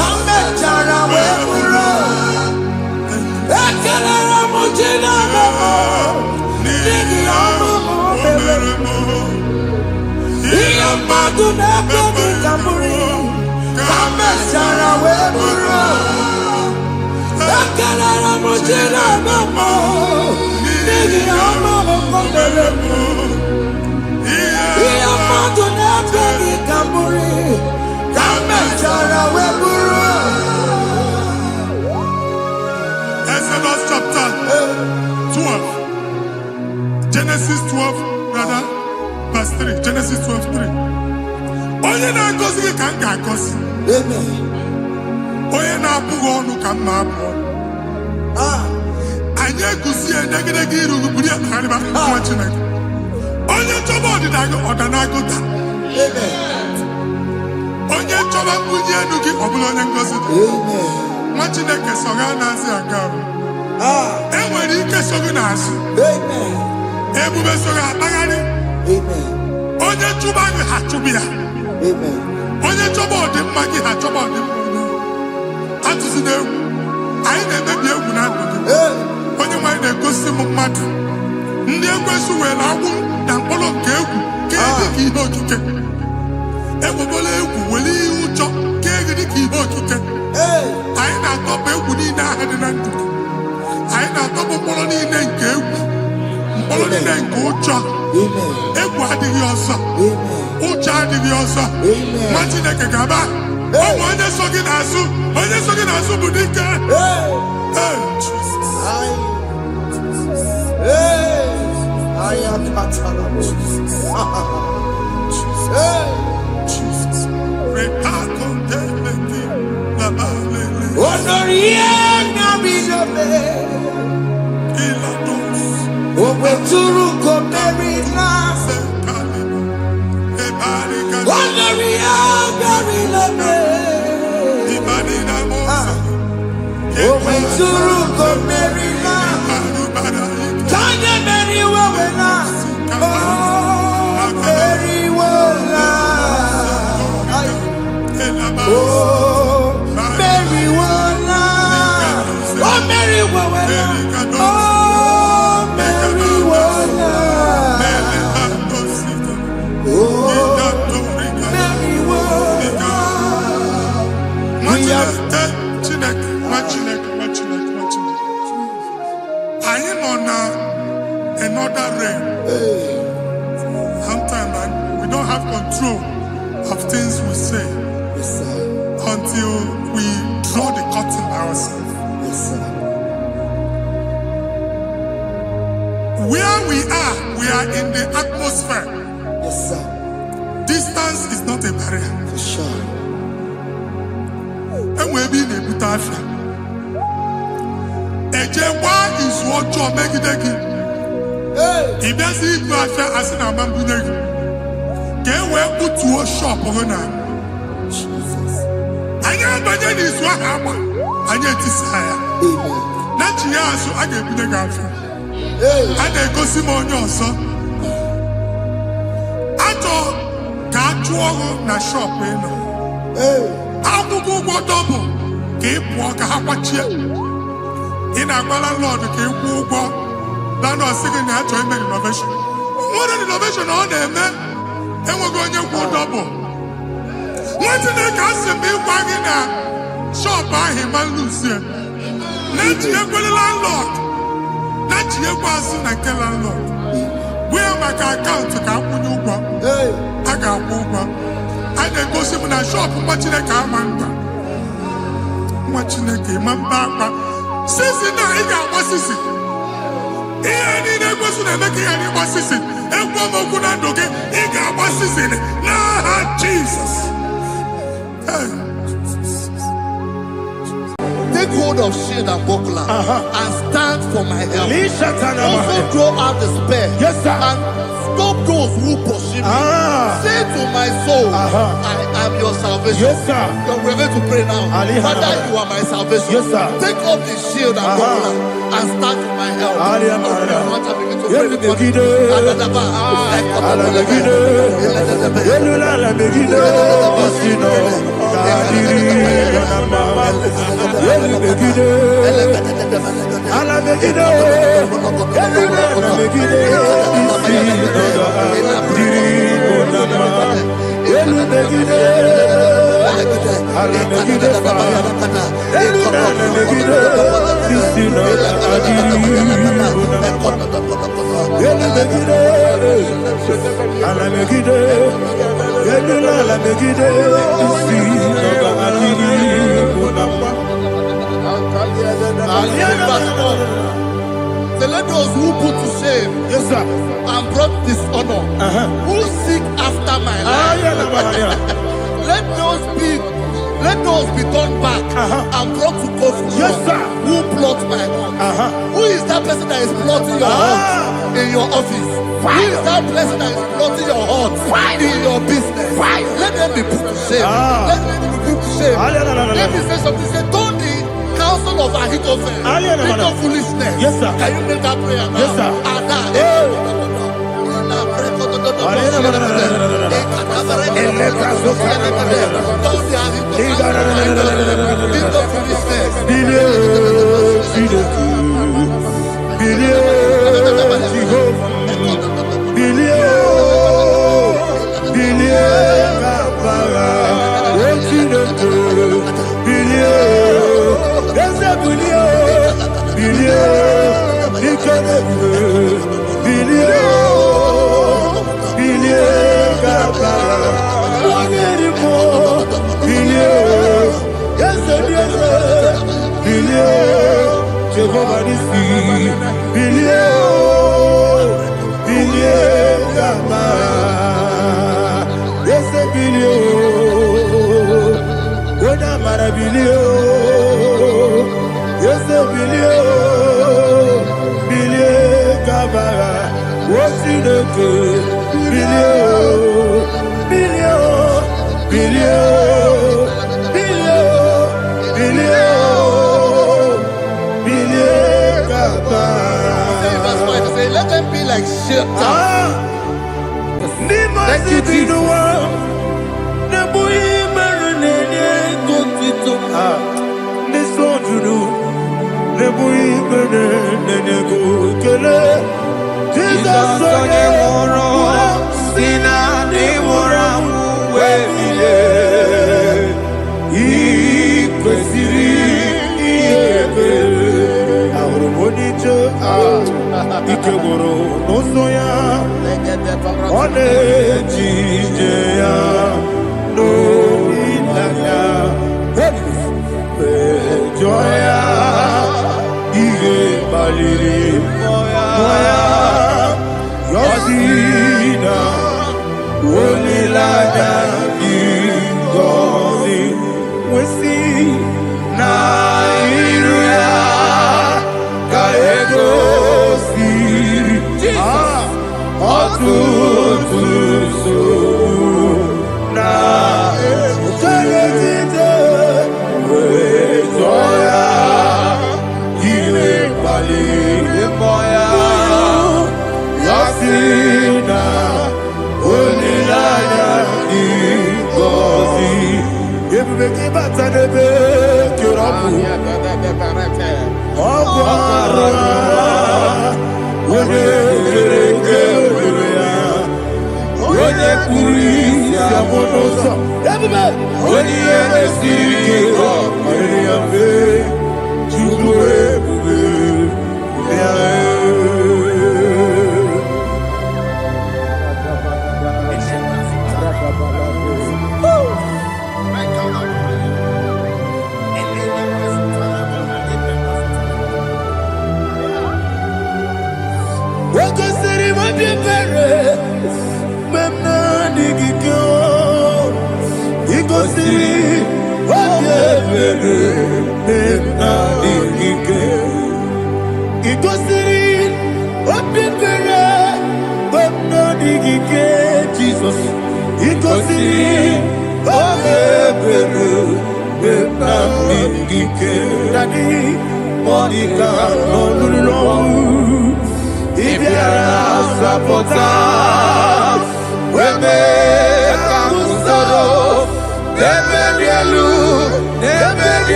Exodus chapter 12. Genesis 12, rather, verse 3. Genesis 12, 3. Onye na-agọzi gị ka m ga-agọzi. Onye na-abụghị ọnụ ka m na-abụ ọnụ. Anyị egusi edegedege iru buru ya na arịba nwa Chineke. Onye chọba ọdịda gị ọdanagụta. Onye chọba mbunye elu gị ọ bụla onye ngozi. Nwa Chineke so ga na-azị aga arụ. Enwere ike so gị n'azụ. Ebube so gị akpagharị. Onye chụba gị ha chụbụ ya. Onye chọba ọdịmma gị ha chọba ọdịmma. Atụzi n'egwu. Anyị na-emebi egwu na ndụ gị. Onye nwanyị na-egosi m mmadụ. Ndị ekwensu were agwụ na mkpọrọ nke egwu kee dị ka ihe okike. Ekwebola egwu were ihe ụjọ kee gị dị ka ihe okike. Anyị na-atọpụ egwu niile ahụ dị na ndụ gị. Anyị na-atọpụ mkpọrọ niile nke egwu. Mkpọrọ niile nke ụjọ. Egwu adịghị ọzọ. Ụjọ adịghị ọzọ. Nwa Chineke ga-aba. Ọ bụ onye so gị n'azụ. Onye so gị n'azụ bụ dike. Another realm. Sometimes we don't have control of things we say until we draw the curtain ourselves. Where we are in the atmosphere. Distance is not a barrier. And we've been able to have is what you're making. If there's a affair as an amambuneg, can we put to a shop on Jesus? I am by then is what happened. I get desire. Not years, I get the girlfriend. And they go Simon also. I thought, can't you na shop? I will go double. Keep walk a hapachi. In a Lord, keep walk. That was singing the actual innovation. What an innovation on them, man. And we're going to go double. What did they cast me wagging a shop by him and Lucia? Not your landlord. Not your person and tell landlord. Where my account to come when you go? I got over. And then go see when I shop watching a car man. Watching a game and back. Since now, I got what's this? Any person making any assist, and woman could not do it. He got assist. Nah, Jesus. Take hold of shield and buckler and stand for my help. Also throw out despair. Yes, sir. And stop those who pursue me. Say to my soul, I am your salvation. Yes, sir. You're ready to pray now. Father, you are my salvation. Yes, sir. Take off the shield and buckler and stand for my help. Say, let those who put to shame, Yes, sir. and brought dishonor, who seek after my life. Let those be turned back and brought to confusion. Yes, sir. Who plot my hurt? Who is that person that is plotting your hurt in your office? Who is that person that is plotting your hurt in your business? Let them be put to shame. Let them be put to shame. Let me say something. Say, don't the counsel of Ahithophel think of foolishness. Yes, sir. Can you make that prayer now? Yes, sir. Let them be like shelter. Thank you, Jesus. Ikegoro nosoya one jijeya no ilaya joya ige baliri moya yosina olilaya ingozi wesi na iruya kaego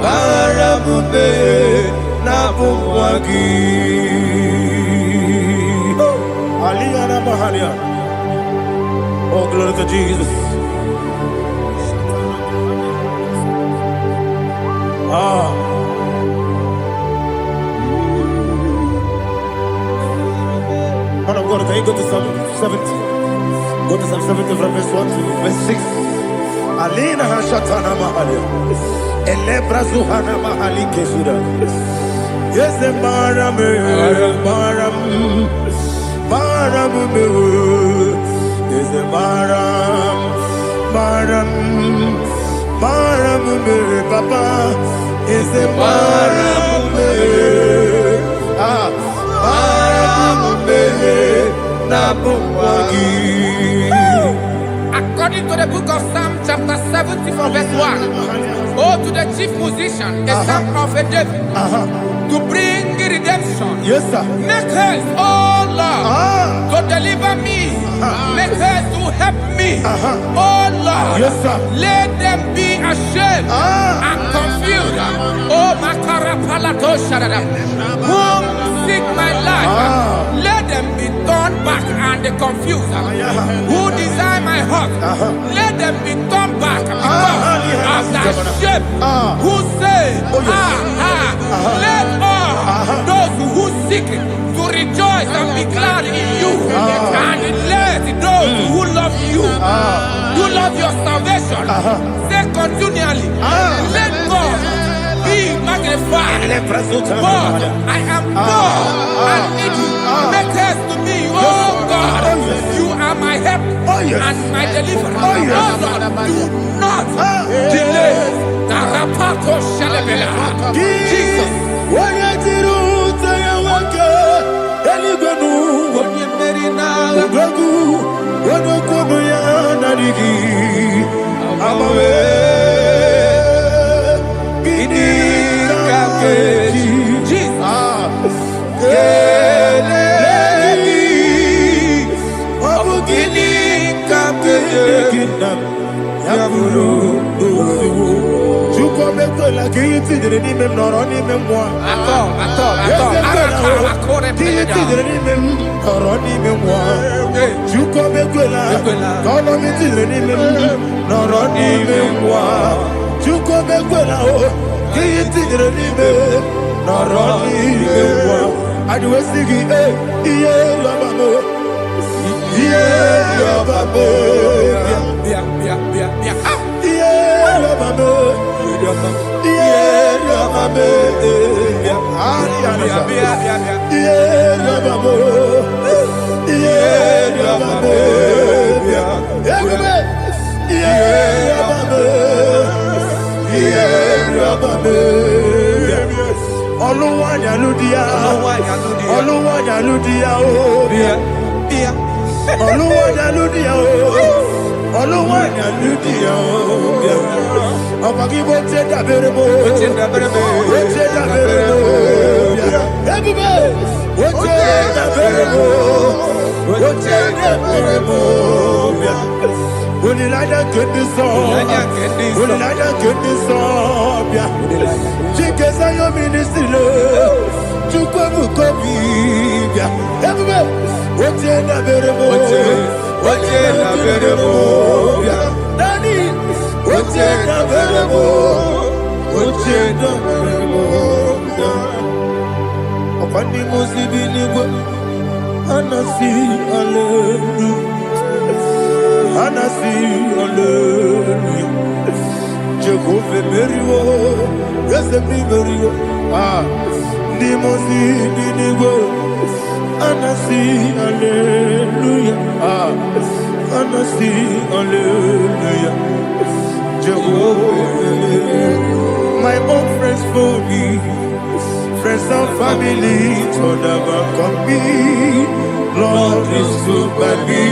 Barabume Nabumwagi. Aliyana Mahalia. Oh, glory to Jesus. Man of God, can you go to Psalm 70? Go to Psalm 70 from verse 1 to verse 6. Alina Hashatana Mahalia. Elebra Zuhana Mahali Kesura. Yes, the Maram, Maram, Maram, yes, the Maram, Maram, Maram, Papa, yes, the Maram, According to the book of Psalm chapter 70 from verse 1, oh, to the chief musician, a son of a David, to bring redemption. yes, sir. Make haste, oh Lord, to deliver me. Make haste to help me. Oh Lord, Yes, sir. let them be ashamed and confused. Oh Makara Palato Shadada, whom seek my life, let them be turned back and confused. Who desire my heart, let them be turned back because of that shame. Who say, let all those who seek to rejoice and be glad in you, and let those who love you, who love your salvation, say continually, let God be magnified. God, I am poor and needy. Make haste to me, oh God. You are my help and my deliverer. Oh Lord, do not delay. Tarapato Shalabela. Jesus. My own friends for me, friends and family, told about me. Lord is good by me.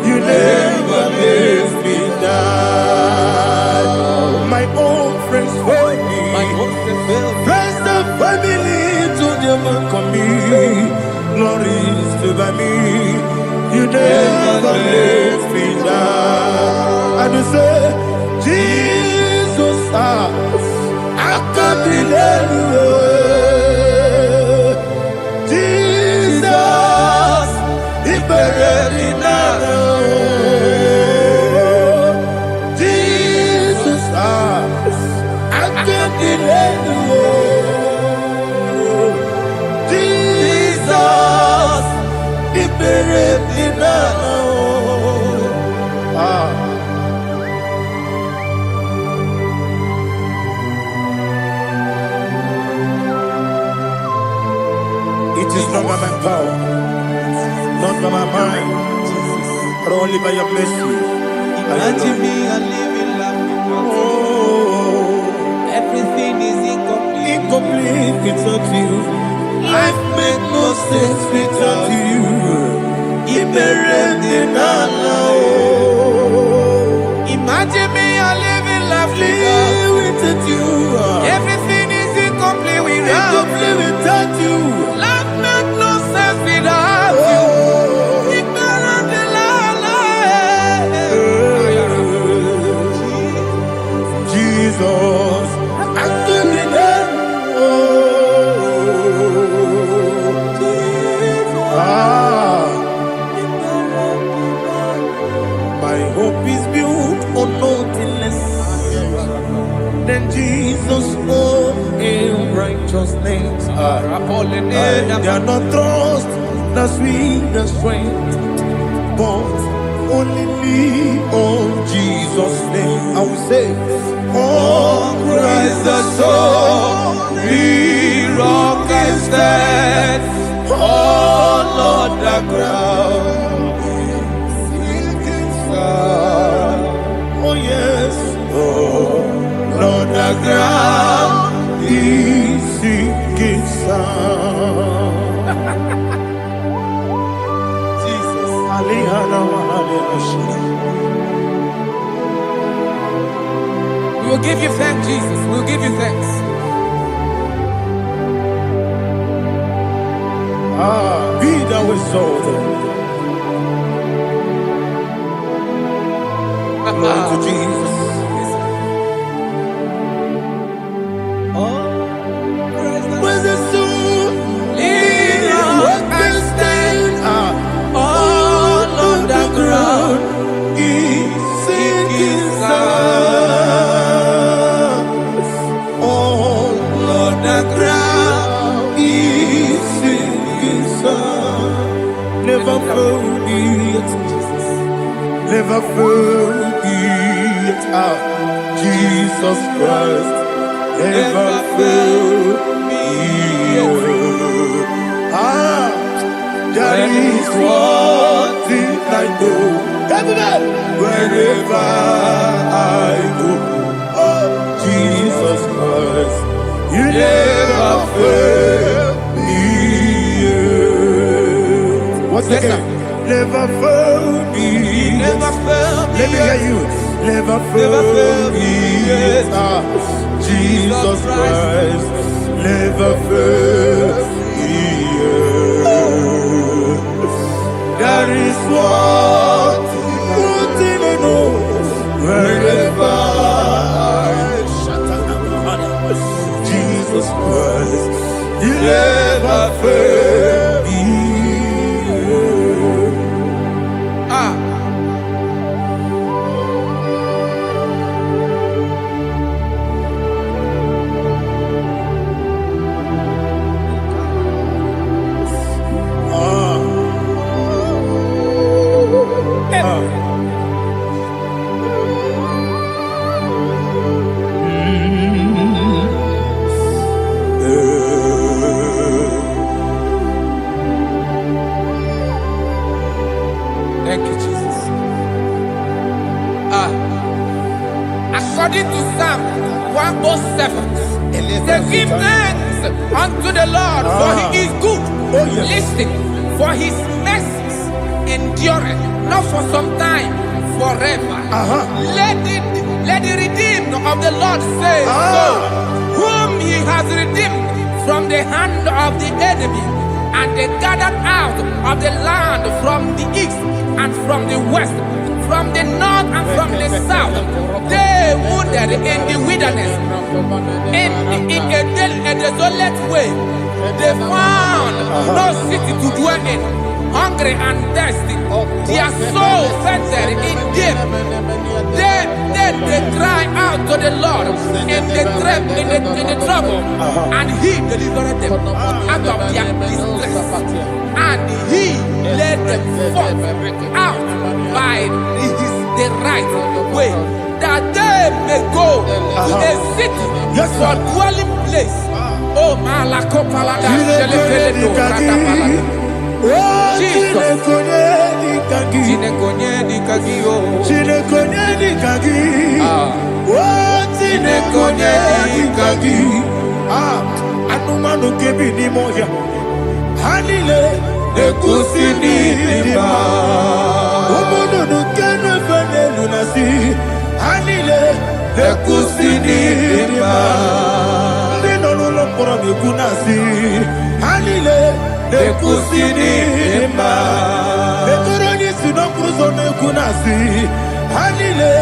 You never let me die. My own friends for me, friends and family, told about me. Lord is good by me. You never let me die. And you say, Jesus, I can't believe you. Jesus, It is not by my power, not by my mind, but only by your mercy. Imagine me and living life without you. Everything is incomplete. Incomplete without you. Life makes no sense without you. Imagine me and living life without you. Everything is incomplete without you. Life makes no sense without you. Jesus, my hope is built on nothing less than Jesus' own in righteousness. I cannot trust the sweetest strength, but only lean on Jesus' name. I will say, Oh, Christ the solid rock is dead. Oh, Lord, the ground is sinking sand. oh yes, Oh, Lord, the ground is sinking sand. Jesus. We will give you thanks, Jesus. We will give you thanks. Be thou exalted. Glory to Jesus. Where's the soul? What can stand? All on the ground is sinking sand. All on the ground is sinking sand. Never forget, never forget, Jesus Christ, never forget. That is one thing I know. Wherever I go, oh, Jesus Christ, you never fail me. What's Yes, again? Never fail me. Never fail me. Let me hear you. Never fail me. Jesus Christ, never fail me. That is what I know. Wherever Jesus Christ, you never fail me. Thank you, Jesus. According to Psalm 107, they give thanks unto the Lord, for he is good. Listen, for his mercies endureth, not for some time, forever. Let the redeemed of the Lord say so, whom he has redeemed from the hand of the enemy, and they gathered out of the land from the east and from the west, from the north and from the south. They wandered in the wilderness, in a desolate way. They found no city to dwell in. hungry and thirsty. Their soul fettered in deep. They cry out to the Lord in the trouble, and He delivered them out of their distress, and He led them forth out by the right way, that they may go to a city for dwelling place. Oh, Malakopalada, Jesus. Anumanu kebi ni moya Hanile Nekusini nima Umudu nukenu fene lunasi Hanile Nekusini nima Nino lulopora mikunasi Hanile Nekusini nima Nekuroni sinokruzo nekunasi Hanile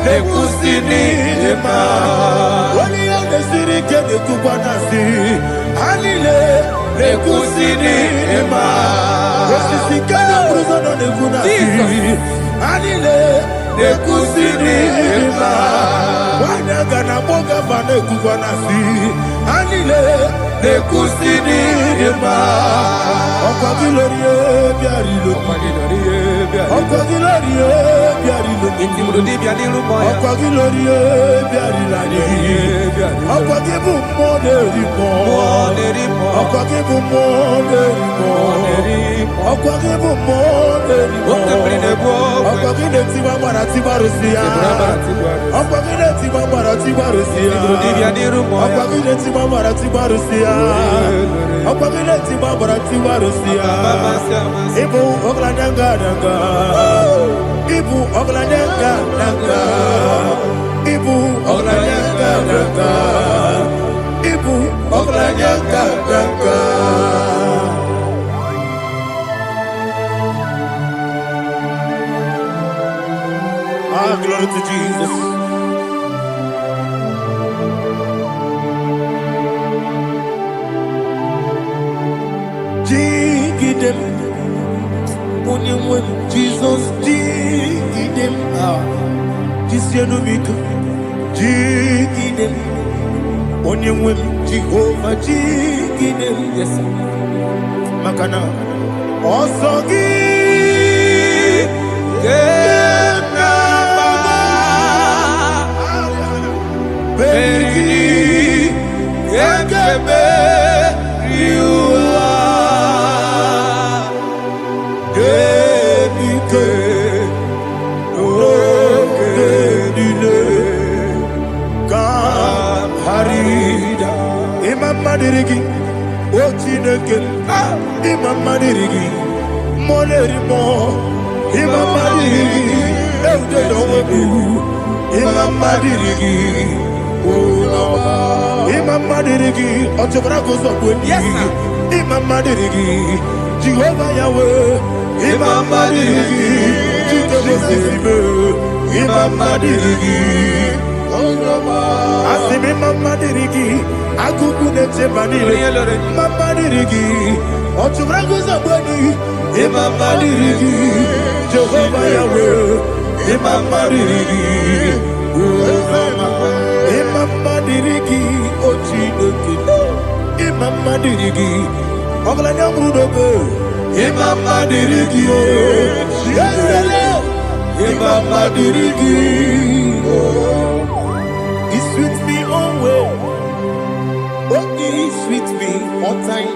Nekusini nima Wani yone sirike nekubwanasi Hanile Nekusini nima Wasisikana bruzo no nekunasi Hanile Nekusini nima Wanaga na boga vane kubwanasi Hanile Nekusini nima Okwa gilorie biarilo Okwa gilorie biarilo Okwa gilorie biarilani Okwa gibu moderimo Okwa gibu moderimo Okwa gibu moderimo Okwa gine tiba mara tiba rusia Okwa gine tiba mara tiba rusia Okwa gine tiba mara tiba rusia Okwa gine tiba mara tiba rusia Ibu oglanyanga nanga Ibu oglanyanga nanga Ibu oglanyanga nanga Ibu oglanyanga nanga Ah, glory to Jesus. Jigidem, Jesus, jigidem, Jisianomika, jigidem, Onyemwem, Jehovah, jigidem, yes, Makana, Osogi, Peggy, Yakebe, you are Gebike, Ogedile, Kam Harida, Imam Madirigi, Ochineke, Imam Madirigi, Molerimo, Imam Madirigi, Eudedowebu, Imam Madirigi. Imam Madirigi, Ochobrako Zobweni, Imam Madirigi, Jehovah Yahweh, Imam Madirigi, Imam Madirigi, Asim Imam Madirigi, Akukune Chebanile, Imam Madirigi, Ochobrako Zobweni, Imam Madirigi, Jehovah Yahweh, Imam Madirigi, Imam Madirigi, Ochineke, Imam Madirigi, Oglanya Brudobe, Imam Madirigi, Imam Madirigi, He's with me always. Oh, He's with me all time.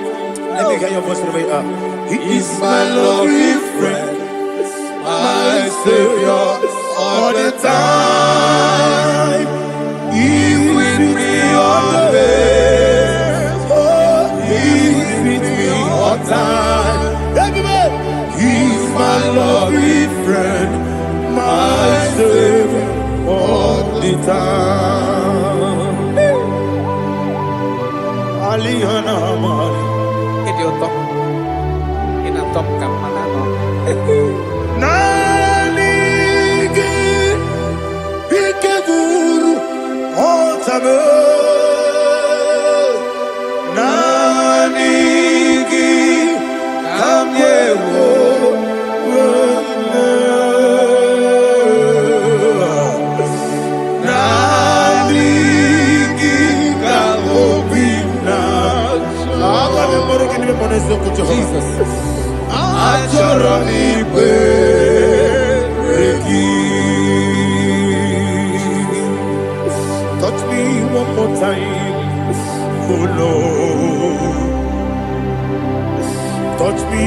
Let me hear your voice right up. He is my lovely friend, my Savior all the time. He's with me always. Oh, He's with me all time. Everybody, He's my lovely friend, my Savior all the time. Alihana Mali. Idioto. Inatom ka manano. Nanigi Ikeguru Otame Nanigi Kamyewo Jesus. Achọrọ m ikpe gị. Touch me one more time, oh Lord. Touch me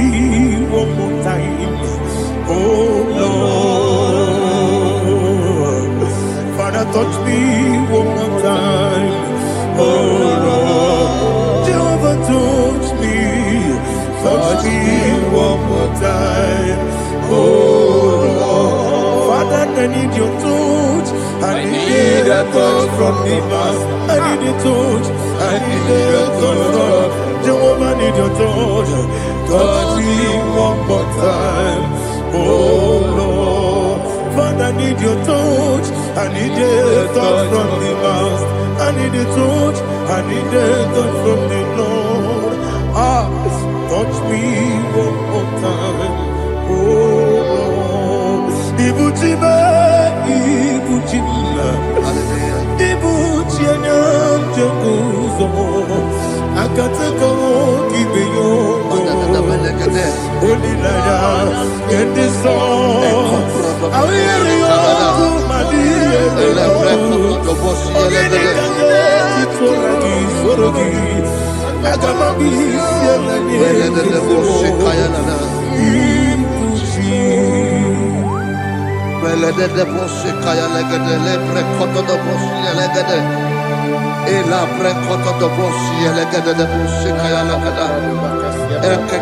one more time, oh Lord. Father, touch me one more time, oh Lord. Jehovah, touch me one more time, oh Lord. Father, I need your touch. I need a touch from the Master. I need a touch. I need a touch from Jehovah. I need your touch. Touch me one more time, oh Lord. Father, I need your touch. I need a touch from the Master. I need a touch. I need a touch from the Lord. Touch me one more time, oh Lord. Ibuchima, Ibuchianyam Jaguzo, Akatako, Gibeyo, Olilaya, get this song. I hear you, Madia,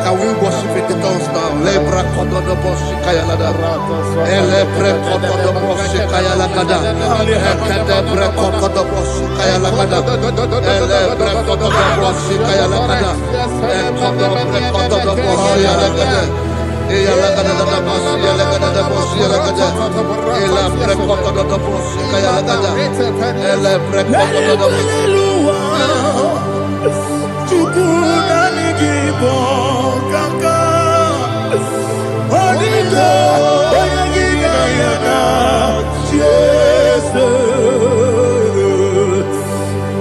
Can we worship in the tongues now? Lebra koto do boshi kaya lada. Ele bre koto do boshi kaya lada. Ekede bre koto do boshi kaya lada. Ele bre koto do boshi kaya lada. Ekodo bre koto do boshi lada. Eya lada da boshi lada da boshi lada. Ele bre koto do boshi kaya lada. Ele bre koto do boshi. Igbo kaka Onigo Oyagina yana Jesus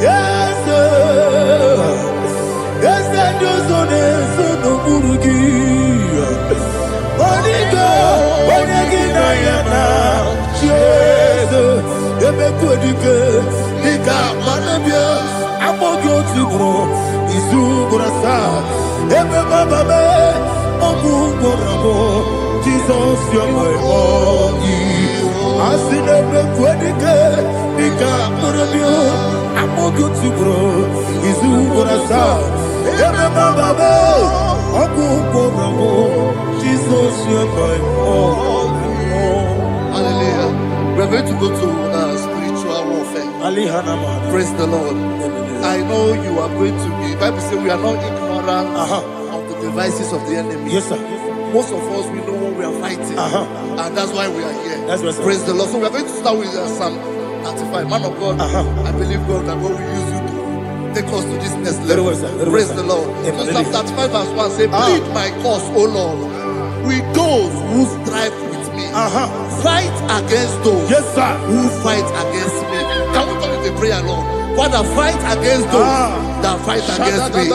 Yes Josone Sono Burugi Onigo Oyagina yana Jesus Ebe Kodike Nika Manabia Amogyo Tibro Isu Burasa Ebe Baba Ogu Gorabo Jesus your boy Asine Ebe Kwenike Nika Manabia Amogyo Tibro Isu Burasa Ebe Baba Ogu Gorabo Jesus your boy Hallelujah. We're going to go to spiritual warfare. Praise the Lord. I know you are going to be. Bible says we are not ignorant of the devices of the enemy. Yes, sir. Most of us, we know what we are fighting, and that's why we are here. That's right, sir. Praise the Lord. So we are going to start with Psalm 35. Man of God, I believe God that God will use you to take us to this next level. Very well, sir. Very Praise well, the sir. Lord. Amen. So Psalm 35 verse 1 says, plead my cause, O Lord, with those who strive with me. Fight against those who fight against me. Can we call it a prayer, Lord? Father, fight against those that fight against me.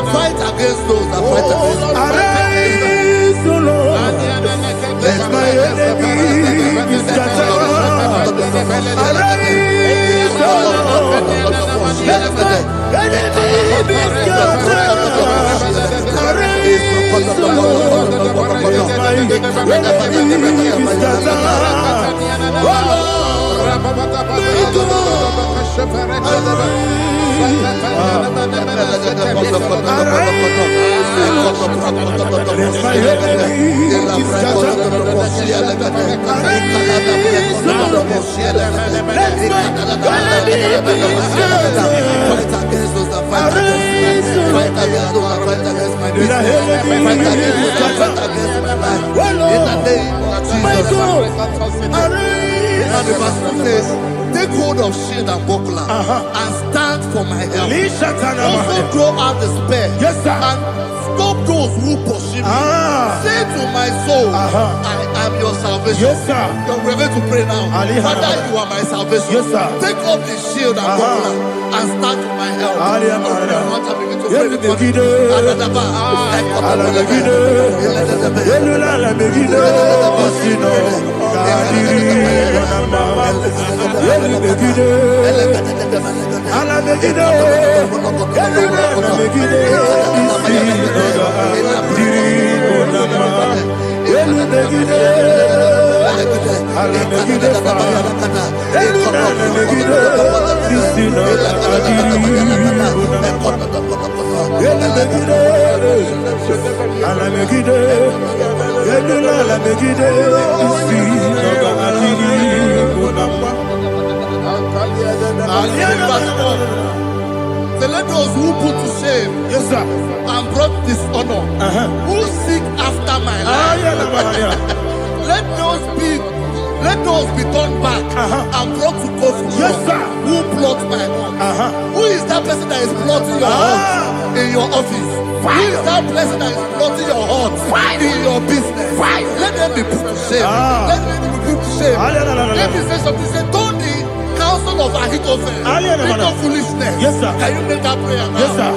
Fight against those that fight against me. Arise, O Lord. Let my enemy be scattered. Arise, O Lord. Let my enemy be scattered. Arise, O Lord. Let my enemy be scattered. Take hold of shield and buckler and stand for my help. Also throw out the spear and stop those who pursue me. Say to my soul, I am your salvation. Yes, sir. We're going to pray now. Father, you are my salvation. Yes, sir. Take off the shield and buckler and stand to my help. So let those who put to shame, yes, sir, and brought dishonor, who seek after my life, let those be turned back and brought to confusion. Yes, sir. Who plot my home? Who is that person that is plotting your heart in your office? Who is that person that is plotting your heart in your business? Let them be put to shame. Let them be put to shame. Let me say something. Say, don't the counsel of Ahithophel think of foolishness. Yes, sir. Can you make that prayer now? Yes, sir.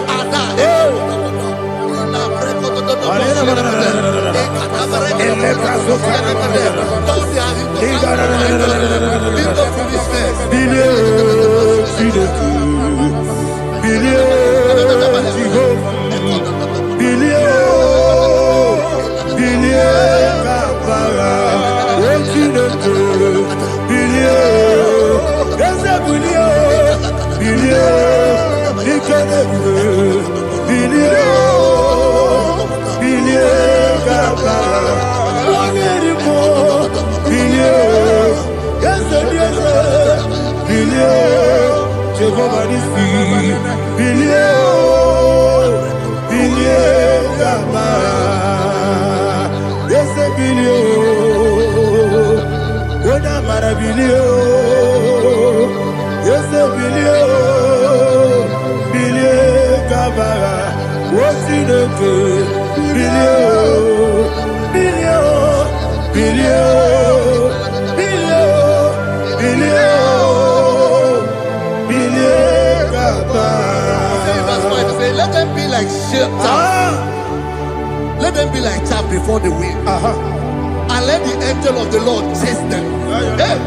Let them be like let them be like chaff before the wind, and let the angel of the Lord chase them. Hey,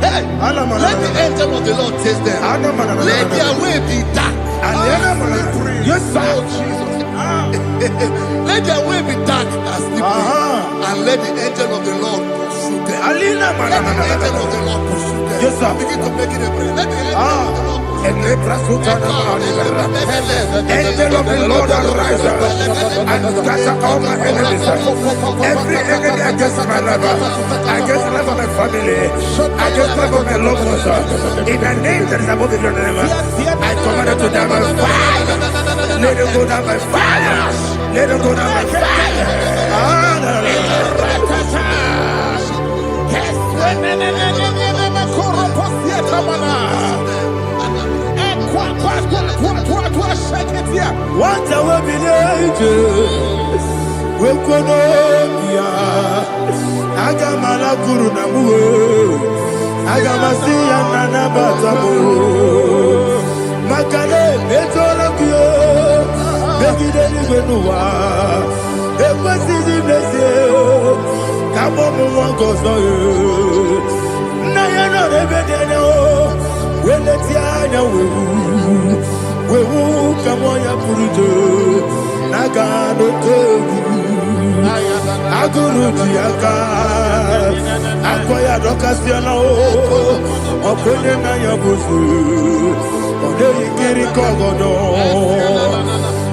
let the angel of the Lord chase them. Let their way be dark. Yes, sir. Let their way be dark as slippery, and let the angel of the Lord pursue them. Let the angel of the Lord pursue them. Yes, sir. Begin to make it a prayer. Let the angel of the Lord Angel of the Lord arise and scatter all my enemies. Every enemy against my life, against the life of my family, against the life of my loved ones. In the name that is above the name, I command it to die by fire. Let it go down by fire. Let it go down by fire. What I will be ages, we could Agamala Guru Namu, Agamasi and Nanabatamu, Makale, Betolakio, Begideni Benua, Equasi Blessio, Kabomu Wankoso, Nayana Rebedeno, Weletia, we will come on your Purujo, Nagano Togu, Aguru Tiaka, Akoya Docasiano, Okonena Yabusu, Odei Kiri Kogodo,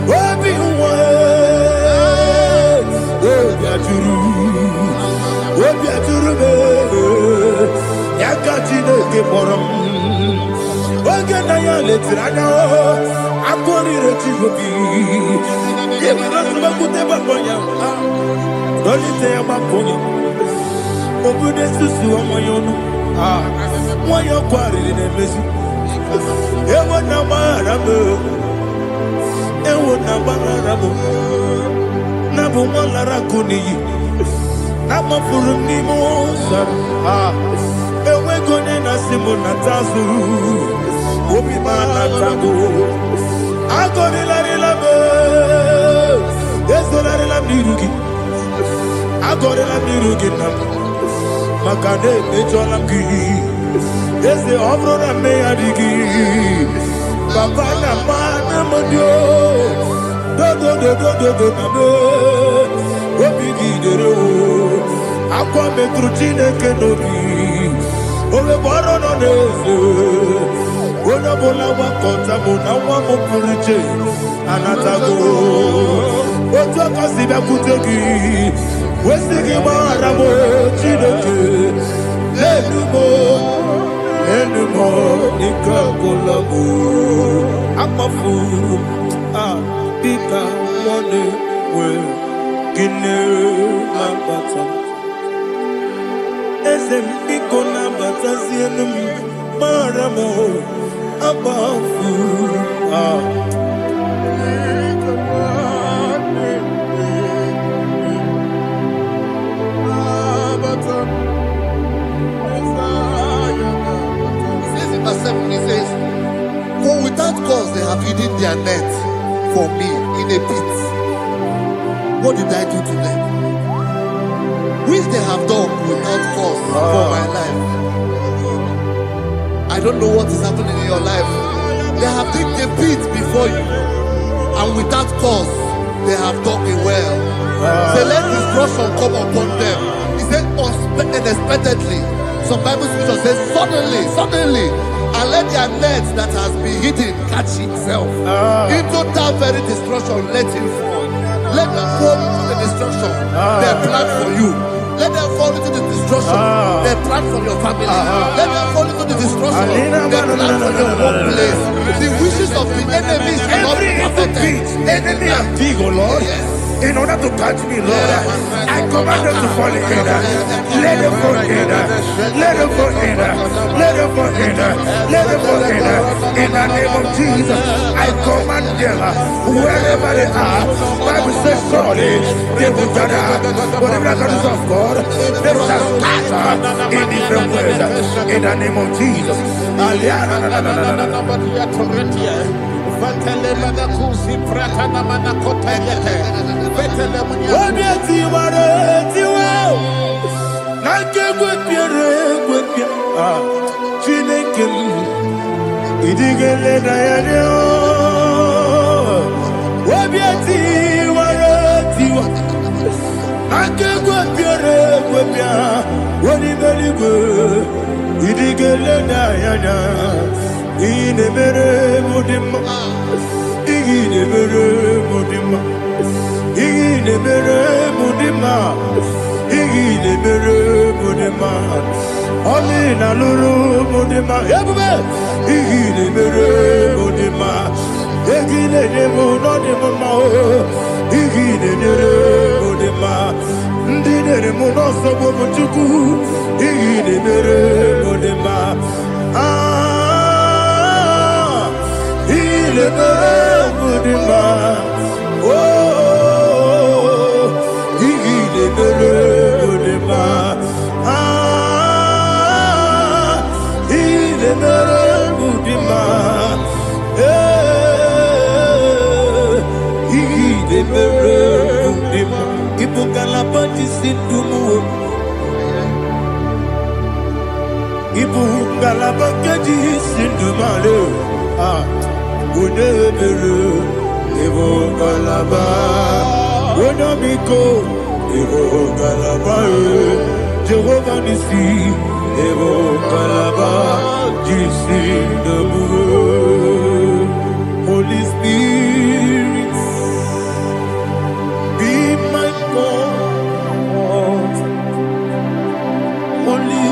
Obi Obiaturu, Yakatine Keporum. Ogenaya letrana akoni retigobi yebana subakute bakonya dolite yabakonya obude susu omoyonu moyo kwari nemezi ewo na marabu Mumalara Kuni, Namafurumosa, and we're going to Simonatazu, Obimana Tago, Agorilla, yes, Olarilla Niruki, Agorilla Niruki, Makade, Mejolamki, yes, the Aurora Mayadigi, Papa Namana Modio, Obigidero, Aqua Metrutine Kenobi, Olebaron on Ezu, Onabola Wakota, Wamo Puriche, Anatago, Otaka Siba Kuteki, Westiki Maramo, Chinoke, Lenumo, Nika Kolabu, Amafu, Bika Money, well, Guinea, Mambata. Ese Biko Nambata, Sienum, Maramo, Abafu, He says, for without cause they have hidden their net for me in a pit. What did I do to them? Which they have done without cause for my life. I don't know what is happening in your life. They have digged a pit before you, and without cause they have dug a well. Say, let destruction come upon them. He said, unexpectedly. Some Bible scripture says, suddenly, and let their net that has been hidden catch itself. Into that very destruction, let it fall. Let them fall into the destruction they plan for you. Let them fall into the destruction they plan for your family. Let them fall into the destruction they plan for your workplace. The wishes of the enemy shall not be perfected. Enemy of Tigo, Lord. In order to catch me, Lord, I command them to fall in. Let them fall in. Let them fall in. Let them fall in. Let them fall in. In the name of Jesus, I command them wherever they are. Bible says surely they will gather. Whatever that is of God, they shall scatter in different ways. In the name of Jesus. Amina lulu mudima ebube igile mere mudima egile demo no demo ma igile mere mudima ndine demo no sobo mutuku igile mere mudima igile mere mudima oh igile mere mudima Ibu galabakaji sindumale udebere Ibu galaba Wonamiko Ibu galaba Jehovah Nisi Ibu galaba Jisi debu Holy Spirit be my God. Holy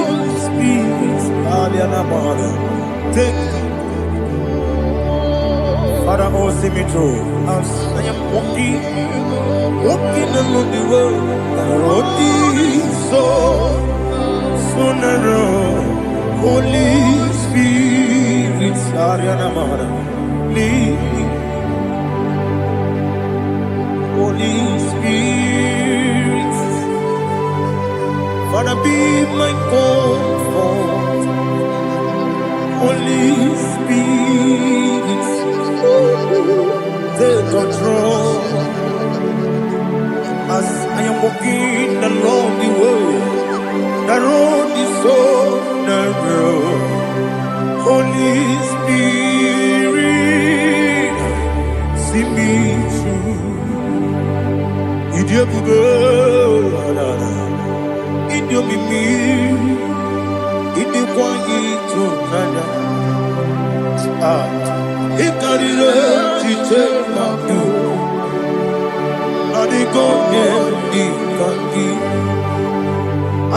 Spirit take Father, oh, see me through. I am walking along the road, so sooner. Holy Spirit, lead me. Holy Spirit. wanna be my comfort. Holy Spirit, take control as I am walking along the way. The road is so narrow. Holy Spirit, see me through. Idiabube, Idiomimi, Idikwanyitu nana. Ikarire chichemadu. Adigonye ikangi.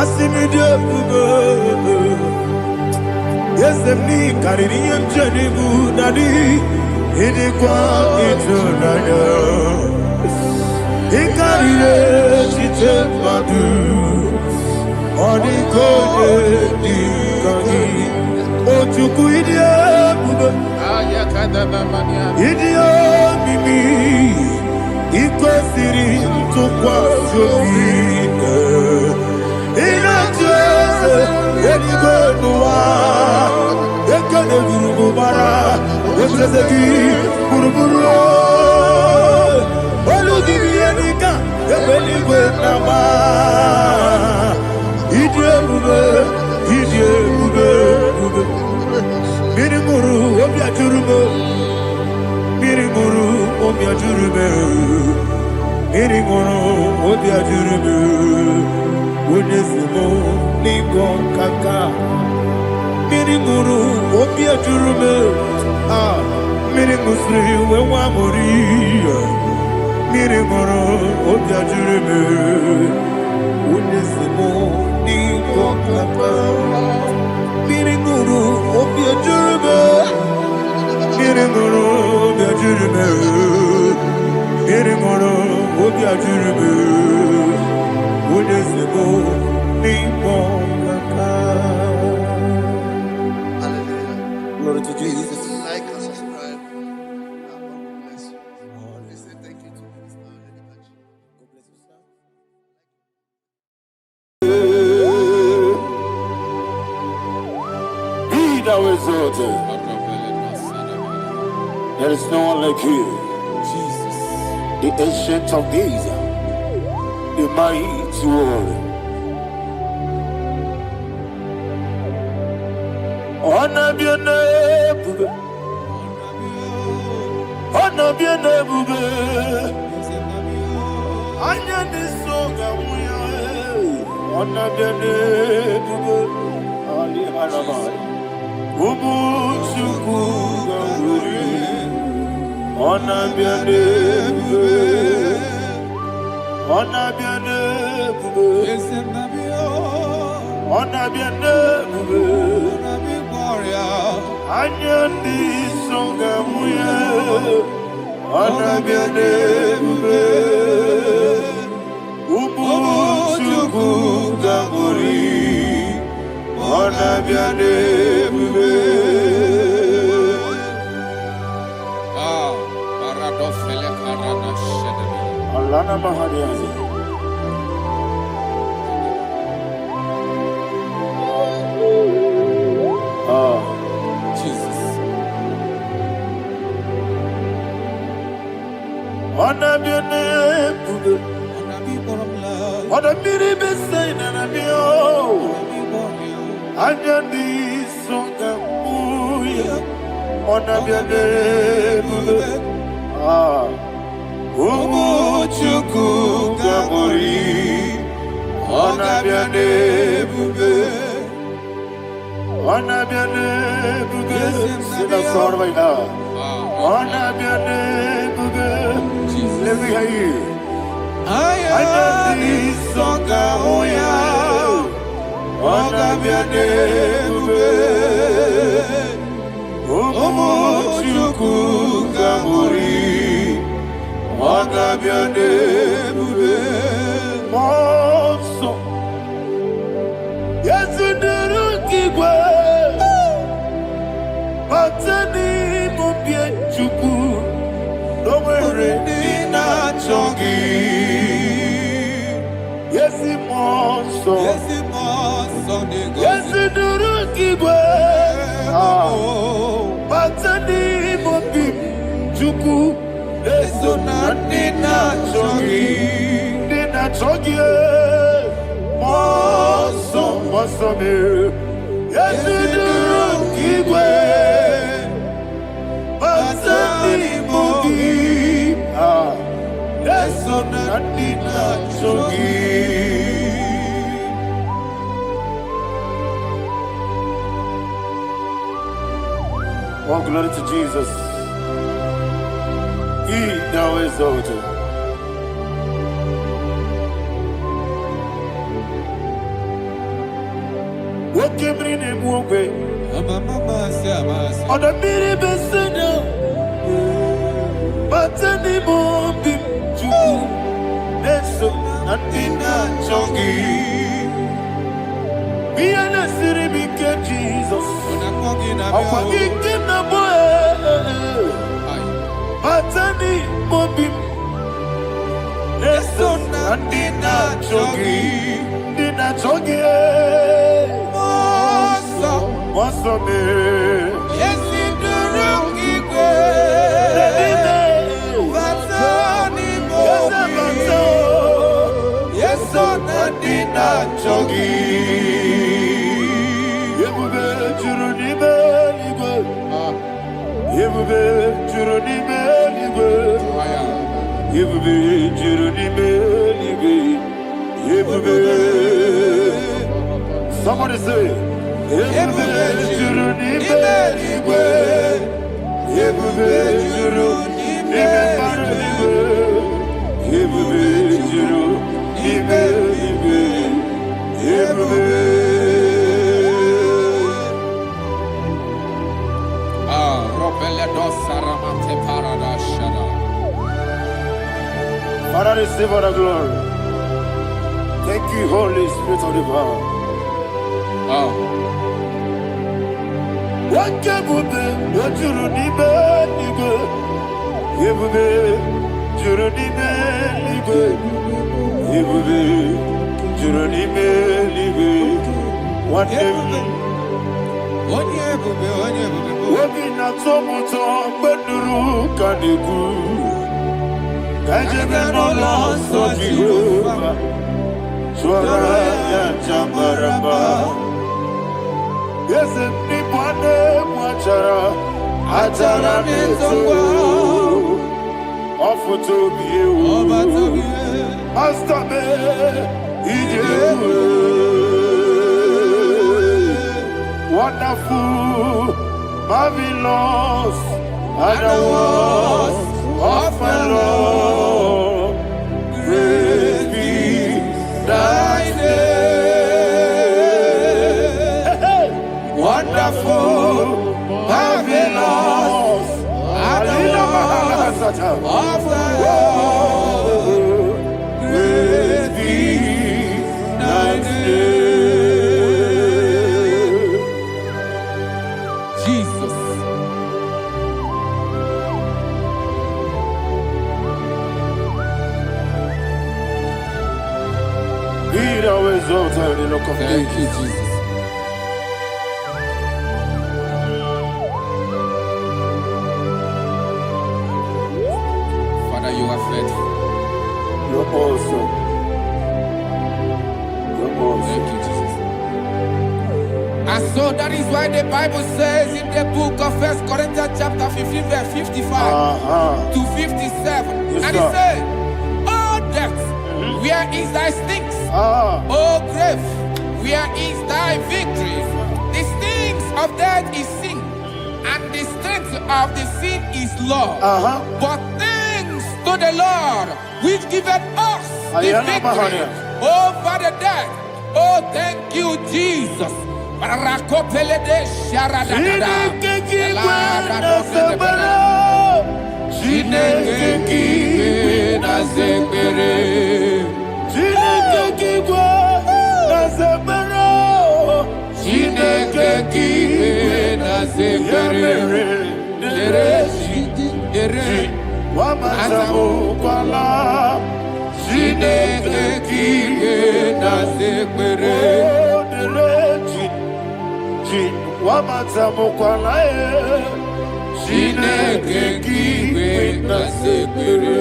Asimidiabube. Yes, me carrying him Jenibu Nadi. Idikwanyitu nana. Ikarire chichemadu. Adigonye ikangi. Ojuku idiabube. Idiomimi. Ikwesiri tukwa sofine. Inajese eligwenua. Ekane gurugubara. Esezegi guruguru. Olugibi enika. Ebeligwe nama. Idiabube. Idiabube. Mirimuru obi ajurume. Mirimuru obi ajurume. Mirimuru obi ajurume. Onesimo niko kaka. Mirimuru obi ajurume. Mirimusri wewa mori. Mirimuru obi ajurume. Onesimo niko kaka. Mirimuru obi ajurume. Mirimuru obi ajurume. Mirimuru obi ajurume. Onesimo niko kaka. Glory to Jesus. Like and subscribe. God bless you. We say thank you to Mr. Lady Pachi. God bless you, sir. Be thou exalted. There is no one like you. Jesus. The ancient of days, the mighty warrior. Honor be your name, honor be your name. Anya ni soga muya, honor be your name. Ali Harabai, Ubu Chuku Ganguri, honor be your name, honor be your name, honor be your name. Anya ni soga muya, honor be your name. Ubu Chuku Ganguri, honor be your name. Paradofele karana shedebe. Alana Mahariazi. Jesus. Honor be your name. What a miri be saying and I'm yo. Anya ni soga muya. Honor be your name. Umu Chuku Ganguri, honor be your name. Honor be your name. Sing that song right now. Honor be your name. Let me hear you. Anya ni soga muya. Honor be your name. Umu Chuku Ganguri, honor be your name. Monso, yes, the Kigwe, Patani Mubie Chuku, no Medina Chongi, yes, Monso. Yesiduru igwe. Batani mobi juku. Eso na nina chogi. Nina chogi. Moso me. Yesiduru igwe. Batani mobi. Eso na nina chogi. Oh, glory to Jesus. He now exalted. What came in him one way? On the mini beside, but anymore be true. That's nothing not chunky. Be an city became Jesus. I'm forgetting the boy. But anymore be. That's nothing not chunky. Dina chunky. What's up, man? Yes, in the room, igwe. Batani mo. Yes, on the dinner chogi. Yebube churuni beligwe. Yebube churuni beligwe. Yebube churuni beligwe. Yebube. Somebody say. Yebube churuni beligwe. Yebube churuni beligwe. Yebube churuni beligwe. Yebube. Father, receive all the glory. Thank you, Holy Spirit of the power. What can we do? What you do, Nibe, Nibe. Yebube, Juronibe, Nibe. Yebube, Juronibe, Nibe. What Yebube? Wobi na tomuto, Beduru, Kadiku. Kajebe no loso Jehovah. Swara ya Jambaraba. Yes, nipane mwachara. Achara nezowa. Ofuto biyewu. Astabe. Ijewu. Wonderful. Marvelous. And I was of my Lord. Great be thy name. Wonderful, marvelous, and of the Lord. Great be thy name. Jesus. Be thou exalted in the rock of Thank ages. you, Jesus. Father, you are faithful. You're awesome. You're awesome. Thank you, Jesus. And so that is why the Bible says in the book of 1 Corinthians chapter 15 verse 55 to 57. Yes, And it sir. says, "Oh death, where is thy stings? Oh grave, where is thy victory? The stings of death is sin, and the strength of the sin is law. But thanks to the Lord, which giveth us the victory over the death. Oh, thank you, Jesus." Rakopelede sharadadada. Chineke kiwe na zekere. Chineke kiwe na zekere. Chineke kiwe na zekere. Dere Wamazamu kwala. Chineke kiwe na zekere. Jin Wamatamukwalae Chineke Kigwe Nasekere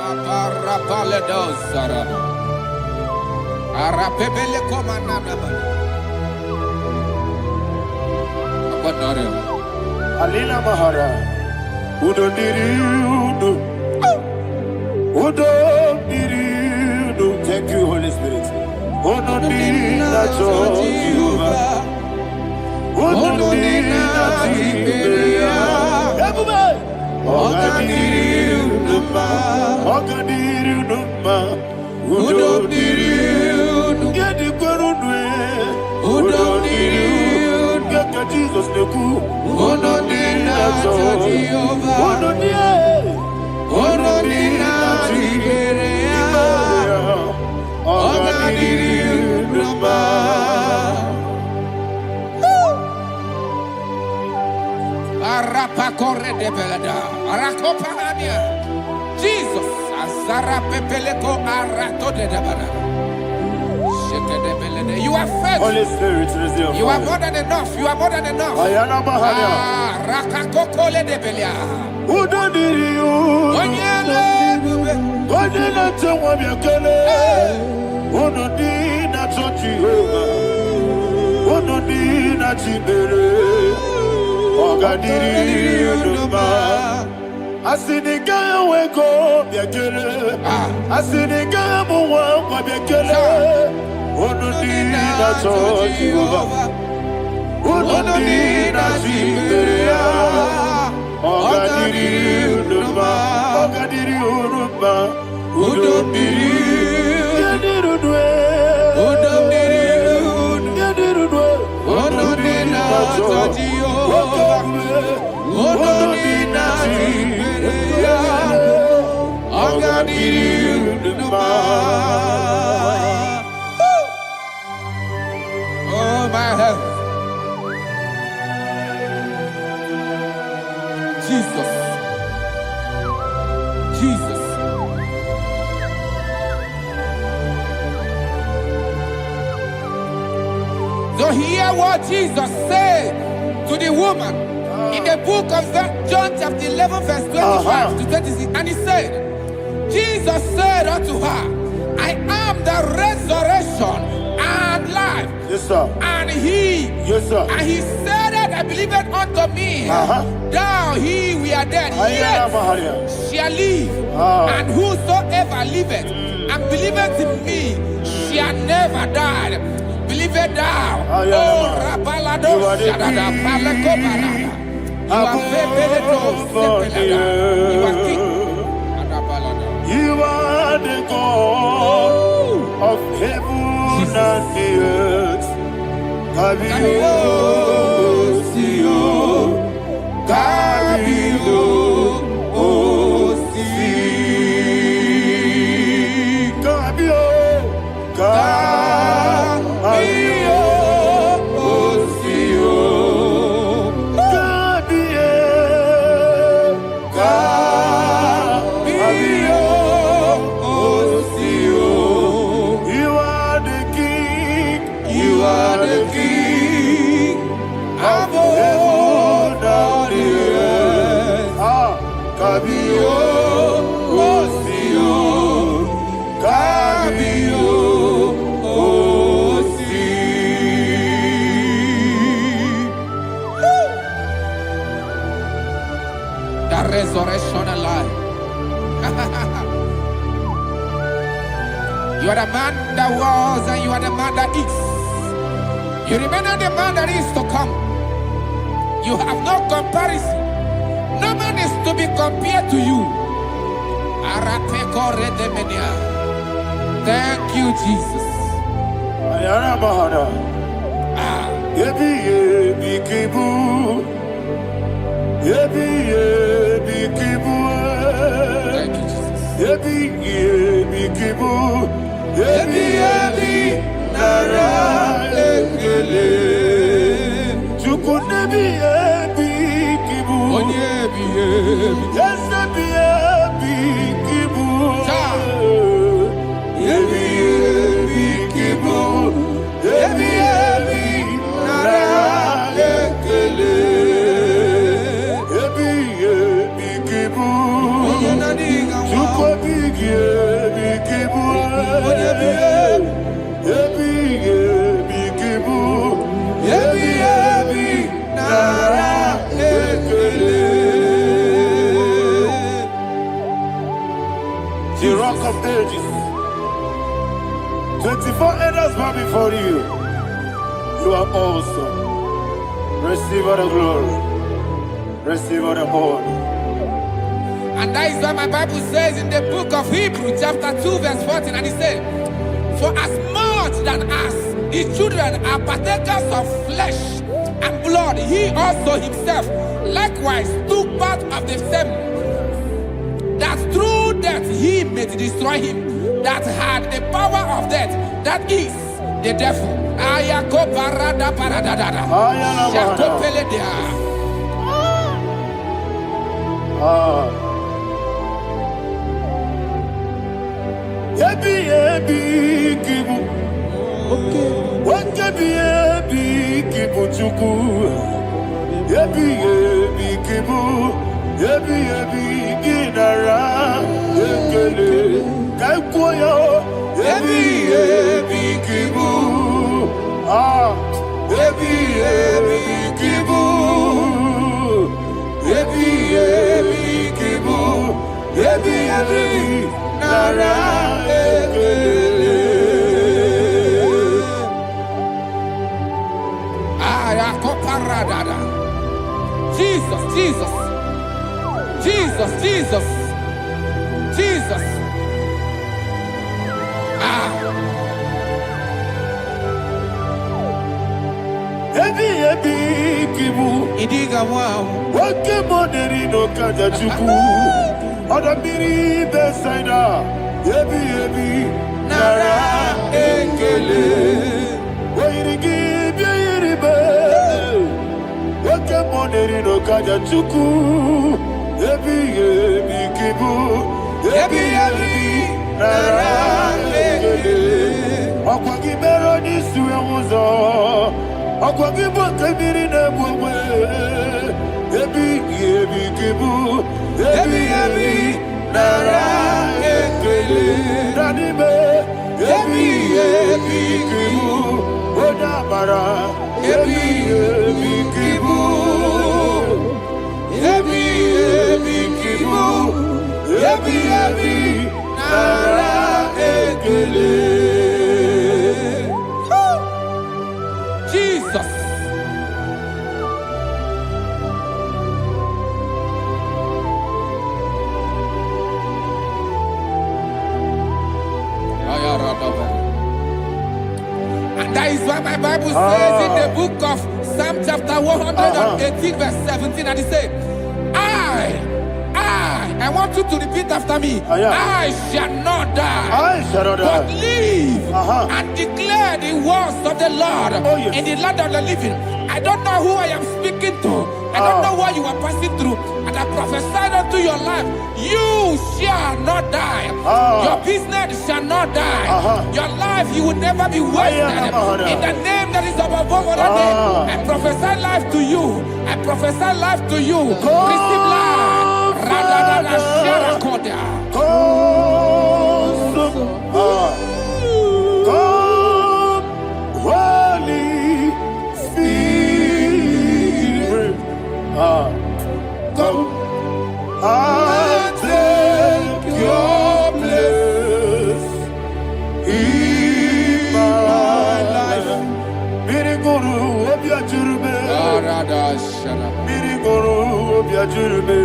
Aparapaledos Arapebele Komanana Alina Mahara Udo Diriudu Udo Diriudu. Thank you, Holy Spirit. Udo Dina Jehovah Udo Dina Tiberia Ogadiriuduma Ogadiriuduma Udo Diriudu Gedi Korudwe Udo Diriudu Gaka Jesus Neku Udo Dina Jehovah Udo Dina Tiberia Ogadiriuduma Arapakore de Belada, Arakopania, Jesus, Azarapepeleko Arato de Dabada. You are faithful. Holy Spirit, you are more than enough. You are more than enough. Ayana Mahania. Rakakokole de Belia. Udo Diriu. Godina Tawamiakele. Udo Dina Jehovah. Udo Dina Tibere. Ogadiriuduma Asinika weko biakele Asinika muwa kwa biakele Unudina Jehovah Unudina Jiberia Ogadiriuduma Ogadiriuduma Udodirudwe Unudina Jehovah Unudina Jiberia Ogadiriuduma. Oh my health, Jesus, Jesus. So hear what Jesus said to the woman in the book of John chapter 11 verse 25 to 26. And he said, Jesus said unto her, I am the resurrection and life. Yes, sir. And he, yes, sir. And he said that I believed unto me, thou he we are dead, yet shall live. And whosoever liveth and believeth in me shall never die. Believe it thou. Oh, Rabalado, Shadada, Paleko Barada. You are You are king. You are the God of heaven and the earth. Kabio, Sio, Kabio, Osi, Kabio, Kabio, Osio, Kabio, Kabio, Osio. You are the king. You are the king of heaven and the earth. Kabio, Osio, Kabio, Osi. The resurrection alive. You are the man that was and you are the man that is. You remember the man that is to come. You have no comparison. No man is to be compared to you. Thank you, Jesus. Ayana Mahana. Yebi yebi kibu. Yebi yebi kibu. Thank you, Jesus. Yebi yebi kibu. Yebi yebi nara ekele. Chukunebi yebi kibu. Yebi yebi. Yes, yebi yebi kibu. Yebi yebi kibu. just bow before you. You are awesome. Receive all the glory. Receive all the honor. And that is why my Bible says in the book of Hebrews chapter 2 verse 14, and it says, for as much than us, his children are partakers of flesh and blood, he also himself likewise took part of the same, that through death he may destroy him that had the power of death, that is the devil. Yebi yebi kibu, wakebi yebi kibu chuku. Yebi yebi kibu, yebi yebi ginara ekele kaikuyo. Yebi yebi kibu, yebi yebi kibu, yebi yebi kibu, yebi yebi nara ekele. Jesus, Jesus, Jesus, Jesus, Jesus. Yebi yebi kibu, Idiga wow. wake moneri no kaja chuku. Odamiri besaida. Yebi yebi nara ekele. Wairigi biiribe. Wake moneri no kaja chuku. Yebi yebi kibu. Yebi yebi nara ekele. Okwagi bero ni suwe muzo. Okwagi bokebiri ne bwe. Yebi yebi kibu. Yebi yebi nara ekele. Danime. Yebi yebi kibu. Odamara. Yebi yebi kibu. Yebi yebi kibu. Yebi yebi nara ekele. Jesus. And that is why my Bible says in the book of Psalm chapter 118 verse 17, and it says, I want you to repeat after me. I shall not die, I shall not die, but live and declare the words of the Lord in the land of the living. I don't know who I am speaking to. I don't know what you are passing through. And I prophesied unto your life, you shall not die. Your business shall not die. Your life, you will never be wasted. In the name that is above all other name, I prophesy life to you. I prophesy life to you. Receive life. Holy Spirit, come and take your place in my life. Miriguru obiajurube, miriguru obiajurube,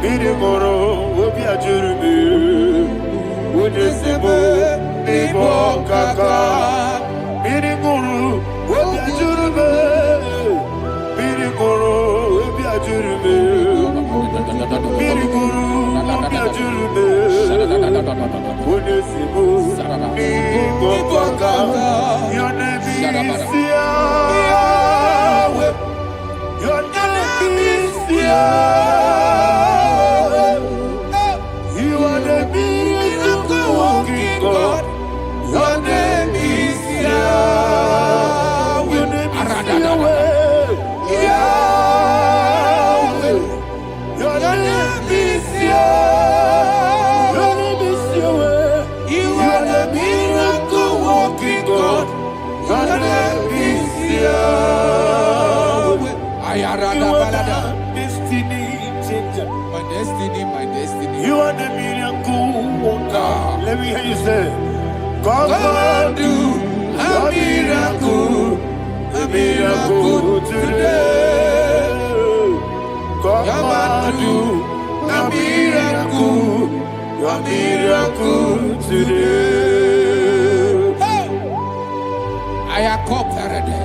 miriguru obiajurube. Ujesebo nibo kaka, miriguru obiajurube, miriguru obiajurube, miriguru obiajurube. Ujesebo nibo kaka. Your name is Yahweh. Your name is Yahweh. You are the miracle working God. Your name is Yahweh. Your name is Yahweh. Yahweh. Your name is Yahweh. Your name is Yahweh. You are the miracle working God. Your name is Yahweh. You are the destiny changer. My destiny, my destiny. You are the miracle worker. Let me hear you say, Come and do a miracle today. Come and do a miracle today. Hey! I am cooperated.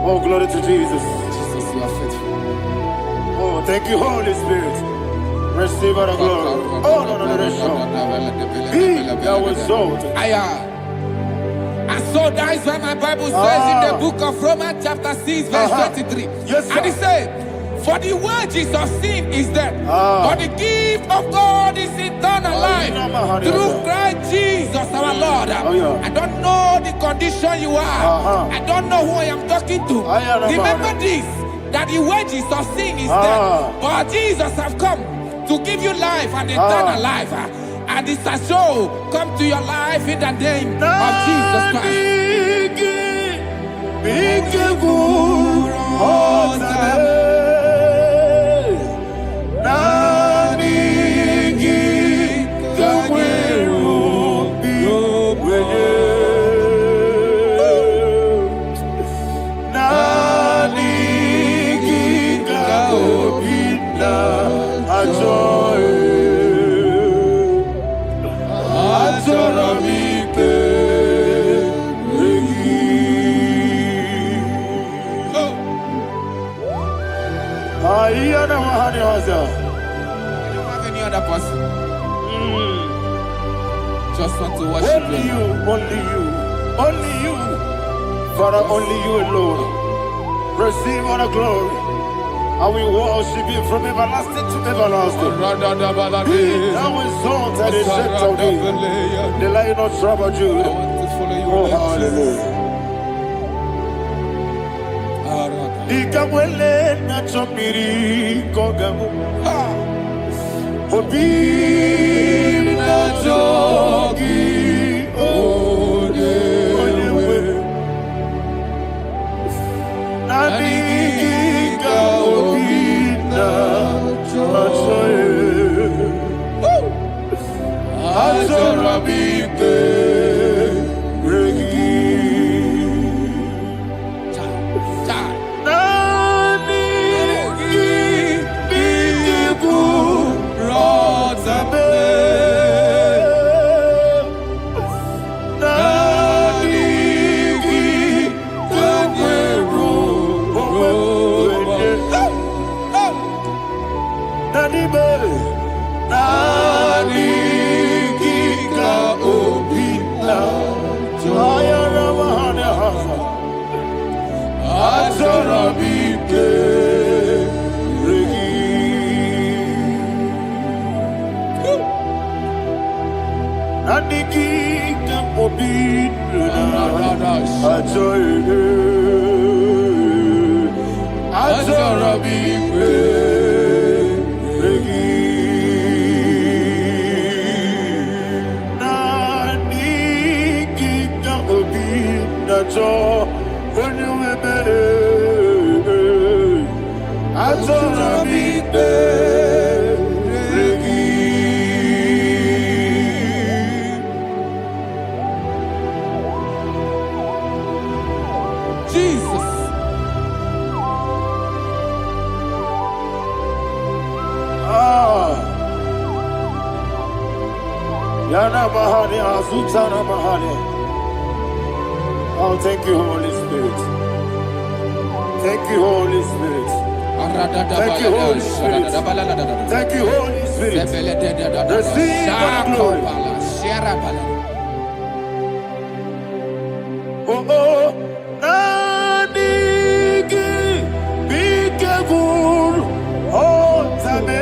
Oh, glory to Jesus. Jesus, you are faithful. Oh, thank you, Holy Spirit. Receive our glory. Oh, no, Be thou exalted. And so that is why my Bible says in the book of Romans chapter 6 verse 23. Yes, sir. And it says, for the wages of sin is death, but the gift of God is eternal life through Christ Jesus our Lord. I don't know the condition you are. I don't know who I am talking to. Remember this, that the wages of sin is death, but Jesus have come to give you life and eternal life. And this shall show come to your life in the name of Jesus Christ. I don't have any other person. Just want to worship only you, only you, Father, only you alone. Receive all the glory. I will worship you from everlasting to everlasting. Be thou exalted and set of thee, the Lion of tribe of Judah. Oh, hallelujah. Ikamwele na chomiri kogamu. Obi na jogi odewe. Nani ka obi na jogi. Azorabike regi. Oh, thank you, Holy Spirit. Thank you, Holy Spirit. Thank you, Holy Spirit. Thank you, Holy Spirit. Receive my glory. Oh, oh, Nanigi, be careful. Oh, Tabe.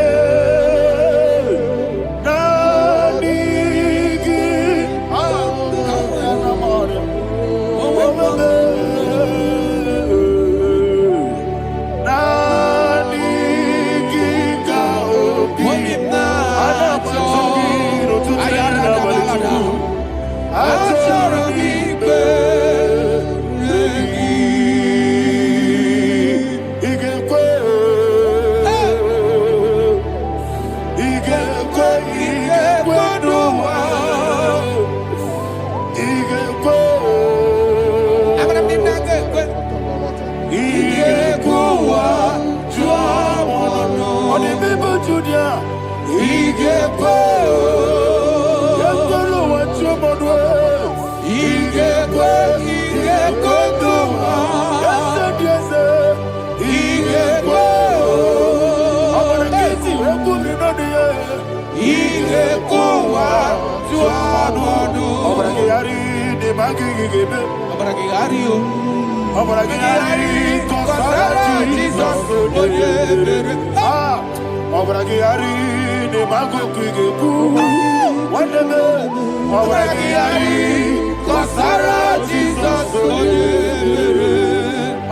magigebe. Abragiario. Obragari, Kosara Jesus. Ah, Obragari, ne magogigegu. Whatever. Obragari, Kosara Jesus.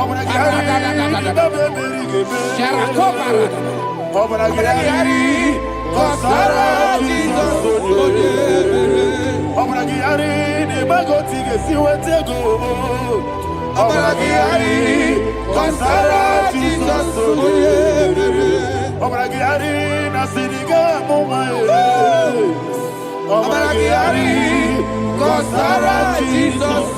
Obragari, Obragari, Kosara Jesus. Obragari, ne magotige siwetego. Obragari, Kosara Jesus. Obragari, nasiriga mumae. Obragari, Kosara Jesus.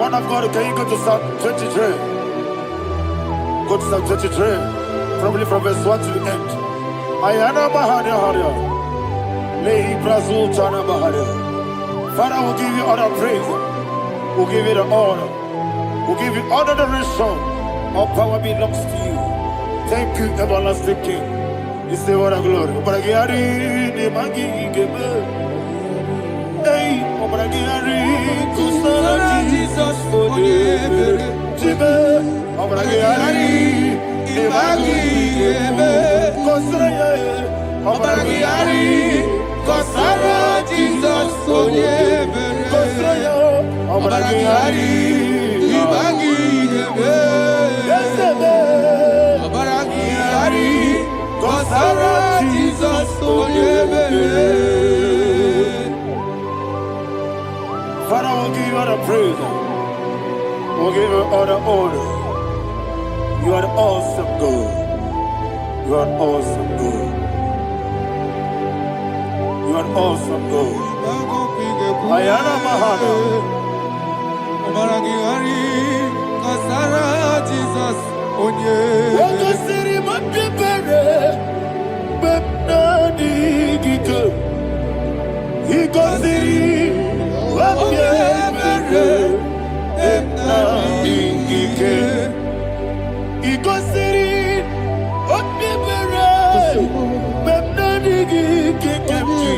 Man of God, can you go to Psalm 23? Go to Psalm 23, probably from verse 1 to the end. Ayana Maharia Haria. Lei Brazil Chana Maharia. Father, we'll give you all the praise. We'll give you the honor. We'll give you all the adoration. All power belongs to you. Thank you, everlasting King. You say what a glory. Obragari, ne magi gebe. Hey, Obragari, Kosara Jesus, Jibe. Obragari, ne magi gebe. Kosara, Obragari, Kosara Jesus, Kosara, Obragari, ne magi gebe. Obragari, Kosara Jesus, Father, we'll give you all the praise. We'll give you all the honor. You are the awesome God. You are an awesome God. You are an awesome God. Ayana Mahana. Obragari, Kosara Jesus. Waka siri mapipere. Bepnadi gike. Iko siri mapipere. Bepnadi gike. Iko siri mapipere. Bepnadi gike kemchi.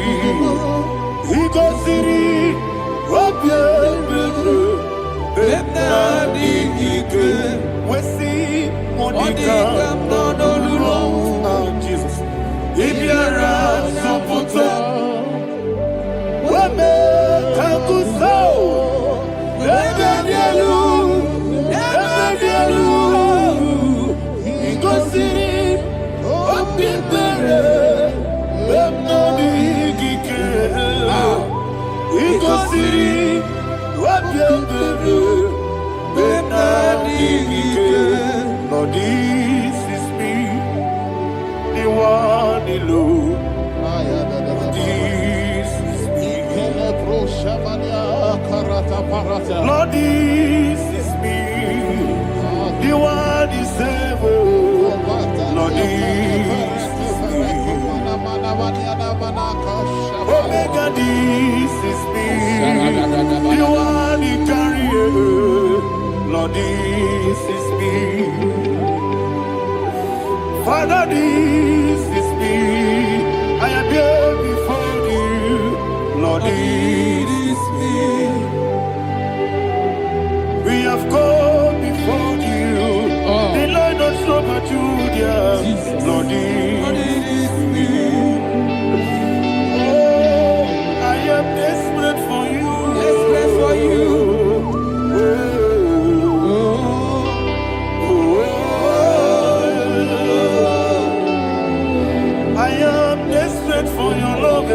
Iko siri mapipere. Bepnadi gike. We see Monica, no, Jesus. Ibiara Soputo, Wame Kakuso, Ebedielu, Igosiri, Opipere, Bemnodi Gike, Igosiri, Opipere, Bemnodi Gike. Lord, this is me, the one alone. This is me. Lord, this is me, the one is able. Lord, this is me. Omega, this is me, the one you carry. Lord, this is me. Father, this is me. I am here before you. Lord, this is me. We have come before you. The Lord not so much Judah. Lord, this is me. Oh, I am desperate for you. Desperate for you. I am desperate for your love.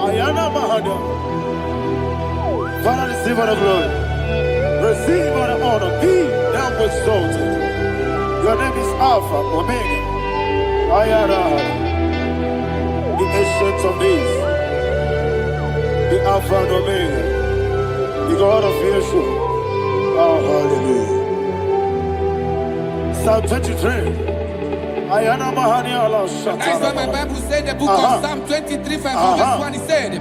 Ayana Mahada. Father, receive all the glory. Receive all the honor. Be thou exalted. Your name is Alpha, Omega. Ayana. The ancient of days. The Alpha and Omega. The God of Yeshua. Oh, hallelujah. Psalm 23. Ayana Mahani Allah Shata. That's what my Bible said, the book of Psalm 23, verse 1. It said,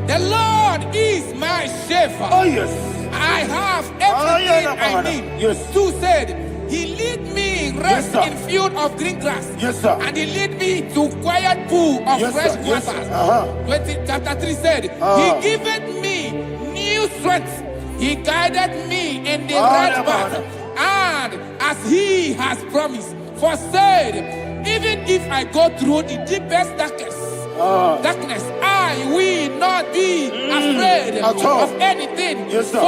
the Lord is my shepherd. Oh, yes. I have everything I need. Yes. 2 said, He lead me rest sir. in field of green grass. Yes, sir. And He lead me to quiet pool of Yes, fresh sir. Yes, waters. sir. Chapter 3 said, He giveth me new strength. He guided me in the right path. And as He has promised, for said, even if I go through the deepest darkness, I will not be afraid of anything. Yes, sir.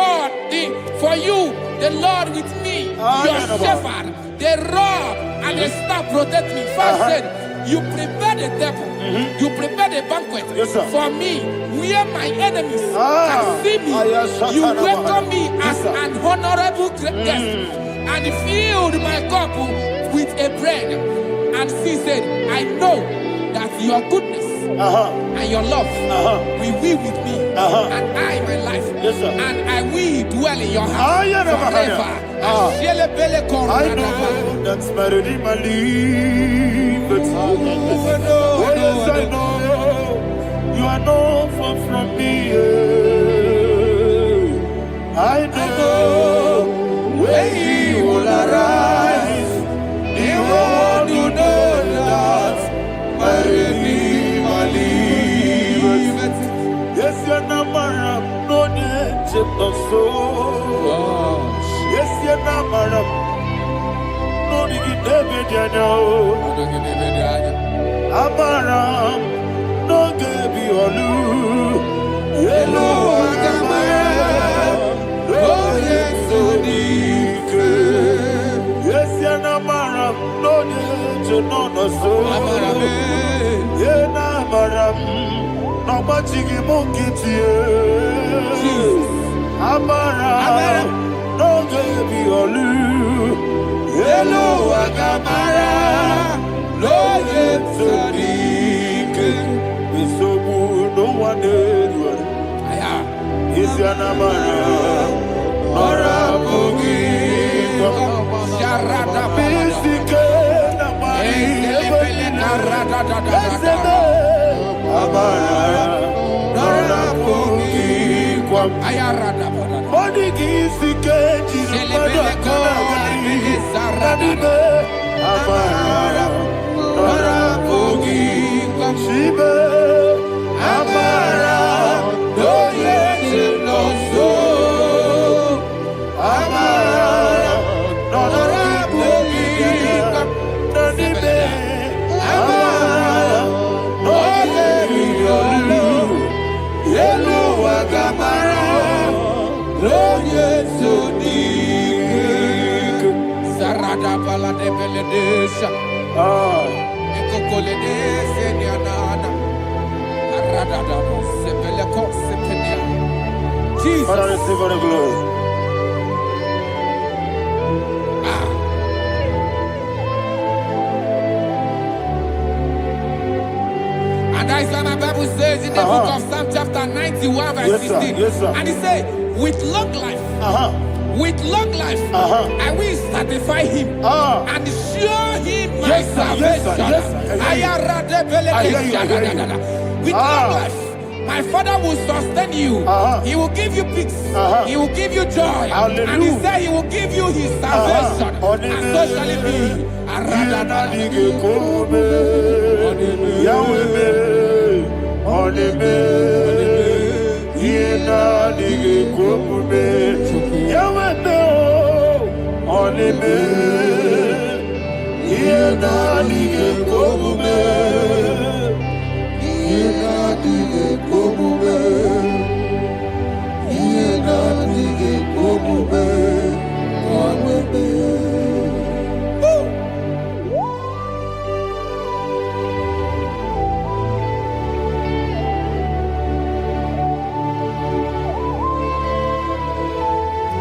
For you, the Lord with me, your shepherd, the rod and the staff protect me. First said, you prepare the table, you prepare the banquet Yes, sir. for me, where my enemies can see me. You welcome me as an honorable guest, and filled my cup with a bread. And she said, I know that your goodness and your love will be with me, and I, my life, and I will dwell in your house forever. I know that's better than my life. Yes, I know you are not far from me. I know when He will arise, the world will know that my Redeemer liveth. Yes, you're not married, no need to so. Yes, you're not married, no need to be Amaram, no gebi olu, yelo agamara, no yesodike. Yes, yana maram, no nejo no so. Yena maram, no machigi mokiti. Amaram, no gebi olu, yelo agamara. Lord, it's a so good, no one did. Is your number? Nora Bogi, Sharada Basic, Nora Bogi, Ayarada, Body Gisike, Narapogi Shibe Amara no no so Amara Narapogi Nanibe Amara no Yelu Agamara no Yesudik Sarada Balade Beledesha Jesus. Father, receive all the glory. And that is why my Bible says in the book of Psalm chapter 91 verse 16. Yes, sir. And it says, with long life, with long life, I will satisfy him and show him my salvation. With long life, my Father will sustain you. He will give you peace. He will give you joy. Hallelujah. And He said He will give you His salvation. And so shall it be.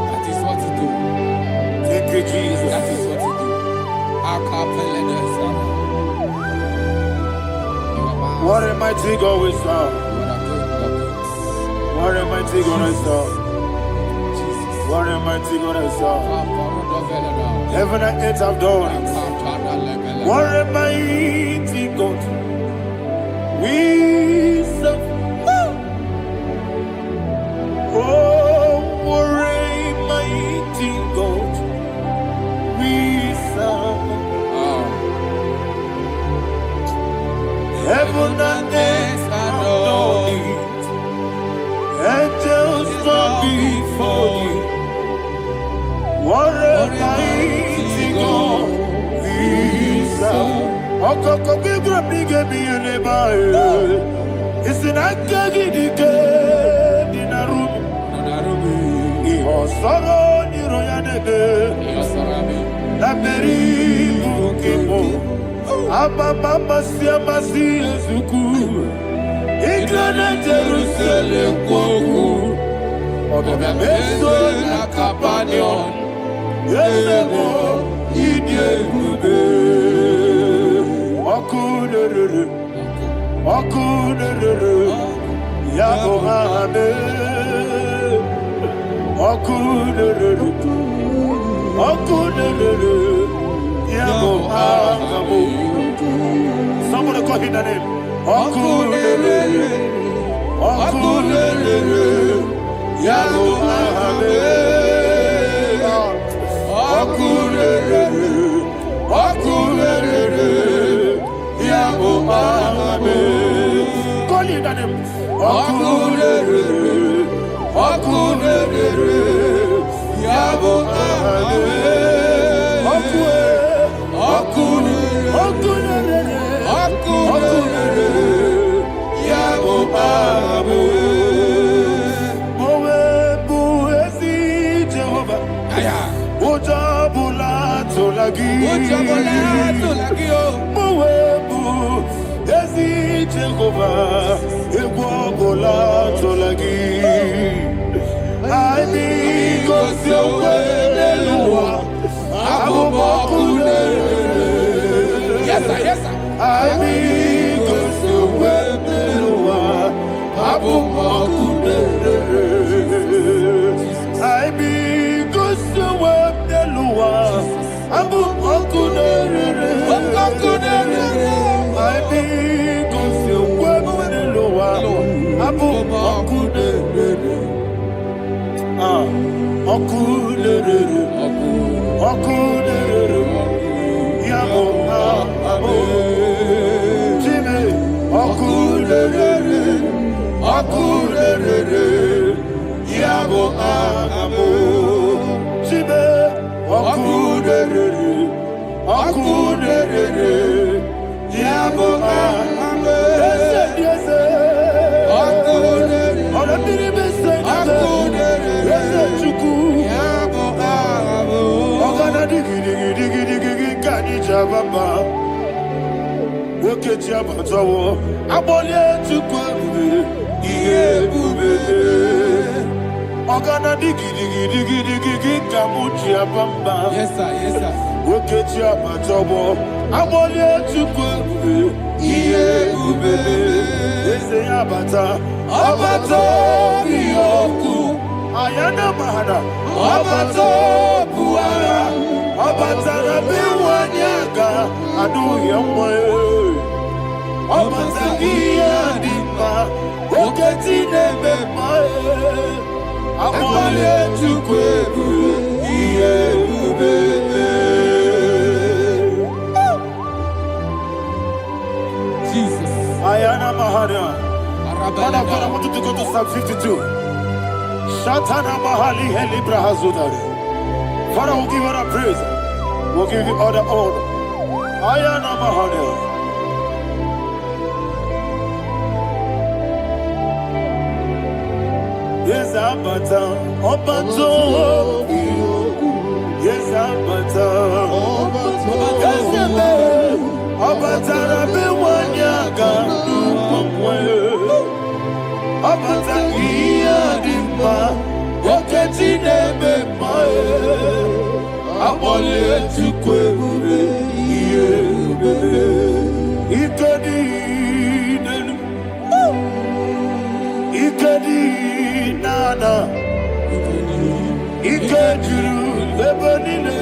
That is what to do. Thank you, Jesus. That is what to do. What a mighty God we serve. What a mighty God I serve. What a mighty God I serve. Heaven and earth have done it. What a mighty God we serve. Oh, what a mighty before you. What a mighty God we serve. Okoko bigro bige bi eleba. It's an akagi dike dinarum. Iho soro ni royanebe. Laberi bukimo. Ababa siamasi ezuku. Igrana Jerusalem koku. Odoga meso na kapanion. Yesemo idye gube. Okunere. Okunere. Yabo hame. Okunere. Okunere. Yabo hame. Somebody call him the name. Okunere. Okunere. Yabo hame. Okunere. Okunere. Yabo hame. Call him the name. Okunere. Okunere. Yabo hame. Okunere. Okunere. Yabo hame. Mowebu ezi Jehovah. Ojabula tolagi. Mowebu ezi Jehovah. Egwabola tolagi. Ani kosio weneluwa. Abubokunere. Yes, sir. Yes, sir. Ani kosio weneluwa. Abubokunere. Ani kosio weneluwa. Abubokunere. Ani kosio weneluwa. Abubokunere. Okunere. Okunere. Yabo abo. Jime. Okunere. Okunere. Yabo abo. Jime. Okunere. Okunere. Yabo abo. Yes. Okunere. Okunere. Baba, woke Jabatawo, Abolia to Kwabu, Yebube, Ogana digi, Kamuchi Bamba. Yes, sir. Yes, sir. Woke Jabatawo, Abolia to Kwabu, Yebube, Abata, Abato, Yoku, Ayana Mahana, Abato, Puara. Obatara biwanyaga adu yamwe. Obatagia dimba oketi nebe mae. Amale tukwebu iye ubebe. Jesus. Ayana Mahana. Father, I want you to go to Psalm 52. Shatana Mahali Helibra Hazudari. Father, we'll give you all the praise. We'll give you all the honor. Ayana Mahana. Yes, Abata. Obato. Yes, Abata. Yes, Abata. Rabe wanyaga. Abata iya dimba. Oketi nebe mae. Abole tukwebube iyebube. Ikedi nenu. Ikedi nana. Ikediru lebanine.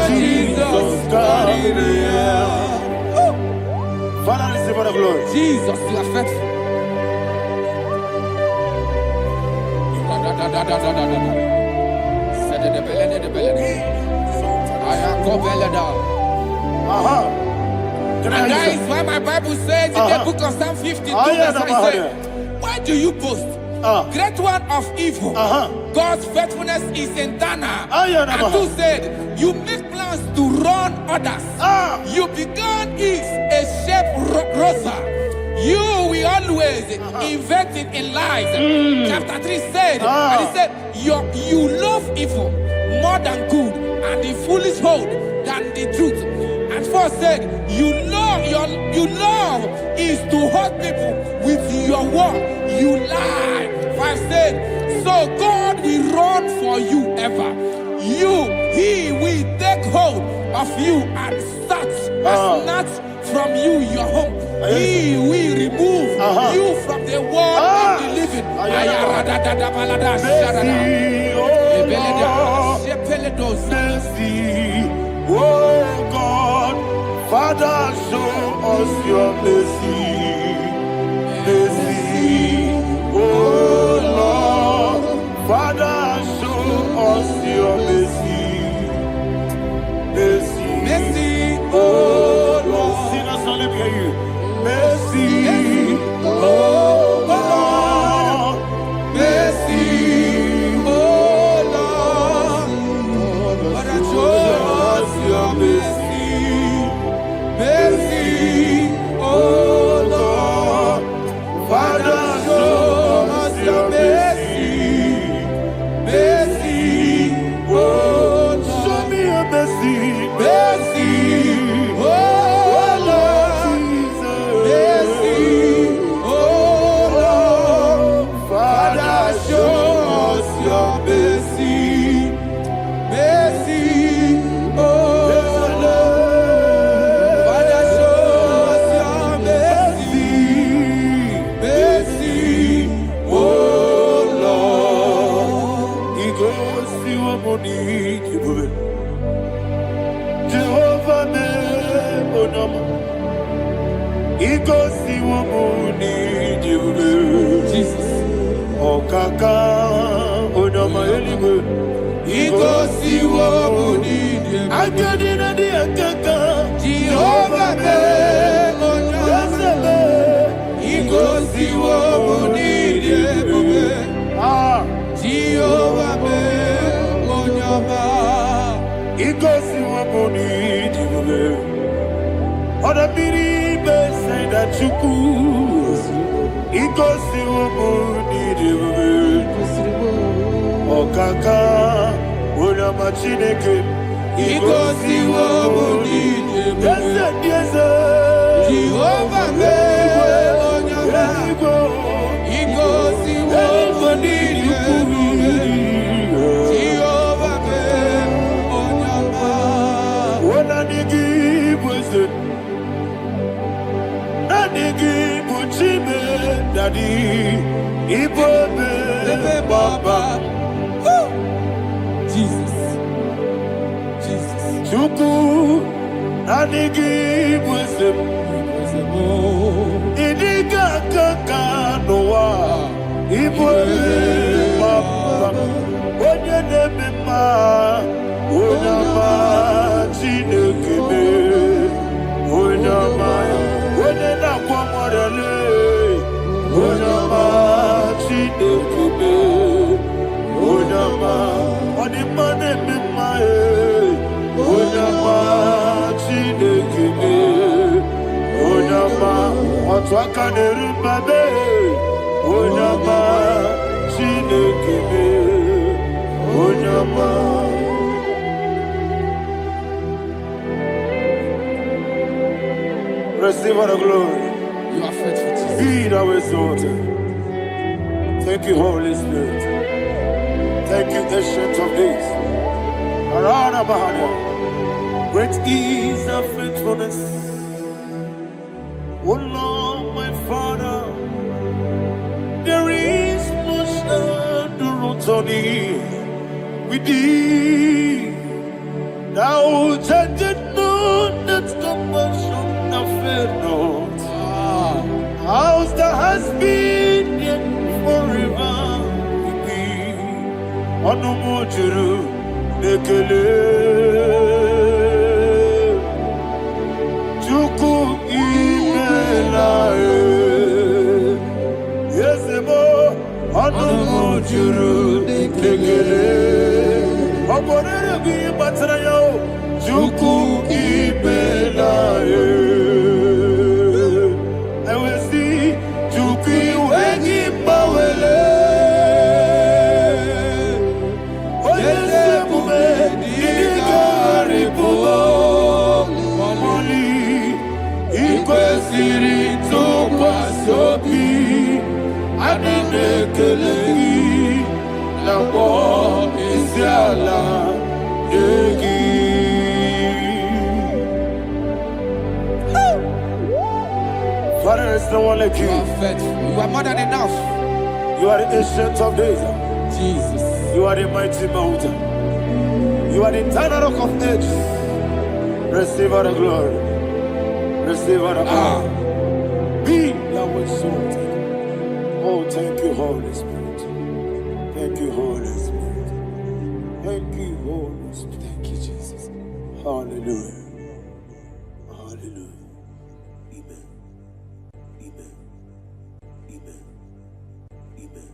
Jesus God. Father, receive all the glory. Jesus, you are faithful. And that is why my Bible says in the book of Psalm 52, verse 7, why do you boast? great one of evil. God's faithfulness is eternal. And who said, you make plans to run others. You began is a shape rosa. You will always invent it in lies. Chapter 3 said, and he said, you love evil more than good, and the foolish hold than the truth. And 4 said, you love is to hurt people with your word. You lie. 5 said, so God will run for you ever. He will take hold of you and snatch from you your home. He will remove you from the world of the living. Mercy, oh God, Father, show us your mercy. Mercy, oh Lord, Father, show us your mercy. Mercy, Mercy, oh Lord, sing us only hear you. Mercy, oh Lord, mercy, oh Lord, Father, show us your mercy. Mercy, oh Lord, Father, show us your mercy. Mercy, oh Lord, show me your mercy. Mercy, oh Lord, mercy, oh Lord, Father, show us your mercy. Mercy, oh Lord, Father, show us your mercy. Mercy, oh Lord, He goes to your money. Jehovah me onama, He goes to your money. Jesus, oh kaka onama eliwe. He goes to your money. Akadina di akaka. Jehovah me onama, He goes to your money. Jehovah me onama, He goes to your money. Other people say that you could. He goes to your money. Oh kaka, onama chineke. He goes to your money. Yes, yes, Jehovah me onama, He goes to your money. Jehovah me onama, Ona nigi bwese, na nigi buchime, daddy, ibobe baba. Jesus. Chuku, na nigi bwese, idiga kaka noa, ibobe baba. Onye nebe ma, onama chineke me, onama, onye na kwa morele, onama chineke me, onama, onima nebe ma onama chineke me, onama, otwaka nerumba be, onama chineke me, onama. Receive all the glory. You are faithful, Jesus. Be thou exalted. Thank you, Holy Spirit. Thank you, Ancient of Days. Arana Bahana. Great is thy faithfulness. O Lord, my Father, there is much endurance on thee. With thee, thou judgest not that compassion have failed not. How's thou hast been yet forever with thee. Onumujuru nekele. Chuku imela. Yes, emo. juru dikegere. Oborere bi batara yo. Juku ibela ye. Ewesi juku wegi bawele. Oyese bume digari buo. Moli ikwesiri tukwa sobi. Adine kelegi na bo isiala yegi. Father, there's no one like you. You are faithful. You are more than enough. You are the ancient of days. Jesus. You are the mighty mountain. You are the eternal rock of ages. Receive all the glory. Receive all the honor. Be thou exalted. Oh, thank you, Holy Spirit. Thank you, Holy Spirit. Thank you, Holy Spirit. Thank you, Jesus. Hallelujah. Hallelujah. Amen. Amen. Amen. Amen.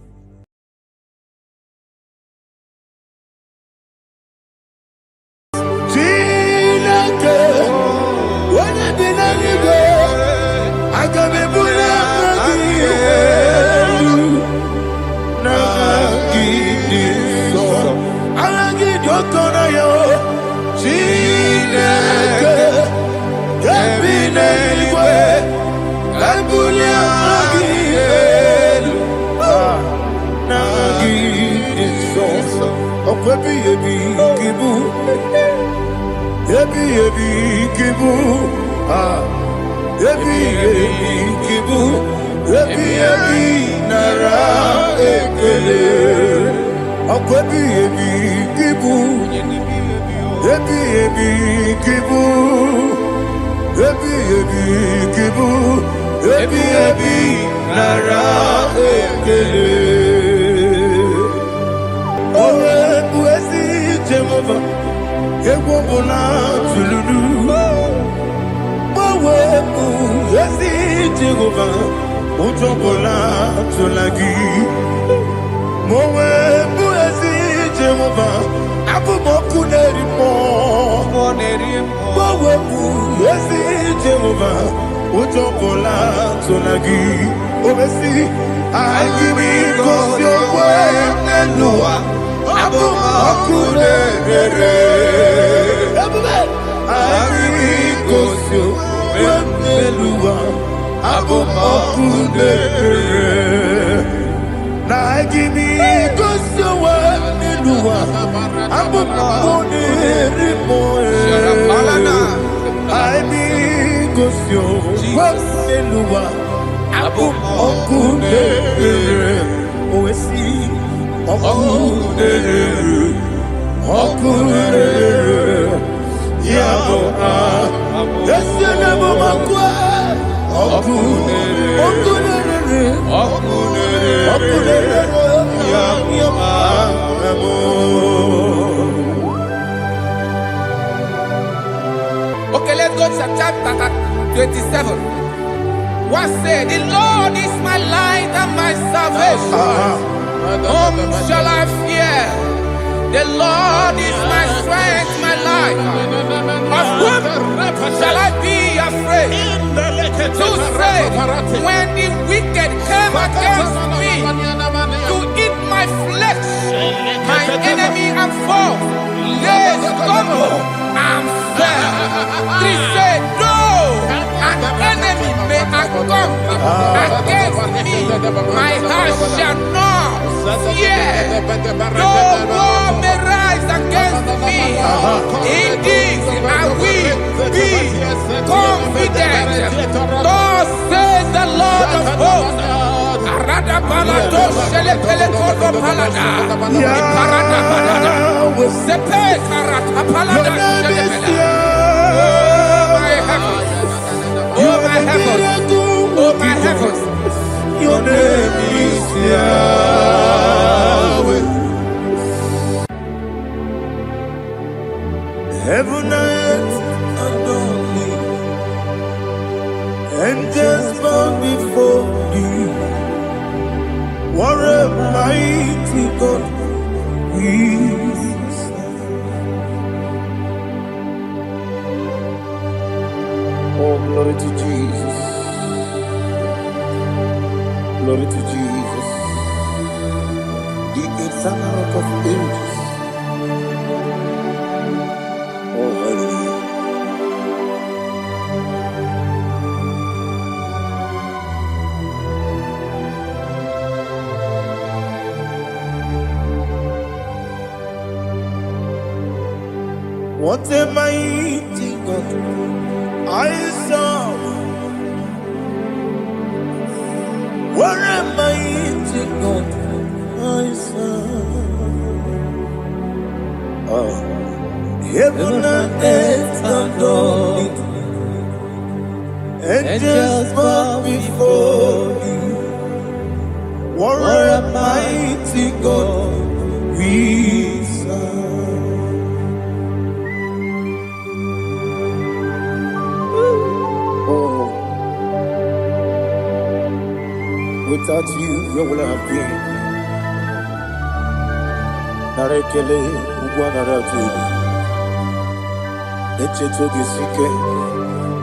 Okay, let's go to chapter 27. What said? The Lord is my light and my salvation. Whom shall I fear? The Lord is my strength, my life. Of whom shall I be afraid? To say, when the wicked came against me to eat my flesh, my enemy and foe, they stumble and fell. They said, no, an enemy may have come against me, my heart shall not fear. No war may rise against me. In this I will be confident. Thus says the Lord of hosts. Arada palado shele pele kodo palada. Iparada palada. Sepe karata palada shele pele. Oh my heavens. Oh my heavens. Oh my heavens. Your name is Yahweh. Heaven and earth adore me, angels bow before you. What a mighty Oh, glory to Jesus. Glory to Jesus. The eternal rock of ages. Oh, hallelujah. What a mighty God I serve. What a mighty God I serve. Oh. Heaven and earth adore it. Angels bow before you. What a mighty God we serve. Without you, where would I have been? Narekele, Ugwanaratu. Echetoge Sike.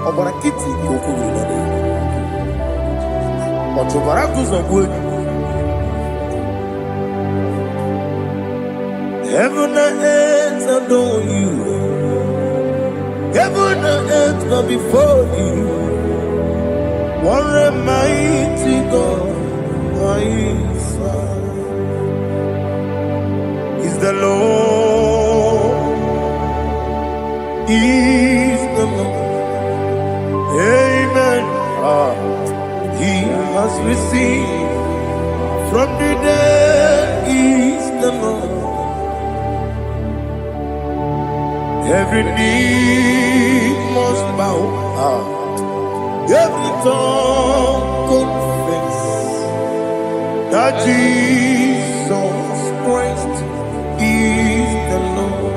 Obarakiti Kokuru. Otobarakus of wood. Heaven and earth adore you. Heaven and earth bow before you. What a mighty God I serve. Is the Lord, is the Lord. Amen. He has received from the dead, is the Lord. Every knee must bow. Every tongue confess that Jesus Christ is the Lord.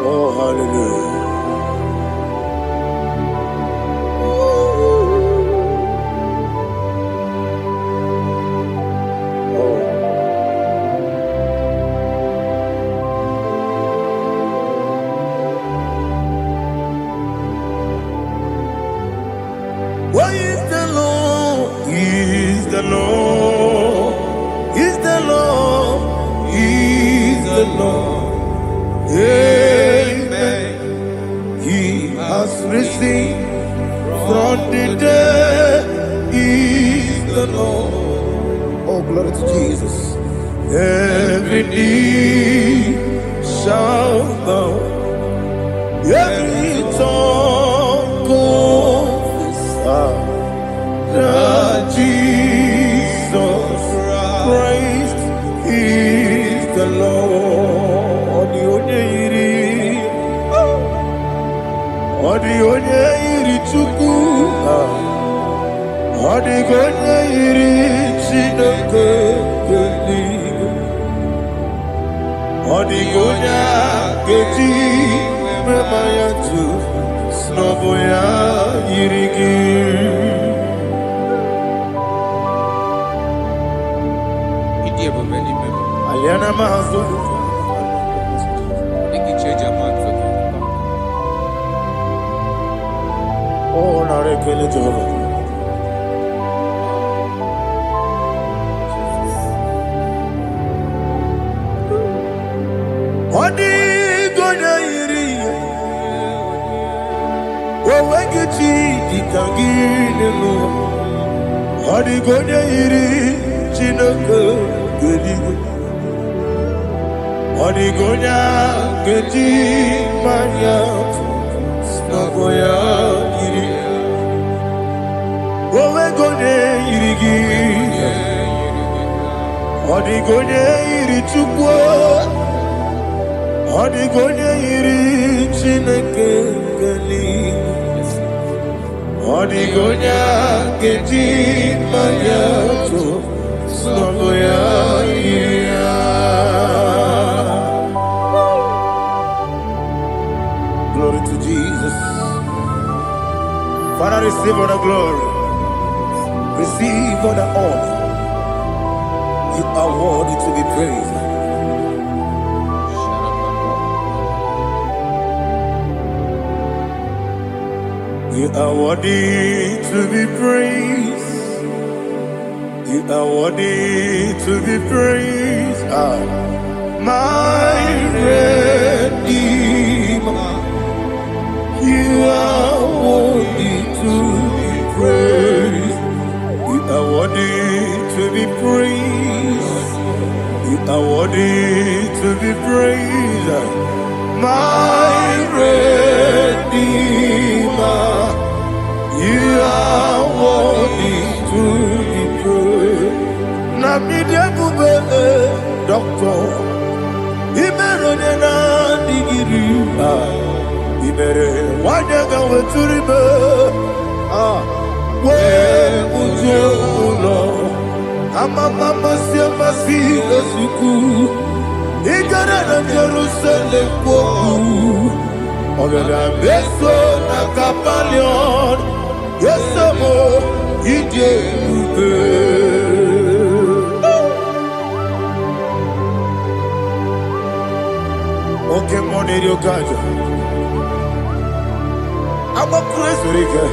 Oh, hallelujah. Why is the Lord? Is the Lord? Is the Lord? Is the Lord? Amen. He has risen from the dead. Is the Lord? Oh, glory to Jesus. Every knee shall bow. Every tongue confess that Jesus Christ is the Lord. The onye iri Chukwu, ọ dịghị onye iri Chineke eluigwe, ọ dịghị onye a ga-eji mema ya tụ n'ọbụ ya yiri gị. Aliana Mahazo. Oh, Narekele Jehovah. Odi gonya iri, owegichi ditagine mo. Odi gonya iri, Chineke geligo. Odi gonya geji manya, snagoya iri. Owegonya irigi, odi gonya iri Chukwu. Odigonye iri Chineke geligo. Odigonye geji manya to snogo ya iri. receive all the glory. Receive all the honor. You are worthy to be praised. You are worthy to be praised. You are worthy to be praised. My Redeemer. You are worthy to be praised. You are worthy to be praised. You are worthy to be praised. My Redeemer. You are worthy to be praised. Nabidia Bube, Doctor. Iberonena digiri. Ibere wanyaga weturibe. We ujono. Mama siama si lesuku. Igara na Jerusalem koku. Ogada beso na kapalion. Yesamo ije ube. Okay, money yo kaja. I'm a crazy rigger.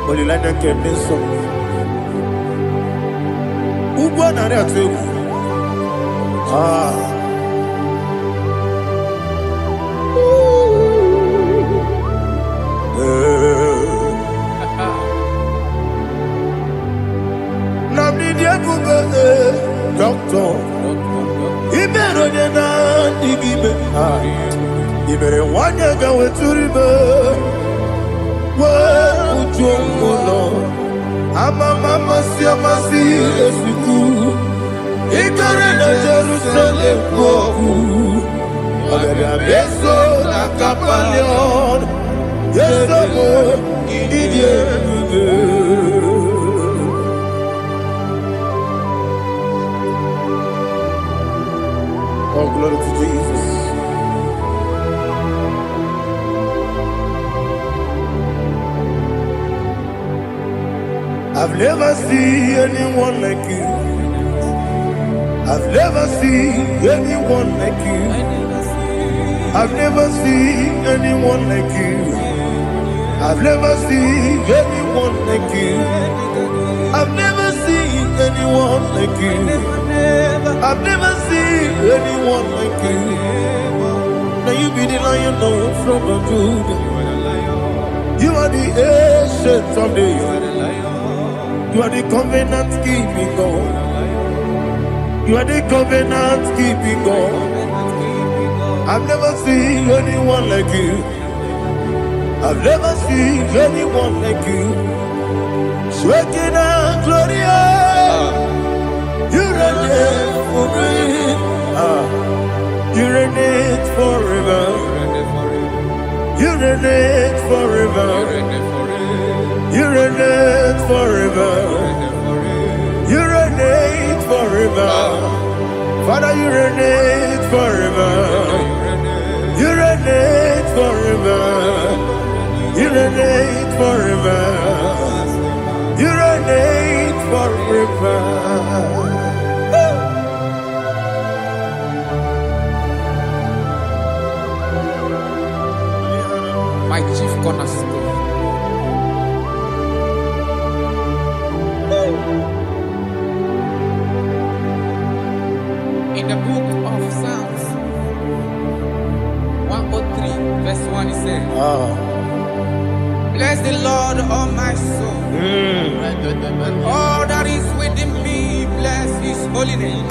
Only like a kemeso. Ugo na reatu. Doctor, Iberonena Igibe, Ibere Wanyaga Weturibe, Where Ujono, Mama Siamasi, Esiku, Ikarena Jerusalem, Goku, Ogada Beso, Nakapalion, Yesamo, Idie. Oh, glory to Jesus. I've never seen anyone like you. I've never seen anyone like you. I've never seen anyone like you. I've never seen anyone like you. I've never seen anyone like you. I've never seen anyone like you. Now you be the lion from the Judah. You are the ancient of days. You are the covenant keeping God. You are the covenant keeping God. I've never seen anyone like you. I've never seen anyone like you. Shekinah Gloria. You reign for me. You reign forever. You reign forever. You reign forever. You reign forever. Father, you reign forever. You reign forever. You reign forever. You reign forever. My chief cornerstone. In the book of Psalms 103 verse 1 it says, bless the Lord, all my soul, and all that is within me, bless his holy name.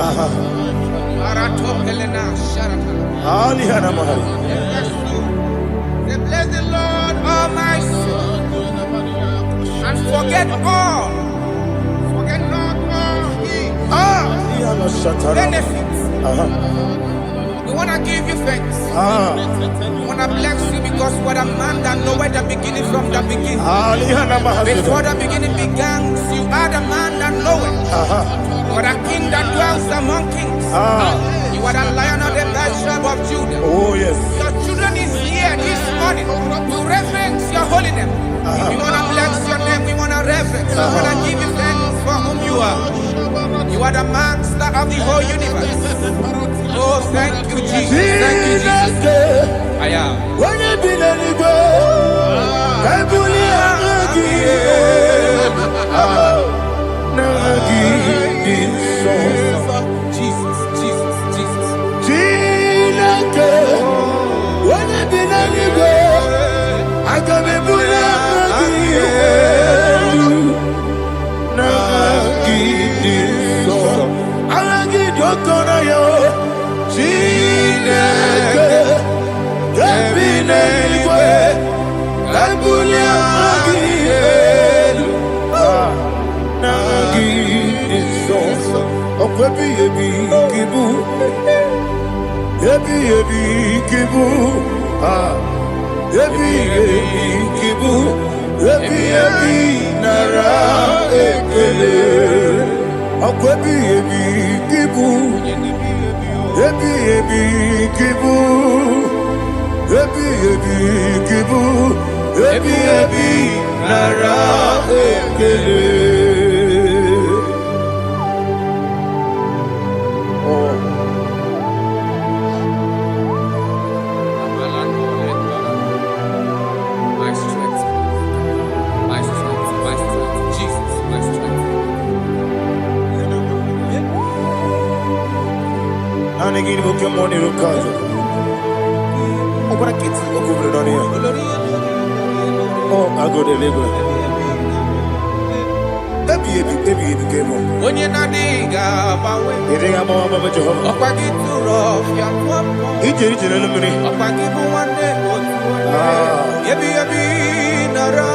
Bless the Lord, all my soul, and forget not all his benefits. We want to give you thanks. We want to bless you because what a man that knoweth the beginning from the beginning. Before the beginning began, you are the man that knoweth. You are the king that dwells among kings. You are the lion of the tribe of Judah. Oh yes. Your children is here this morning to reverence your holiness. If you want to want to give you thanks for whom you are. You are the master of the whole universe. Oh, thank you, Jesus. Thank you, Jesus. I am. Jesus, Jesus, Jesus. My strength, my strength, my strength, Jesus, my strength. Oh, I go to live. Onye na-adịghị agbanwe, ọkwa gị tụrụ ọfịa twapụ, ọkwa gị bụ nwanne otu onye, ebi ebi nara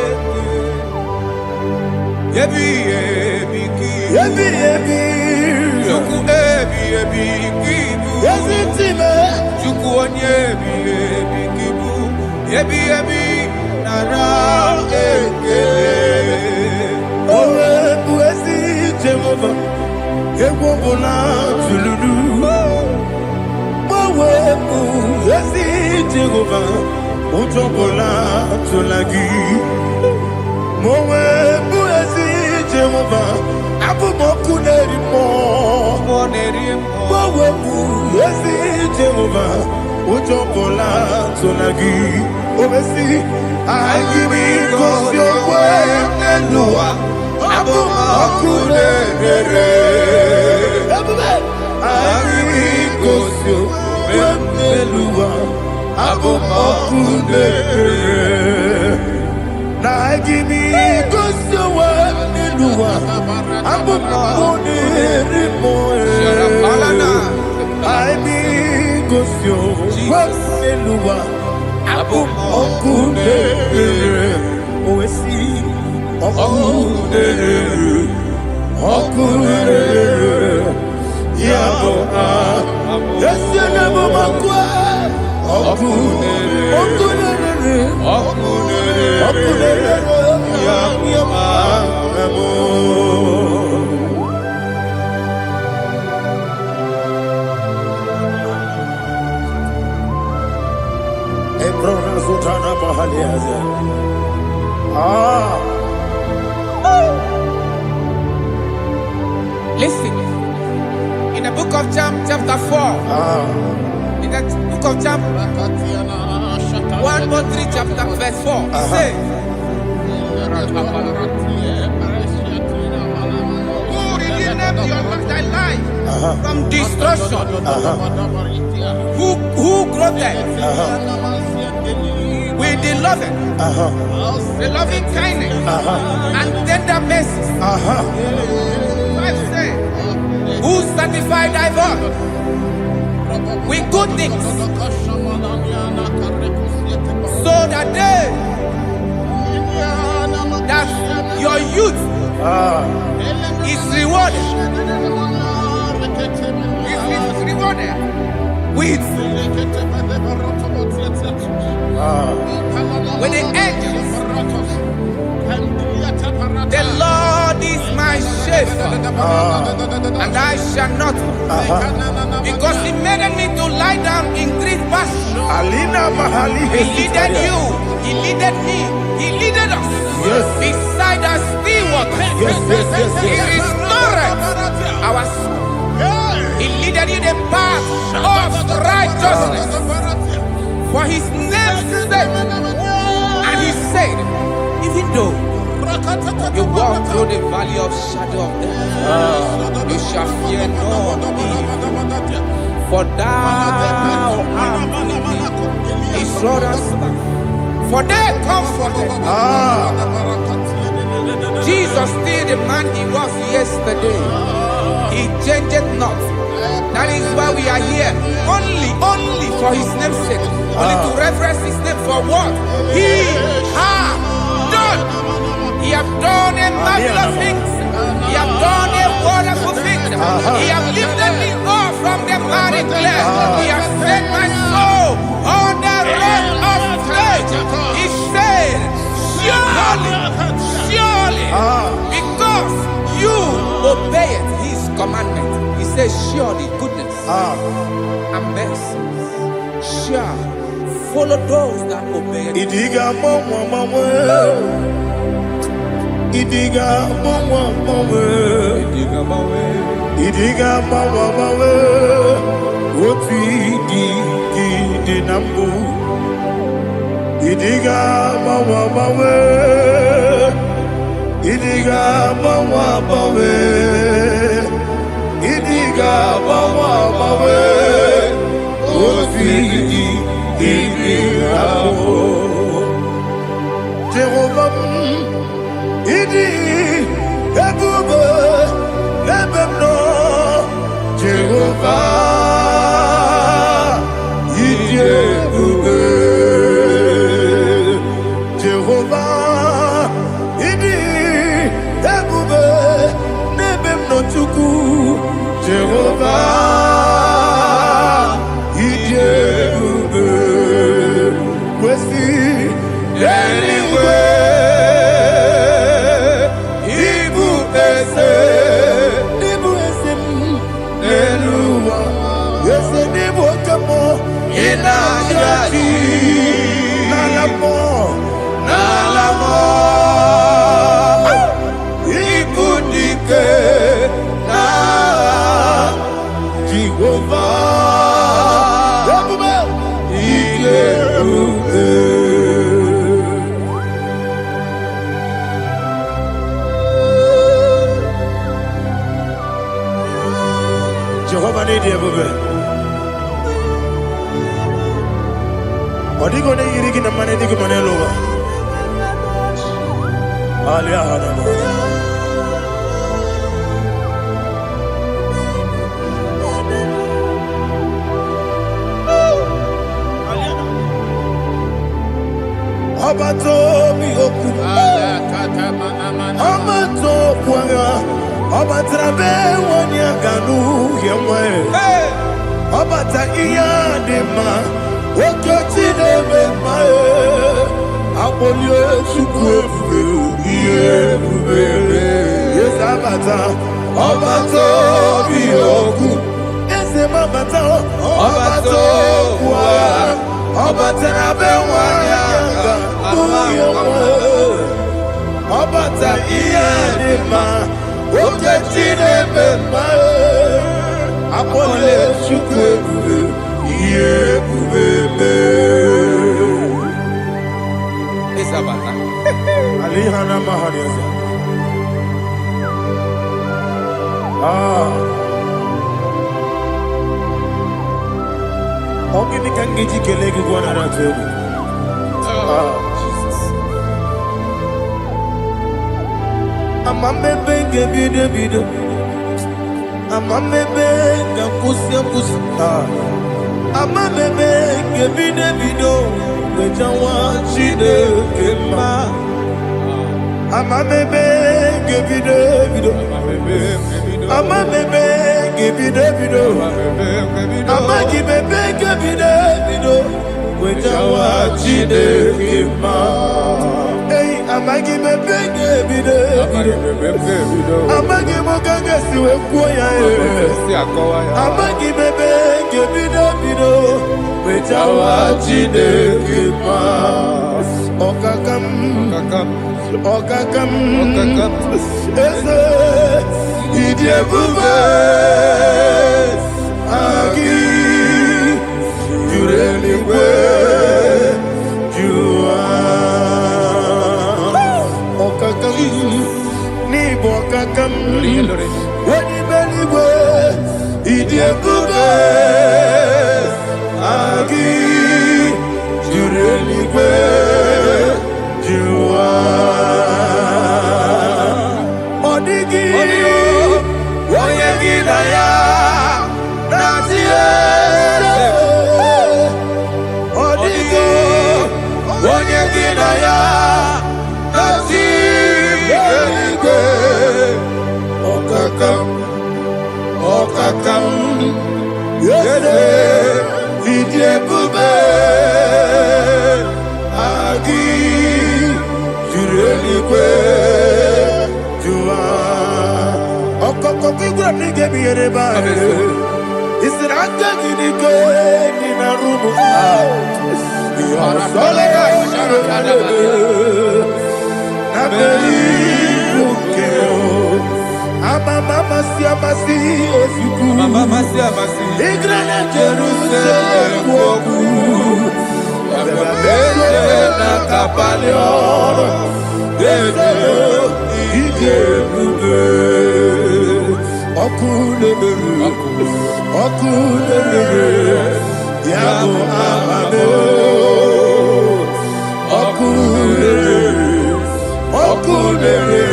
eke, ebi ebi gị, Chukwu ebi ebi gị bụ, Chukwu onye ebi ebi gị bụ, ebi ebi nara eke. Jehovah, Ewobola Tululu, Mawebu, Yesi Jehovah, Utobola Tulagi, Mawebu, Yesi Jehovah, Abumoku Nerimo, Mawebu, Yesi Jehovah, Utobola Tulagi, Obesi, I give you cause your way and Noah. Listen, in the book of John, chapter 4, in the book of John 1:3, chapter verse 4, it says, who redeemed thy life from destruction, who groweth with the loving kindness and tender mercies, who sanctify thy body with good things, so that your youth is rewarded with the angels. The Lord is my shepherd, and I shall not want, because He made me to lie down in green pastures. He leaded you, He leaded me, He leaded us beside the still water. He restored our soul. He leaded in the path of righteousness for his name's sake. And he said, even though you walk through the valley of shadow of death, you shall fear no evil, for thou art with me. His rod and staff, for they comforted. Jesus still the man he was yesterday. He changed not. That is why we are here. Only for his name's sake. Only to reference his name for what he has done. He has done a marvelous things. He has done a wonderful thing. He has lifted me up from the miry clay. He has set my soul on the rock of faith. He said, surely, because you obeyed his commandment. He says, surely goodness and mercy shall follow those that obey it. Idiga mama, Idiga mama, Idiga mama, what we did nambu. Idiga mama, Idiga mama, Idiga mama, what we Jehovah, Idi, Ebube, Ebemno, Jehovah, Idi, Ebube, Jehovah, Idi, Ebube, Nebemno Chuku, Jehovah, Idi, Ebube, Wesi, anyway. Jehovah need Ebube. Odigo ne yirigi na mane digo mane lowa. Alia hanama. Abato mi oku. Abato kwanga. Abatrabe wanya ganu yemwe. Abata iya dema. Okoti deme mae. Abolio chukwe yebube. Yes abata. Abato mi oku. Ese mabata. Abato kwa. Abatrabe wanya ganu yemwe. Abata iya dema. Oketine bemae, apole chukwe yebube. Isabata. Alihana mahariza. Ogini kangeji kelegi gwana ratego. Amamebe ngebido amamebe ngakusi amamebe ngebido wejawa chide kema amamebe ngebido amamebe ngebido amagibebe ngebido wejawa chide kema. Amagi mebenge bide amagi mokanga siwe kuya amagi mebenge bide wejawa chide kima Okakam, Okakam, Eze, Idiebube, Agi, Jureligwe, Jua, Okakam, Nibo Okakam, Wadibeligwe, Idiebube, Agi, Jureligwe, Jua, Odigi, Oyegi Daya, Nazie, Odigi, Oyegi Daya, Nazie, Okakam, Okakam, Yede, Idiebube, Agi, Jureligwe, Jua. Okokokigura nige biyereba. Isiranga ginike nina rumu. Yosolega sharakadaba. Nabeli bukeo. Mama siamasi osuku. Mama siamasi. Igrana Jerusalem woku. Bebe na kapaleon. Bebe Igebube. Okulebere. Okulebere. Yabo amado. Okulebere. Okulebere.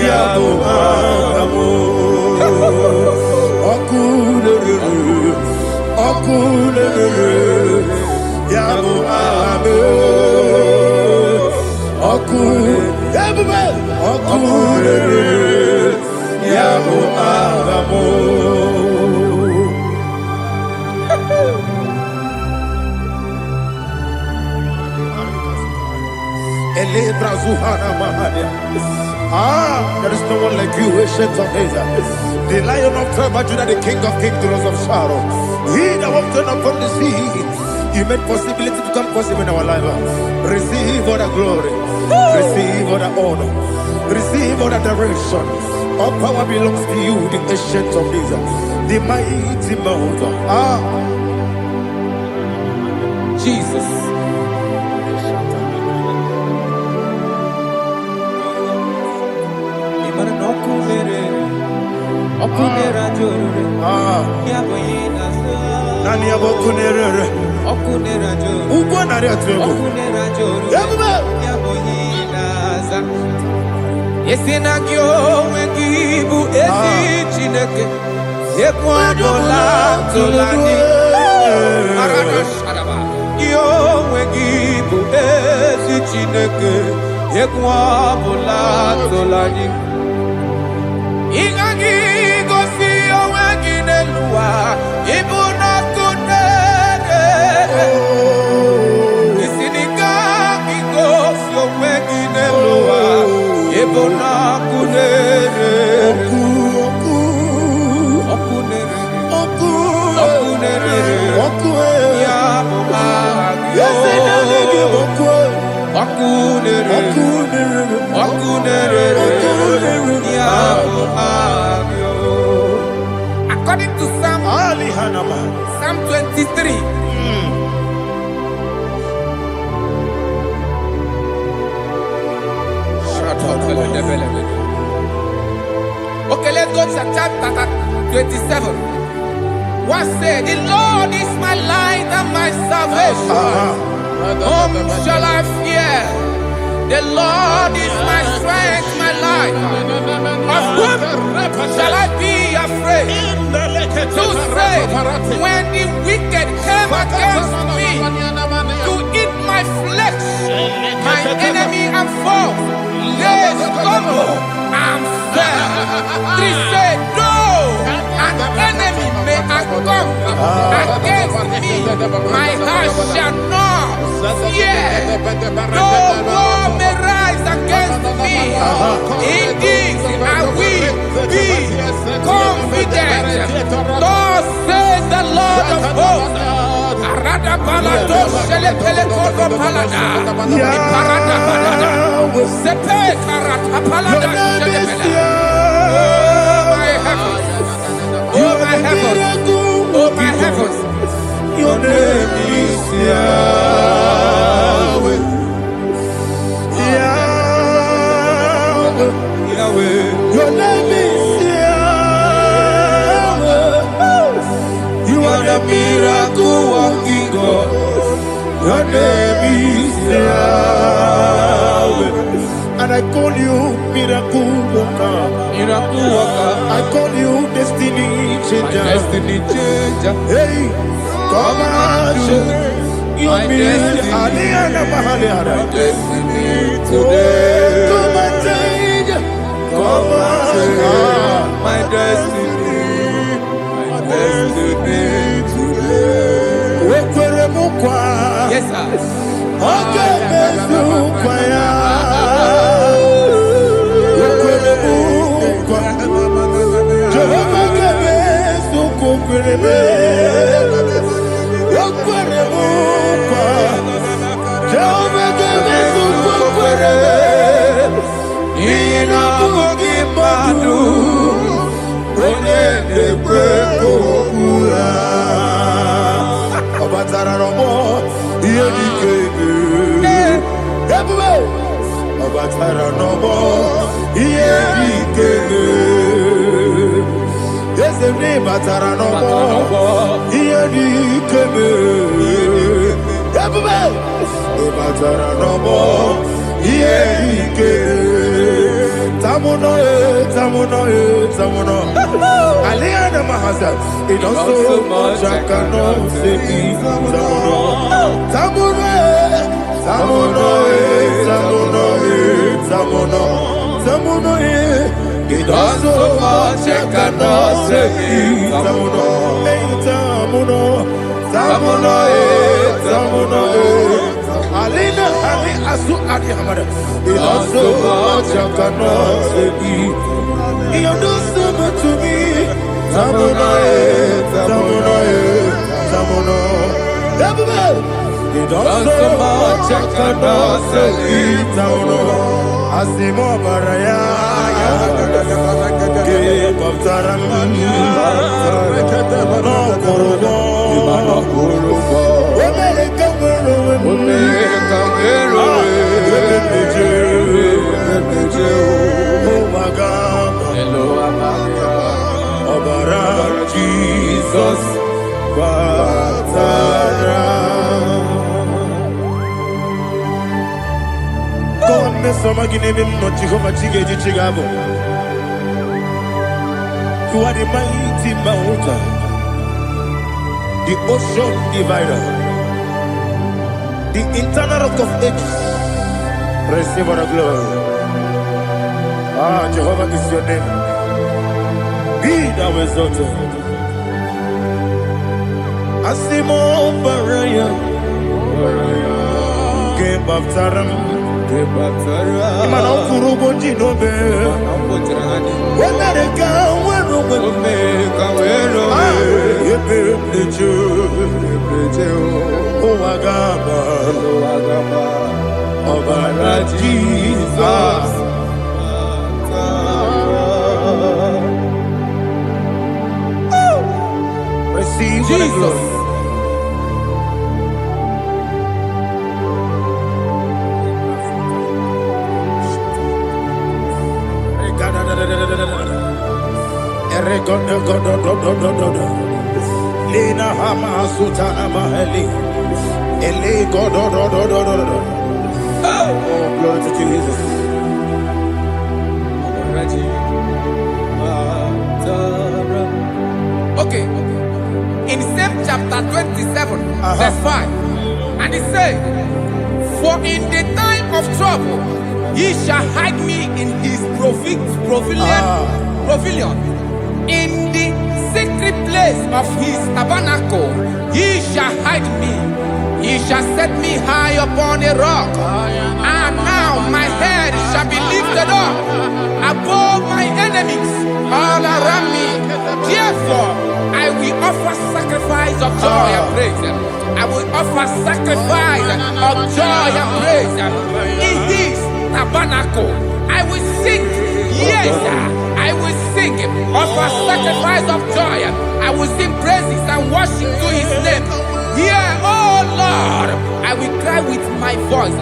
Yabo amado. Okulebere. Okulebere. Yabo amado. Okulebere. Yabo amado. There is no one like you, ancient of days. The Lion of tribe of Judah, the King of kings, the Rose of Sharon. He that walked upon the sea. You made possibility to become possible in our life. Receive all the glory. Receive all the honor. Receive all the direction. All power belongs to you, the ancient of days. The mighty mountain. Jesus. Nani abokunere. Ugwo nari atwego. Yesinagyo wengibu esi chineke. Yekwadola tolani. Aradosharaba. Yo wengibu esi chineke. Yekwadola tolani. Igagi gosi oweginelua. Ibuna kunere. Isinigagi gosi oweginelua. Ibuna kunere. Okunere. Yabo agyo. Okunere. Yabo agyo. According to Psalm 23. Okay, let's go to chapter 27. What said? The Lord is my light and my salvation. Whom shall I fear? The Lord is my strength, my life. Of whom shall I be afraid? To say, when the wicked came against me to eat my flesh, my enemy and foe, they stumble and fell. They said, no, an enemy may have come against me, my heart shall not fear. No war may rise against me. In this I will be confident. Thus says the Lord of hosts. Iparada balado shelepele kodo palada. Iparada balada. Sepe karata palada shelepele. Oh my heavens. Oh my heavens. Oh my heavens. Your name is Yahweh. Yahweh. Yahweh. Your name is Yahweh. You are the miracle working God. Your name is Yahweh. And I call you miracle worker. Miracle worker. I call you destiny changer. My destiny changer. Hey, come on, your destiny. My destiny today. Come on, change. Come on, my destiny. My destiny today. Yes, sir. Okay, it does so much I cannot say it. It does so much I cannot say it. Alina Ali Asu Adi Hamada. It does so much I cannot say it. You do so much to me. Tamuno. It does so much I cannot say it. Tamuno. Asimo Baraya. Give up Taramani. No Kurubo. Jesus, you are the mighty mountain, the ocean divider, the internal rock of ages. Receive our glory. Ah, Jehovah is your name. Be thou exalted. Asimo Baraya, Game of Taram, Imano Kurubo Jinobe, when I go, when oh, Agaba, Jesus. Receive Jesus. Lena Hama Sutana Maheli. Ele God. Oh, glory to Jesus. Okay. In same chapter 27, verse 5, and it says, for in the time of trouble, he shall hide me in his pavilion. In the secret place of his tabernacle, he shall hide me. He shall set me high upon a rock. And now my head shall be lifted up above my enemies all around me. Therefore, I will offer sacrifice of joy and praise. I will offer sacrifice of joy and praise. In this tabernacle, I will sing. Yes, I will sing. Offer sacrifice of joy. I will sing praises and worship to his name. Here, oh Lord, I will cry with my voice.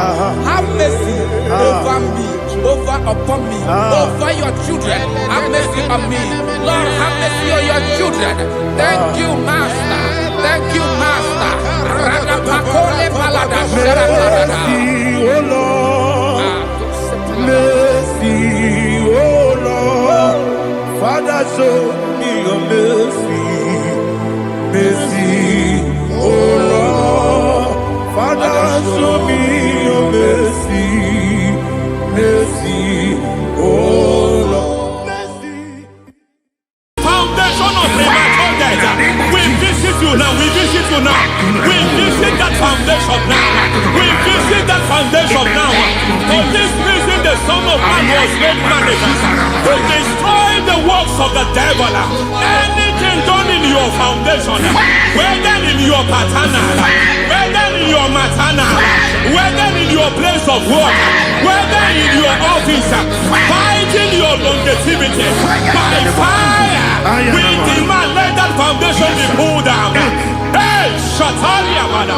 Have mercy over me, upon me, over your children. Have mercy on me. Lord, have mercy on your children. Thank you, Master. Thank you, Master. Mercy, oh Lord. Mercy, oh Lord. Father, show me your mercy. Mercy, oh Lord. Father, show me your mercy. Mercy, oh Lord. Mercy. Foundation of premature death. We visit you now. We visit you now. We visit that foundation now. We visit that foundation now. For this reason, the Son of Man was made manifest to destroy the works of the devil. Anything done in your foundation, whether in your paternal, whether in your maternal, whether in your place of work, whether in your office, fighting your longevity by fire, we demand let that foundation be pulled down. Hey, Shatalia Bada.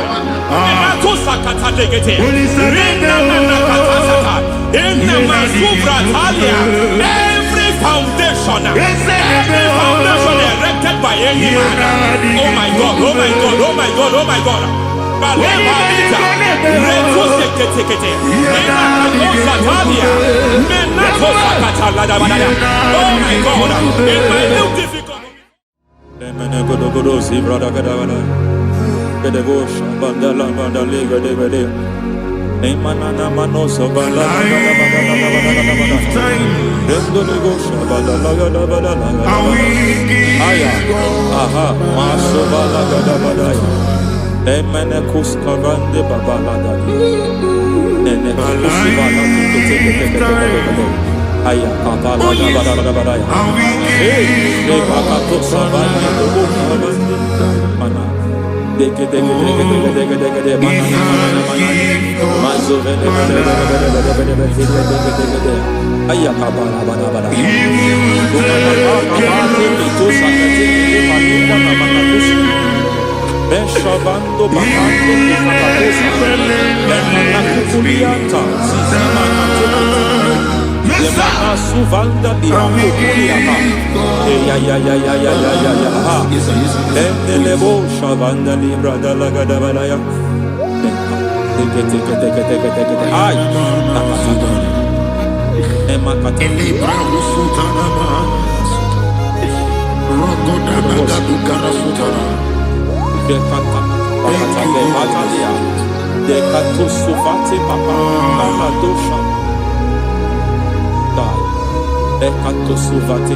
Every foundation erected by any man. Oh my God, oh my God, oh my God, oh my God. Oh my God, in my new difficult. Beshabando bakando kulianta Lemana suvanda biakuliata ya endelebo shavanda libra dalagada balaya teke ay emakata libra usutana rogoda nagadu karasutana Dekata, bakata be batalia. Dekato suvati papa, mama dosha. Die. Dekato suvati.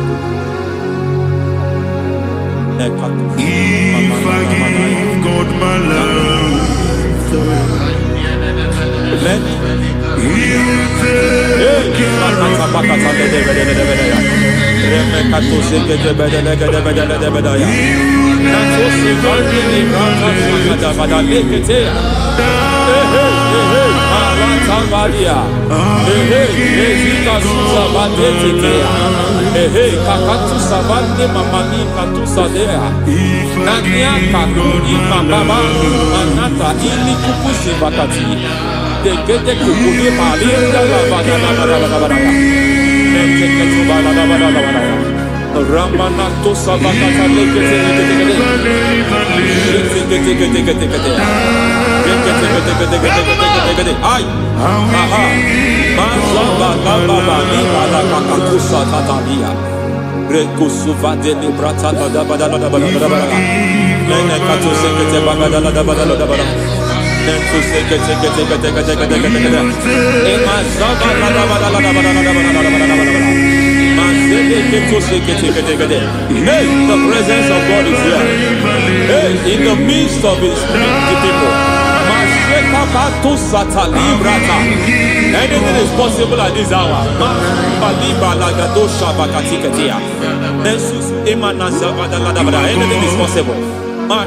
Dekato. If I give God my love, Amen. He'll take care of Ramanato Savakata Ay, aha, Mazaba Baba Nibala Kakakusa Tatalia, Rekusuva de Librata Badabada, Nenekato Sekete Bagadala Badala, Nentu Sekete, Emazaba Hey, the presence of God is here. Hey, in the midst of his people. Anything is possible at this hour. Anything is possible. We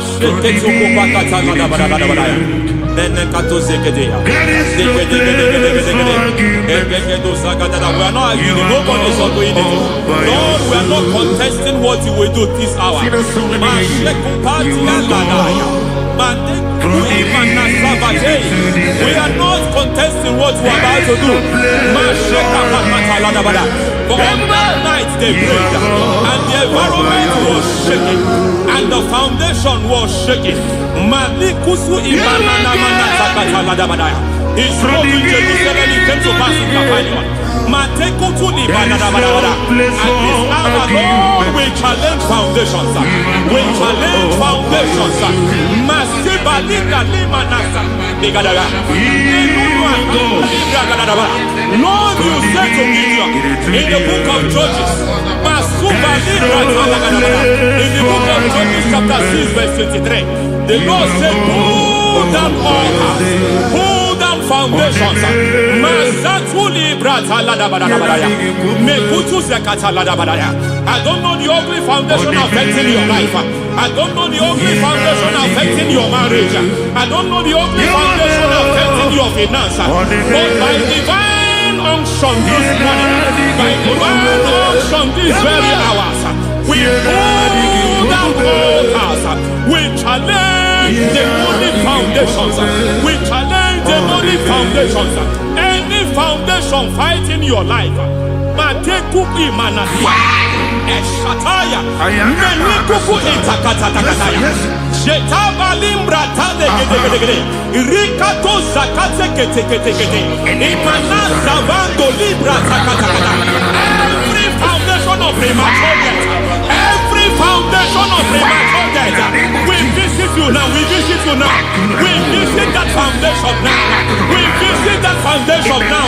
are not arguing. Nobody is doing it. Lord, we are not contesting what you will do this hour. We are not contesting what you are about to do. For all night they prayed, and the environment was shaking, and the foundation was shaking. He spoke in Jerusalem, he came to pass in Capernaum. And this hour, Lord, we challenge foundations. We challenge foundations. Lord, you said to Gideon in the book of Judges, in the book of Judges chapter 6 verse 23, the Lord said, pull down altars, pull down foundations. I don't know the ugly foundation affecting your life. I don't know the ugly foundation affecting your marriage. I don't know the ugly foundation affecting your finance. But by divine unction this morning, by divine unction these very hours, we pull down altars. We challenge demonic foundations. We challenge demonic foundations. Any foundation fighting your life, Matekupi Manasia, Eshataya, Menikupu Itakataya, Jetavalimbra Tadegede, Rikato Zakate Ketekete, Imanasa Vando Libra Takata. Every foundation of premature death, every foundation of premature death, we visit you now, we visit you now, we visit that foundation now, we visit that foundation now.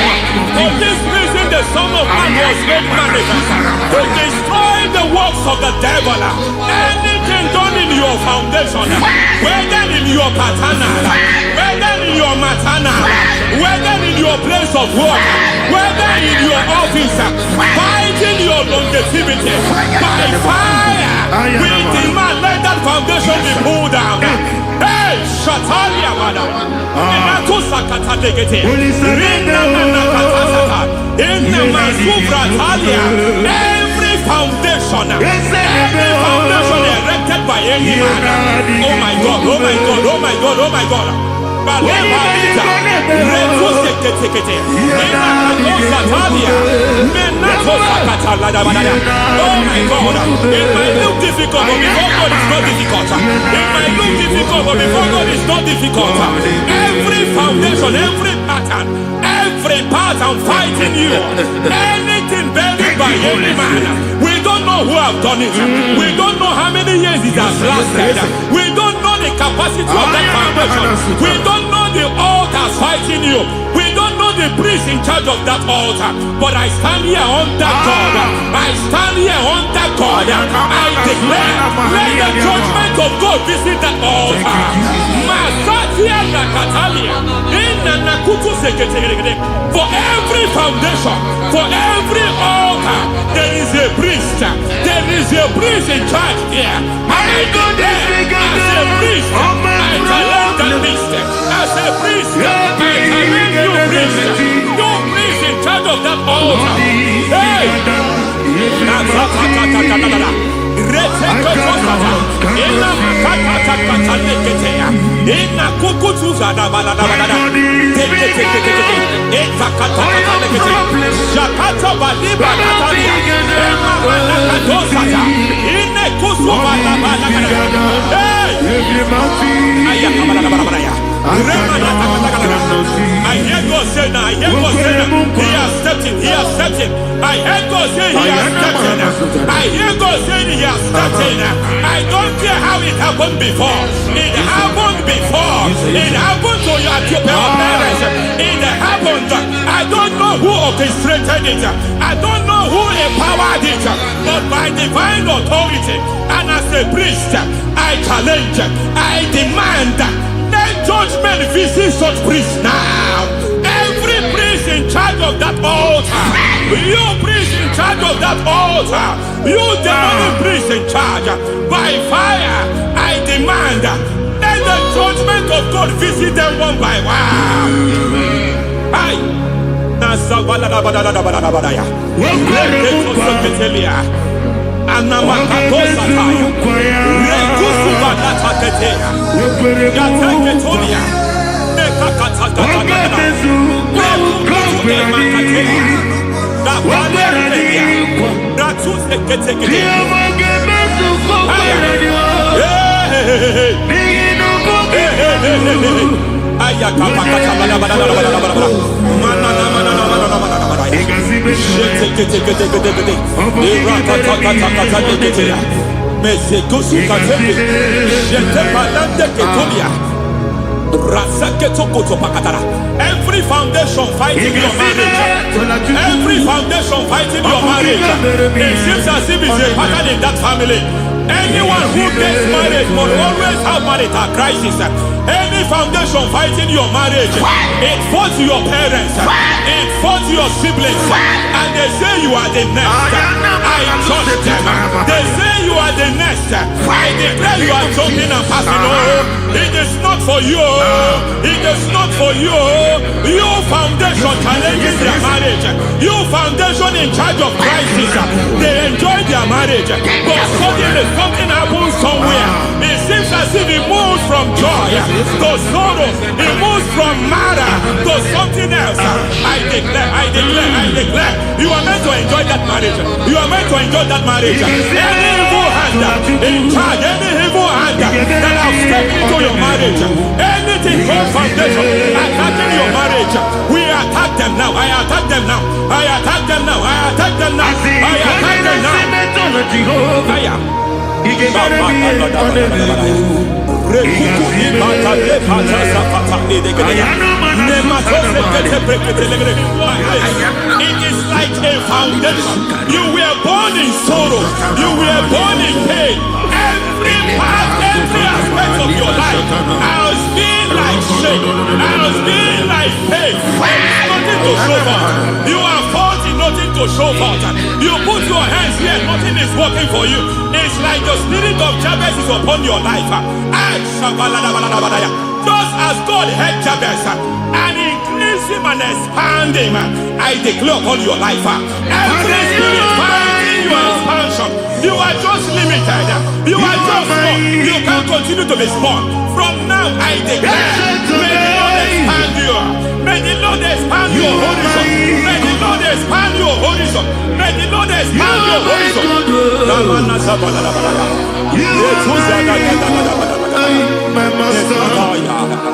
For this reason, the Son of Man was made manifest to destroy the works of the devil. Anything done in your foundation, whether in your paternal, whether in your maternal, whether in your place of work, whether in your office, fighting your longevity by fire, we demand let that foundation be pulled down. Hey, Shatalia, madam. Every foundation erected by any man. Oh my God, oh my God, oh my God, oh my God. Oh my God, it might look difficult, but before God it's not difficult. It might look difficult, but before God it's not difficult. Every foundation, every pattern fighting you, anything buried by any man, we don't know who have done it. We don't know how many years it has lasted. We don't know the capacity of that foundation. We don't know the altars fighting you. We don't know the priest in charge of that altar. But I stand here under God. I stand here under God. I declare, let the judgment of God visit that altar. For every foundation, for every altar, there is a priest. There is a priest in charge here. I declare, as a priest, I challenge that priest. As a priest, I challenge you priest. You priest in charge of that altar. Hey! I hear God say now, I hear God say now, he has stepped in, he has stepped in. I hear God say he has stepped in. I hear God saying he has stepped in. I don't care how it happened before. It happened before. It happened to your parents. It happened. I don't know who orchestrated it. I don't know who empowered it. But by divine authority and as a priest, I challenge, I demand, let judgment visit such priests now. Every priest in charge of that altar, you priest in charge of that altar, you demonic priest in charge, by fire, I I demand let the judgment of God visit them one by one. Aye. Every foundation fighting your marriage, every foundation fighting your marriage, it seems as if it's a pattern in that family. Anyone who gets married must always have marital crisis. Any foundation fighting your marriage, it fought your parents, it fought your siblings, and they say you are the next. I judge them. They say you are the next. I declare you are jumping and passing. Oh, it is not for you. It is not for you. You foundation challenging their marriage. You foundation in charge of crisis. They enjoy their marriage, but suddenly something happens somewhere. It seems as if it moves from joy to sorrow. It moves from matter to something else. I declare, you are meant to enjoy that marriage. You are meant to enjoy that marriage. Any evil hand in charge, any evil hand that have stepped into your marriage, anything called foundation attacking your marriage, we attack them now. I attack them now. I attack them now. I attack them now. I attack them now. It is like a foundation. You were born in sorrow. You were born in pain. Every part, every aspect of your life has been like shame. Has been like pain. Nothing to show for. You are faulty, nothing to show for. You put your hands here, nothing is working for you. It's like the spirit of Jabez is upon your life. Just as God had Jabez and increased him and expand him, I declare upon your life. Every spirit fighting your expansion, you are just limited. You are just small. You can't continue to be small. From now, I declare, may the Lord expand you. May the Lord expand your horizon. May the Lord expand your horizon. May the Lord expand your horizon. My master,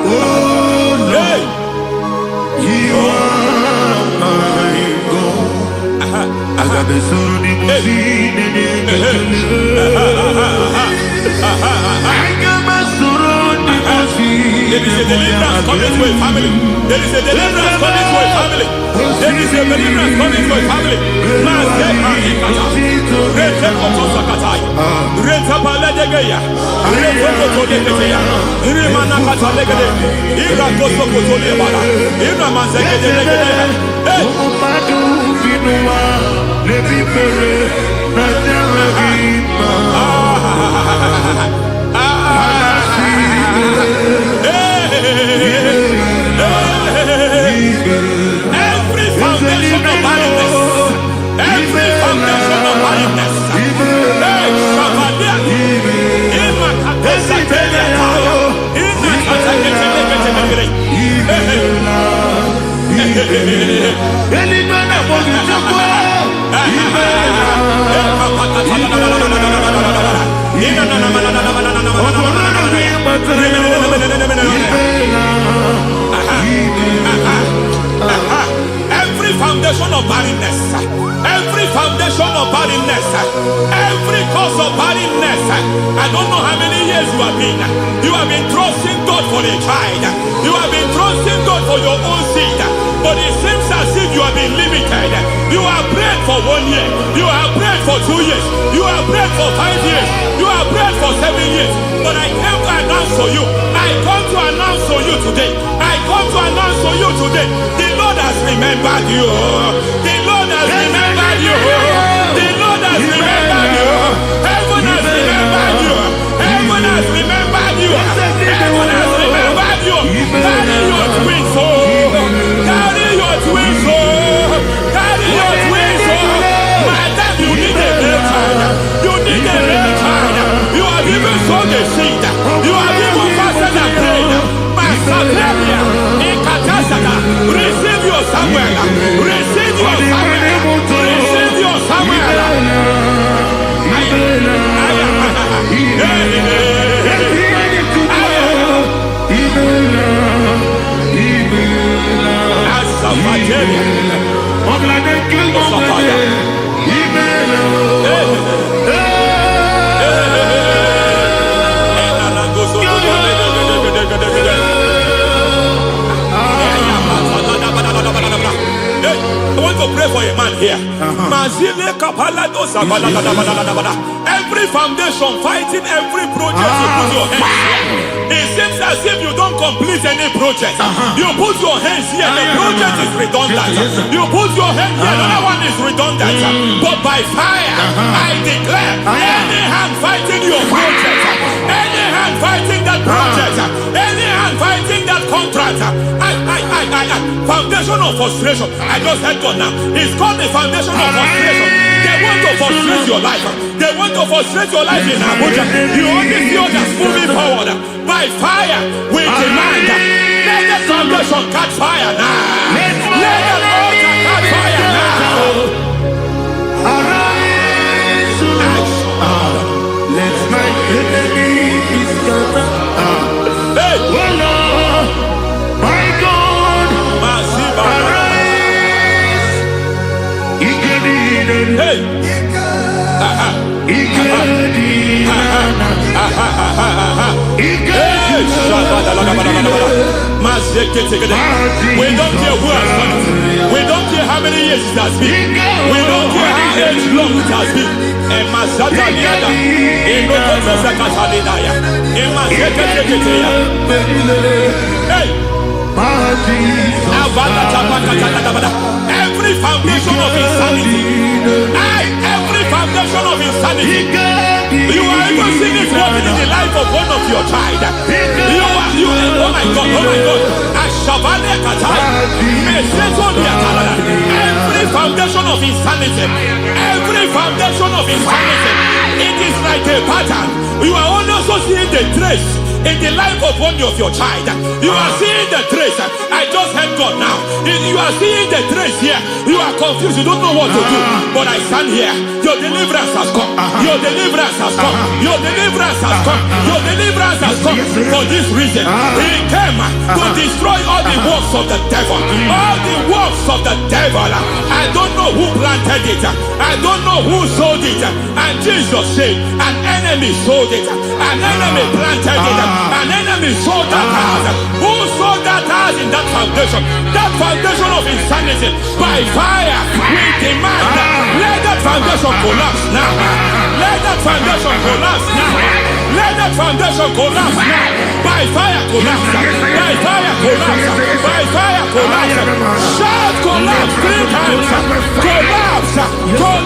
oh Lord, you are my God. Agabe suru ni musini ni Agabe suru ni musini. There is a deliverance coming to a family. There is a deliverance coming to a family. There is a deliverance coming to a family. Every foundation of barrenness, every foundation of barrenness, every foundation of barrenness, every foundation of barrenness, every cause of barrenness. I don't know how many years you have been trusting God for a child, you have been trusting God for your own seed, but it seems as if you have been limited. You have prayed for 1 year, you have prayed for 2 years, you have prayed for 5 years, you have prayed for 7 years, but I came to announce to you, I come to announce to you today, I come to announce to you today, the Lord has remembered you, the Lord has remembered you, the Lord has remembered you, heaven has remembered you, heaven has remembered Receive your Samuel. Receive your Samuel. Receive your Samuel. I want to pray for a man here. Every foundation fighting every project you put your hands here. It seems as if you don't complete any project. You put your hands here, the project is redundant. You put your hand here, another one is redundant. But by fire, I declare, any hand fighting your project, any hand fighting that project, any hand fighting that contract, foundation of frustration. I just heard God now. It's called the foundation of frustration. They want to frustrate your life. They want to frustrate your life in Abuja. You only see others moving forward. By fire, we demand. Let the foundation catch fire now. Let the altar catch fire now. Arise, let my enemies scatter. Hey, Oh Lord, my God, arise. hey. We don't care who has done it. We don't care how many years it has been. We don't care how age long it has been. Hey. Every foundation of insanity. Every foundation of insanity. You are even seeing it working in the life of one of your child. Oh my God. Every foundation of insanity. Every foundation of insanity. It is like a pattern. You are only also seeing the trace in the life of one of your child. You are seeing the trace. I just heard God now. You are seeing the trace here. You are confused. You don't know what to do. But I stand here. Your deliverance has come. Your deliverance has come. Your deliverance has come. Your deliverance has come. For this reason, He came to destroy all the works of the devil. All the works of the devil. I don't know who planted it. I don't know who sold it. And Jesus said, an enemy sold it. An enemy planted it. An enemy sold that house. Who sold that house in that foundation? That foundation of insanity. By fire, we demand, let that foundation collapse now. Let that foundation collapse now. Let that foundation collapse now. By fire, collapse. By fire, collapse. By fire, collapse. Shout collapse 3 times. Collapse. Collapse.